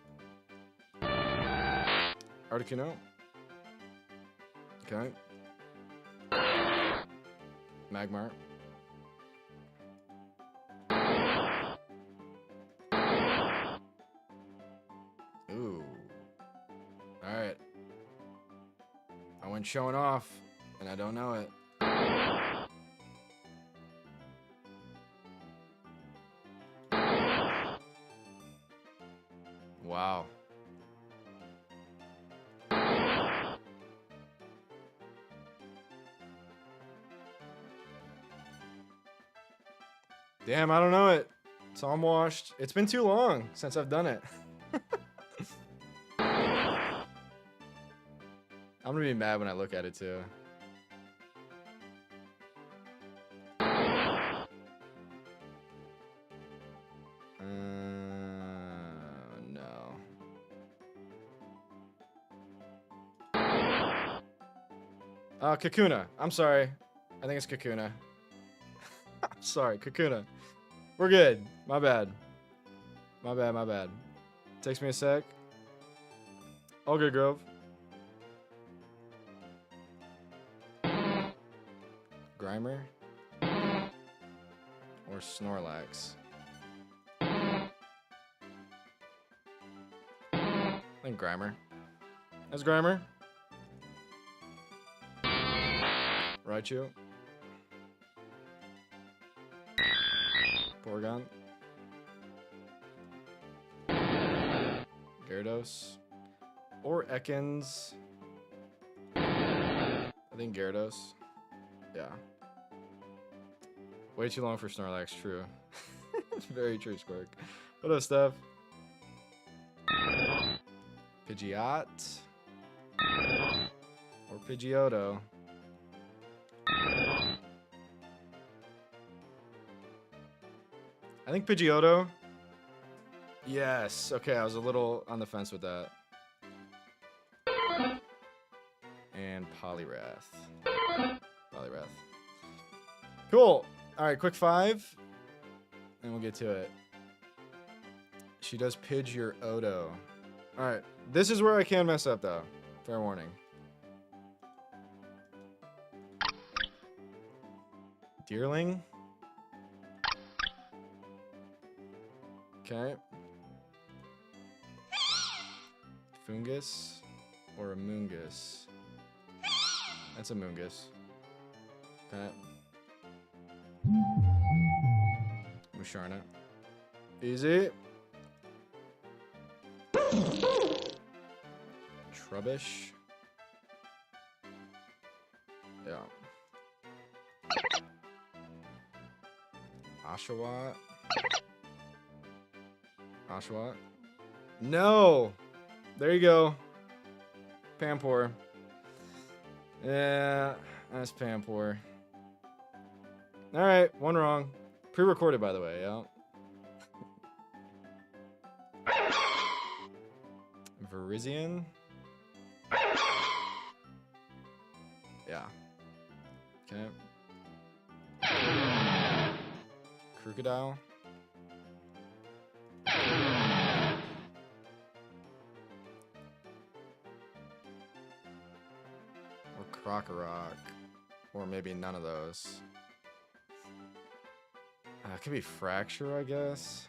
Speaker 1: Articuno. Okay. Magmar. Ooh. Alright. I went showing off, and I don't know it. Wow. Damn, I don't know it. So I'm washed. It's been too long since I've done it. I'm gonna be mad when I look at it too. No. Kakuna. I'm sorry. I think it's Kakuna. I'm sorry, Kakuna. We're good. My bad. My bad. Takes me a sec. All good, Grove. Grimer? Or Snorlax? I think Grimer. That's Grimer. Raichu. Porygon. Gyarados. Or Ekans. I think Gyarados. Yeah. Way too long for Snorlax, true. It's very true, Squirk. What up, Steph? Pidgeot. Or Pidgeotto. I think Pidgeotto. Yes. Okay, I was a little on the fence with that. And Poliwrath. Cool. All right, quick 5. And we'll get to it. She does Pidgeotto. All right. This is where I can mess up, though. Fair warning. Deerling. Okay. Fungus or a Moongus? That's a Moongus. Okay. Musharna. Easy. Trubbish. Yeah. Oshawott. No! There you go. Pampor. Yeah, that's Pampor. Alright, one wrong. Pre-recorded, by the way, yeah. Virizion? Yeah. Okay. Crocodile? Or Or Krokorok. Or maybe none of those. It could be Fracture, I guess.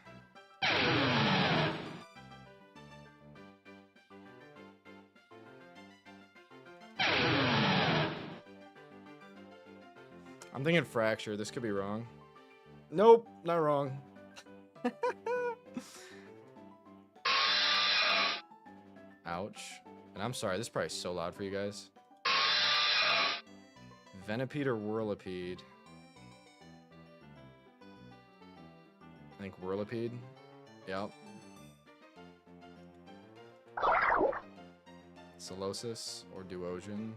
Speaker 1: I'm thinking Fracture. This could be wrong. Nope, not wrong. Ouch. And I'm sorry, this is probably so loud for you guys. Venipede or Whirlipede? I think Whirlipede. Yep. Solosis or Duosion?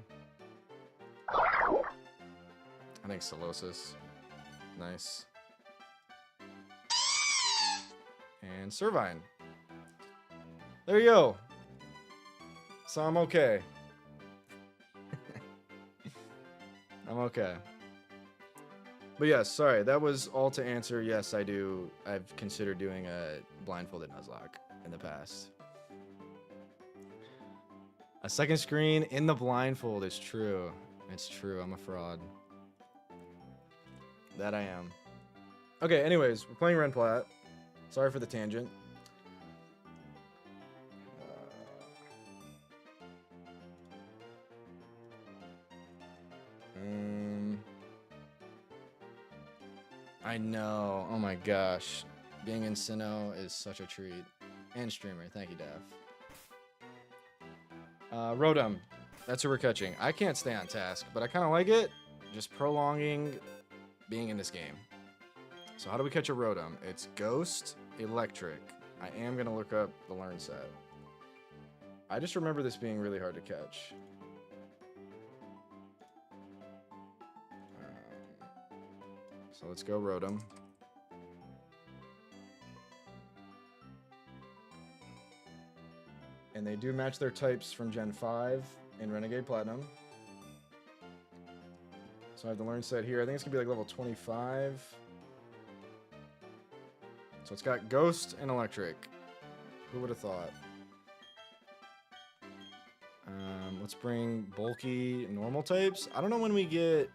Speaker 1: I think Solosis. Nice. And Servine. There you go. So I'm okay. I'm okay. But yes, sorry, that was all to answer. Yes, I do. I've considered doing a blindfolded Nuzlocke in the past. A second screen in the blindfold is true. It's true. I'm a fraud. That I am. Okay, anyways, we're playing Renplat. Sorry for the tangent. I know. Oh my gosh. Being in Sinnoh is such a treat. And streamer. Thank you, Daph. Rotom. That's who we're catching. I can't stay on task, but I kind of like it. Just prolonging being in this game. So how do we catch a Rotom? It's Ghost, Electric. I am going to look up the Learn set. I just remember this being really hard to catch. So let's go Rotom. And they do match their types from Gen 5 in Renegade Platinum. So I have the Learn set here. I think it's going to be like level 25. So it's got Ghost and Electric. Who would have thought? Let's bring bulky normal types. I don't know when we get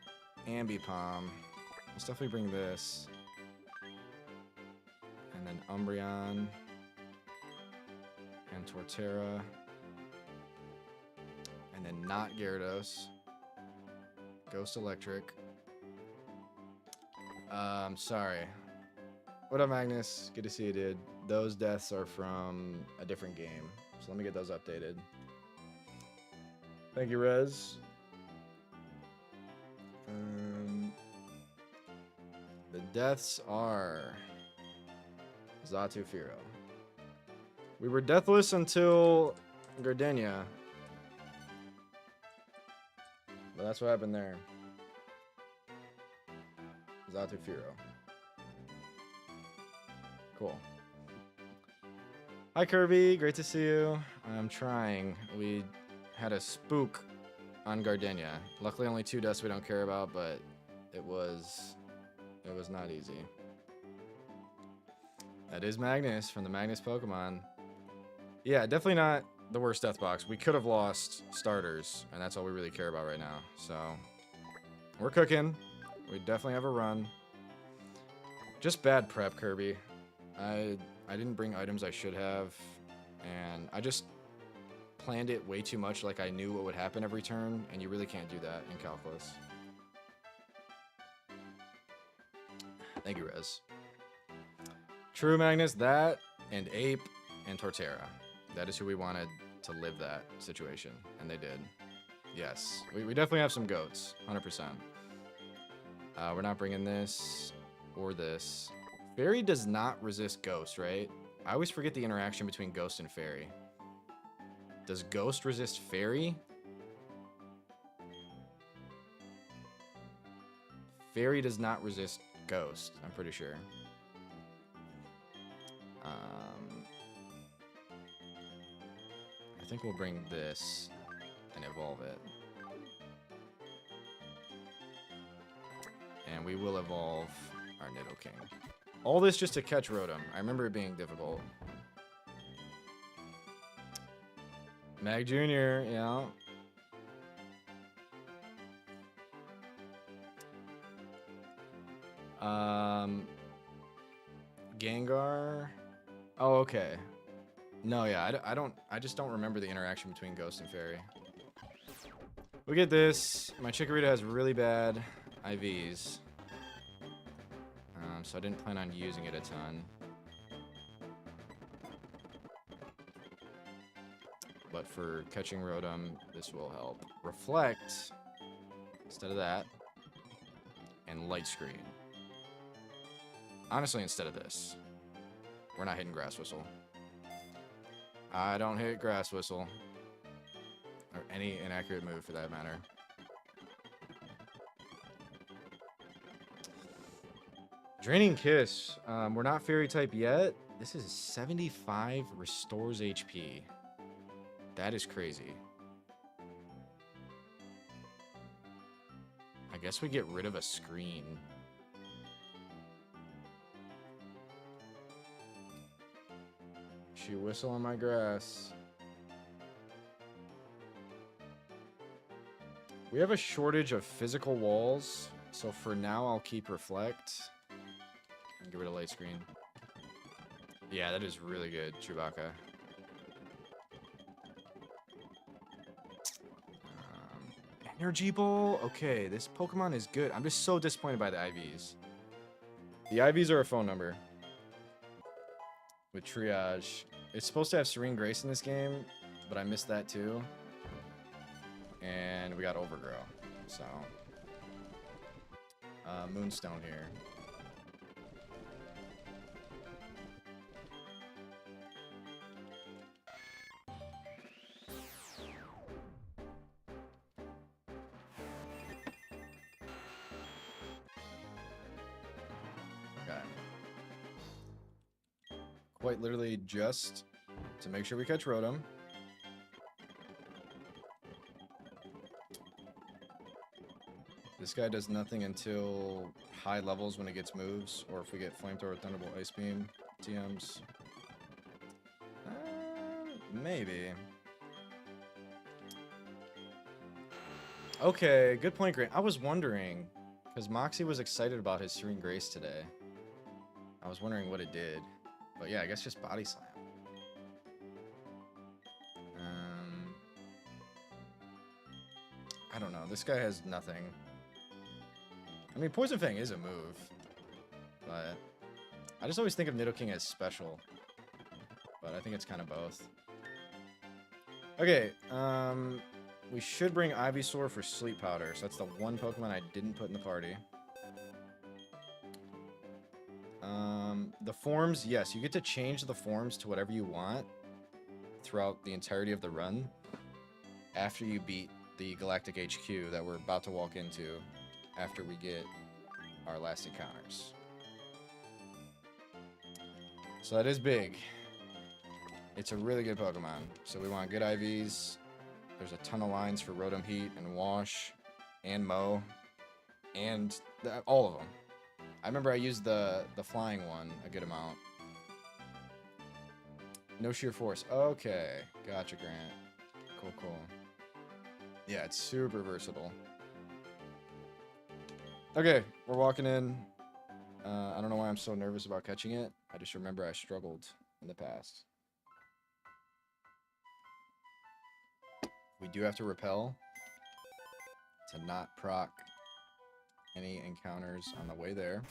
Speaker 1: Ambipom. Let's definitely bring this. And then Umbreon. And Torterra. And then not Gyarados. Ghost Electric. Sorry. What up, Magnus? Good to see you, dude. Those deaths are from a different game. So let me get those updated. Thank you, Rez. The deaths are Xatu Firo. We were deathless until Gardenia. But that's what happened there. Xatu Firo. Cool. Hi, Kirby. Great to see you. I'm trying. We had a spook on Gardenia. Luckily, only 2 deaths we don't care about, but it was not easy. That is Magnus from the Magnus Pokemon. Yeah, definitely not the worst death box. We could have lost starters, and that's all we really care about right now. So, we're cooking. We definitely have a run. Just bad prep, Kirby. I didn't bring items I should have, and I just planned it way too much, like I knew what would happen every turn, and you really can't do that in Calculus. Thank you, Rez. True, Magnus, that, and Ape, and Torterra. That is who we wanted to live that situation, and they did. Yes, we definitely have some goats, 100%. We're not bringing this or this. Fairy does not resist Ghost, right? I always forget the interaction between Ghost and Fairy. Does Ghost resist Fairy? Fairy does not resist Ghost, I'm pretty sure. I think we'll bring this and evolve it. And we will evolve our Nidoking. All this just to catch Rotom. I remember it being difficult. Mag Jr., yeah. Gengar. Oh, okay. No, yeah, I just don't remember the interaction between Ghost and Fairy. We get this. My Chikorita has really bad IVs. So I didn't plan on using it a ton. But for catching Rotom, this will help. Reflect, instead of that. And Light Screen. Honestly, instead of this. We're not hitting Grass Whistle. I don't hit Grass Whistle. Or any inaccurate move for that matter. Draining Kiss. We're not Fairy type yet. This is 75 restores HP. That is crazy. I guess we get rid of a screen. She whistle on my grass. We have a shortage of physical walls, so for now I'll keep Reflect. And get rid of Light Screen. Yeah, that is really good, Chewbacca. Energy Ball? Okay, this Pokemon is good. I'm just so disappointed by the IVs. The IVs are a phone number. With Triage. It's supposed to have Serene Grace in this game, but I missed that too. And we got Overgrow. So. Moonstone here. Quite literally just to make sure we catch Rotom. This guy does nothing until high levels when it gets moves, or if we get Flamethrower, Thunderbolt, Ice Beam, TMs. Maybe. Okay, good point, Grant. I was wondering, because Moxie was excited about his Serene Grace today. I was wondering what it did. But yeah, I guess just Body Slam. I don't know. This guy has nothing. I mean, Poison Fang is a move. But I just always think of Nidoking as special. But I think it's kind of both. Okay, we should bring Ivysaur for Sleep Powder. So that's the one Pokemon I didn't put in the party. The forms, yes, you get to change the forms to whatever you want throughout the entirety of the run after you beat the Galactic HQ that we're about to walk into after we get our last encounters. So that is big. It's a really good Pokemon. So we want good IVs. There's a ton of lines for Rotom Heat and Wash and Mow and all of them. I remember I used the flying one a good amount. No sheer force. Okay. Gotcha, Grant. Cool, cool. Yeah, it's super versatile. Okay, we're walking in. I don't know why I'm so nervous about catching it. I just remember I struggled in the past. We do have to repel to not proc any encounters on the way there.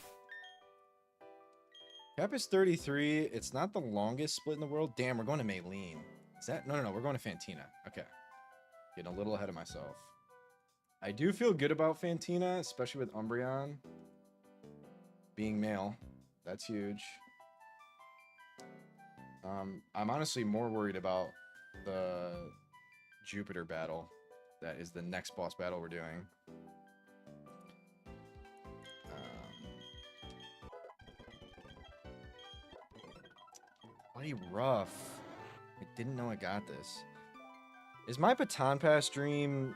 Speaker 1: Cap is 33. It's not the longest split in the world. Damn, we're going to Maylene. Is that? No, we're going to Fantina. Okay. Getting a little ahead of myself. I do feel good about Fantina, especially with Umbreon being male. That's huge. I'm honestly more worried about the Jupiter battle. That is the next boss battle we're doing. Bloody rough. I didn't know I got this. Is my Baton Pass dream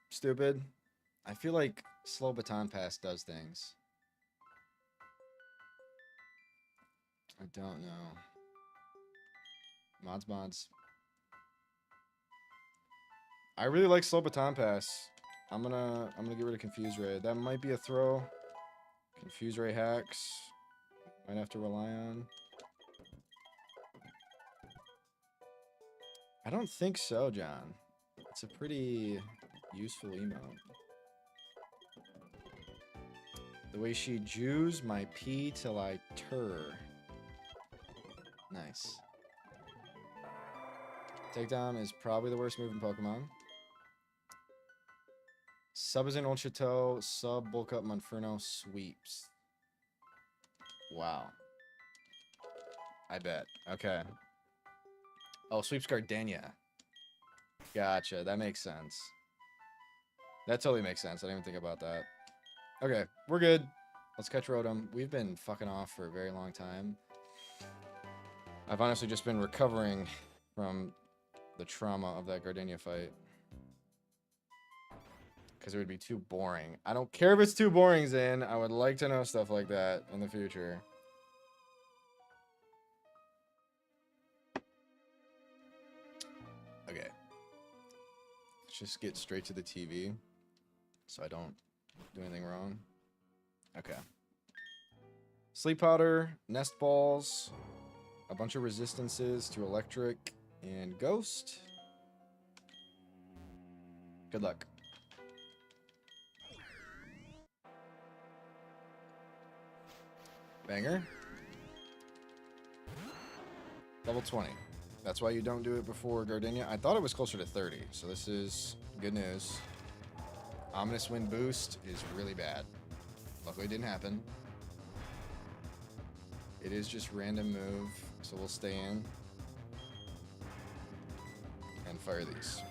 Speaker 1: stupid? I feel like slow Baton Pass does things. I don't know. Mods. I really like slow Baton Pass. I'm gonna get rid of Confuse Ray. That might be a throw. Confuse Ray hacks. Might have to rely on. I don't think so, John. It's a pretty useful emote. The way she jews my pee till I tur. Nice. Takedown is probably the worst move in Pokemon. Sub is in Old Chateau. Sub, bulk up, Monferno, sweeps. Wow. I bet. Okay. Oh, sweeps Gardenia. Gotcha. That makes sense. That totally makes sense. I didn't even think about that. Okay, we're good. Let's catch Rotom. We've been fucking off for a very long time. I've honestly just been recovering from the trauma of that Gardenia fight. Because it would be too boring. I don't care if it's too boring, Zin. I would like to know stuff like that in the future. Okay. Let's just get straight to the TV. So I don't do anything wrong. Okay. Sleep Powder, Nest Balls, a bunch of resistances to Electric, and Ghost. Good luck. Banger. Level 20. That's why you don't do it before Gardenia. I thought it was closer to 30, so this is good news. Ominous Wind Boost is really bad. Luckily it didn't happen. It is just random move, so we'll stay in. And fire these.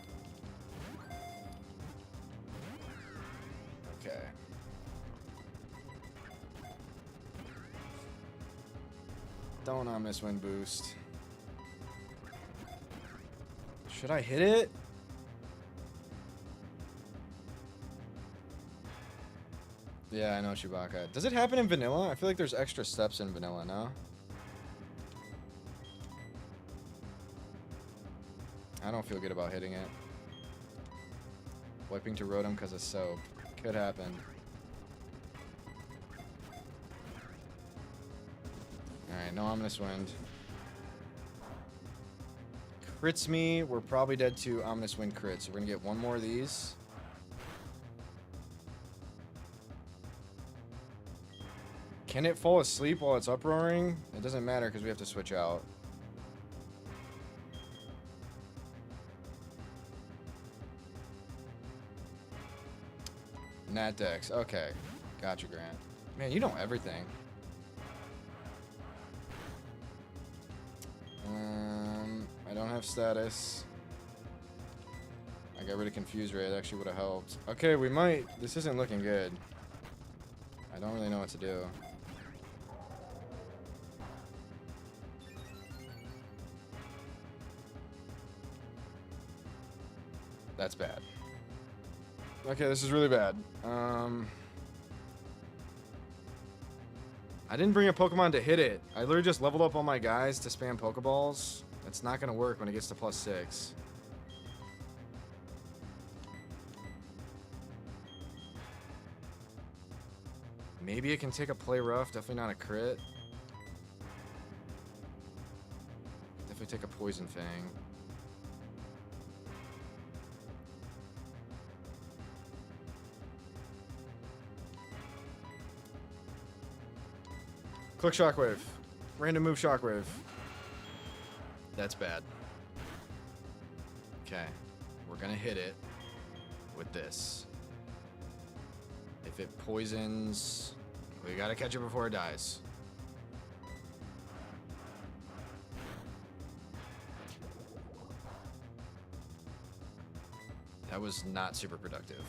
Speaker 1: Okay. Don't Ominous Wind Boost. Should I hit it? Yeah, I know Chewbacca. Does it happen in vanilla? I feel like there's extra steps in vanilla, no? I don't feel good about hitting it. Wiping to Rotom because of soap. Could happen. Alright, no Ominous Wind. Crits me. We're probably dead to Ominous Wind crits. So we're going to get one more of these. Can it fall asleep while it's uproaring? It doesn't matter because we have to switch out. Nat Dex. Okay. Gotcha, Grant. Man, you know everything. I don't have status. I got rid of Confuse Ray. That actually would have helped. Okay, we might. This isn't looking good. I don't really know what to do. That's bad. Okay, this is really bad. I didn't bring a Pokemon to hit it. I literally just leveled up all my guys to spam Pokeballs. That's not going to work when it gets to +6. Maybe it can take a play rough. Definitely not a crit. Definitely take a Poison Fang. Click Shockwave. Random move Shockwave. That's bad. Okay. We're gonna hit it with this. If it poisons, we gotta catch it before it dies. That was not super productive.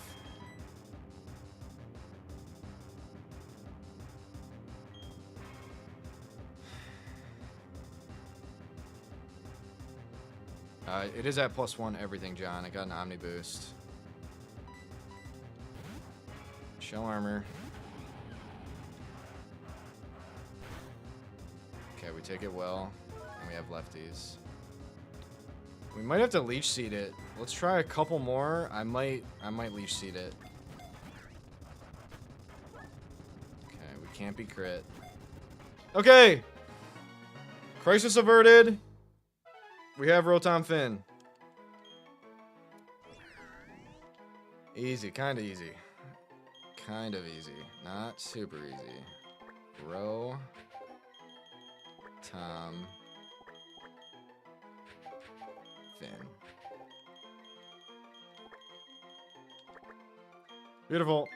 Speaker 1: It is at +1 everything, John. I got an Omni Boost. Shell Armor. Okay, we take it well. And we have lefties. We might have to Leech Seed it Let's try a couple more. I might leash seed it. Okay, we can't be crit. Okay! Crisis averted. We have Rotom Finn. Easy, kind of easy. Kind of easy. Not super easy. Rotom Finn. Beautiful.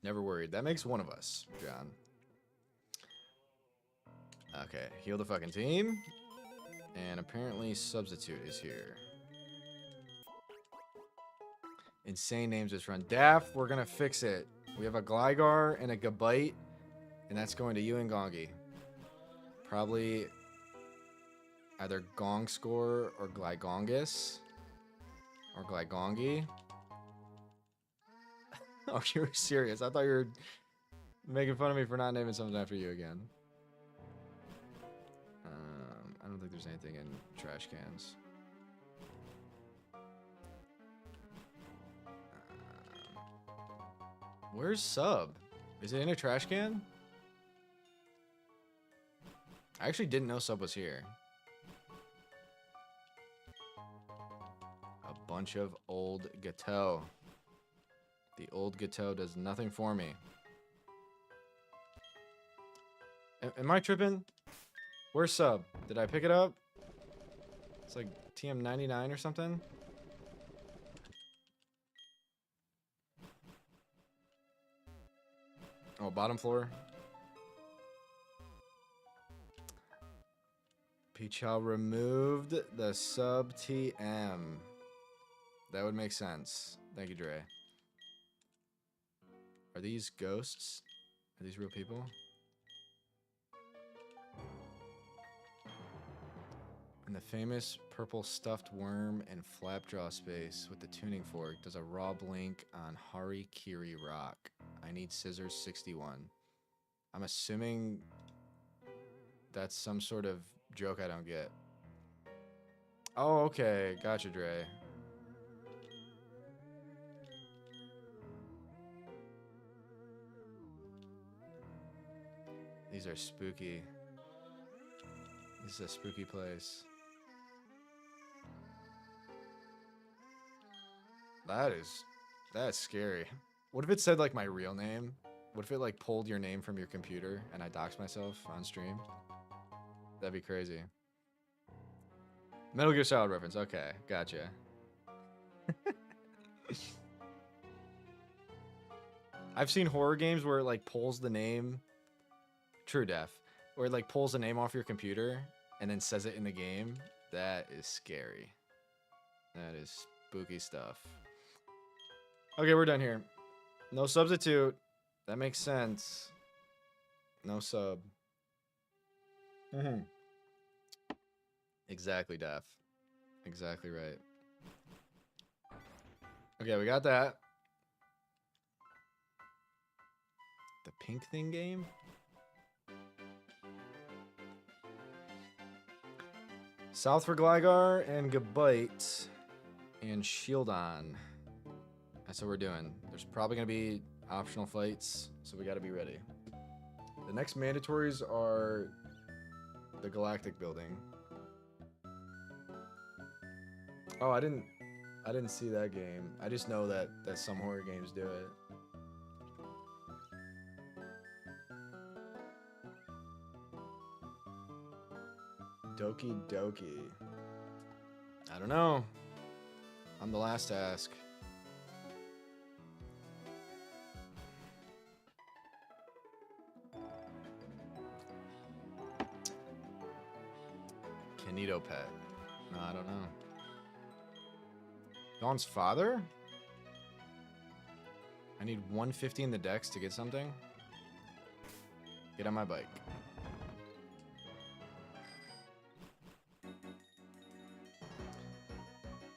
Speaker 1: Never worried. That makes one of us, John. Okay, heal the fucking team. And apparently Substitute is here. Insane names this run. Daff, we're gonna fix it. We have a Gligar and a Gabite, and that's going to you and Gongi. Probably either Gong Score or Gligongus. Or Gligongi. Oh, you were serious. I thought you were making fun of me for not naming something after you again. I don't think there's anything in trash cans. Where's Sub? Is it in a trash can? I actually didn't know Sub was here. A bunch of old Gateau. The old Gateau does nothing for me. Am I tripping? Where's Sub? Did I pick it up? It's like TM99 or something. Oh, bottom floor. Pichal removed the sub TM. That would make sense. Thank you, Dre. Are these ghosts? Are these real people? In the famous purple stuffed worm and flapjaw space with the tuning fork does a raw blink on Harikiri Rock. I need scissors 61. I'm assuming that's some sort of joke I don't get. Oh, okay. Gotcha, Dre. These are spooky. This is a spooky place. That's scary. What if it said like my real name? What if it like pulled your name from your computer and I doxed myself on stream? That'd be crazy. Metal Gear Solid reference. Okay, gotcha. I've seen horror games where it like pulls the name. True Def. Where it like pulls the name off your computer and then says it in the game. That is scary. That is spooky stuff. Okay, we're done here. No substitute. That makes sense. No sub. Exactly, Def. Exactly right. Okay, we got that. The pink thing game? South for Gligar and Gabite and Shieldon. That's what we're doing. There's probably going to be optional fights, so we got to be ready. The next mandatories are the Galactic Building. Oh, I didn't see that game. I just know that some horror games do it. Doki Doki. I don't know. I'm the last to ask. Kanito pet. No, I don't know. Dawn's father? I need 150 in the dex to get something. Get on my bike.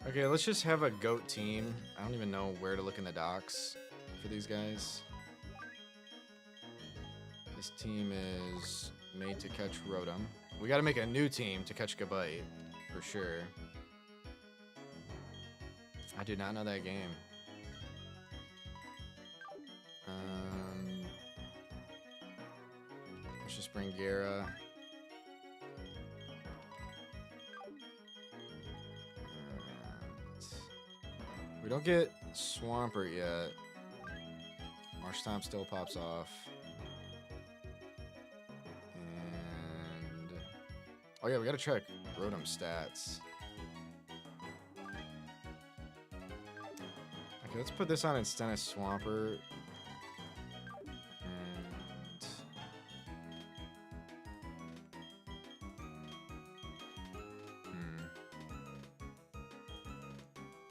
Speaker 1: Okay, let's just have a goat team. I don't even know where to look in the docs for these guys. This team is made to catch Rotom, We gotta make a new team to catch Gabite, for sure. I did not know that game. Let's just bring Gara. We don't get Swampert yet. Marshtomp still pops off. And... oh yeah, we gotta check Rotom stats. Okay, let's put this on instead of Swampert. And...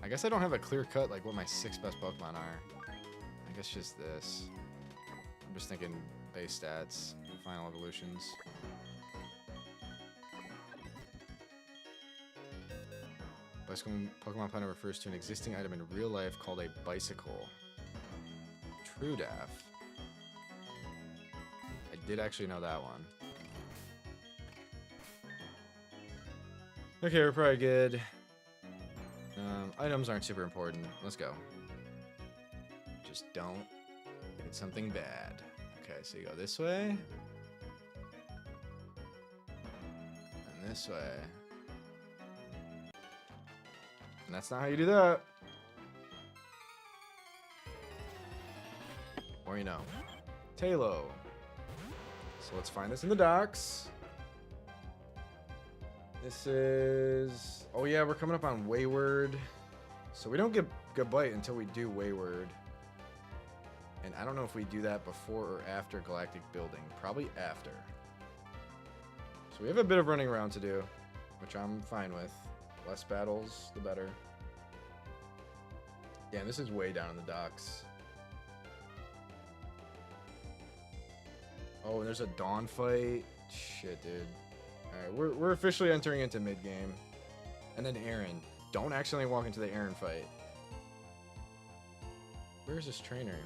Speaker 1: I guess I don't have a clear cut like what my 6 best Pokemon are. I guess just this. I'm just thinking base stats, final evolutions. Bicycle Pokemon Panda refers to an existing item in real life called a bicycle. True Daff. I did actually know that one. Okay, we're probably good. Items aren't super important. Let's go. Just don't hit something bad. Okay, so you go this way. And this way. And that's not how you do that. Or you know. Talo. So let's find this in the docks. This is... oh yeah, we're coming up on Wayward. So we don't get Gabite until we do Wayward. And I don't know if we do that before or after Galactic Building. Probably after. So we have a bit of running around to do, which I'm fine with. Less battles, the better. Yeah, and this is way down in the docks. Oh, and there's a Dawn fight. Shit, dude. Alright, we're officially entering into mid-game. And then Aaron. Don't accidentally walk into the Aaron fight. Where's this trainer?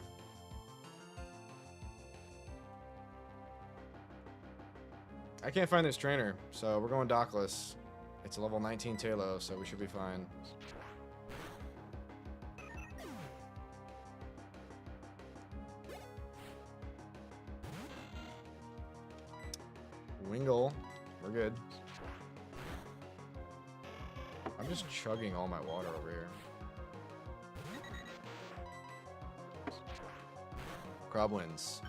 Speaker 1: I can't find this trainer, so we're going dockless. It's a level 19 Talo, so we should be fine. Wingle. We're good. I'm just chugging all my water over here. Crab wins.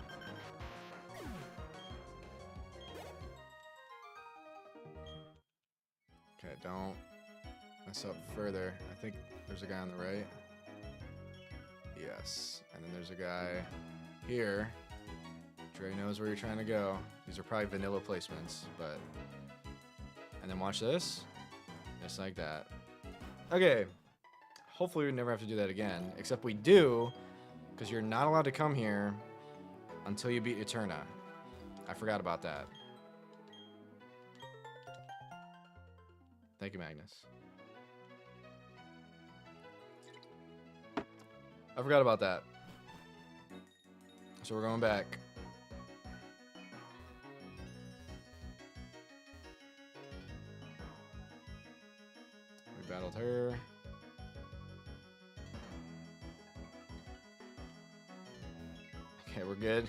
Speaker 1: Okay, don't mess up further. I think there's a guy on the right. Yes. And then there's a guy here. Dre knows where you're trying to go. These are probably vanilla placements, but... and then watch this. Just like that. Okay. Hopefully we never have to do that again. Except we do, because you're not allowed to come here until you beat Eterna. I forgot about that. Thank you, Magnus. I forgot about that. So we're going back. We battled her. Okay, we're good.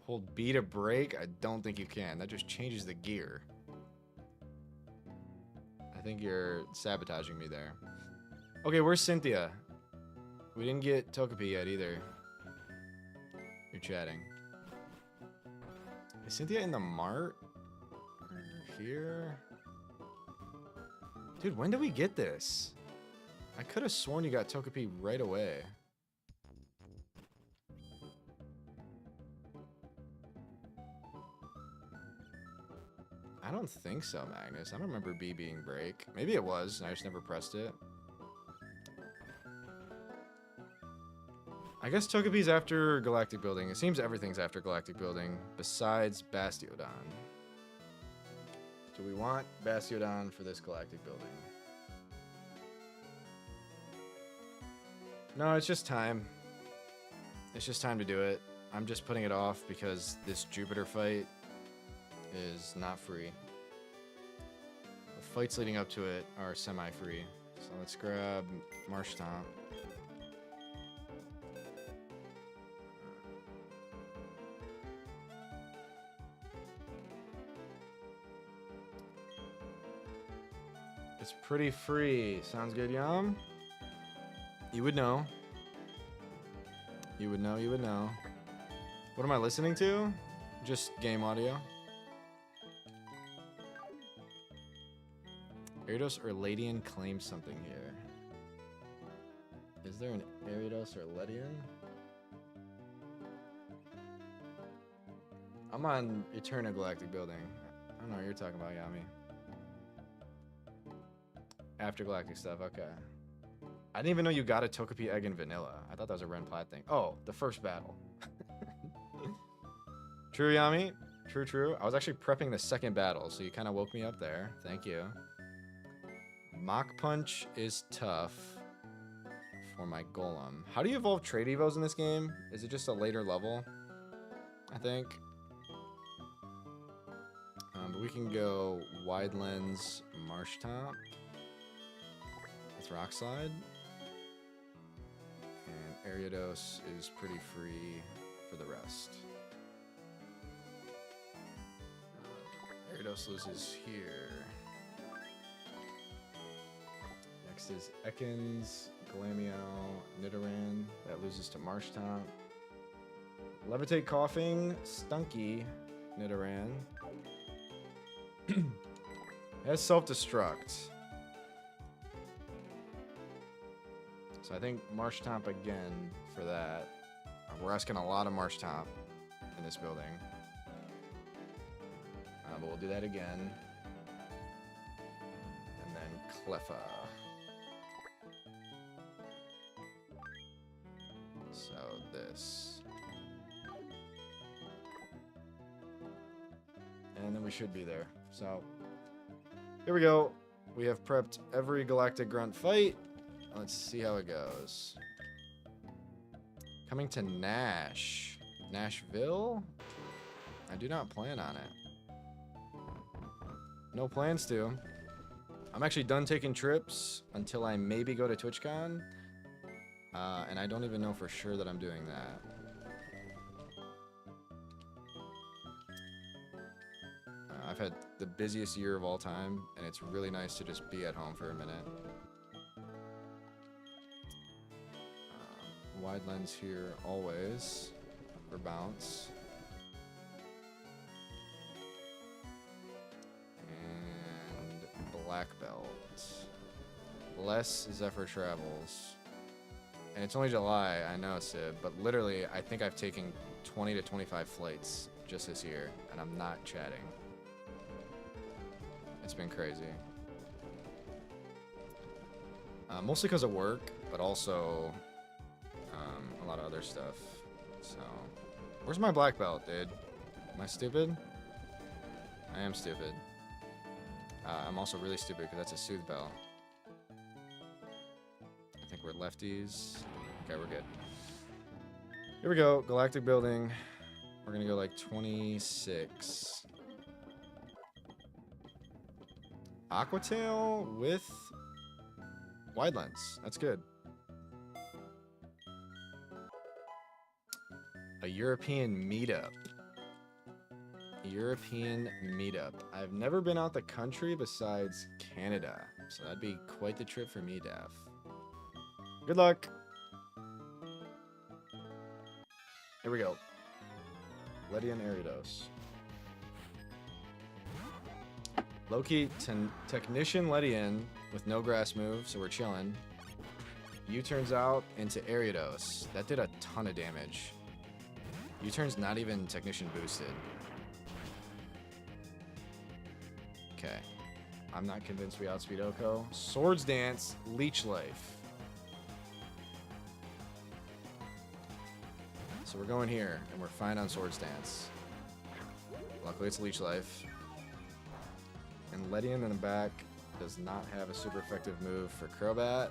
Speaker 1: Hold B to brake? I don't think you can. That just changes the gear. I think you're sabotaging me there. Okay, where's Cynthia? We didn't get Togepi yet either. You're chatting. Is Cynthia in the mart? Here? Dude, when did we get this? I could have sworn you got Togepi right away. I don't think so, Magnus. I don't remember B being break. Maybe it was, and I just never pressed it. I guess Togepi's after Galactic Building. It seems everything's after Galactic Building, besides Bastiodon. Do we want Bastiodon for this Galactic Building? No, it's just time. It's just time to do it. I'm just putting it off because this Jupiter fight is not free. The fights leading up to it are semi-free. So let's grab Marshtomp. It's pretty free. Sounds good, Yum? You would know. You would know, you would know. What am I listening to? Just game audio. Ariados or Ledian claims something here. Is there an Ariados or Ledian? I'm on Eterna Galactic Building. I don't know what you're talking about, Yami. After Galactic stuff, okay. I didn't even know you got a Togepi egg in vanilla. I thought that was a Ren Plat thing. Oh, the first battle. True, Yami. True, true. I was actually prepping the second battle, so you kind of woke me up there. Thank you. Mach Punch is tough for my Golem. How do you evolve Trade Evos in this game? Is it just a later level? I think. But we can go Wide Lens Marshtomp with Rock Slide. And Ariados is pretty free for the rest. Ariados loses here. Next is Ekans, Glameow, Nidoran. That loses to Marshtomp. Levitate Coughing, Stunky, Nidoran. It has Self-Destruct. So I think Marshtomp again for that. We're asking a lot of Marshtomp in this building. But we'll do that again. And then Cleffa. So this. And then we should be there. So here we go. We have prepped every Galactic Grunt fight. Let's see how it goes. Coming to Nash. Nashville? I do not plan on it. No plans to. I'm actually done taking trips until I maybe go to TwitchCon. And I don't even know for sure that I'm doing that. I've had the busiest year of all time, and it's really nice to just be at home for a minute. Wide lens here always for bounce. And black belt. Less Zephyr travels. And it's only July, I know, Sid, but literally I think I've taken 20 to 25 flights just this year, and I'm not chatting. It's been crazy. Mostly because of work, but also a lot of other stuff. So, where's my black belt, dude? Am I stupid? I am stupid. I'm also really stupid because that's a Soothe Bell. I think we're lefties. Okay, we're good. Here we go. Galactic Building. We're going to go like 26. Aquatail with Wide Lens. That's good. A European meetup. European meetup. I've never been out the country besides Canada, so that'd be quite the trip for me, Daph. Good luck. Here we go. Ledian Ariados. Low-key Technician Ledian with no grass move, so we're chilling. U-turns out into Ariados. That did a ton of damage. U-turn's not even Technician boosted. Okay. I'm not convinced we outspeed Oko. Swords Dance, Leech Life. So we're going here, and we're fine on Swords Dance. Luckily it's Leech Life. And Ledian in the back does not have a super effective move for Crobat.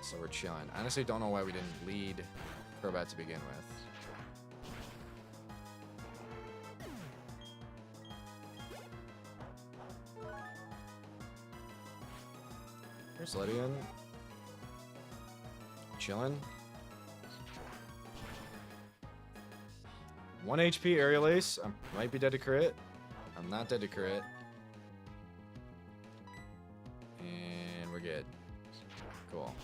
Speaker 1: So we're chilling. I honestly don't know why we didn't lead Crobat to begin with. Sledian. Chilling. 1 HP Aerial Ace. I might be dead to crit. I'm not dead to crit. And we're good. Cool.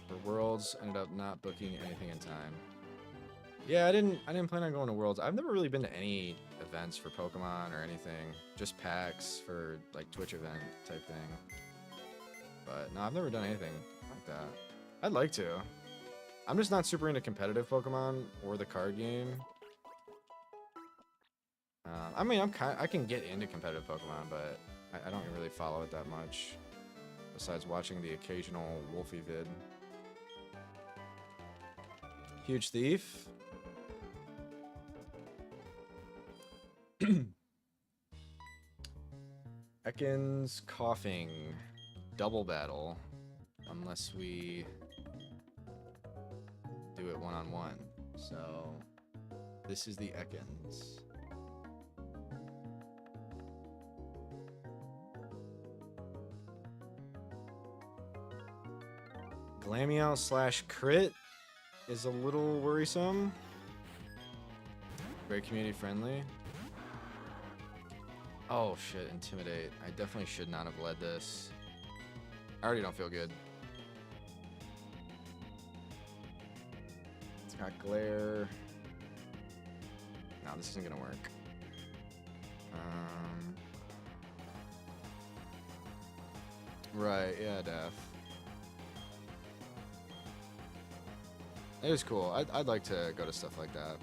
Speaker 1: For Worlds, ended up not booking anything in time. Yeah, I didn't plan on going to Worlds. I've never really been to any events for Pokemon or anything. Just packs for like Twitch event type thing. But no, I've never done anything like that. I'd like to. I'm just not super into competitive Pokemon or the card game. I mean, I can get into competitive Pokemon, but I don't really follow it that much. Besides watching the occasional Wolfie vid. Huge Thief. Ekans Coughing. Double battle. Unless we do it one-on-one. So, this is the Ekans. Glameow slash crit is a little worrisome. Very community friendly. Oh shit, Intimidate. I definitely should not have led this. I already don't feel good. It's got Glare. No, this isn't gonna work. Right, yeah, Def. It was cool. I'd like to go to stuff like that.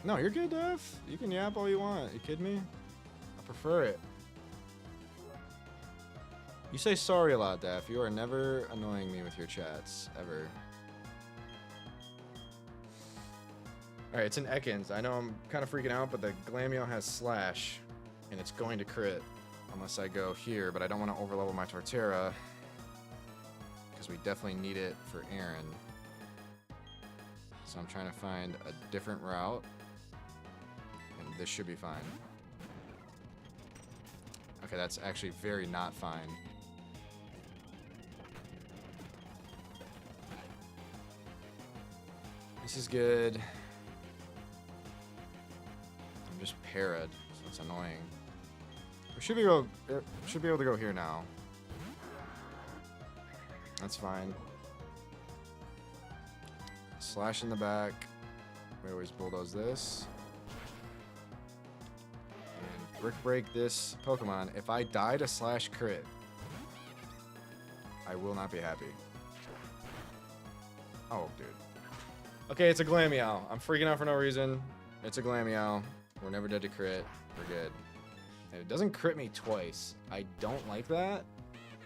Speaker 1: No, you're good, Def. You can yap all you want. You kidding me? I prefer it. You say sorry a lot, Def. You are never annoying me with your chats, ever. Alright, it's an Ekans. I know I'm kind of freaking out, but the Glameow has Slash, and it's going to crit unless I go here, but I don't want to overlevel my Torterra because we definitely need it for Aaron. So I'm trying to find a different route, and this should be fine. Okay, that's actually very not fine. This is good. I'm just parried, so it's annoying. We should be able to go here now. That's fine. Slash in the back. We always bulldoze this. And Brick Break this Pokemon. If I die to Slash crit, I will not be happy. Oh, dude. Okay, it's a Glameow. I'm freaking out for no reason. It's a Glameow. We're never dead to crit. We're good. And it doesn't crit me twice. I don't like that,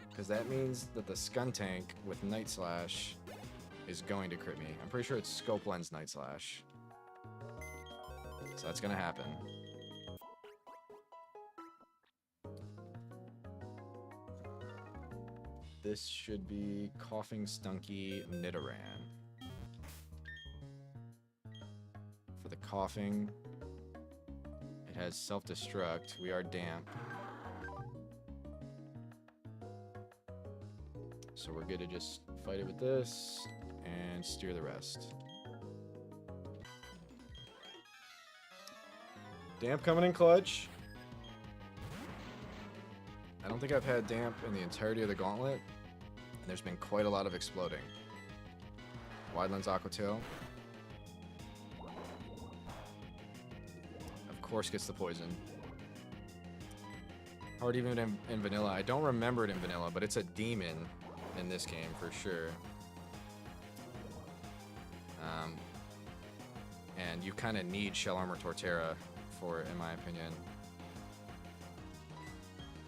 Speaker 1: because that means that the Skuntank with Night Slash is going to crit me. I'm pretty sure it's Scope Lens Night Slash. So that's gonna happen. This should be Coughing Stunky Nidoran. For the coughing, it has self-destruct. We are damp. So we're good to just fight it with this and steer the rest. Damp coming in clutch. I don't think I've had damp in the entirety of the gauntlet, and there's been quite a lot of exploding. Wide Lens Aqua Tail. Of course gets the poison. Hard even in vanilla. I don't remember it in vanilla, but it's a demon in this game for sure. And you kind of need Shell Armor Torterra for it, in my opinion.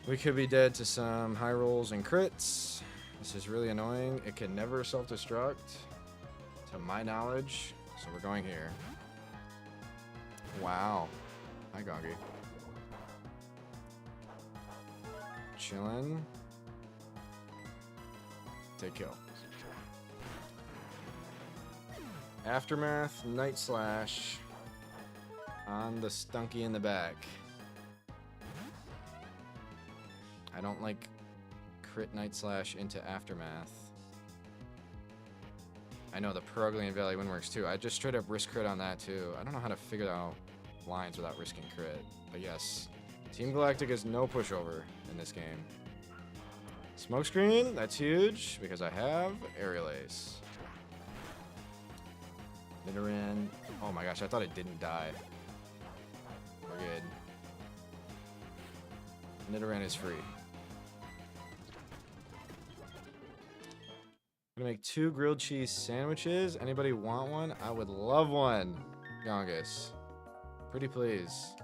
Speaker 1: We could be dead to some high rolls and crits. This is really annoying. It can never self-destruct, to my knowledge. So we're going here. Wow. Hi, Gongi. Chillin'. Take kill. Aftermath, Night Slash on the Stunky in the back. I don't like crit Night Slash into Aftermath. I know the Peruglian Valley Wind works too. I just straight up risk crit on that too. I don't know how to figure out lines without risking crit. But yes, Team Galactic is no pushover in this game. Smokescreen, that's huge because I have Aerial Ace. Nidoran. Oh my gosh, I thought it didn't die. We're good. Nidoran is free. I'm gonna make 2 grilled cheese sandwiches. Anybody want one? I would love one. Gongus. Pretty please.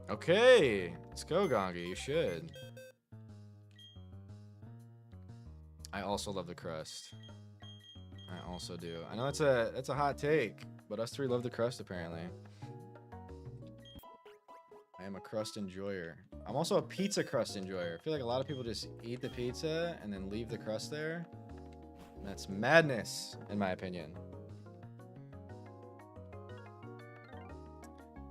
Speaker 1: Okay. Let's go, Gongi. You should. I also love the crust. I also do. I know that's a hot take, but us 3 love the crust apparently. I am a crust enjoyer. I'm also a pizza crust enjoyer. I feel like a lot of people just eat the pizza and then leave the crust there. And that's madness, in my opinion.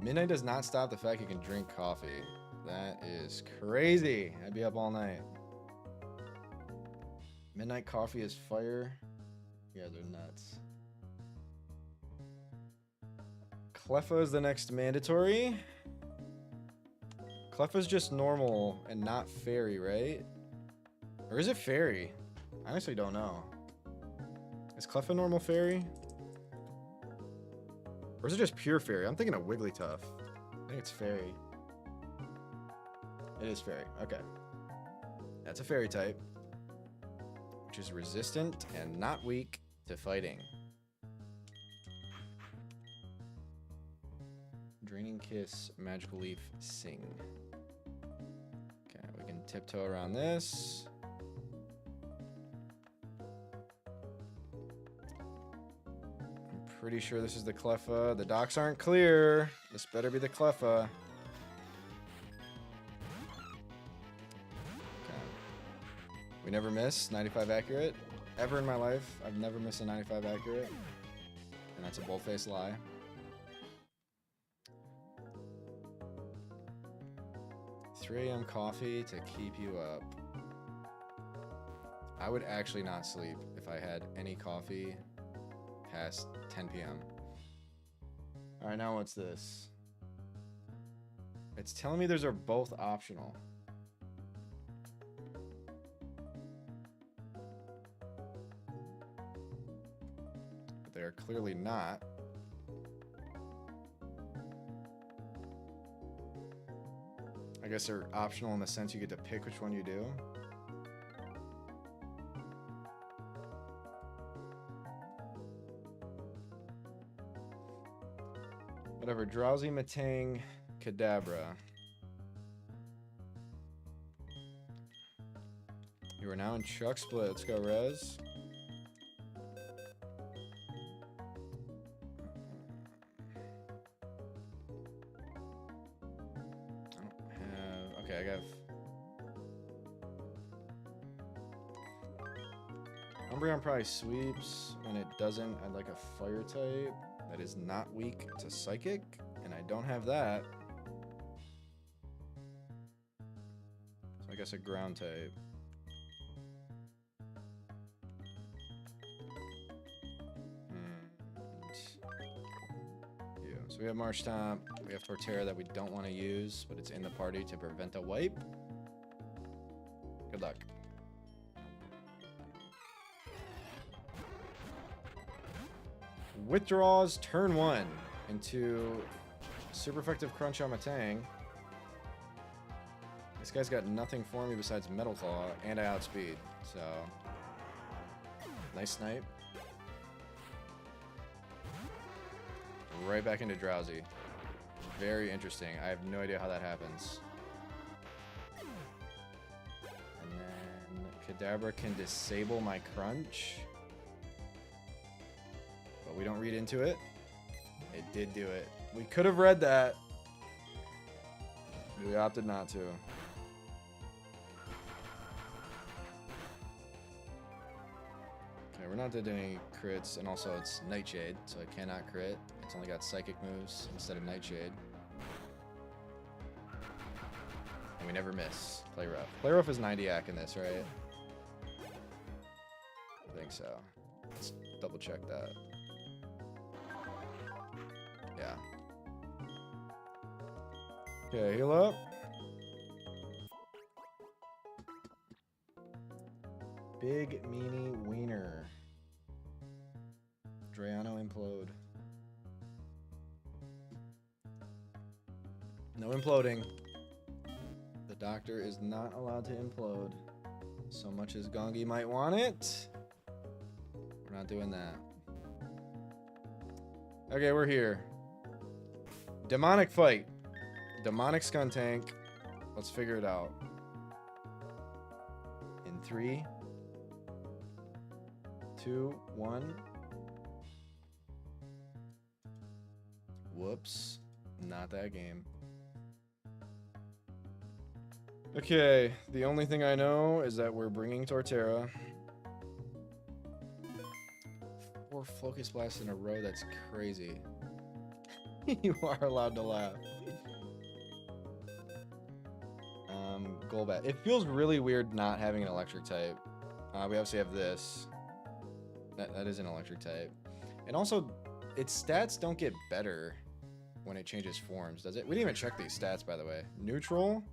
Speaker 1: Midnight does not stop the fact you can drink coffee. That is crazy. I'd be up all night. Midnight coffee is fire. You guys are nuts. Cleffa is the next mandatory. Cleffa's just normal and not fairy, right? Or is it fairy? I honestly don't know. Is Cleffa normal fairy? Or is it just pure fairy? I'm thinking of Wigglytuff. I think it's fairy. It is fairy. Okay. That's a fairy type. Which is resistant and not weak to fighting. Draining Kiss, Magical Leaf, Sing. Okay, we can tiptoe around this. I'm pretty sure this is the Cleffa. The docks aren't clear. This better be the Cleffa. Okay. We never miss 95 accurate. Ever in my life, I've never missed a 95 accurate. And that's a bold-faced lie. $3 a.m. coffee to keep you up. I would actually not sleep if I had any coffee past 10 p.m. All right, now what's this? It's telling me those are both optional. But they are clearly not. I guess they're optional in the sense you get to pick which one you do. Whatever. Drowsy, Matang, Kadabra. You are now in Chuck Split. Let's go, Rez. Okay, I got Umbreon probably sweeps. When it doesn't, I'd like a fire type that is not weak to psychic, and I don't have that. So I guess a ground type. So we have Marshtomp, we have Torterra that we don't want to use, but it's in the party to prevent a wipe. Good luck. Withdraws turn 1 into super effective Crunch on Matang. This guy's got nothing for me besides Metal Claw, and I outspeed, so nice snipe. Right back into Drowsy. Very interesting. I have no idea how that happens. And then Kadabra can disable my Crunch. But we don't read into it. It did do it. We could have read that. We opted not to. Okay, we're not doing any crits, and also it's Nightshade, so it cannot crit. It's only got psychic moves instead of Nightshade. And we never miss. Play rough. Play rough is 90 AC in this, right? I think so. Let's double check that. Yeah. Okay, heal up. Big meanie wiener. Drayano implode. No imploding. The doctor is not allowed to implode. So much as Gongi might want it, we're not doing that. Okay, we're here. Demonic fight. Demonic Skuntank. Let's figure it out. In 3, 2, 1. Whoops. Not that game. Okay, the only thing I know is that we're bringing Torterra. 4 Focus Blasts in a row, that's crazy. You are allowed to laugh. Golbat. It feels really weird not having an electric type. We obviously have this. That is an electric type. And also, its stats don't get better when it changes forms, does it? We didn't even check these stats, by the way. Neutral.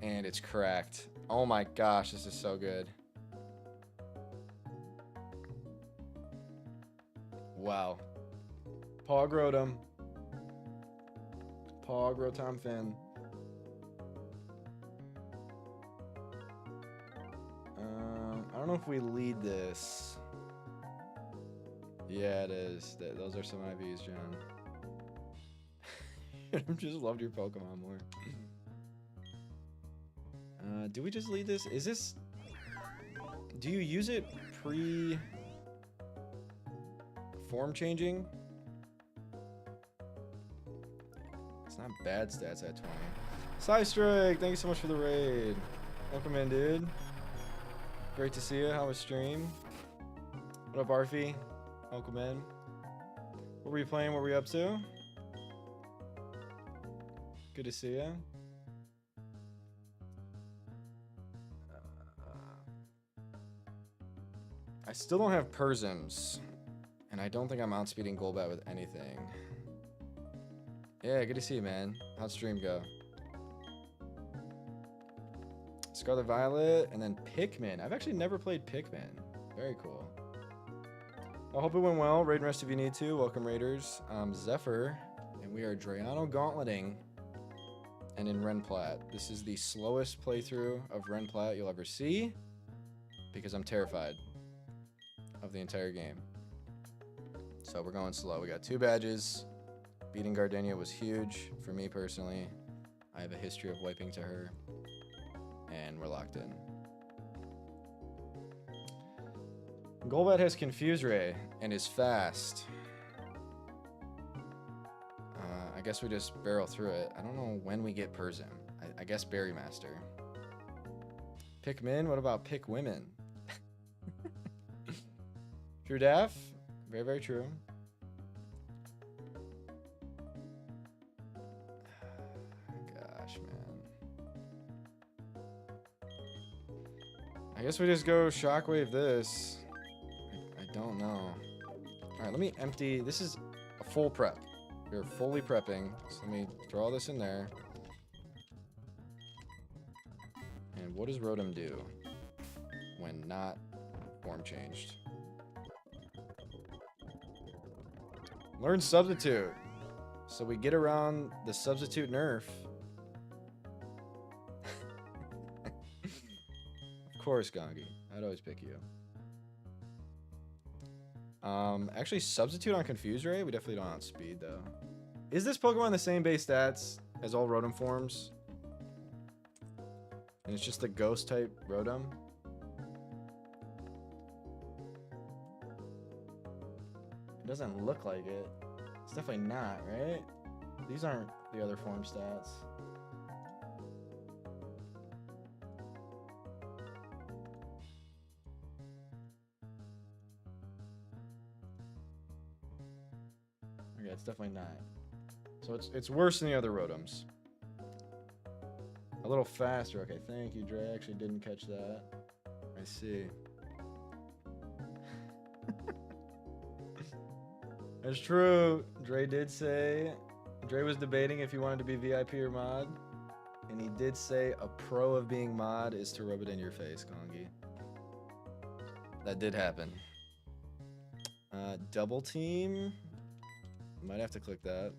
Speaker 1: And it's cracked. Oh my gosh, this is so good. Wow. Pog Rotom. Pog Rotom Finn. I don't know if we lead this. Yeah, it is. Those are some IVs, John. I've just loved your Pokemon more. Do we just lead this? Is this... Do you use it pre... form changing? It's not bad stats at 20. Psystrike, thank you so much for the raid. Welcome in, dude. Great to see you. How was stream? What up, Arfie? Welcome in. What were you playing? What were you up to? Good to see you. I still don't have Persims. And I don't think I'm outspeeding Golbat with anything. Yeah, good to see you, man. How'd stream go? Scarlet Violet, and then Pikmin. I've actually never played Pikmin. Very cool. I hope it went well. Raid and rest if you need to. Welcome, Raiders. Zephyr, and we are Drayano Gauntleting and in Renplat. This is the slowest playthrough of Renplat you'll ever see because I'm terrified of the entire game. So we're going slow. We got 2 badges. Beating Gardenia was huge for me personally. I have a history of wiping to her. And we're locked in. Golbat has Confuse Ray and is fast. I guess we just barrel through it. I don't know when we get Persim. I guess Berry Master. Pick men? What about pick women? True Daff? Very, very true. Gosh, man. I guess we just go Shockwave this. I don't know. Alright, let me empty. This is a full prep. We're fully prepping. So let me throw all this in there. And what does Rotom do when not form changed? Learn Substitute. So we get around the Substitute nerf. Of course, Gongi. I'd always pick you. Actually, Substitute on Confuse Ray? We definitely don't outspeed, though. Is this Pokemon the same base stats as all Rotom forms? And it's just the Ghost-type Rotom? It doesn't look like it. It's definitely not, right? These aren't the other form stats. Okay, it's definitely not. So it's worse than the other Rotoms. A little faster. Okay, thank you, Dre. I actually didn't catch that. I see. That's true. Dre did say... Dre was debating if he wanted to be VIP or mod. And he did say a pro of being mod is to rub it in your face, Kongi. That did happen. Double team. Might have to click that.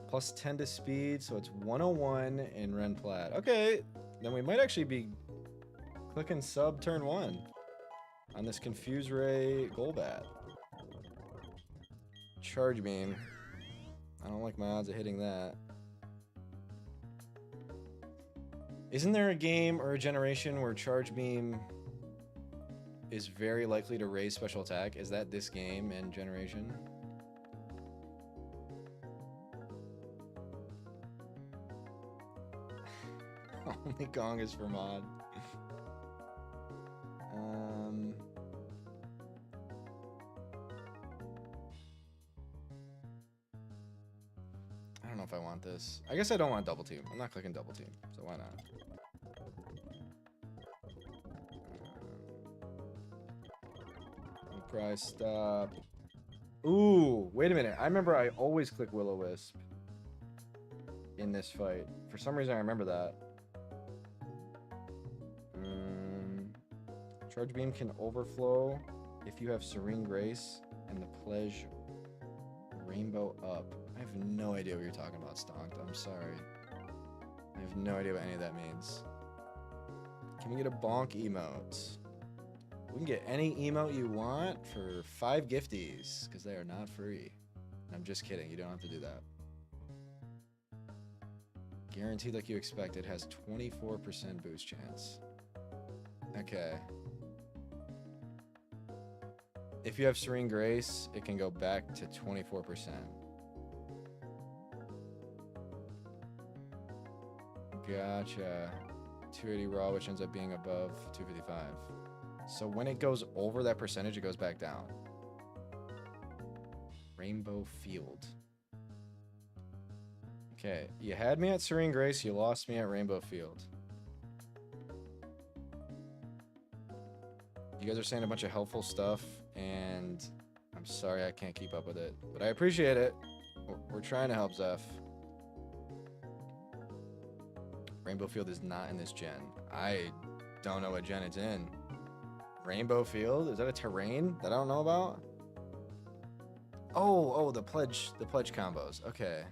Speaker 1: Plus 10 to speed, so it's 101 in Ren Plat. Okay, then we might actually be clicking sub turn 1 on this Confuse Ray Golbat. Charge Beam. I don't like my odds of hitting that. Isn't there a game or a generation where Charge Beam is very likely to raise special attack? Is that this game and generation? Only Gong is for mod. I don't know if I want this. I guess I don't want double team. I'm not clicking double team, so why not? Price stop. Ooh, wait a minute. I remember I always click Will-O-Wisp in this fight. For some reason, I remember that. Charge Beam can overflow if you have Serene Grace and the Pledge Rainbow up. I have no idea what you're talking about, Stonked. I'm sorry. I have no idea what any of that means. Can we get a bonk emote? We can get any emote you want for 5 gifties, because they are not free. I'm just kidding. You don't have to do that. Guaranteed like you expected has 24% boost chance. Okay. If you have Serene Grace, it can go back to 24%. Gotcha. 280 raw, which ends up being above 255. So when it goes over that percentage, it goes back down. Rainbow Field. Okay, you had me at Serene Grace, you lost me at Rainbow Field. You guys are saying a bunch of helpful stuff, and I'm sorry I can't keep up with it. But I appreciate it. We're trying to help Zeph. Rainbow Field is not in this gen. I don't know what gen it's in. Rainbow Field? Is that a terrain that I don't know about? Oh, the pledge combos. Okay.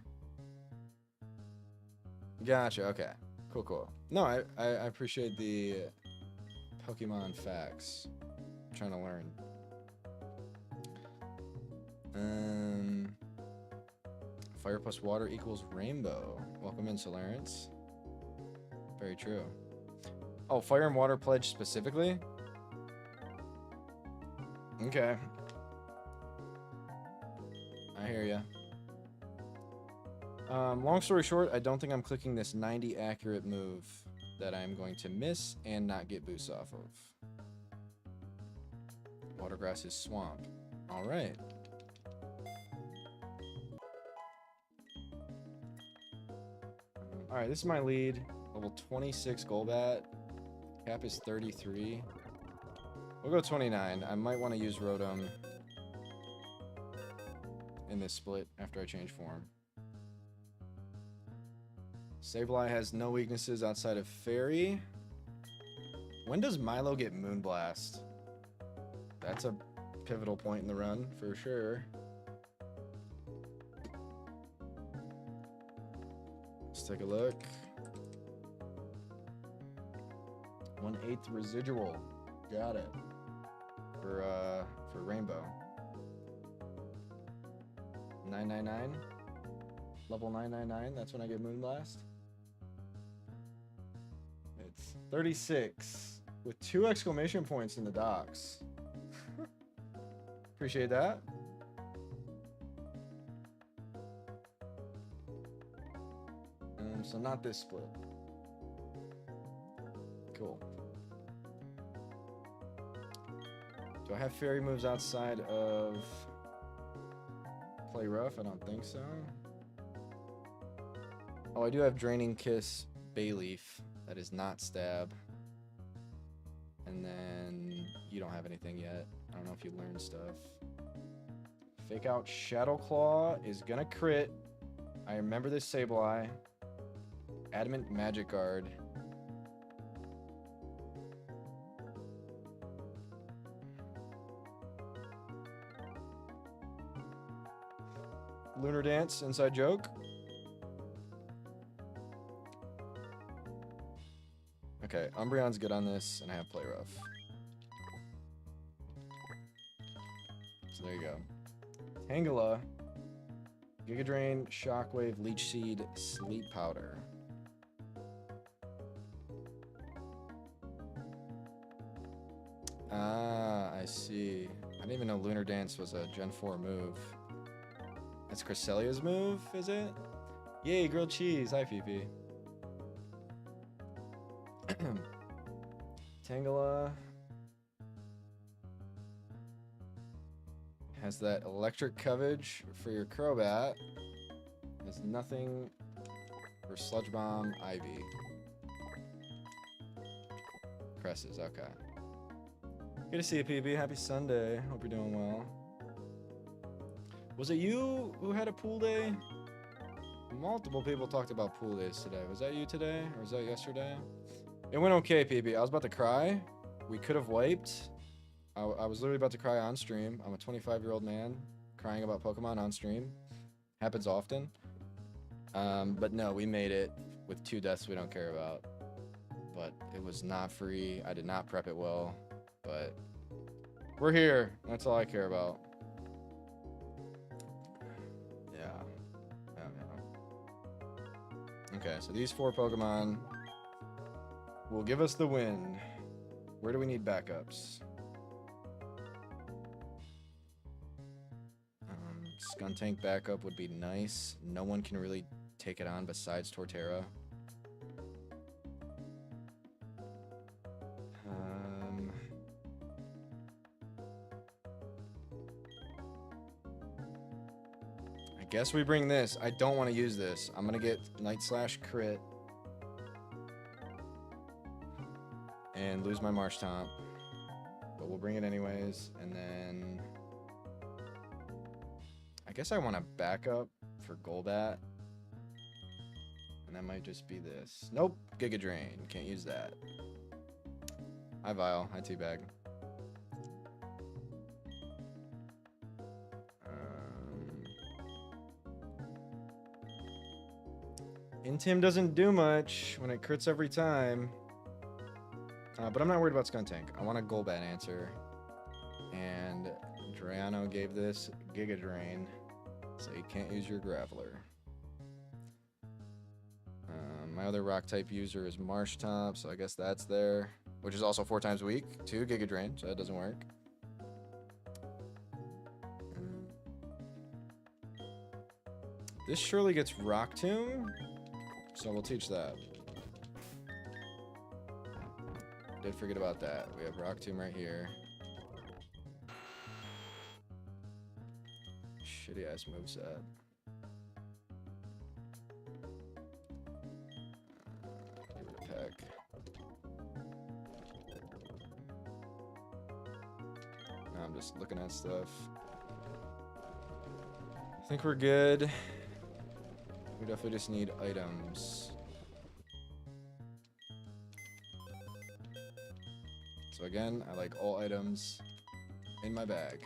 Speaker 1: Gotcha, okay. Cool. No, I appreciate the Pokemon facts. I'm trying to learn. Fire plus water equals rainbow. Welcome in, Solarance. Very true. Oh, fire and water pledge specifically? Okay. I hear ya. Long story short, I don't think I'm clicking this 90 accurate move that I'm going to miss and not get boosts off of. Watergrass is swamp. All right. All right, this is my lead. Level 26 Golbat. Cap is 33. We'll go 29. I might want to use Rotom in this split after I change form. Sableye has no weaknesses outside of Fairy. When does Milo get Moonblast? That's a pivotal point in the run, for sure. Let's take a look. 1/8 residual. Got it. For Rainbow. 999. Level 999. That's when I get Moonblast. It's 36 with 2 exclamation points in the docs. Appreciate that. So not this split. Cool. Do I have fairy moves outside of play rough? I don't think so. Oh, I do have Draining Kiss Bayleaf. That is not stab. And then you don't have anything yet. I don't know if you learned stuff. Fake out Shadow Claw is gonna crit. I remember this Sableye. Adamant Magic Guard. Lunar Dance, inside joke. Okay, Umbreon's good on this, and I have Play Rough. So there you go. Tangela, Giga Drain, Shockwave, Leech Seed, Sleep Powder. Ah, I see. I didn't even know Lunar Dance was a Gen 4 move. That's Cresselia's move, is it? Yay, grilled cheese. Hi, Fifi. Tangela has that electric coverage for your Crobat. Has nothing for Sludge Bomb, Ivy. Cresses, okay. Good to see you, PB. Happy Sunday. Hope you're doing well. Was it you who had a pool day? Multiple people talked about pool days today. Was that you today, or was that yesterday? It went okay, PB. I was about to cry. We could have wiped. I was literally about to cry on stream. I'm a 25-year-old man crying about Pokemon on stream. Happens often. But no, we made it with 2 deaths we don't care about. But it was not free. I did not prep it well. But we're here. That's all I care about. Okay, so these 4 Pokemon will give us the win. Where do we need backups? Skuntank backup would be nice. No one can really take it on besides Torterra. I guess we bring this. I don't want to use this. I'm going to get Night Slash crit. And lose my Marshtomp. But we'll bring it anyways. And then I guess I want a backup for Golbat. And that might just be this. Nope. Giga Drain. Can't use that. Hi, Vile. Hi, Teabag. Intim doesn't do much when it crits every time. But I'm not worried about Skuntank. I want a Golbat answer. And Draiano gave this Giga Drain. So you can't use your Graveler. My other Rock-type user is Marshtomp, so I guess that's there. Which is also 4 times weak. 2 Giga Drain, so that doesn't work. This surely gets Rock Tomb. So we'll teach that. Did forget about that. We have Rock Tomb right here. Shitty ass moveset. Give it a peck. Now I'm just looking at stuff. I think we're good. We definitely just need items. So again, I like all items in my bag.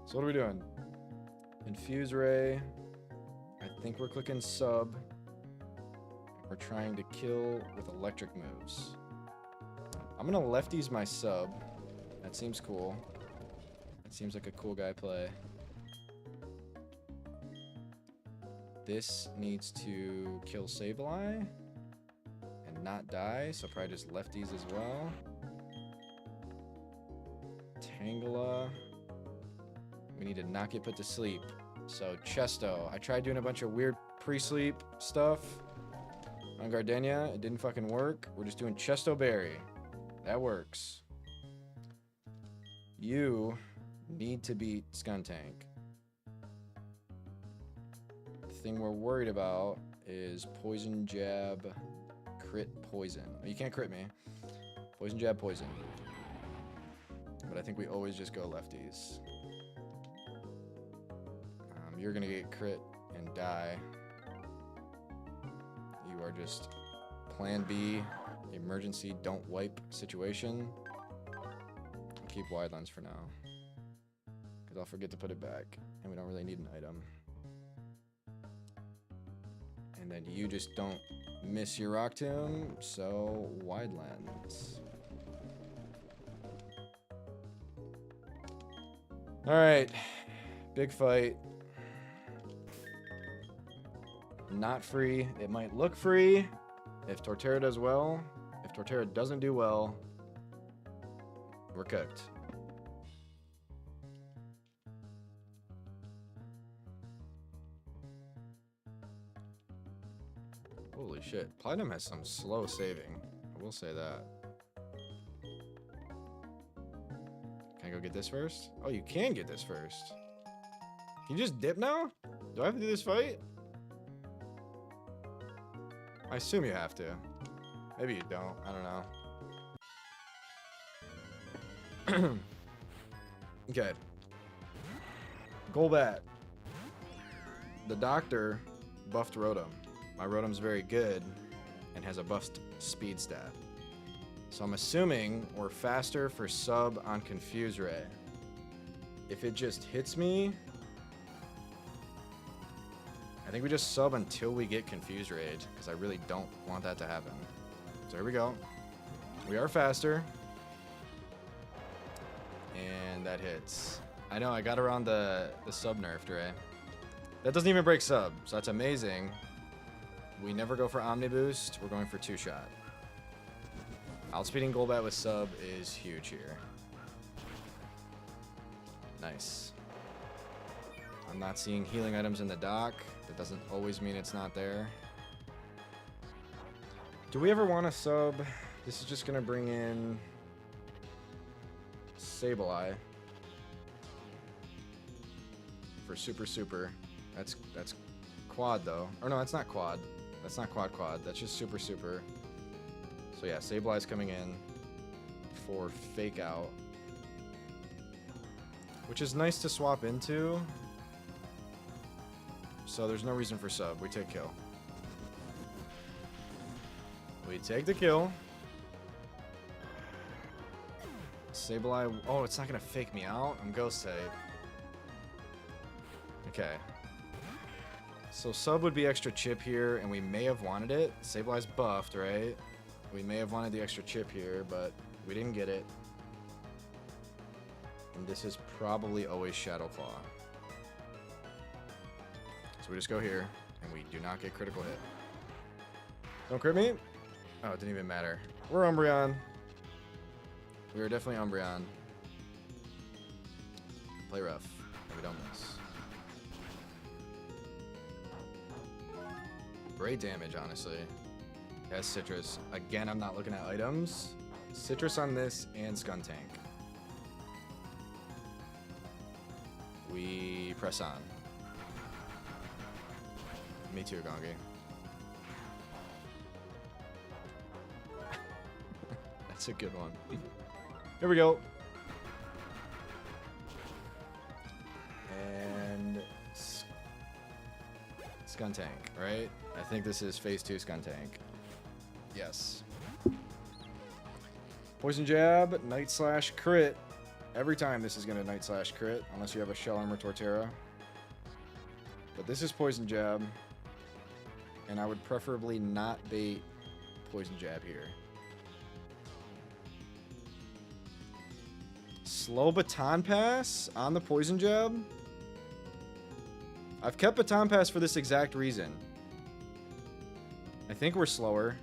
Speaker 1: So what are we doing? Infuse Ray. I think we're clicking sub. We're trying to kill with electric moves. I'm gonna lefties my sub. That seems cool. That seems like a cool guy play. This needs to kill Sableye and not die, so probably just lefties as well. Tangela. We need to not get put to sleep. So Chesto. I tried doing a bunch of weird pre-sleep stuff on Gardenia. It didn't fucking work. We're just doing Chesto Berry. That works. You need to beat Skuntank. The thing we're worried about is poison jab, crit poison. You can't crit me. Poison jab, poison. But I think we always just go lefties. You're gonna get crit and die. You are just plan B, emergency don't wipe situation. I'll keep wide lens for now, because I'll forget to put it back, and we don't really need an item. And then you just don't miss your rock tomb, so wide lens. All right, big fight. Not free. It might look free if Torterra does well. If Torterra doesn't do well, we're cooked. Holy shit. Platinum has some slow saving. I will say that. Can I go get this first? Oh, you can get this first. Can you just dip now? Do I have to do this fight? I assume you have to. Maybe you don't. I don't know. Okay. Golbat. The doctor buffed Rotom. My Rotom's very good and has a buffed speed stat. So I'm assuming we're faster for sub on Confuse Ray. If it just hits me, I think we just sub until we get Confuse Rage, because I really don't want that to happen. So here we go. We are faster. And that hits. I know, I got around the sub nerfed Ray. That doesn't even break sub, so that's amazing. We never go for Omni Boost, we're going for 2-shot. Outspeeding Golbat with sub is huge here. Nice. I'm not seeing healing items in the dock. That doesn't always mean it's not there. Do we ever want to sub? This is just going to bring in Sableye for super. That's quad though. Or no, that's not quad. That's not quad. That's just super. So yeah, Sableye's coming in for Fake Out, which is nice to swap into. So there's no reason for sub. We take kill. We take the kill. Sableye. Oh, it's not going to fake me out. I'm Ghost type. Okay. So sub would be extra chip here, and we may have wanted it. Sableye's buffed, right? We may have wanted the extra chip here, but we didn't get it. And this is probably always Shadow Claw. So we just go here, and we do not get critical hit. Don't crit me? Oh, it didn't even matter. We're Umbreon. We are definitely Umbreon. Play rough, and we don't miss. Great damage, honestly. It has Citrus. Again, I'm not looking at items. Citrus on this and Skuntank. We press on. Me too, Gongi. That's a good one. Here we go. And Skuntank, right? I think this is phase 2 Skuntank. Yes. Poison Jab, Night Slash, crit. Every time this is going to Night Slash crit, unless you have a Shell Armor Torterra. But this is Poison Jab. And I would preferably not bait Poison Jab here. Slow Baton Pass on the Poison Jab? I've kept Baton Pass for this exact reason. I think we're slower.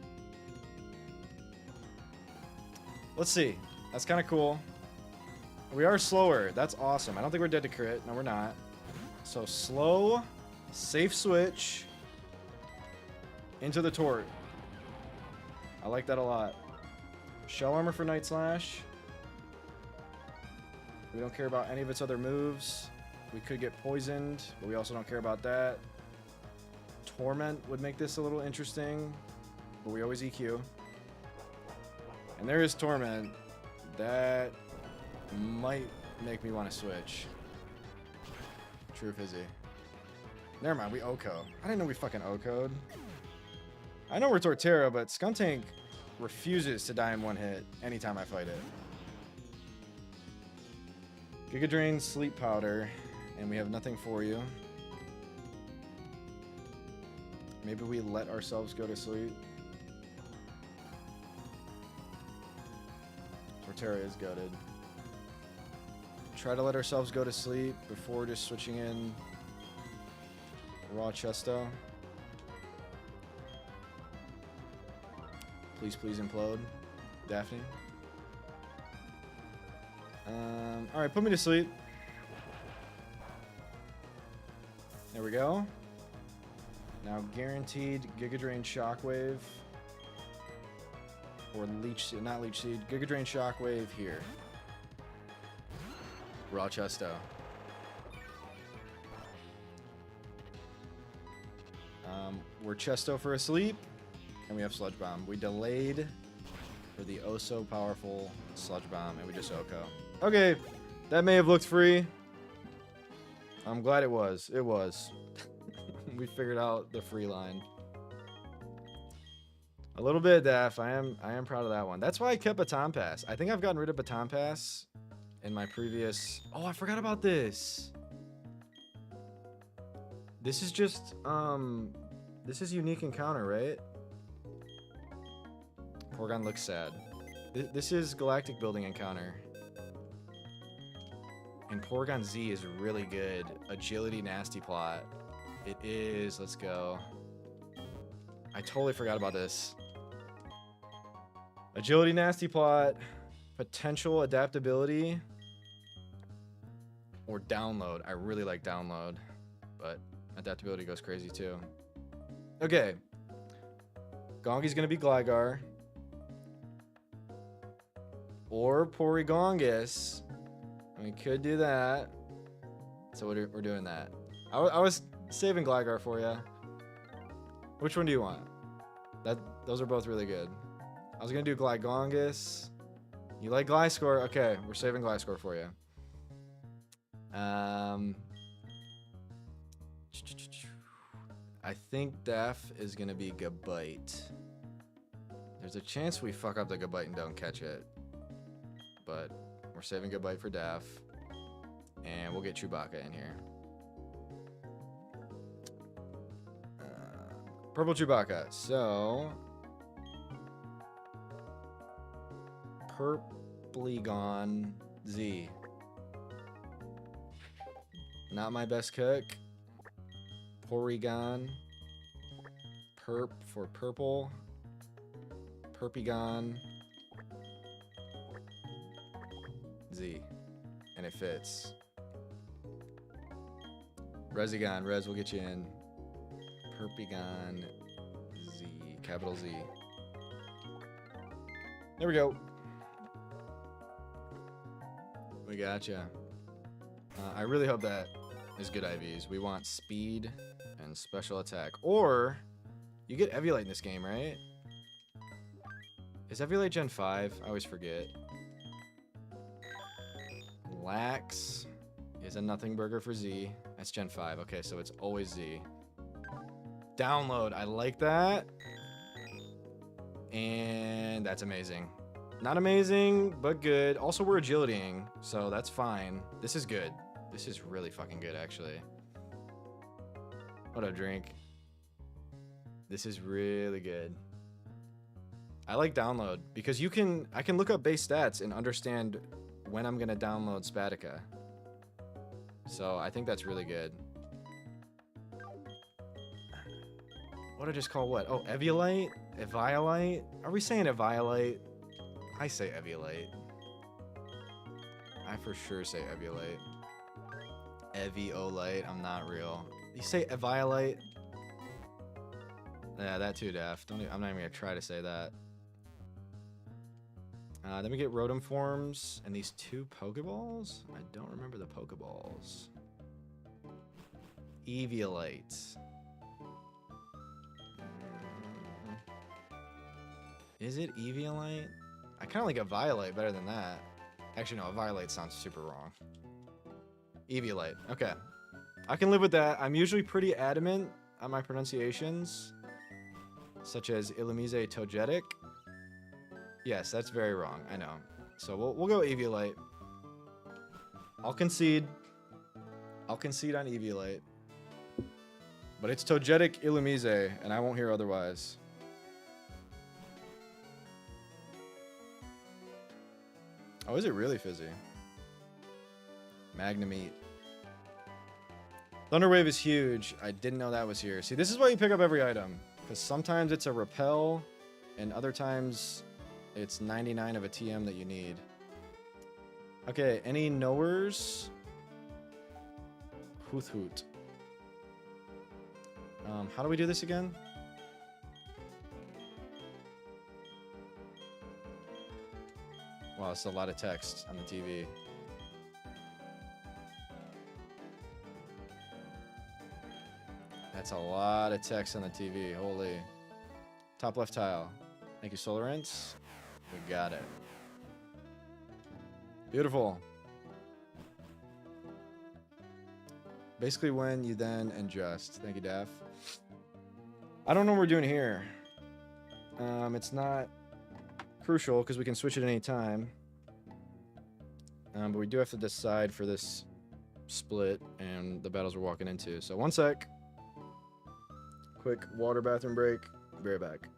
Speaker 1: Let's see. That's kind of cool. We are slower. That's awesome. I don't think we're dead to crit. No, we're not. So slow, safe switch into the Tort. I like that a lot. Shell Armor for Night Slash. We don't care about any of its other moves. We could get poisoned, but we also don't care about that. Torment would make this a little interesting, but we always EQ. And there is Torment. That might make me want to switch. True Fizzy. Never mind, we OHKO. I didn't know we fucking OHKO'd. I know we're Torterra, but Skuntank refuses to die in one hit anytime I fight it. Giga Drain, Sleep Powder, and we have nothing for you. Maybe we let ourselves go to sleep. Torterra is gutted. Try to let ourselves go to sleep before just switching in Raw Chesto. Please, please implode. Daphne. Alright, put me to sleep. There we go. Now guaranteed Giga Drain Shockwave. Or Leech Seed, not Leech Seed. Giga Drain Shockwave here. Raw Chesto. We're Chesto for a sleep. And we have Sludge Bomb. We delayed for the oh so powerful Sludge Bomb, and we just OHKO. Okay, that may have looked free. I'm glad it was. It was. We figured out the free line. A little bit, Daph. I am proud of that one. That's why I kept Baton Pass. I think I've gotten rid of Baton Pass in my previous... Oh, I forgot about this. This is just, this is unique encounter, right? Porygon looks sad. This is Galactic Building encounter. And Porygon Z is really good. Agility Nasty Plot. It is. Let's go. I totally forgot about this. Agility Nasty Plot. Potential Adaptability. Or Download. I really like Download. But Adaptability goes crazy too. Okay. Gongi's going to be Gligar. Or Porygongus. We could do that. So we're doing that. I was saving Gligar for you. Which one do you want? Those are both really good. I was going to do Gligongus. You like Gliscor? Okay, we're saving Gliscor for you. I think Daph is going to be Gabite. There's a chance we fuck up the Gabite and don't catch it. But we're saving Gabite for Daph. And we'll get Chewbacca in here. Purple Chewbacca. So... Purplegon Z. Not my best cook. Porygon. Perp for purple. Perpygon. Z. And it fits. Rezigon. Rez will get you in. Perpygon Z. Capital Z. There we go. We gotcha. I really hope that is good IVs. We want speed and special attack. Or you get Eviolite in this game, right? Is Eviolite Gen 5? I always forget. Lax is a nothing burger for Z. That's Gen 5. Okay, so it's always Z. Download. I like that. And that's amazing. Not amazing, but good. Also, we're agilitying, so that's fine. This is good. This is really fucking good, actually. What a drink. This is really good. I like download because I can look up base stats and understand when I'm gonna download Spatica. So I think that's really good. What did I just call what? Oh, Eviolite? Eviolite? Are we saying Eviolite? I say Eviolite. I for sure say Eviolite. Eviolite, I'm not real. You say Eviolite? Yeah, that too, Daph. I'm not even gonna try to say that. Then we get Rotom forms and these 2 Pokeballs. I don't remember the Pokeballs. Eviolite. Is it Eviolite? I kind of like a Violite better than that. Actually, no, a Violite sounds super wrong. Eviolite. Okay. I can live with that. I'm usually pretty adamant on my pronunciations, such as Illumise Togetic. Yes, that's very wrong. I know. So we'll go Eviolite. I'll concede. I'll concede on Eviolite. But it's Togetic Illumise, and I won't hear otherwise. Oh, is it really fizzy? Magnemite. Thunderwave is huge. I didn't know that was here. See, this is why you pick up every item. Because sometimes it's a repel, and other times it's 99 of a TM that you need. Okay, any knowers? Hoot Hoot. How do we do this again? Wow, it's a lot of text on the TV. That's a lot of text on the TV. Holy. Top left tile. Thank you, Solarance. We got it. Beautiful. Basically when you then and just. Thank you, Daff. I don't know what we're doing here. It's not crucial because we can switch at any time. But we do have to decide for this split and the battles we're walking into. So 1 sec. Quick water bathroom break. Be right back.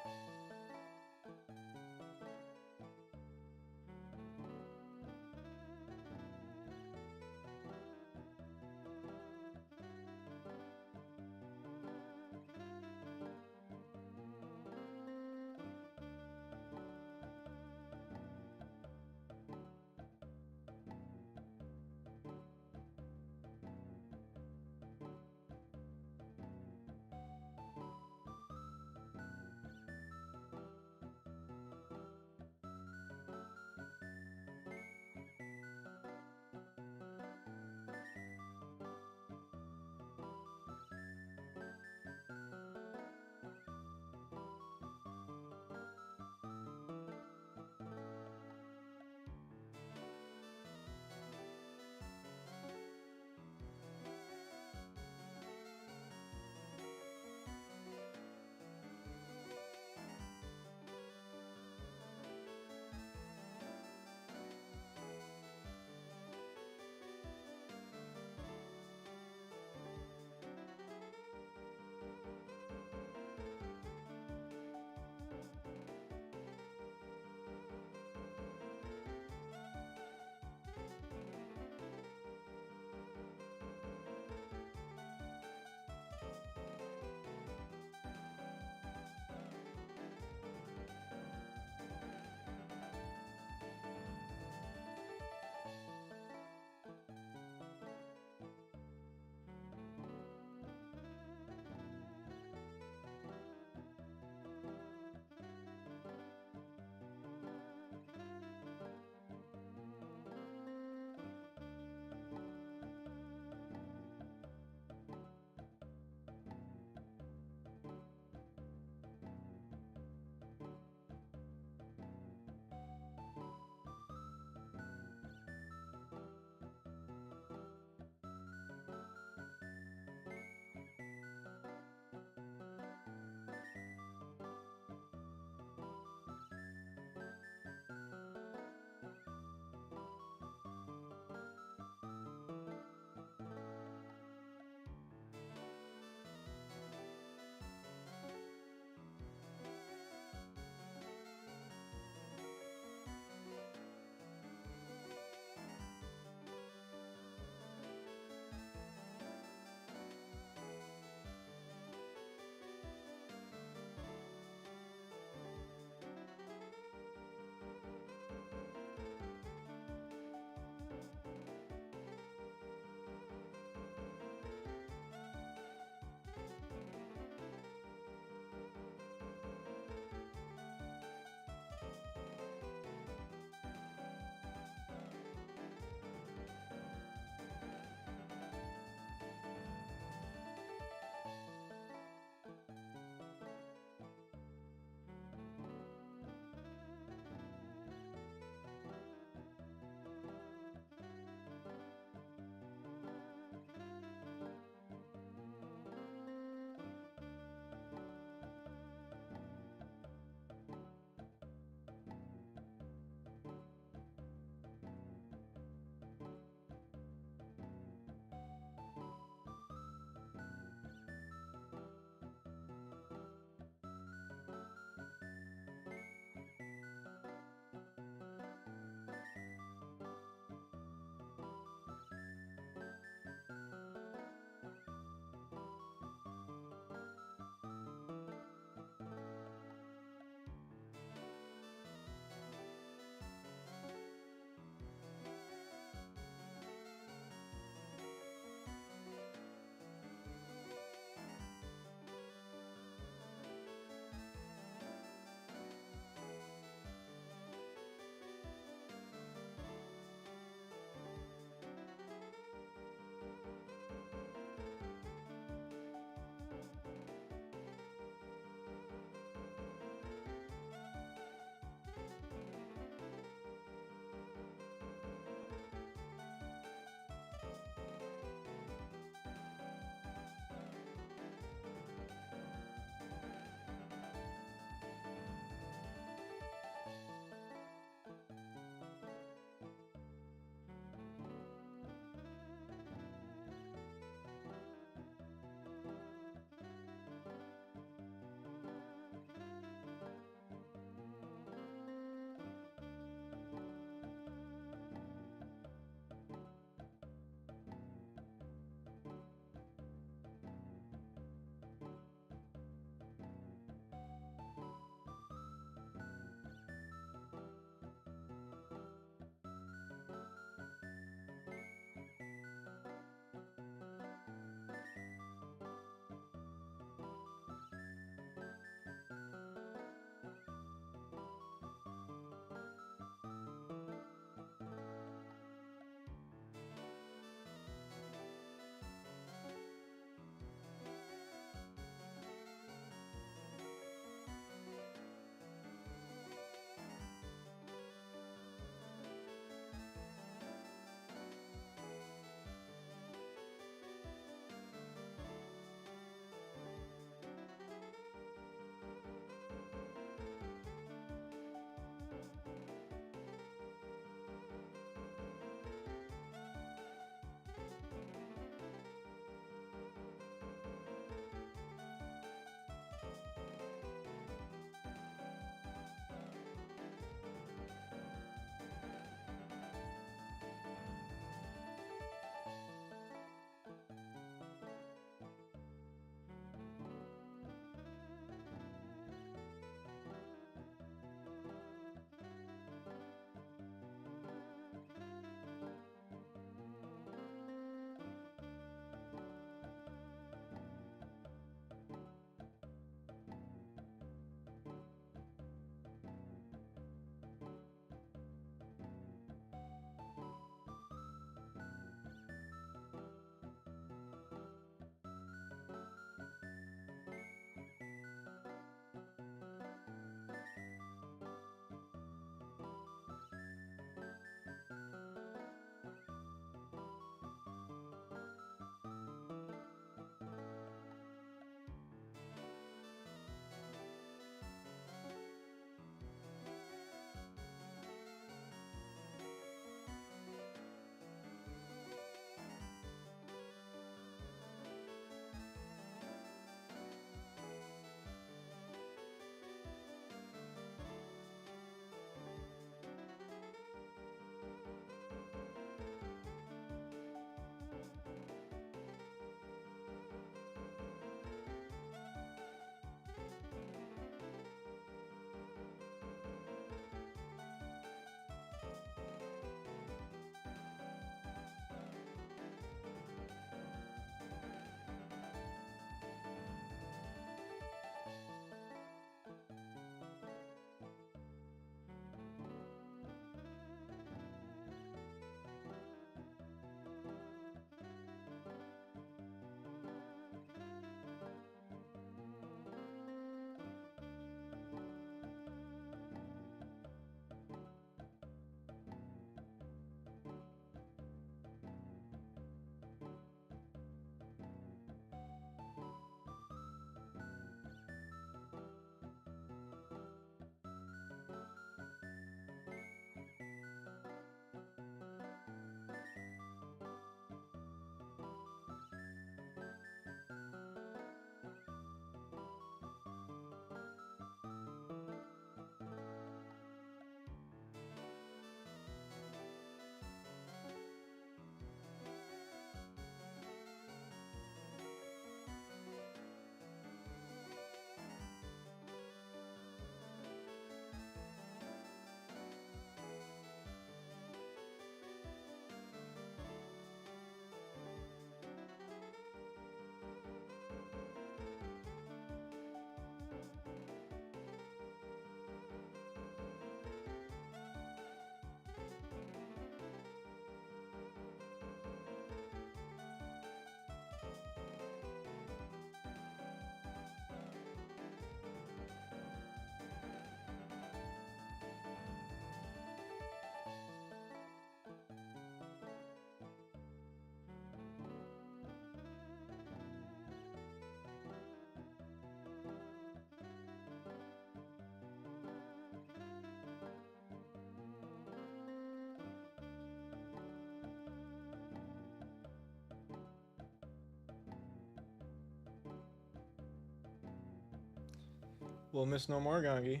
Speaker 1: We'll miss no more, Gangi.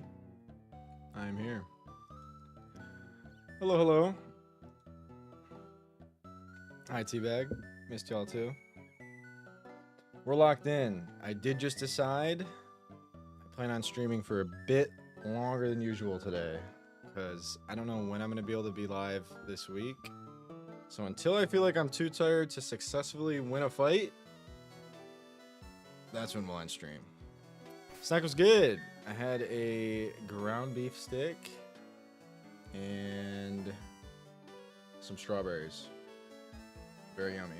Speaker 1: I'm here. Hello, hello. Hi, Teabag. Missed y'all too. We're locked in. I did just decide I plan on streaming for a bit longer than usual today, because I don't know when I'm going to be able to be live this week. So until I feel like I'm too tired to successfully win a fight, that's when we'll end stream. Snack was good. I had a ground beef stick and some strawberries. Very yummy.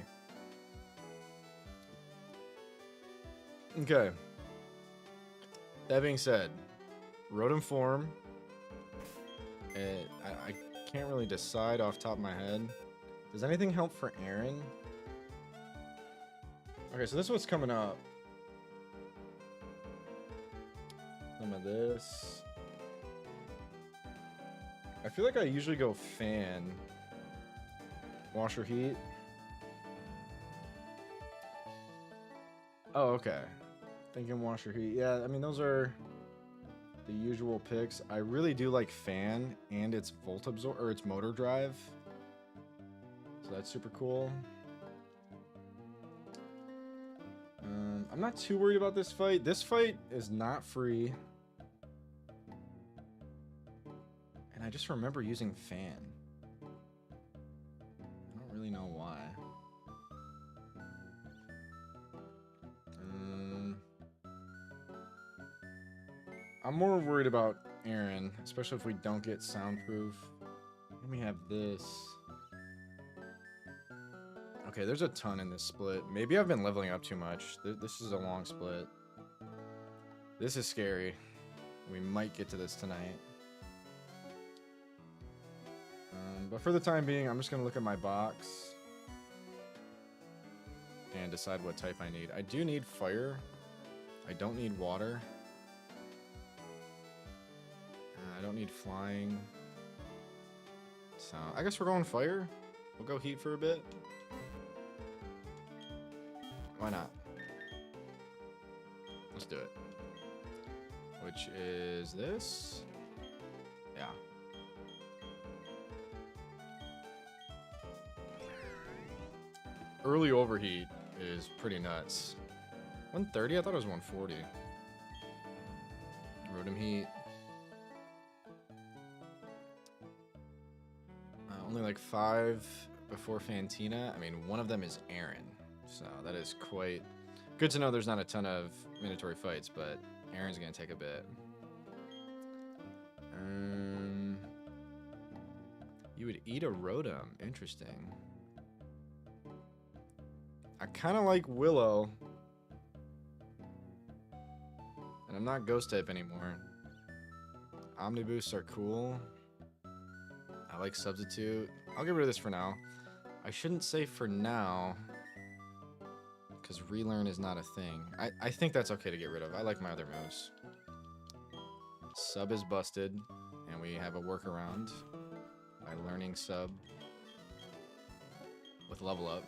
Speaker 1: Okay. That being said, Rotom form. I can't really decide off the top of my head. Does anything help for Aaron? Okay, so this is what's coming up. Some of this. I feel like I usually go fan. Washer heat. Oh, okay. Thinking washer heat. Yeah, I mean, those are the usual picks. I really do like fan and its volt absorb or its motor drive. So that's super cool. I'm not too worried about this fight. This fight is not free. And I just remember using fan. I don't really know why. I'm more worried about Aaron, especially if we don't get soundproof. Let me have this. Okay, there's a ton in this split. Maybe I've been leveling up too much. This is a long split. This is scary. We might get to this tonight. But for the time being, I'm just going to look at my box and decide what type I need. I do need fire. I don't need water. I don't need flying. So I guess we're going fire. We'll go heat for a bit. Why not? Let's do it. Which is this? Yeah. Early overheat is pretty nuts. 130? I thought it was 140. Rotom heat. Only like 5 before Fantina. I mean, one of them is Aaron. So that is quite good to know there's not a ton of mandatory fights, but Aaron's going to take a bit. You would eat a Rotom. Interesting. I kind of like Willow. And I'm not Ghost type anymore. Omniboosts are cool. I like Substitute. I'll get rid of this for now. I shouldn't say for now, because Relearn is not a thing. I think that's okay to get rid of. I like my other moves. Sub is busted, and we have a workaround by learning Sub with Level Up.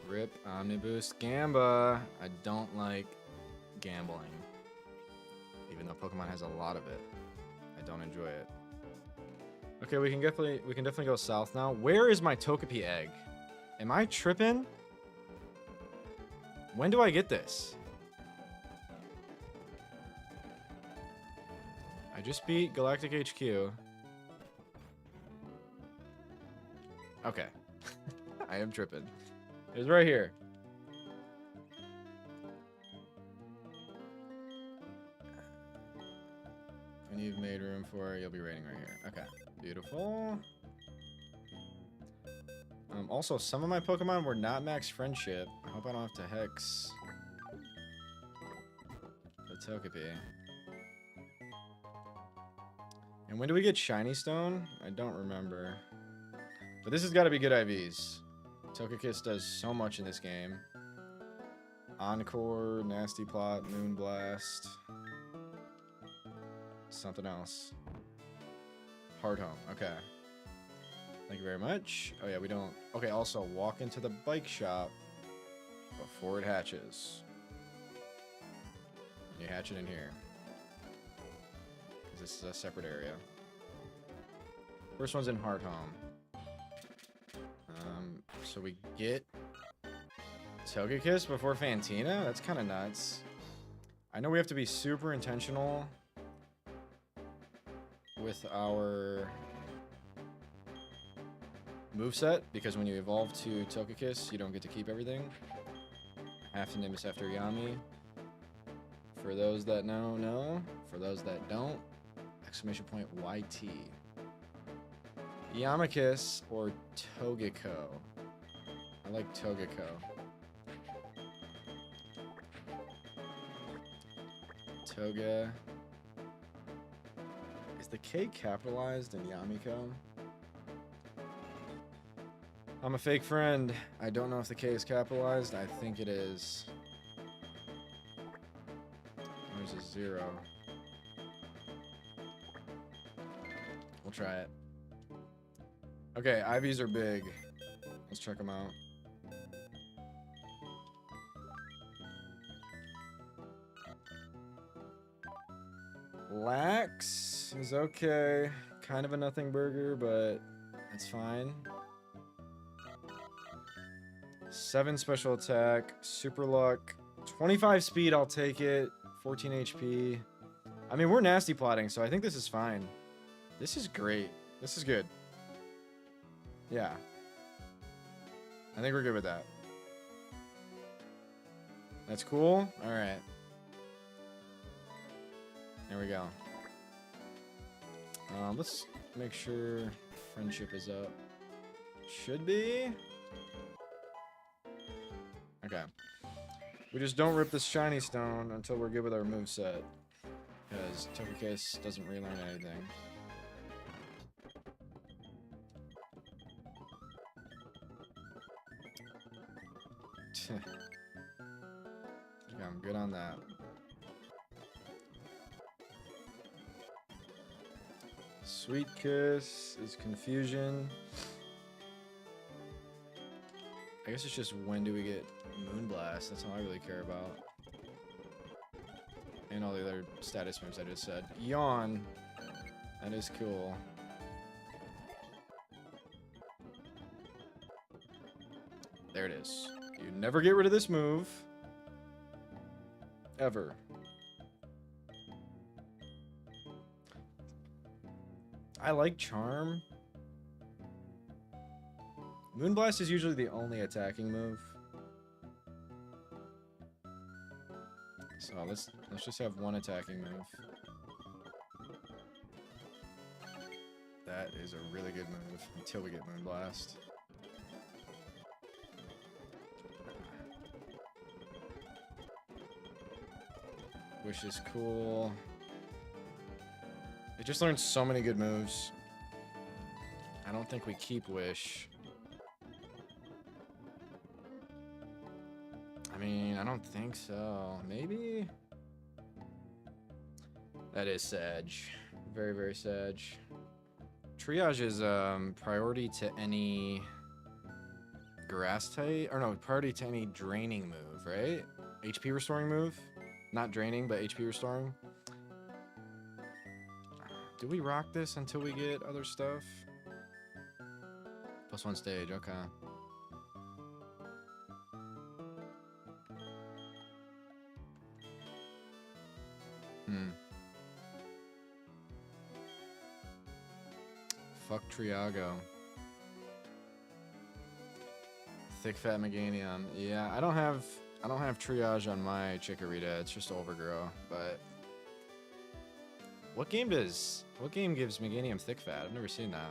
Speaker 1: Rip Omniboost Gamba. I don't like gambling, even though Pokemon has a lot of it. I don't enjoy it. Okay, we can definitely go south now. Where is my Togepi egg? Am I tripping? When do I get this? I just beat Galactic HQ. Okay. I am tripping. It's right here. When you've made room for it, you'll be rating right here. Okay, beautiful. Also, some of my Pokemon were not max friendship. I hope I don't have to hex the Togepi. And when do we get Shiny Stone? I don't remember. But this has got to be good IVs. Togekiss does so much in this game. Encore, Nasty Plot, Moonblast. Something else. Hard Home. Okay. Thank you very much. Oh yeah, we don't... Okay, also, walk into the bike shop before it hatches. You hatch it in here. Because this is a separate area. First one's in Heart Home. So we get Togekiss before Fantina? That's kind of nuts. I know we have to be super intentional with our moveset, because when you evolve to Togekiss, you don't get to keep everything. I have to name this after Yami. For those that know, know. For those that don't, exclamation point YT. Yamakiss or Togeco. I like Togeco. Toga. Is the K capitalized in Yamiko? I'm a fake friend. I don't know if the K is capitalized. I think it is. There's a 0. We'll try it. Okay, IVs are big. Let's check them out. Lax is okay. Kind of a nothing burger, but it's fine. 7 special attack, super luck, 25 speed, I'll take it. 14 HP. I mean, we're nasty plotting, so I think this is fine. This is great. This is good. Yeah. I think we're good with that. That's cool. All right. There we go. Let's make sure friendship is up. Should be. Okay. We just don't rip this shiny stone until we're good with our moveset. Because Togekiss doesn't relearn anything. Okay, I'm good on that. Sweet Kiss is confusion. I guess it's just when do we get Moonblast. That's all I really care about. And all the other status moves I just said. Yawn. That is cool. There it is. You never get rid of this move. Ever. I like Charm. Moonblast is usually the only attacking move. So let's just have one attacking move. That is a really good move until we get Moonblast. Wish is cool. It just learns so many good moves. I don't think we keep Wish. I mean, I don't think so. Maybe? That is Sag. Very, very Sag. Triage is priority to any grass type, or no, priority to any draining move, right? HP restoring move? Not draining, but HP restoring. Do we rock this until we get other stuff? +1 stage, okay. Fuck Triago. Thick Fat Meganium. Yeah, I don't have Triage on my Chikorita. It's just Overgrow, but what game gives Meganium Thick Fat? I've never seen that.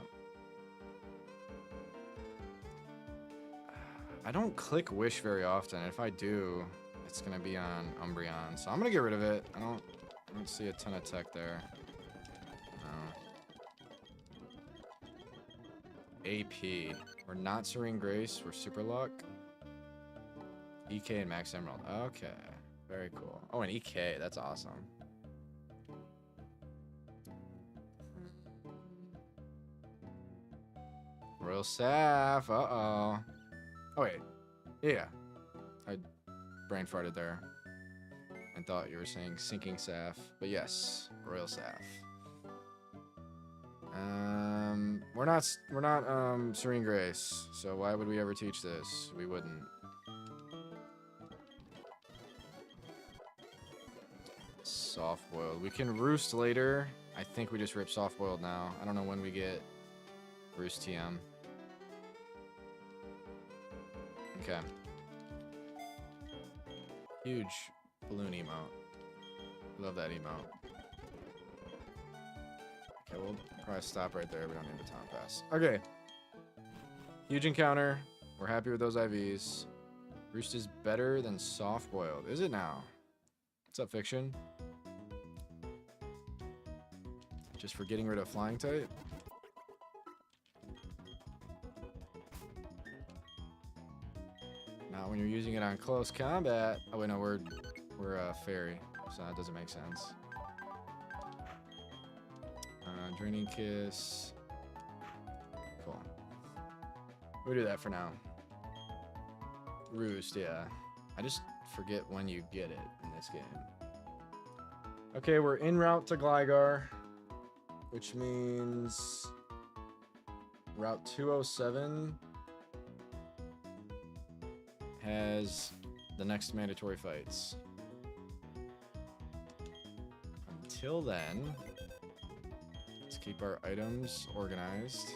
Speaker 1: I don't click Wish very often. If I do, it's gonna be on Umbreon. So I'm gonna get rid of it. I don't see a ton of tech there. No. AP. We're not Serene Grace. We're Super Luck. EK and Max Emerald. Okay. Very cool. Oh, and EK. That's awesome. Royal Saf. Uh-oh. Oh, wait. Yeah. I brain farted there. And thought you were saying sinking Saf. But yes, Royal Saf. We're not Serene Grace, so why would we ever teach this? We wouldn't. Soft boiled. We can roost later. I think we just rip soft boiled now. I don't know when we get roost TM. Okay. Huge balloon emote. Love that emote. Okay, we'll probably stop right there. We don't need the Tom Pass. Okay. Huge encounter. We're happy with those IVs. Roost is better than soft boiled. Is it now? What's up, Fiction? Just for getting rid of flying type? Not when you're using it on close combat. Oh wait, no, we're fairy, so that doesn't make sense. Draining Kiss. Cool. We'll do that for now. Roost, yeah. I just forget when you get it in this game. Okay, we're en route to Gligar, which means Route 207 has the next mandatory fights. Until then, let's keep our items organized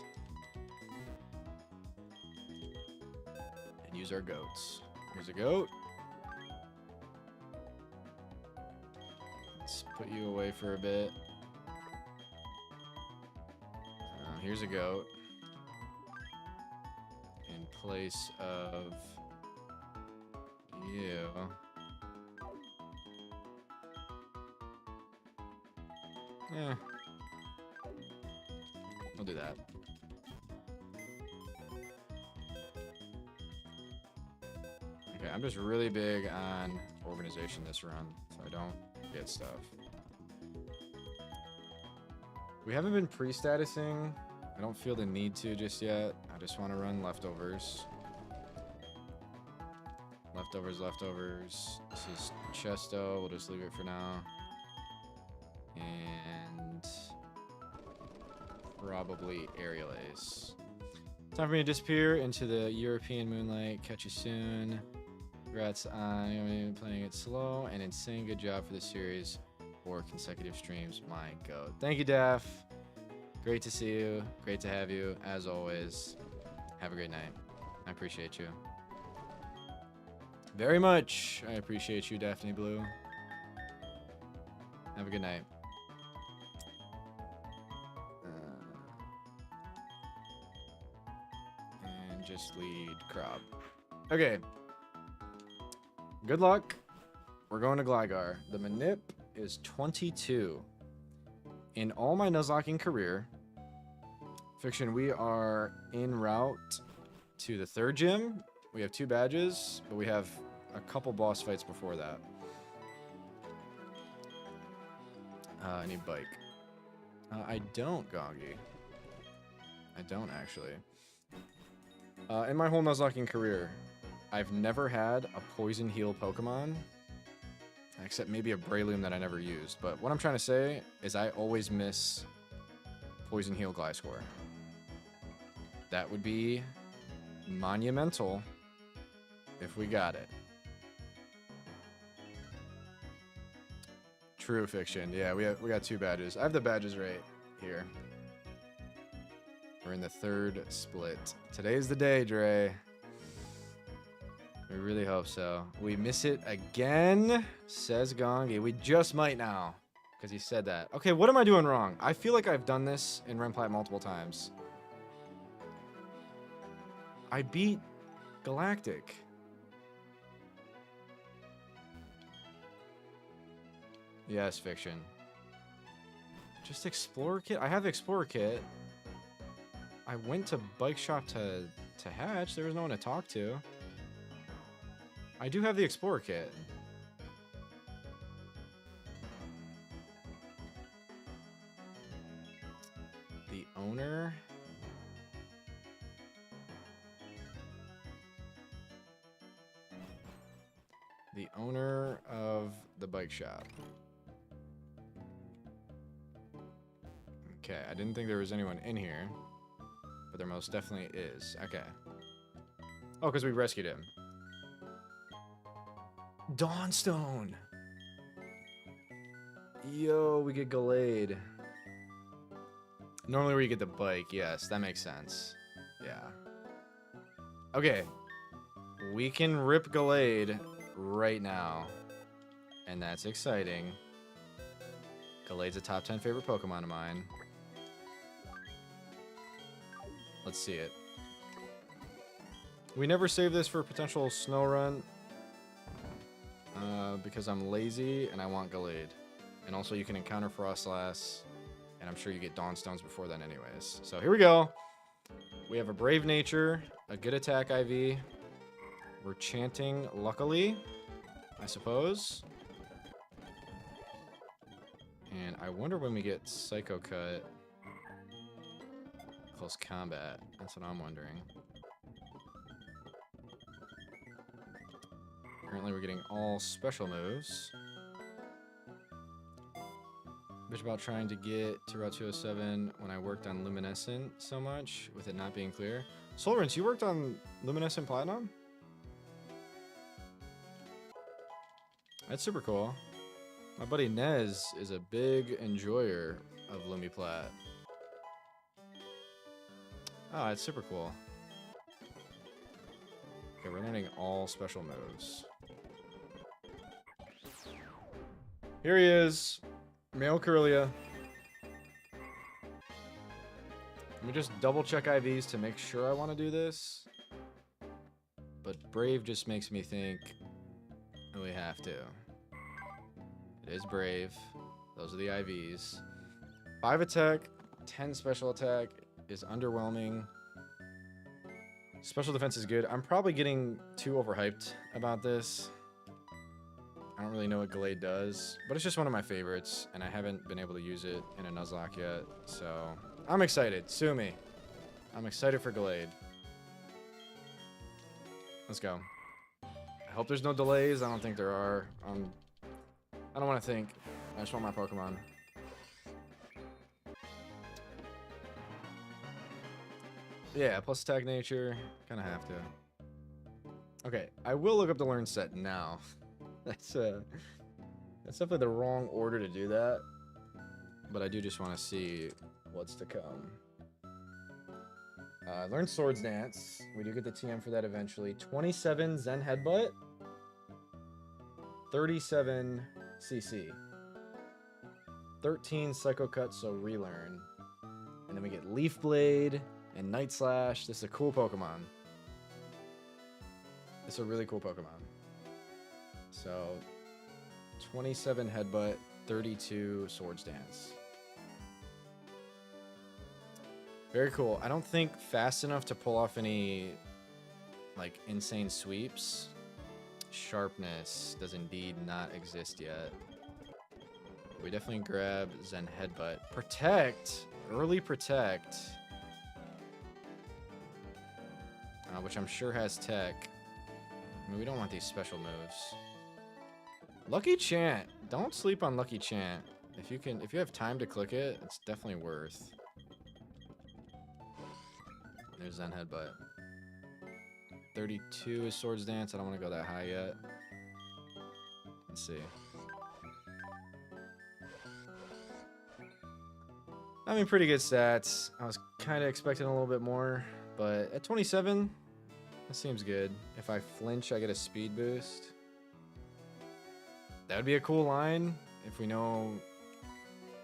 Speaker 1: and use our goats. Here's a goat. Let's put you away for a bit. Here's a goat in place of you. Yeah. We'll do that. Okay, I'm just really big on organization this run, so I don't get stuff. We haven't been pre-statusing. I don't feel the need to just yet. I just want to run leftovers. Leftovers. This is Chesto. We'll just leave it for now. And probably Aerial Ace. Time for me to disappear into the European moonlight. Catch you soon. Congrats on playing it slow and insane. Good job for the series. 4 consecutive streams. My God. Thank you, Daph. Great to see you. Great to have you, as always. Have a great night. I appreciate you. Very much. I appreciate you, Daphne Blue. Have a good night. And just lead Crop. Okay. Good luck. We're going to Gligar. The Manip is 22. In all my Nuzlocking career, Fiction, we are en route to the 3rd gym. We have 2 badges, but we have a couple boss fights before that. I need bike. I don't, Gongi. I don't, actually. In my whole Nuzlocking career, I've never had a Poison Heal Pokemon, except maybe a Breloom that I never used. But what I'm trying to say is I always miss Poison Heal Gliscor. That would be monumental if we got it. True, Fiction. Yeah, we got 2 badges. I have the badges right here. We're in the 3rd split. Today's the day, Dre. We really hope so. We miss it again, says Gongi. We just might now, because he said that. Okay, what am I doing wrong? I feel like I've done this in Renplat multiple times. I beat Galactic. Yes, Fiction. Just Explorer Kit? I have Explorer Kit. I went to Bike Shop to hatch. There was no one to talk to. I do have the Explorer Kit. The owner the owner of the bike shop. Okay, I didn't think there was anyone in here, but there most definitely is. Okay. Oh, because we rescued him. Dawnstone! Yo, we get Gallade. Normally we get the bike. Yes, that makes sense. Yeah. Okay. We can rip Gallade right now. And that's exciting. Gallade's a top 10 favorite Pokemon of mine. Let's see it. We never save this for a potential snow run. Because I'm lazy and I want Gallade. And also you can encounter Frostlass. And I'm sure you get Dawnstones before then anyways. So here we go. We have a Brave Nature, a good attack IV. We're chanting Luckily, I suppose. And I wonder when we get Psycho Cut. Close combat. That's what I'm wondering. Apparently we're getting all special moves. Bitch about trying to get to Route 207 when I worked on Luminescent so much, with it not being clear. Solrince, you worked on Luminescent Platinum? That's super cool. My buddy Nez is a big enjoyer of Lumi Plat. Oh, that's super cool. Okay, we're learning all special moves. Here he is. Male Curlia. Let me just double check IVs to make sure I want to do this. But Brave just makes me think we have to. It is Brave. Those are the IVs. 5 attack, 10 special attack is underwhelming. Special defense is good. I'm probably getting too overhyped about this. I don't really know what Gallade does, but it's just one of my favorites, and I haven't been able to use it in a Nuzlocke yet, so I'm excited. Sue me. I'm excited for Gallade. Let's go. I hope there's no delays. I don't think there are. I don't want to think. I just want my Pokemon. Yeah, plus attack nature. Kind of have to. Okay, I will look up the learn set now. That's definitely the wrong order to do that. But I do just want to see what's to come. Learn Swords Dance. We do get the TM for that eventually. 27 Zen Headbutt. 37 CC. 13 Psycho Cut, so relearn. And then we get Leaf Blade and Night Slash. This is a cool Pokemon. It's a really cool Pokemon. So, 27 Headbutt, 32 Swords Dance. Very cool. I don't think fast enough to pull off any, like, insane sweeps. Sharpness does indeed not exist yet. We definitely grab Zen Headbutt. Protect! Early Protect. Which I'm sure has tech. I mean, we don't want these special moves. Lucky Chant. Don't sleep on Lucky Chant. If you have time to click it, it's definitely worth. There's Zen Headbutt. 32 is Swords Dance. I don't want to go that high yet. Let's see. I mean, pretty good stats. I was kind of expecting a little bit more, but at 27, that seems good. If I flinch, I get a speed boost. That would be a cool line if we know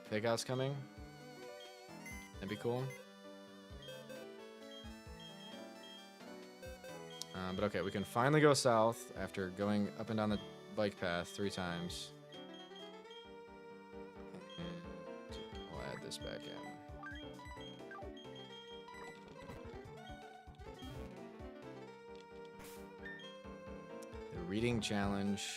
Speaker 1: Fake Out's coming. That'd be cool. But okay, we can finally go south after going up and down the bike path 3 times. And I'll add this back in. The reading challenge.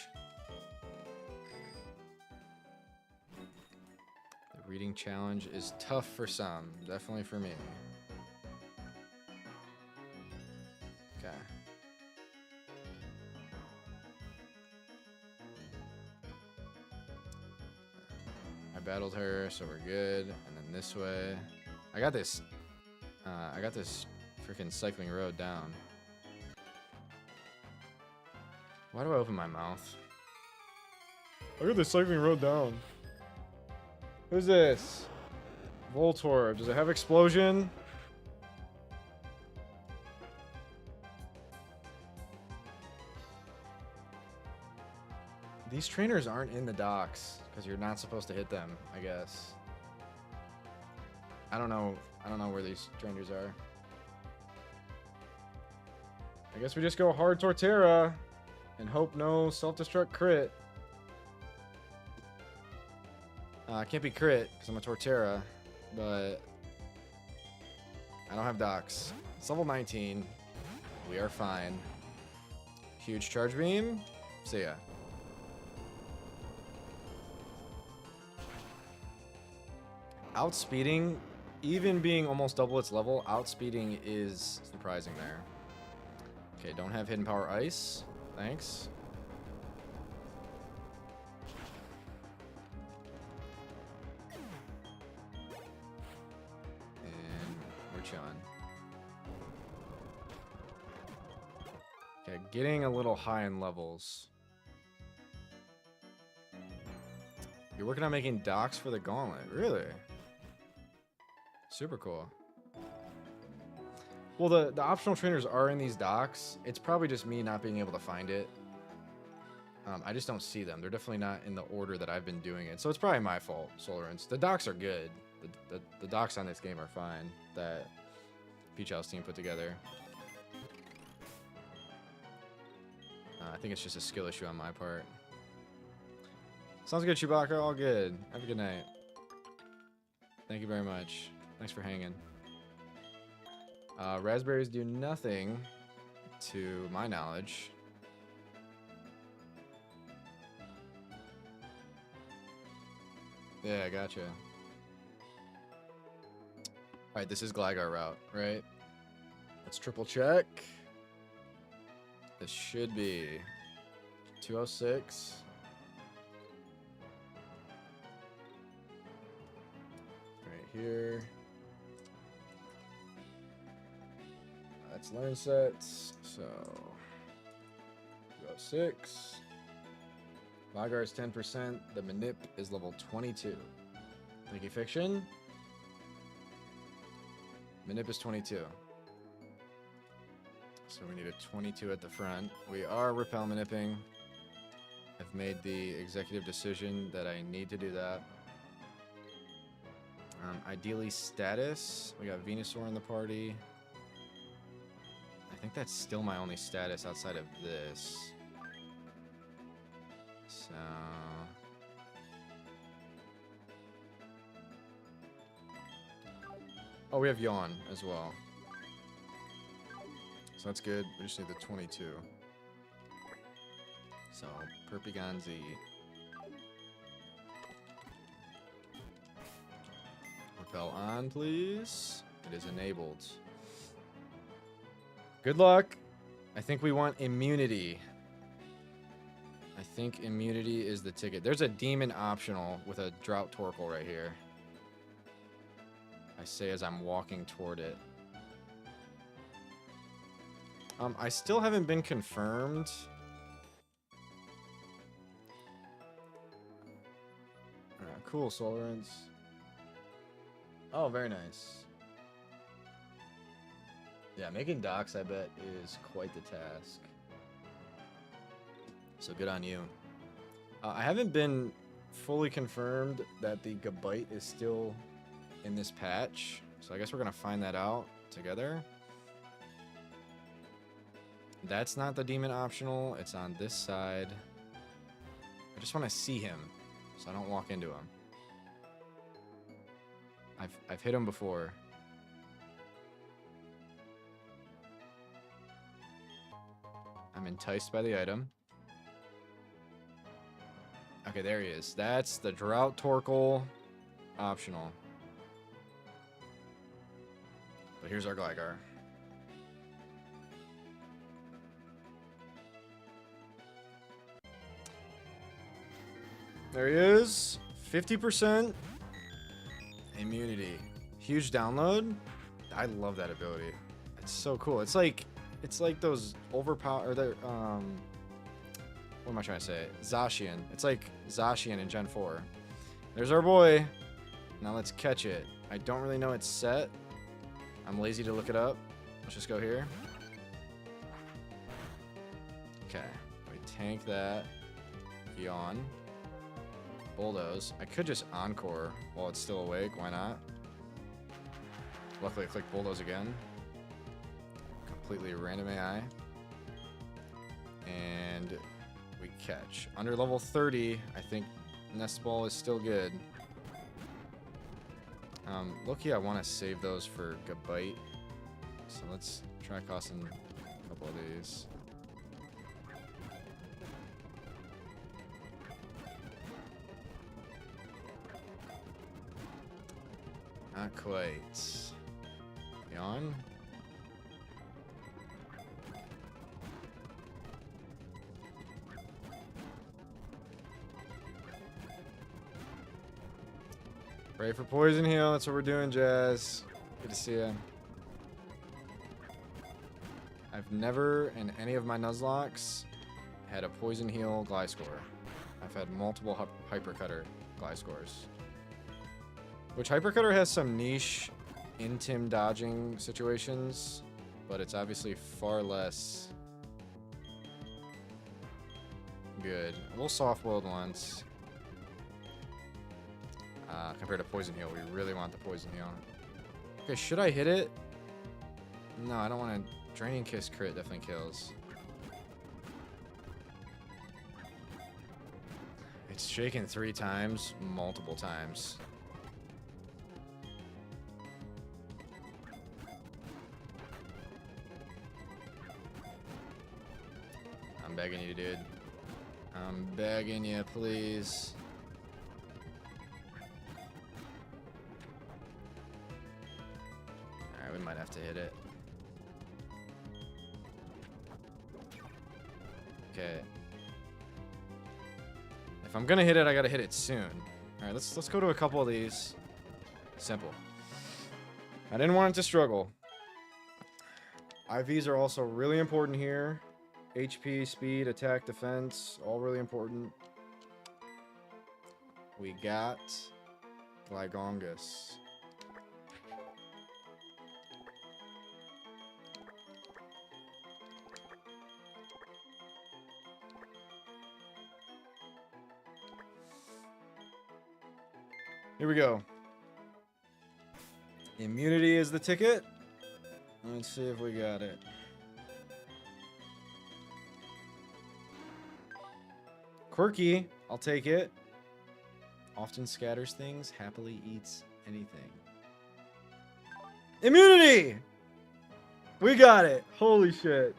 Speaker 1: The reading challenge is tough for some, definitely for me. Okay. killed her, so we're good. And then this way. I got this freaking cycling road down. Why do I open my mouth? I got this cycling road down. Who's this? Voltorb. Does it have explosion? These trainers aren't in the docks because you're not supposed to hit them, I guess. I don't know where these trainers are. I guess we just go hard Torterra and hope no self-destruct crit. Can't be crit because I'm a Torterra, but I don't have docks. It's level 19. We are fine. Huge charge beam. See ya. Outspeeding, even being almost double its level, outspeeding is surprising there. Okay, don't have hidden power ice. Thanks. And we're chilling. Okay, getting a little high in levels. You're working on making docks for the gauntlet. Really? Super cool. Well, the optional trainers are in these docks. It's probably just me not being able to find it. I just don't see them. They're definitely not in the order that I've been doing it. So it's probably my fault, Solarance. The docks are good. The docks on this game are fine that Peach House team put together. I think it's just a skill issue on my part. Sounds good, Chewbacca. All good. Have a good night. Thank you very much. Thanks for hanging. Raspberries do nothing to my knowledge. Yeah, I gotcha. Alright, this is Gligar route, right? Let's triple check. This should be 206. Right here. That's learn sets, so 206. Gligar is 10%. The Manip is level 22. Thank you, Fiction. Manip is 22. So we need a 22 at the front. We are Repel Manipping. I've made the executive decision that I need to do that. Ideally status. We got Venusaur in the party. I think that's still my only status outside of this. So... oh, we have Yawn as well. So that's good. We just need the 22. So, Perpiganzi. Repel on, please. It is enabled. Good luck. I think we want immunity. I think immunity is the ticket. There's a demon optional with a Drought Torkoal right here. I say as I'm walking toward it. I still haven't been confirmed. Cool, Solarance. Oh, very nice. Yeah, making docks, I bet, is quite the task. So good on you. I haven't been fully confirmed that the Gabite is still in this patch. So I guess we're going to find that out together. That's not the demon optional. It's on this side. I just want to see him so I don't walk into him. I've hit him before. I'm enticed by the item. Okay, there he is. That's the Drought Torkoal optional. But here's our Gligar. There he is. 50%. Immunity. Huge download. I love that ability. It's so cool. It's like those overpower, or the what am I trying to say? Zacian. It's like Zacian in Gen 4. There's our boy. Now let's catch it. I don't really know its set. I'm lazy to look it up. Let's just go here. Okay. We tank that. Yawn. Bulldoze. I could just Encore while it's still awake. Why not? Luckily I clicked Bulldoze again. Completely random AI. And we catch. Under level 30, I think Nest Ball is still good. Low-key, I want to save those for Gabite. So let's try costing a couple of these. Not quite. Yawn. Pray for Poison Heal. That's what we're doing, Jazz. Good to see you. I've never, in any of my Nuzlocks, had a Poison Heal Gliscor. I've had multiple Hypercutter Gliscors. Which Hypercutter has some niche Intim dodging situations, but it's obviously far less good. We'll soft world once. Compared to Poison Heal, we really want the Poison Heal. Okay, should I hit it? No, I don't want to. Draining Kiss crit definitely kills. It's shaken 3 times, multiple times. I'm begging you, dude. I'm begging you, please. Alright, we might have to hit it. Okay. If I'm gonna hit it, I gotta hit it soon. Alright, let's go to a couple of these. Simple. I didn't want it to struggle. IVs are also really important here. HP, speed, attack, defense, all really important. We got Glygongus. Here we go. Immunity is the ticket. Let's see if we got it. Quirky, I'll take it. Often scatters things, happily eats anything. Immunity! We got it. Holy shit.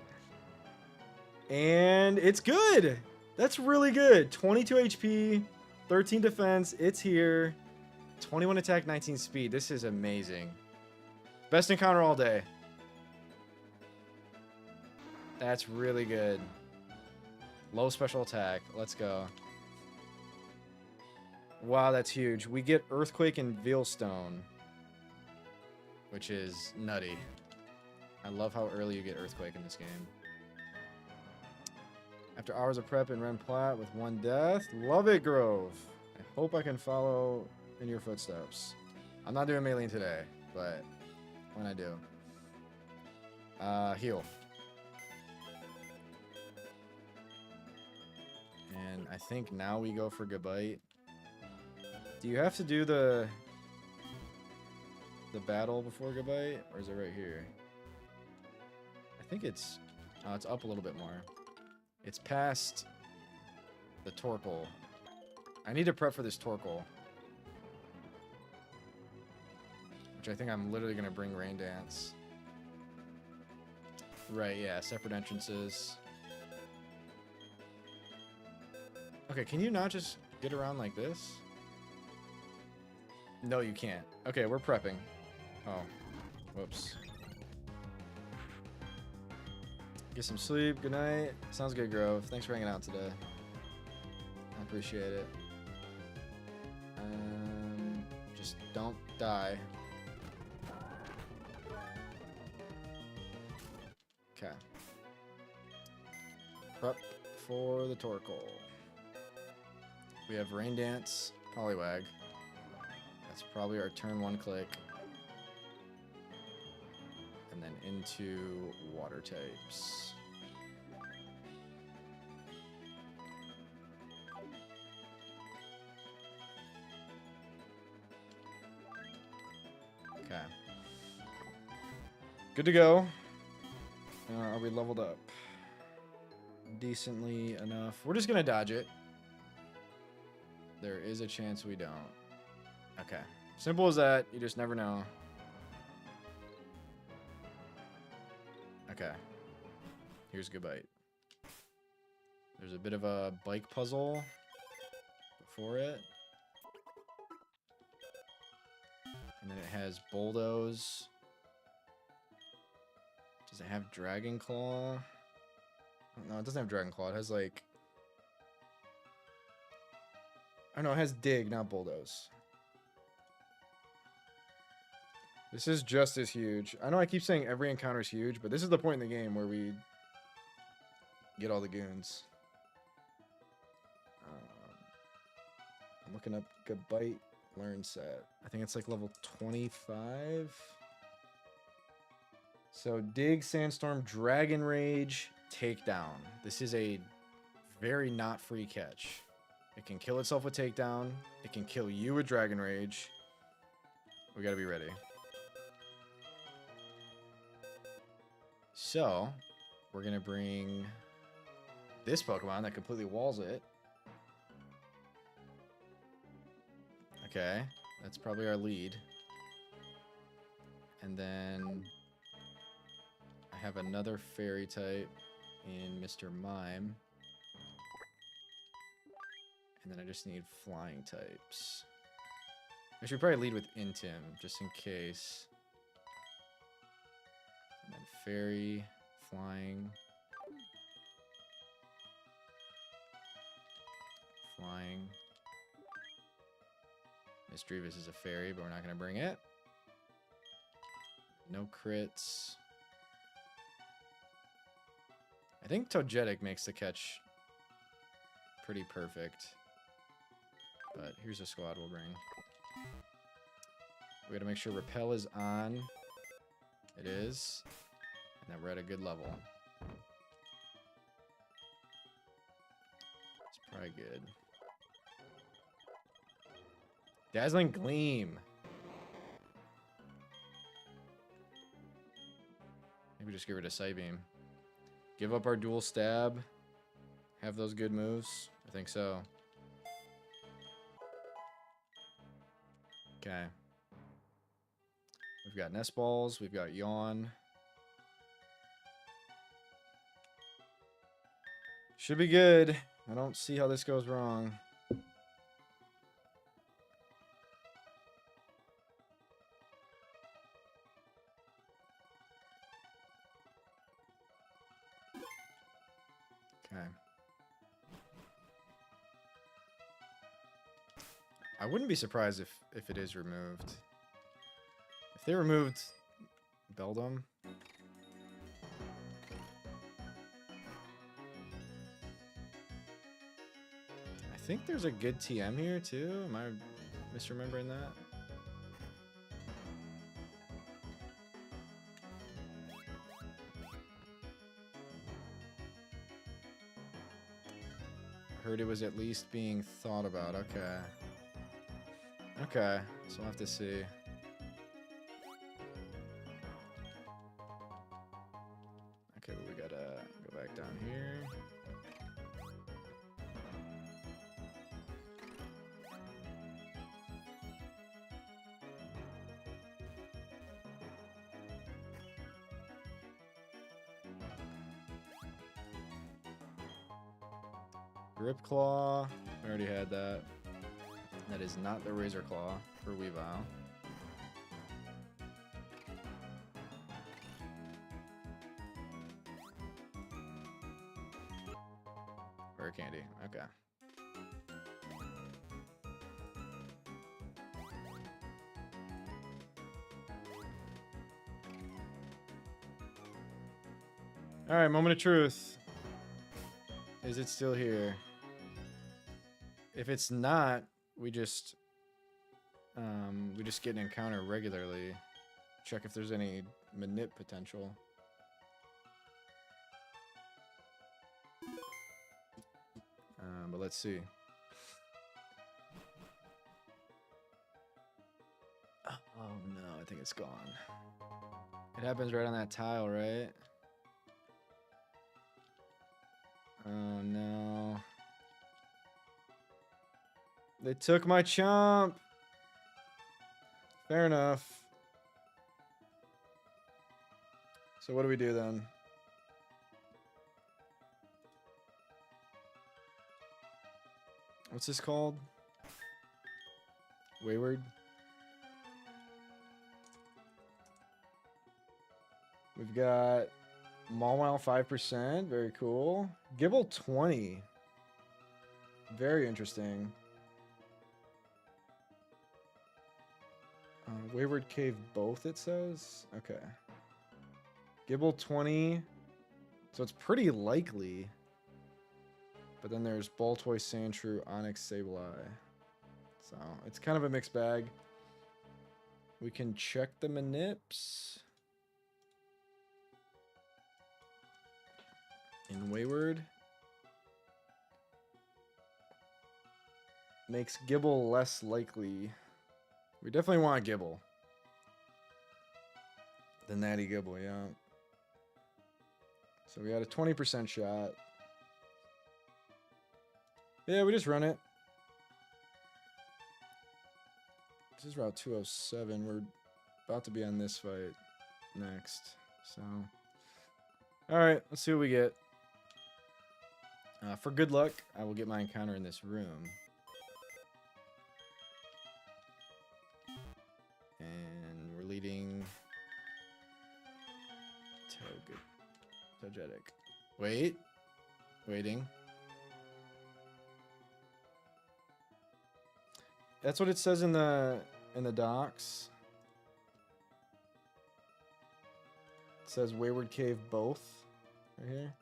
Speaker 1: And it's good. That's really good. 22 HP, 13 defense. It's here. 21 attack, 19 speed. This is amazing. Best encounter all day. That's really good. Low special attack. Let's go. Wow, that's huge. We get Earthquake and Veilstone, which is nutty. I love how early you get Earthquake in this game. After hours of prep in Ren Plat with 1 death. Love it, Grove. I hope I can follow in your footsteps. I'm not doing Maylene today, but when I do. Heal. And I think now we go for Gabite. Do you have to do the battle before Gabite, or is it right here? I think it's up a little bit more. It's past the Torkoal. I need to prep for this Torkoal, which I think I'm literally gonna bring Rain Dance. Right, yeah, separate entrances. Okay, can you not just get around like this? No, you can't. Okay, we're prepping. Oh, whoops. Get some sleep. Good night. Sounds good, Grove. Thanks for hanging out today. I appreciate it. Just don't die. Okay. Prep for the Torkoal. We have Rain Dance, Poliwag. That's probably our turn 1 click. And then into water types. Okay. Good to go. Are we leveled up? Decently enough. We're just gonna dodge it. There is a chance we don't. Okay. Simple as that. You just never know. Okay. Here's a good bite. There's a bit of a bike puzzle before it. And then it has Bulldoze. Does it have Dragon Claw? No, it doesn't have Dragon Claw. It has like... Oh no, it has Dig, not Bulldoze. This is just as huge. I know I keep saying every encounter is huge, but this is the point in the game where we get all the goons. I'm looking up Good Bite Learn Set. I think it's like level 25. So Dig, Sandstorm, Dragon Rage, Takedown. This is a very not free catch. It can kill itself with Takedown. It can kill you with Dragon Rage. We gotta be ready. So, we're gonna bring this Pokemon that completely walls it. Okay, that's probably our lead. And then I have another fairy type in Mr. Mime. And then I just need flying types. I should probably lead with Intim, just in case. And then fairy, flying. Flying. Miss Drevis is a fairy, but we're not going to bring it. No crits. I think Togetic makes the catch pretty perfect. But here's a squad we'll bring. We gotta make sure Repel is on. It is. And that we're at a good level. It's probably good. Dazzling Gleam. Maybe just get rid of Psybeam. Give up our dual stab. Have those good moves. I think so. Okay. We've got Nest Balls. We've got Yawn. Should be good. I don't see how this goes wrong. Okay. I wouldn't be surprised if it is removed. If they removed Beldum. I think there's a good TM here too. Am I misremembering that? I heard it was at least being thought about. Okay. Okay, so we'll have to see. Okay, but we gotta go back down here. Grip Claw, we already had that. That is not the Razor Claw for Weavile. Rare Candy, okay. All right, moment of truth. Is it still here? If it's not, we just get an encounter regularly. Check if there's any manip potential. But let's see. Oh no, I think it's gone. It happens right on that tile, right? Oh no. They took my chomp. Fair enough. So what do we do then? What's this called? Wayward? We've got Mawwow 5%. Very cool. Gibble 20. Very interesting. Wayward Cave both, it says. Okay. Gibble 20. So it's pretty likely. But then there's Baltoy, Sandshrew, Onyx, Sableye. So it's kind of a mixed bag. We can check the manips. In Wayward. Makes Gibble less likely. We definitely want Gibble. The Natty Gibble, yeah. So we had a 20% shot. Yeah, we just run it. This is Route 207. We're about to be on this fight next. So, all right, let's see what we get. For good luck, I will get my encounter in this room. And we're leading Togetic. Waiting. That's what it says in the docs. It says Wayward Cave both right here.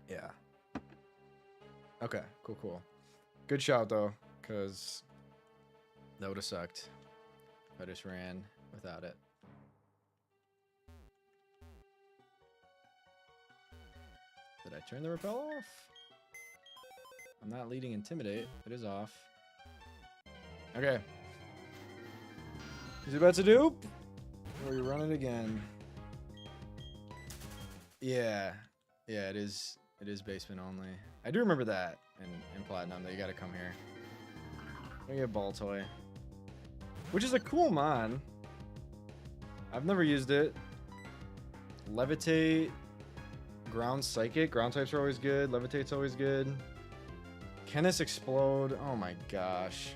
Speaker 1: Yeah. Okay, cool. Good shout though, because that would have sucked if I just ran without it. Did I turn the repel off? I'm not leading Intimidate. It is off. Okay. Is it about to dupe? Or you run it again? Yeah. Yeah, it is. It is basement only. I do remember that in Platinum that you gotta come here. I get Baltoy. Which is a cool mod. I've never used it. Levitate. Ground Psychic. Ground types are always good. Levitate's always good. Can this explode? Oh my gosh.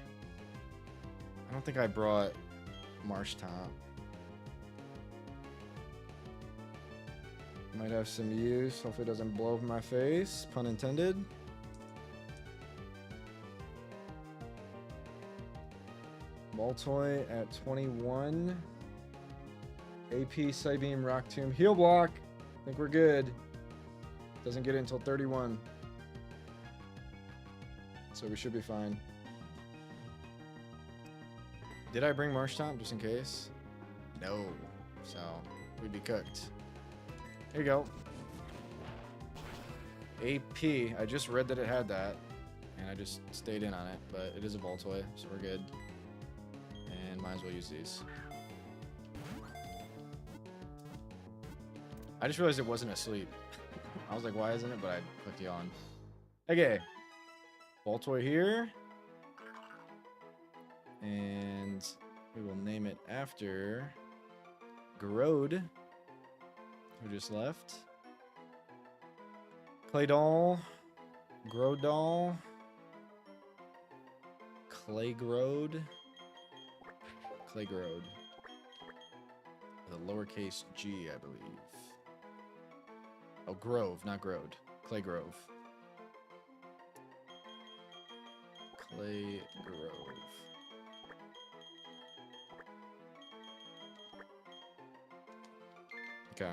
Speaker 1: I don't think I brought Marsh Top. Might have some use. Hopefully it doesn't blow up in my face. Pun intended. Baltoy at 21. AP, Psybeam, Rock Tomb. Heal Block. I think we're good. Doesn't get it until 31. So we should be fine. Did I bring Marsh Tomp just in case? No. So we'd be cooked. Here you go. AP. I just read that it had that. And I just stayed in on it. But it is a Baltoy, so we're good. And might as well use these. I just realized it wasn't asleep. I was like, why isn't it? But I clicked yawn. Okay. Baltoy here. And we will name it after Garode, who just left. Claydol. Grodol. Claygrode. Claygrode. With a lowercase g, I believe. Oh, Grove, not Grode. Claygrove. Claygrove. Okay.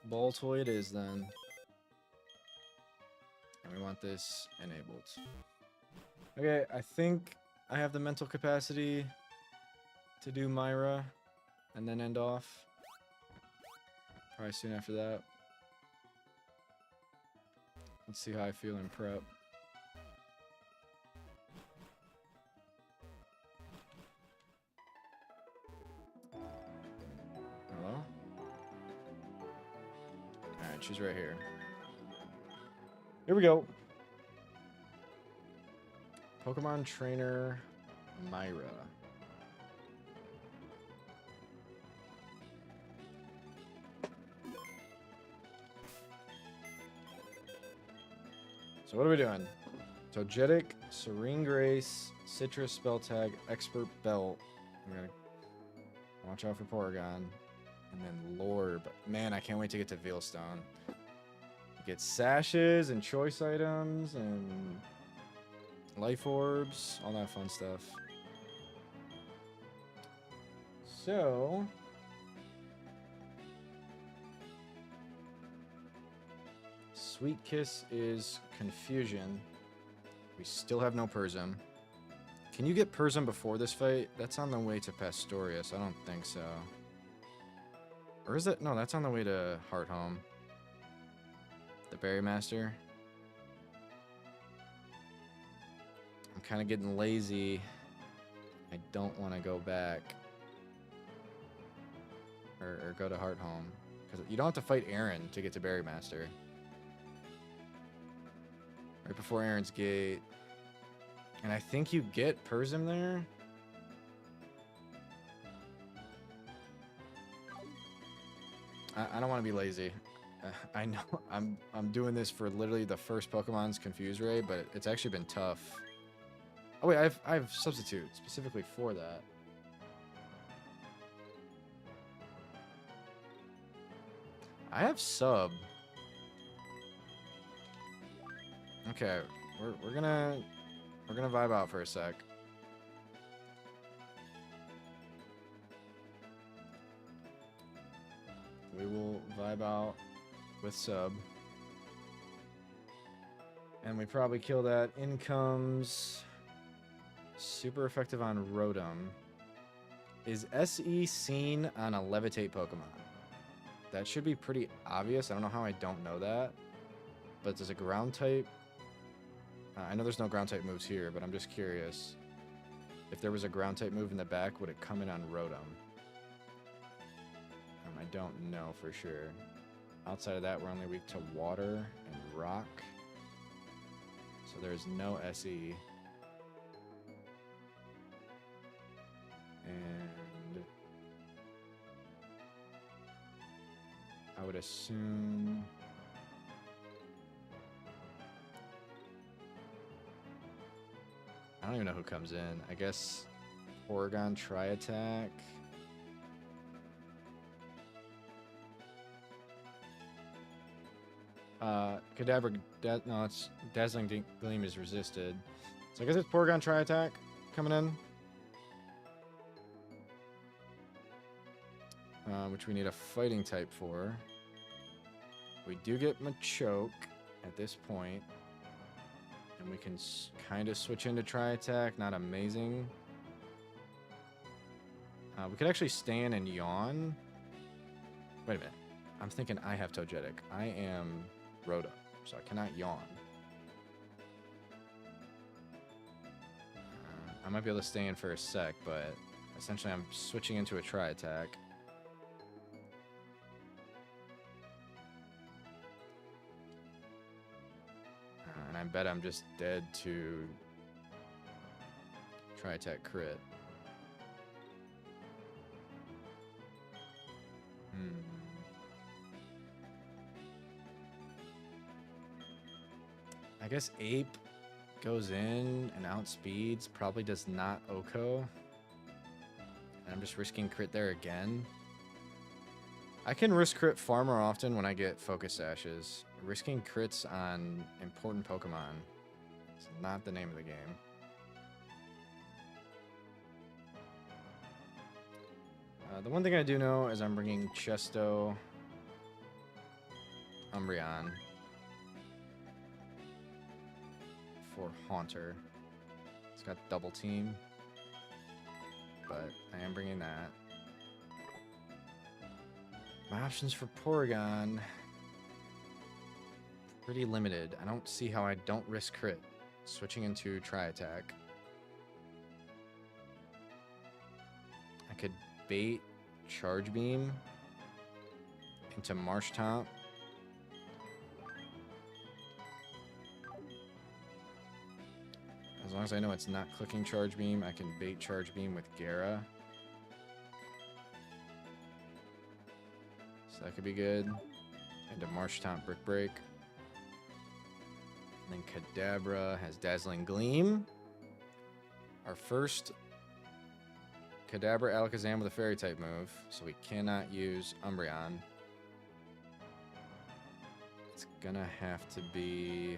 Speaker 1: Baltoy it is then. And we want this enabled. Okay, I think I have the mental capacity to do Myra and then end off. Probably soon after that. Let's see how I feel in prep. Hello? Alright, she's right here. Here we go. Pokemon Trainer Myra. So what are we doing? Togetic, Serene Grace, Citrus Spell Tag, Expert Belt. I'm gonna watch out for Porygon. And then Lorb. Man, I can't wait to get to Veilstone. Get sashes and choice items and life orbs, all that fun stuff. So Sweet Kiss is Confusion. We still have no Persim. Can you get Persim before this fight? That's on the way to Pastorius. I don't think so. Or is it? No, that's on the way to Heart Home. The Berry Master. I'm kind of getting lazy. I don't want to go back. Or go to Heart Home. Because you don't have to fight Aaron to get to Berry Master. Right before Aaron's Gate. And I think you get Persim there. I don't want to be lazy. I know I'm doing this for literally the first Pokemon's Confuse Ray, but it's actually been tough. Oh wait, I have Substitute specifically for that. I have Sub. Okay, we're gonna vibe out for a sec. We will vibe out with Sub. And we probably kill that. In comes super effective on Rotom. Is SE seen on a Levitate Pokemon? That should be pretty obvious. I don't know how I don't know that. But does a ground type... I know there's no ground type moves here, but I'm just curious. If there was a ground type move in the back, would it come in on Rotom? I don't know for sure. Outside of that, we're only weak to water and rock. So there's no SE. And I would assume... I don't even know who comes in. I guess Porygon Tri-Attack. Kadabra, no, it's Dazzling Gleam is resisted. So I guess it's Porygon Tri-Attack coming in. Which we need a fighting type for. We do get Machoke at this point. And we can kind of switch into Tri-Attack. Not amazing. We could actually stay in and Yawn. Wait a minute. I'm thinking I have Togetic. I am Rhoda, so I cannot Yawn. I might be able to stay in for a sec, but essentially I'm switching into a Tri-Attack. And I bet I'm just dead to Tri-Attack crit. I guess Ape goes in and outspeeds, probably does not Oko. And I'm just risking crit there again. I can risk crit far more often when I get Focus Sashes. Risking crits on important Pokemon is not the name of the game. The one thing I do know is I'm bringing Chesto, Umbreon for Haunter. It's got double team, but I am bringing that. My options for Porygon, pretty limited. I don't see how I don't risk crit. Switching into Tri-Attack. I could bait Charge Beam into Marshtomp. As long as I know it's not clicking Charge Beam, I can bait Charge Beam with Gara. So that could be good. Into Marshtomp Brick Break. And then Kadabra has Dazzling Gleam. Our first Kadabra Alakazam with a Fairy type move, so we cannot use Umbreon. It's gonna have to be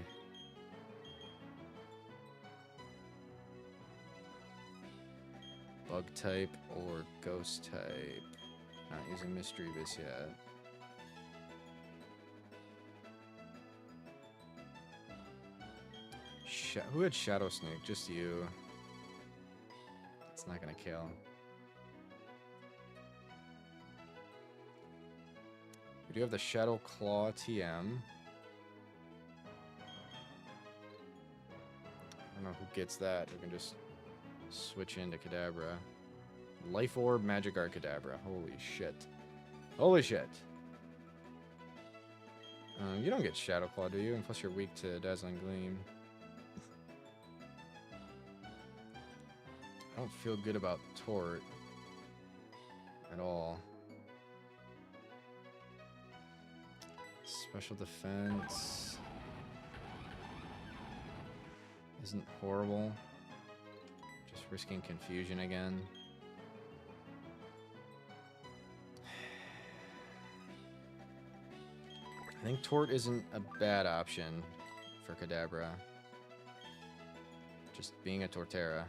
Speaker 1: Bug type or Ghost type. Not using Misdreavus yet. Who had Shadow Sneak? Just you. It's not gonna kill. We do have the Shadow Claw TM. I don't know who gets that. We can just switch into Kadabra. Life Orb, Magikarp, Kadabra. Holy shit. Holy shit. You don't get Shadow Claw, do you? Unless you're weak to Dazzling Gleam. I don't feel good about Tort at all. Special defense isn't horrible. Just risking confusion again. I think Tort isn't a bad option for Kadabra. Just being a Torterra.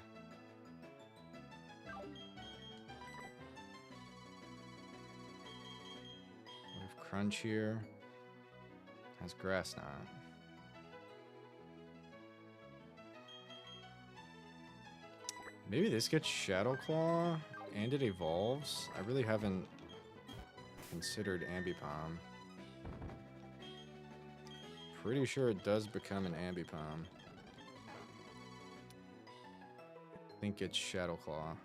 Speaker 1: We have Crunch here. Has Grass Knot. Maybe this gets Shadow Claw and it evolves. I really haven't considered Ambipom. Pretty sure it does become an Ambipom. I think it's Shadow Claw.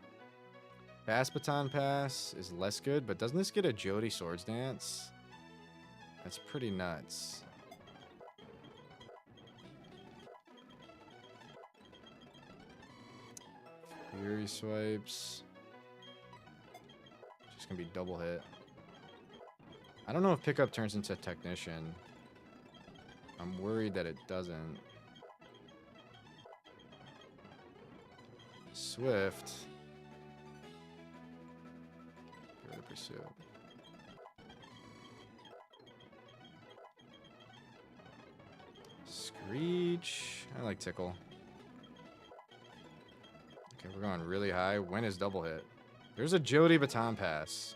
Speaker 1: Bass Baton Pass is less good, but doesn't this get Agility Swords Dance? That's pretty nuts. Fury Swipes. Just gonna be double hit. I don't know if Pickup turns into Technician. I'm worried that it doesn't. Swift. Get rid of Pursuit. Screech. I like Tickle. Okay, we're going really high. When is double hit? There's Agility Baton Pass.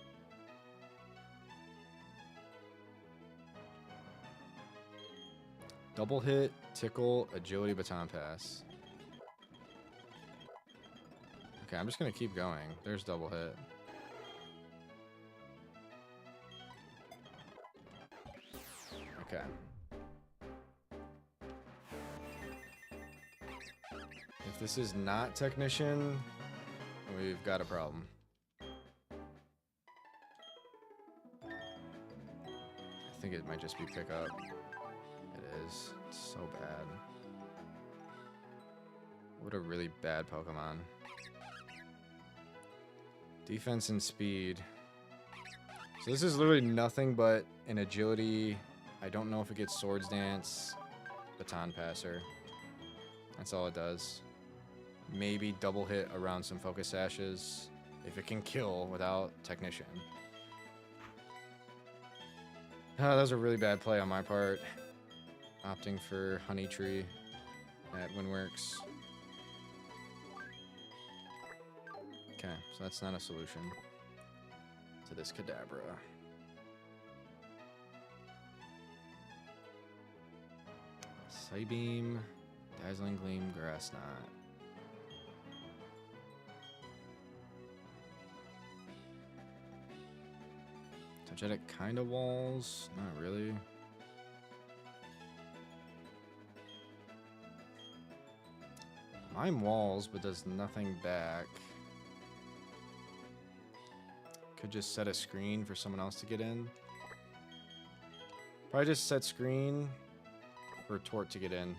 Speaker 1: Double hit, Tickle, Agility Baton Pass. Okay, I'm just going to keep going. There's double hit. Okay. If this is not Technician, we've got a problem. I think it might just be Pickup. It is. It's so bad. What a really bad Pokemon. Defense and speed. So this is literally nothing but an Agility. I don't know if it gets Swords Dance, Baton Passer. That's all it does. Maybe double hit around some Focus Sashes if it can kill without Technician. That was a really bad play on my part. Opting for Honey Tree at Windworks. Okay, so that's not a solution. to this Kadabra. Psybeam, Dazzling Gleam, Grass Knot. Touchetic kind of walls, not really. Mime walls, but does nothing back. Could just set a screen for someone else to get in. Probably just set screen for Tort to get in.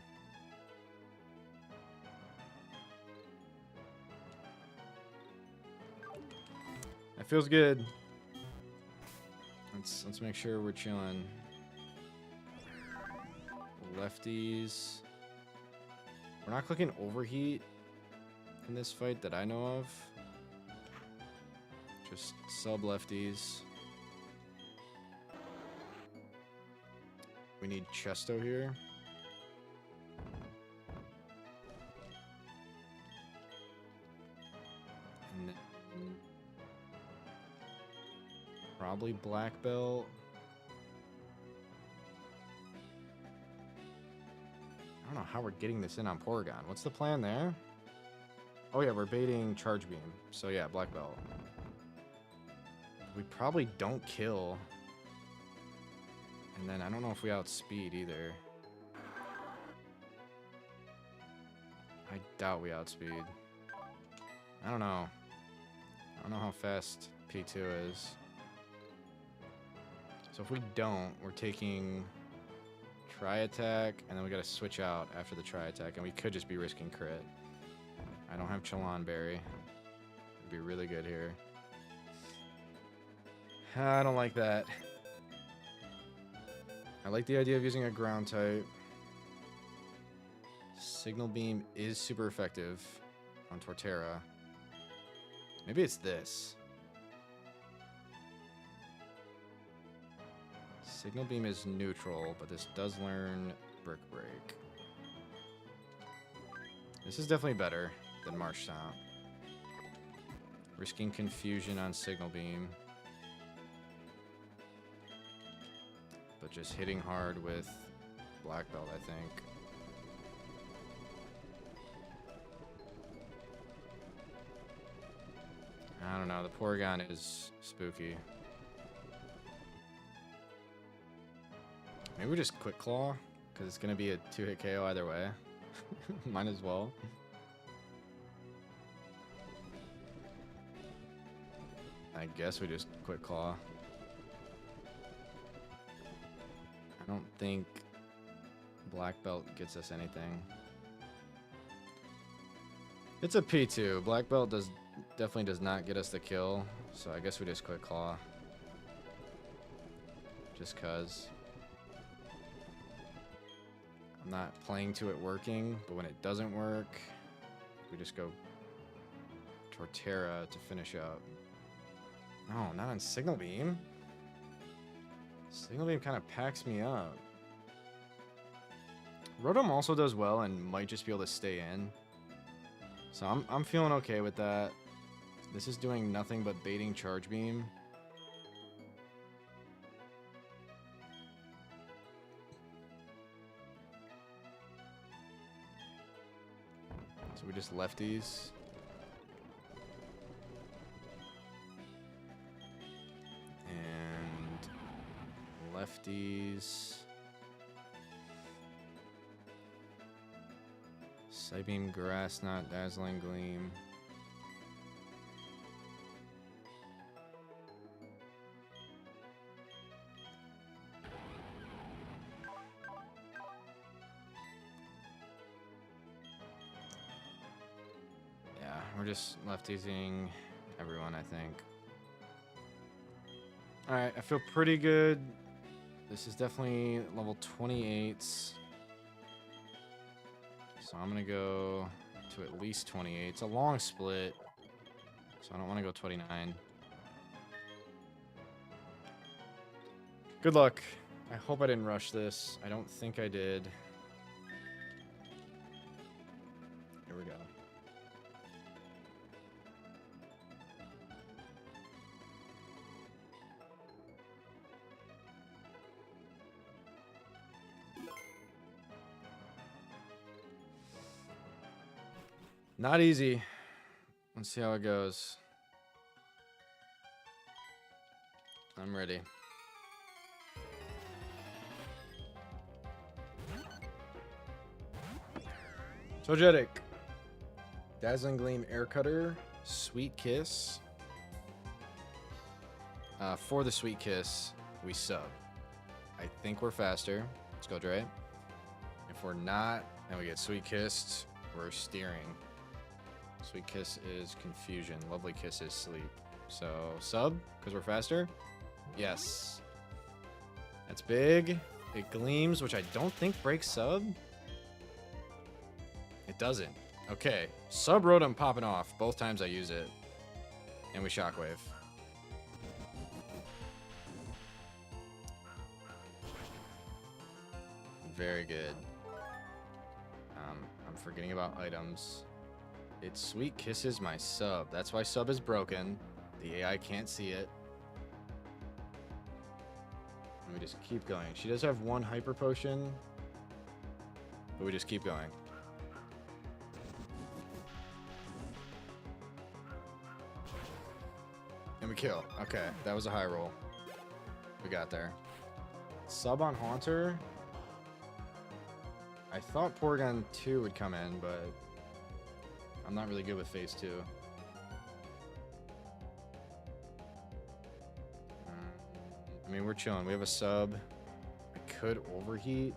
Speaker 1: That feels good. Let's make sure we're chilling. Lefties. We're not clicking overheat in this fight that I know of. Just sub lefties. We need Chesto here. And then probably black belt. I don't know how we're getting this in on Porygon. What's the plan there? Oh yeah, we're baiting Charge Beam. So yeah, black belt. We probably don't kill. And then I don't know if we outspeed either. I doubt we outspeed. I don't know. I don't know how fast P2 is. So if we don't, we're taking Tri-Attack, and then we gotta switch out after the Tri-Attack, and we could just be risking crit. I don't have Chalon Berry. It'd be really good here. I don't like that. I like the idea of using a ground type. Signal Beam is super effective on Torterra. Maybe it's this. Signal Beam is neutral, but this does learn Brick Break. This is definitely better than Marsh Stomp. Risking Confusion on Signal Beam. But just hitting hard with Black Belt, I think. I don't know, the Porygon is spooky. Maybe we just Quick Claw, because it's going to be a 2-hit KO either way. Might as well. I guess we just Quick Claw. I don't think Black Belt gets us anything. It's a P2. Black Belt definitely does not get us the kill, so I guess we just Quick Claw. Just cause. I'm not playing to it working, but when it doesn't work, we just go Torterra to finish up. No, not on Signal Beam. Signal Beam kind of packs me up. Rotom also does well and might just be able to stay in. So I'm feeling okay with that. This is doing nothing but baiting Charge Beam. So we just lefties. And lefties. Psybeam, Grass Knot, Dazzling Gleam. Yeah, we're just leftiesing everyone, I think. Alright, I feel pretty good. This is definitely level 28s. So I'm going to go to at least 28. It's a long split, so I don't want to go 29. Good luck. I hope I didn't rush this. I don't think I did. Here we go. Not easy. Let's see how it goes. I'm ready. Togetic. Dazzling Gleam Air Cutter. Sweet Kiss. For the Sweet Kiss, we sub. I think we're faster. Let's go, Dre. If we're not, and we get Sweet Kissed, we're steering. Sweet Kiss is Confusion. Lovely Kiss is Sleep. So, sub, because we're faster? Yes. That's big. It gleams, which I don't think breaks sub. It doesn't. Okay. Sub Rotom popping off both times I use it. And we Shockwave. Very good. I'm forgetting about items. It Sweet Kisses my sub. That's why sub is broken. The AI can't see it. And we just keep going. She does have one Hyper Potion. But we just keep going. And we kill. Okay, that was a high roll. We got there. Sub on Haunter. I thought Porygon 2 would come in, but I'm not really good with Phase 2. I mean, we're chilling. We have a sub. I could overheat.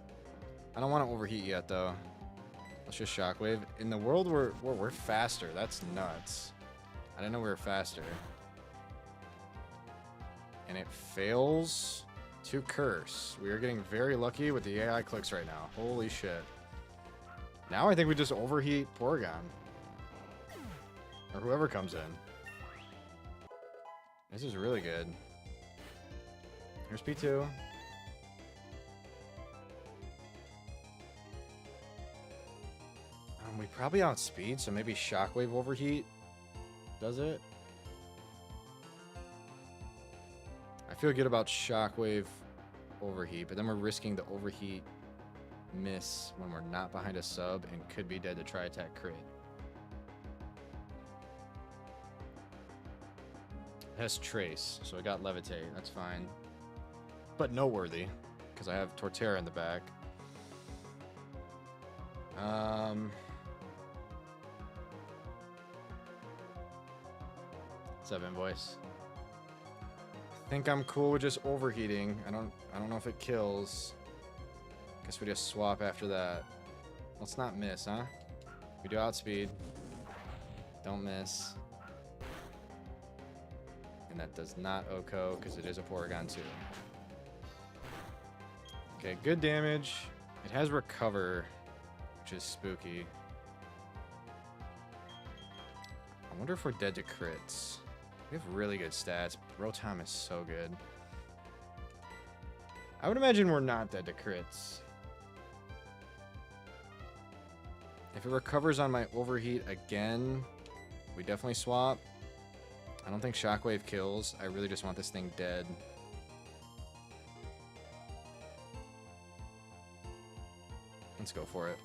Speaker 1: I don't want to overheat yet, though. Let's just Shockwave. In the world where we're faster, that's nuts. I didn't know we were faster. And it fails to curse. We are getting very lucky with the AI clicks right now. Holy shit. Now I think we just overheat Porygon. Or whoever comes in. This is really good. Here's P2. We probably outspeed, so maybe Shockwave overheat does it. I feel good about Shockwave overheat, but then we're risking the overheat miss when we're not behind a sub and could be dead to try attack crit. It has Trace, so I got Levitate. That's fine. But noteworthy, because I have Torterra in the back. What's up, Invoice? I think I'm cool with just overheating. I don't know if it kills. Guess we just swap after that. Let's not miss, huh? We do outspeed. Don't miss. And that does not OHKO because it is a Porygon 2. Okay, good damage. It has Recover, which is spooky. I wonder if we're dead to crits. We have really good stats. Rotom is so good. I would imagine we're not dead to crits. If it recovers on my overheat again, we definitely swap. I don't think Shockwave kills. I really just want this thing dead. Let's go for it.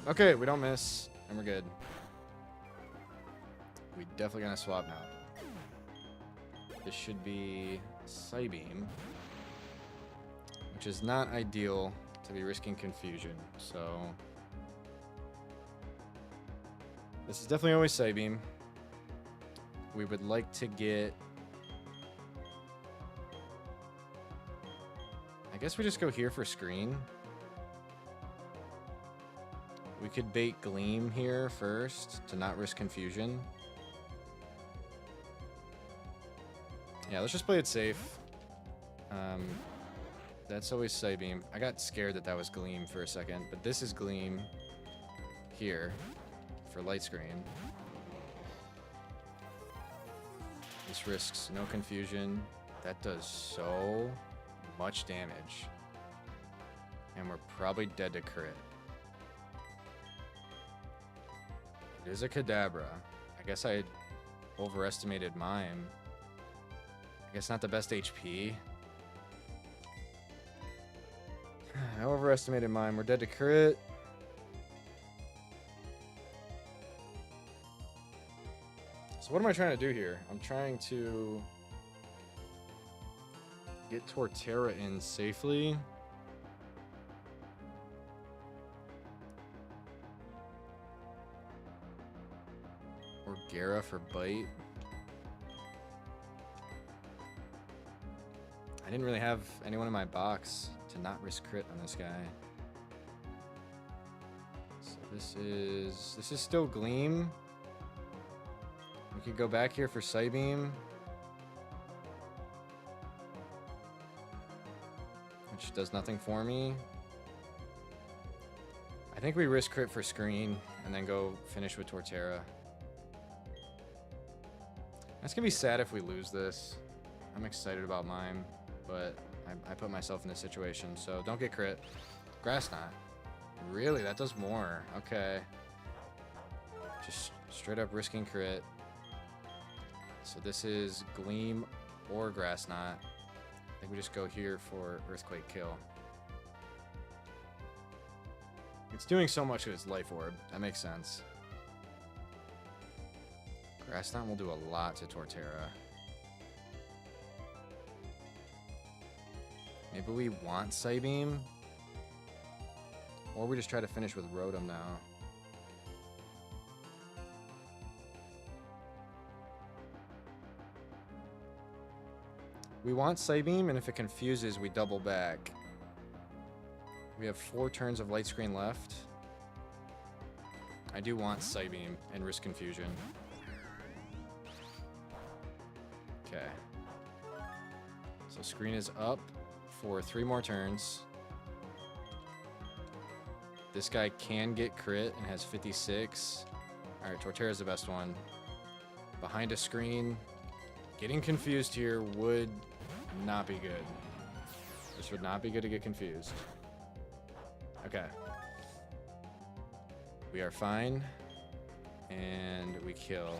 Speaker 1: Okay, we don't miss, and we're good. We definitely gonna swap now. This should be Psybeam, which is not ideal to be risking confusion, so this is definitely always Psybeam. We would like to get, I guess we just go here for screen. We could bait Gleam here first to not risk confusion. Yeah, let's just play it safe. That's always Psybeam. I got scared that that was Gleam for a second, but this is Gleam here for Light Screen. This risks no confusion. That does so much damage. And we're probably dead to crit. It is a Kadabra. I guess I overestimated Mime. I guess not the best HP. I overestimated Mime. We're dead to crit. So what am I trying to do here? I'm trying to get Torterra in safely. Or Gera for bite. I didn't really have anyone in my box to not risk crit on this guy. So this is still Gleam. We could go back here for Psybeam, which does nothing for me. I think we risk crit for Screen and then go finish with Torterra. That's gonna be sad if we lose this. I'm excited about mine, but I put myself in this situation, so don't get crit. Grass Knot. Really? That does more. Okay. Just straight up risking crit. So this is Gleam or Grass Knot. I think we just go here for Earthquake kill. It's doing so much with its Life Orb. That makes sense. Grass Knot will do a lot to Torterra. Maybe we want Psybeam? Or we just try to finish with Rotom now. We want Psybeam, and if it confuses, we double back. We have 4 turns of Light Screen left. I do want Psybeam and risk confusion. Okay. So Screen is up for 3 more turns. This guy can get crit and has 56. Alright, Torterra's the best one. Behind a Screen. Getting confused here would not be good. This would not be good to get confused. Okay. We are fine. And we kill.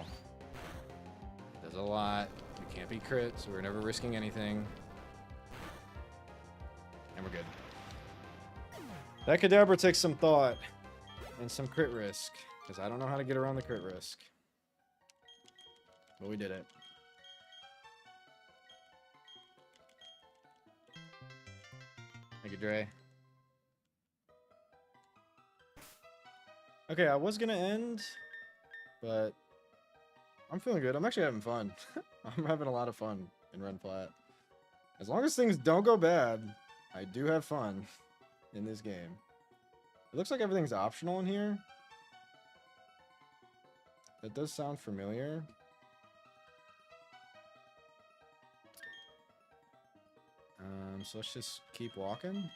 Speaker 1: Does a lot. We can't be crit, so we're never risking anything. And we're good. That Kadabra takes some thought and some crit risk, because I don't know how to get around the crit risk. But we did it. Thank you, Dre. Okay, I was gonna end, but I'm feeling good. I'm actually having fun. I'm having a lot of fun in Run Flat. As long as things don't go bad, I do have fun in this game. It looks like everything's optional in here. That does sound familiar. So let's just keep walking.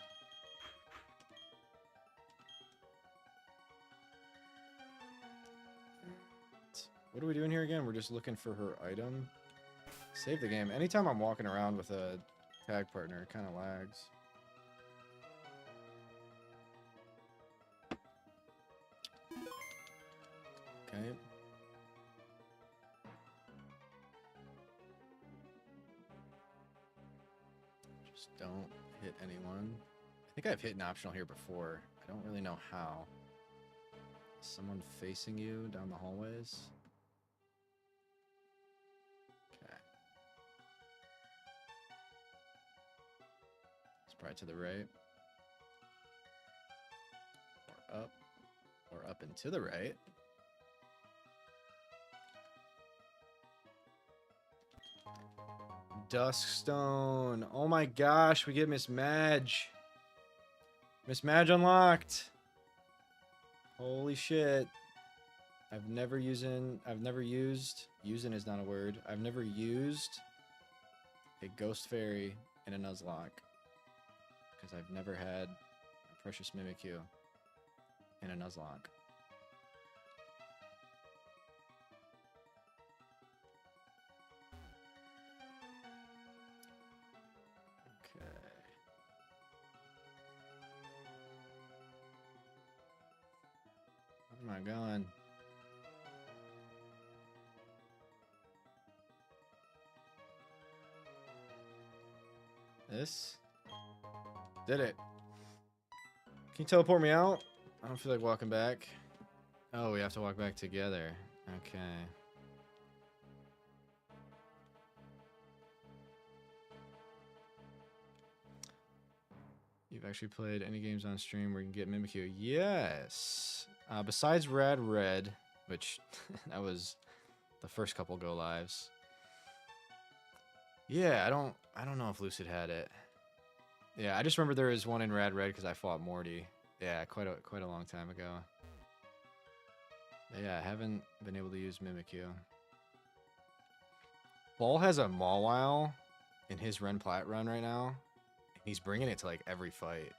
Speaker 1: What are we doing here again? We're just looking for her item. Save the game. Anytime I'm walking around with a tag partner, it kind of lags. Okay. Just don't hit anyone. I think I've hit an optional here before. I don't really know how. Someone facing you down the hallways? Okay. It's probably to the right. Or up. Or up and to the right. Duskstone. Oh my gosh, we get Miss Madge. Miss Madge unlocked. Holy shit. I've never used, using is not a word. I've never used a Ghost Fairy in a Nuzlocke. Because I've never had a Precious Mimikyu in a Nuzlocke. Where am I going? This? Did it. Can you teleport me out? I don't feel like walking back. Oh, we have to walk back together. Okay. You've actually played any games on stream where you can get Mimikyu? Yes. Besides Rad Red, which that was the first couple go lives. Yeah, I don't know if Lucid had it. Yeah, I just remember there was one in Rad Red because I fought Morty. Yeah, quite a long time ago. But yeah, I haven't been able to use Mimikyu. Ball has a Mawile in his Ren Plat run right now. He's bringing it to like every fight.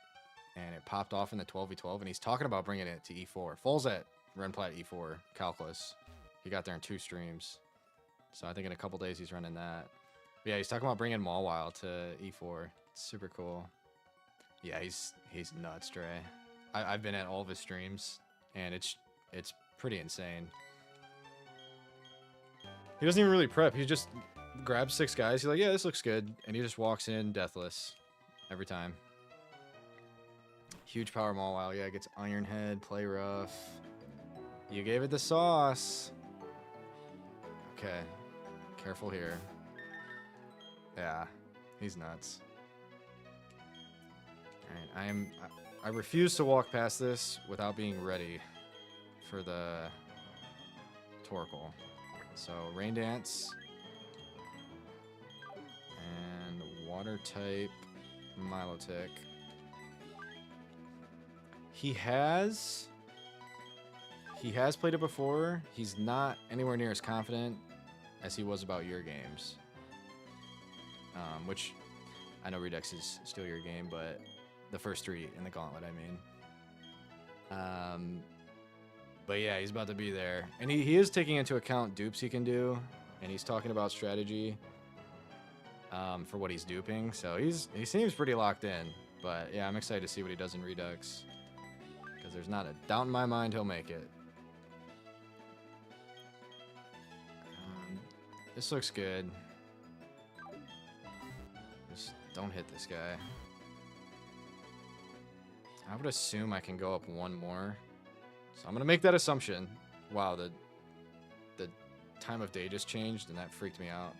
Speaker 1: And it popped off in the 12v12, and he's talking about bringing it to E4. Fall's at Ren Plat E4, CALCS. He got there in 2 streams. So I think in a couple days he's running that. But yeah, he's talking about bringing Mawile to E4. It's super cool. Yeah, he's nuts, Dre. I've been at all of his streams, and it's pretty insane. He doesn't even really prep. He just grabs 6 guys. He's like, yeah, this looks good. And he just walks in deathless every time. Huge power Mawile. Yeah, gets Iron Head, play rough. You gave it the sauce. Okay. Careful here. Yeah, he's nuts. Alright, I refuse to walk past this without being ready for the Torkoal. So, Rain Dance. And Water type Milotic. He has played it before. He's not anywhere near as confident as he was about your games. Which I know Redux is still your game, but the first 3 in the gauntlet, I mean. But yeah, he's about to be there. And he is taking into account dupes he can do, and he's talking about strategy for what he's duping. So he seems pretty locked in. But yeah, I'm excited to see what he does in Redux. Because there's not a doubt in my mind he'll make it. This looks good. Just don't hit this guy. I would assume I can go up 1 more. So I'm going to make that assumption. Wow, the time of day just changed, and that freaked me out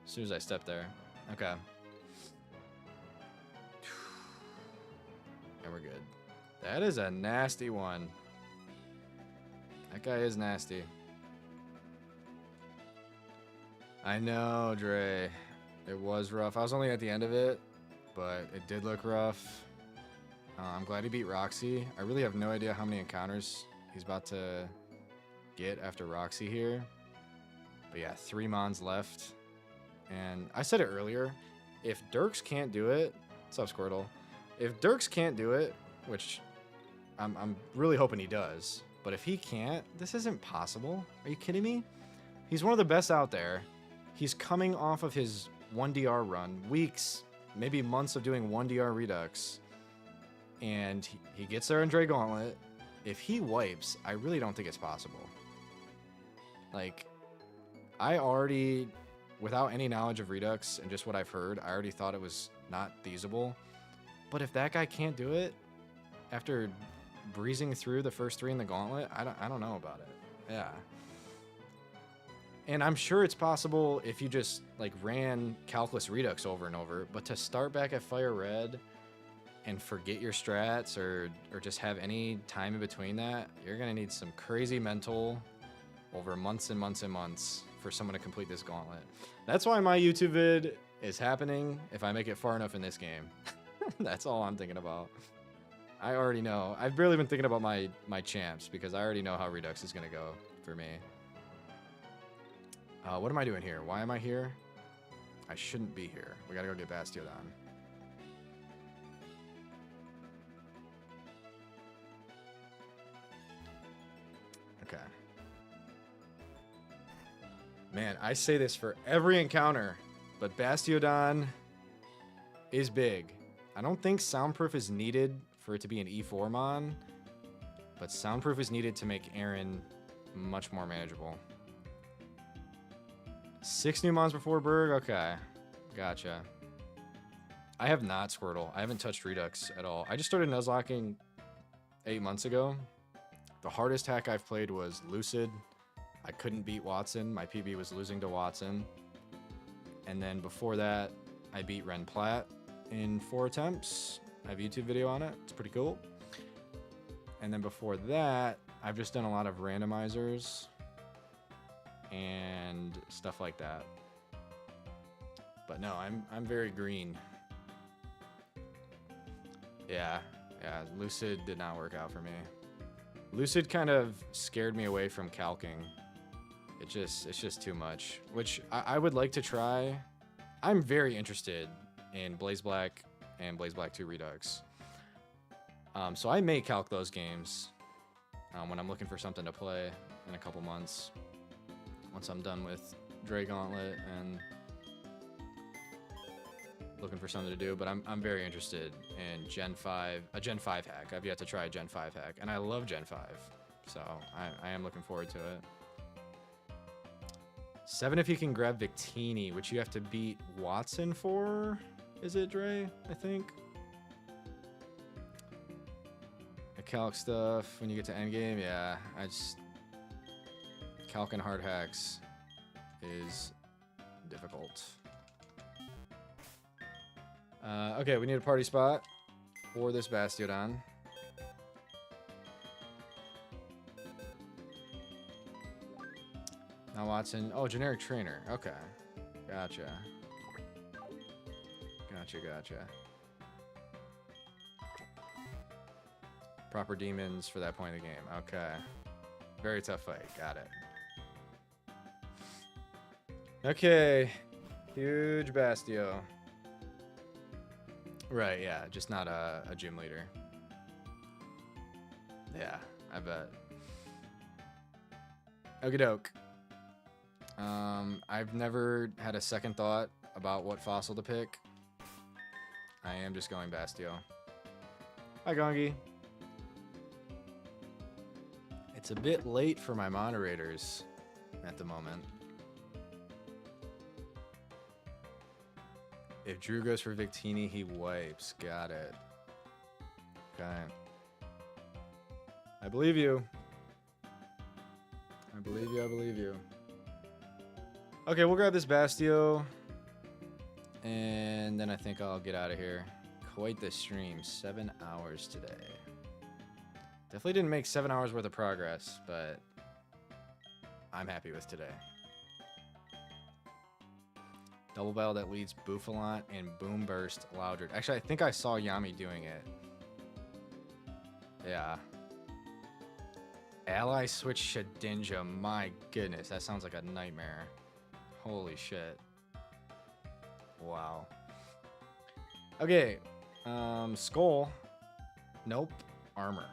Speaker 1: as soon as I stepped there. Okay. And we're good. That is a nasty one. That guy is nasty. I know, Dre. It was rough. I was only at the end of it, but it did look rough. I'm glad he beat Roxy. I really have no idea how many encounters he's about to get after Roxy here. But yeah, 3 Mons left. And I said it earlier, if Dirks can't do it... What's up, Squirtle? If Dirks can't do it, which I'm really hoping he does, but if he can't, this isn't possible. Are you kidding me? He's one of the best out there. He's coming off of his 1DR run. Weeks, maybe months of doing 1DR Redux. And he gets there in Dre Gauntlet. If he wipes, I really don't think it's possible. Like, I already, without any knowledge of Redux and just what I've heard, I already thought it was not feasible. But if that guy can't do it, after breezing through the first 3 in the Gauntlet, I don't know about it. Yeah. And I'm sure it's possible if you just, like, ran Calculus Redux over and over, but to start back at Fire Red and forget your strats or just have any time in between that, you're going to need some crazy mental over months and months and months for someone to complete this gauntlet. That's why my YouTube vid is happening if I make it far enough in this game. That's all I'm thinking about. I already know. I've barely been thinking about my champs because I already know how Redux is going to go for me. What am I doing here? Why am I here? I shouldn't be here. We got to go get Bastiodon. Okay. Man, I say this for every encounter, but Bastiodon is big. I don't think Soundproof is needed for it to be an E4 Mon, but Soundproof is needed to make Aaron much more manageable. 6 new Mons before Berg? Okay. Gotcha. I have not Squirtle. I haven't touched Redux at all. I just started Nuzlocking 8 months ago. The hardest hack I've played was Lucid. I couldn't beat Watson. My PB was losing to Watson. And then before that, I beat Ren Plat in 4 attempts. I have a YouTube video on it. It's pretty cool. And then before that, I've just done a lot of randomizers and stuff like that. But no, I'm very green. Yeah, Lucid did not work out for me. Lucid kind of scared me away from calcing. It's just too much, which I would like to try. I'm very interested in Blaze Black and Blaze Black 2 Redux. So I may calc those games when I'm looking for something to play in a couple months. Once I'm done with Dre Gauntlet and looking for something to do, but I'm very interested in Gen 5, a Gen 5 hack. I've yet to try a Gen 5 hack, and I love Gen 5, so I am looking forward to it. 7 if you can grab Victini, which you have to beat Watson for, is it, Dre? I think. The calc stuff, when you get to endgame, yeah, calc and hard hacks is difficult. Okay, we need a party spot for this Bastiodon. Now Watson. Oh, generic trainer. Okay. Gotcha. Proper demons for that point of the game. Okay. Very tough fight. Got it. Okay. Huge Bastio. Right, yeah. Just not a gym leader. Yeah, I bet. Okie doke. I've never had a second thought about what fossil to pick. I am just going Bastio. Hi, Gongi. It's a bit late for my moderators at the moment. If Drew goes for Victini, he wipes. Got it. Okay. I believe you. I believe you. Okay, we'll grab this Bastio. And then I think I'll get out of here. Quite the stream. 7 hours today. Definitely didn't make 7 hours worth of progress, but I'm happy with today. Double battle that leads Bouffalont and Boom Burst Loudred. Actually, I think I saw Yami doing it. Yeah. Ally switch Shedinja. My goodness, that sounds like a nightmare. Holy shit. Wow. Okay. Skull. Nope. Armor.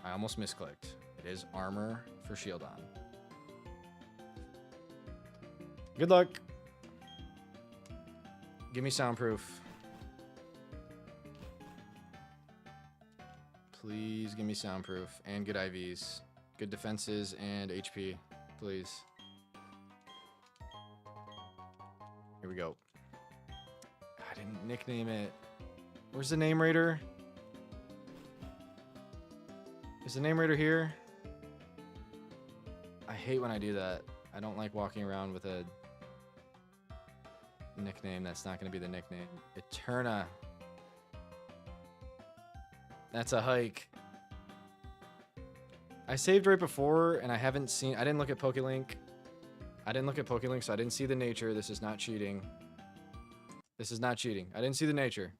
Speaker 1: I almost misclicked. It is armor for Shieldon. Good luck. Give me soundproof. Please give me soundproof and good IVs. Good defenses and HP, please. Here we go. I didn't nickname it. Where's the name raider? Is the name raider here? I hate when I do that. I don't like walking around with a nickname that's not going to be the nickname. Eterna. That's a hike. I saved right before and I didn't look at PokeLink. I didn't look at PokeLink, so I didn't see the nature. This is not cheating. This is not cheating. I didn't see the nature.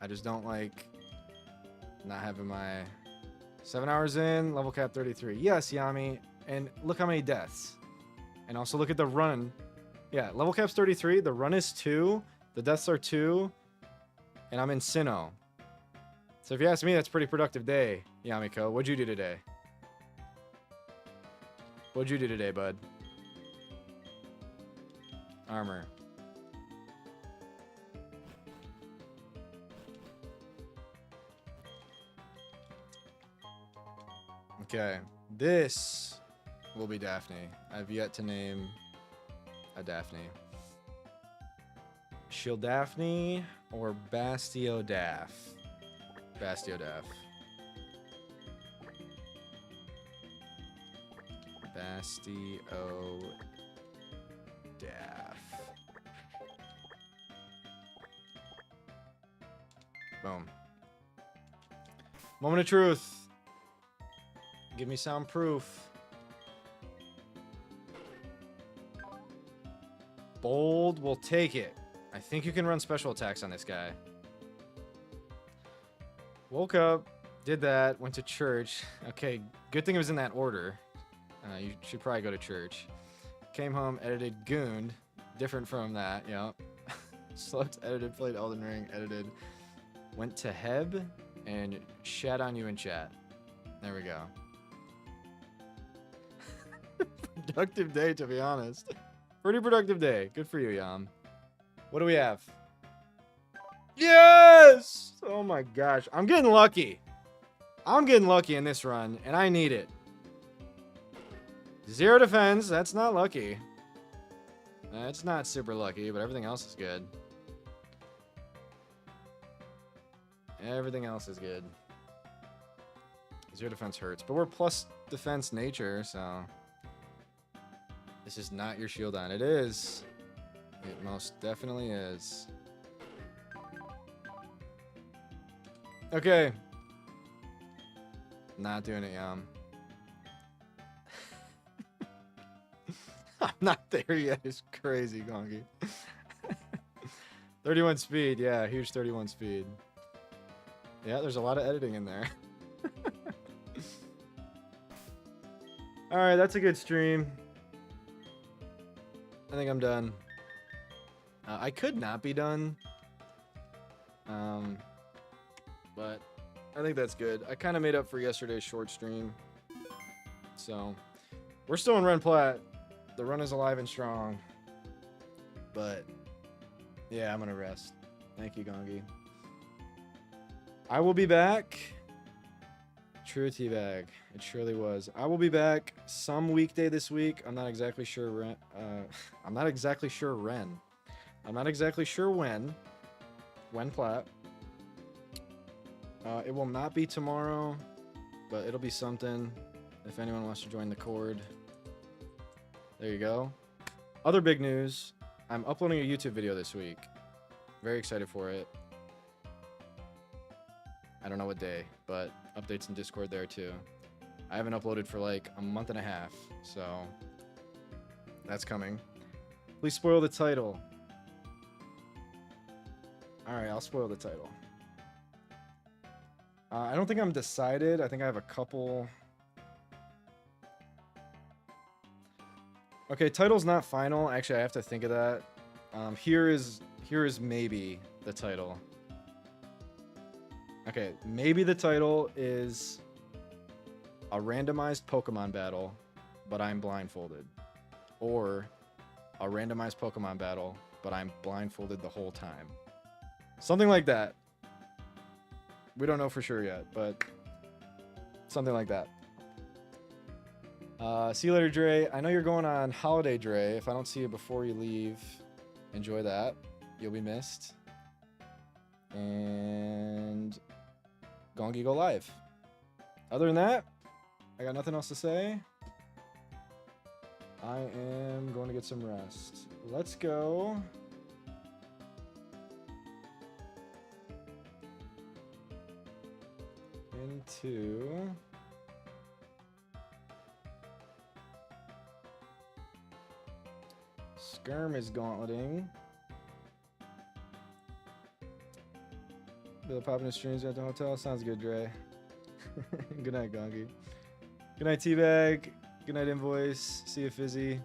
Speaker 1: I just don't like not having my 7 hours in, level cap 33. Yes, Yami. And look how many deaths. And also look at the run. Yeah, level cap's 33. The run is 2. The deaths are 2. And I'm in Sinnoh. So if you ask me, that's a pretty productive day, Yamiko. What'd you do today? What'd you do today, bud? Armor. Okay. This will be Daphne. I've yet to name a Daphne. Shielddaphne or Bastiodaph? Bastiodaph. Bastiodaph. Boom. Moment of truth. Give me sound proof. Bold will take it. I think you can run special attacks on this guy. Woke up, did that, went to church. Okay, good thing it was in that order. You should probably go to church. Came home, edited Gooned. Different from that, yeah. Slept, edited, played Elden Ring, edited. Went to Heb and shat on you in chat. There we go. Productive day, to be honest. Pretty productive day. Good for you, Yam. What do we have? Yes! Oh my gosh. I'm getting lucky. I'm getting lucky in this run, and I need it. 0 defense. That's not lucky. It's not super lucky, but everything else is good. Everything else is good. 0 defense hurts, but we're plus defense nature, so... This is not your shield on. It is. It most definitely is. Okay. Not doing it, Yam. I'm not there yet. It's crazy, Gongi. 31 speed. Yeah, huge 31 speed. Yeah, there's a lot of editing in there. Alright, that's a good stream. I think I'm done. I could not be done. But I think that's good. I kind of made up for yesterday's short stream. So, we're still in Run Plat. The run is alive and strong. But, yeah, I'm going to rest. Thank you, Gongi. I will be back. True teabag. It surely was. I will be back some weekday this week. I'm not exactly sure when. I'm not exactly sure when. I'm not exactly sure when. When Plat. It will not be tomorrow, but it'll be something. If anyone wants to join the Cord. There you go. Other big news. I'm uploading a YouTube video this week. Very excited for it. I don't know what day, but updates in Discord there too. I haven't uploaded for like a month and a half, so that's coming. Please spoil the title. Alright, I'll spoil the title. I don't think I'm decided. I think I have a couple. Okay, title's not final. Actually, I have to think of that. Here is maybe the title. Okay, maybe the title is a randomized Pokemon battle, but I'm blindfolded. Or a randomized Pokemon battle, but I'm blindfolded the whole time. Something like that. We don't know for sure yet, but something like that. See you later, Dre. I know you're going on holiday, Dre. If I don't see you before you leave, enjoy that. You'll be missed. And Gongi go live. Other than that, I got nothing else to say. I am going to get some rest. Let's go. Into Skirmish Gauntleting. Bill popping his streams at the hotel. Sounds good, Dre. Good night, Gongi. Good night, Teabag. Good night, Invoice. See you, Fizzy.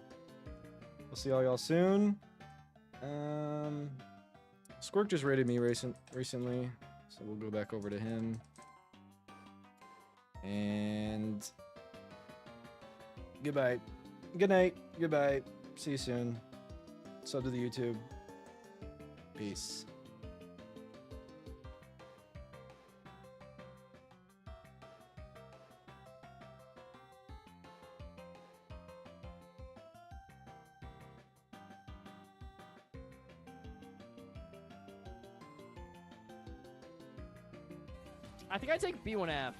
Speaker 1: We'll see all y'all soon. Squirk just rated me recently, so we'll go back over to him. And goodbye. Good night. Goodbye. See you soon. Sub to the YouTube. Peace.
Speaker 2: I think I take B1F.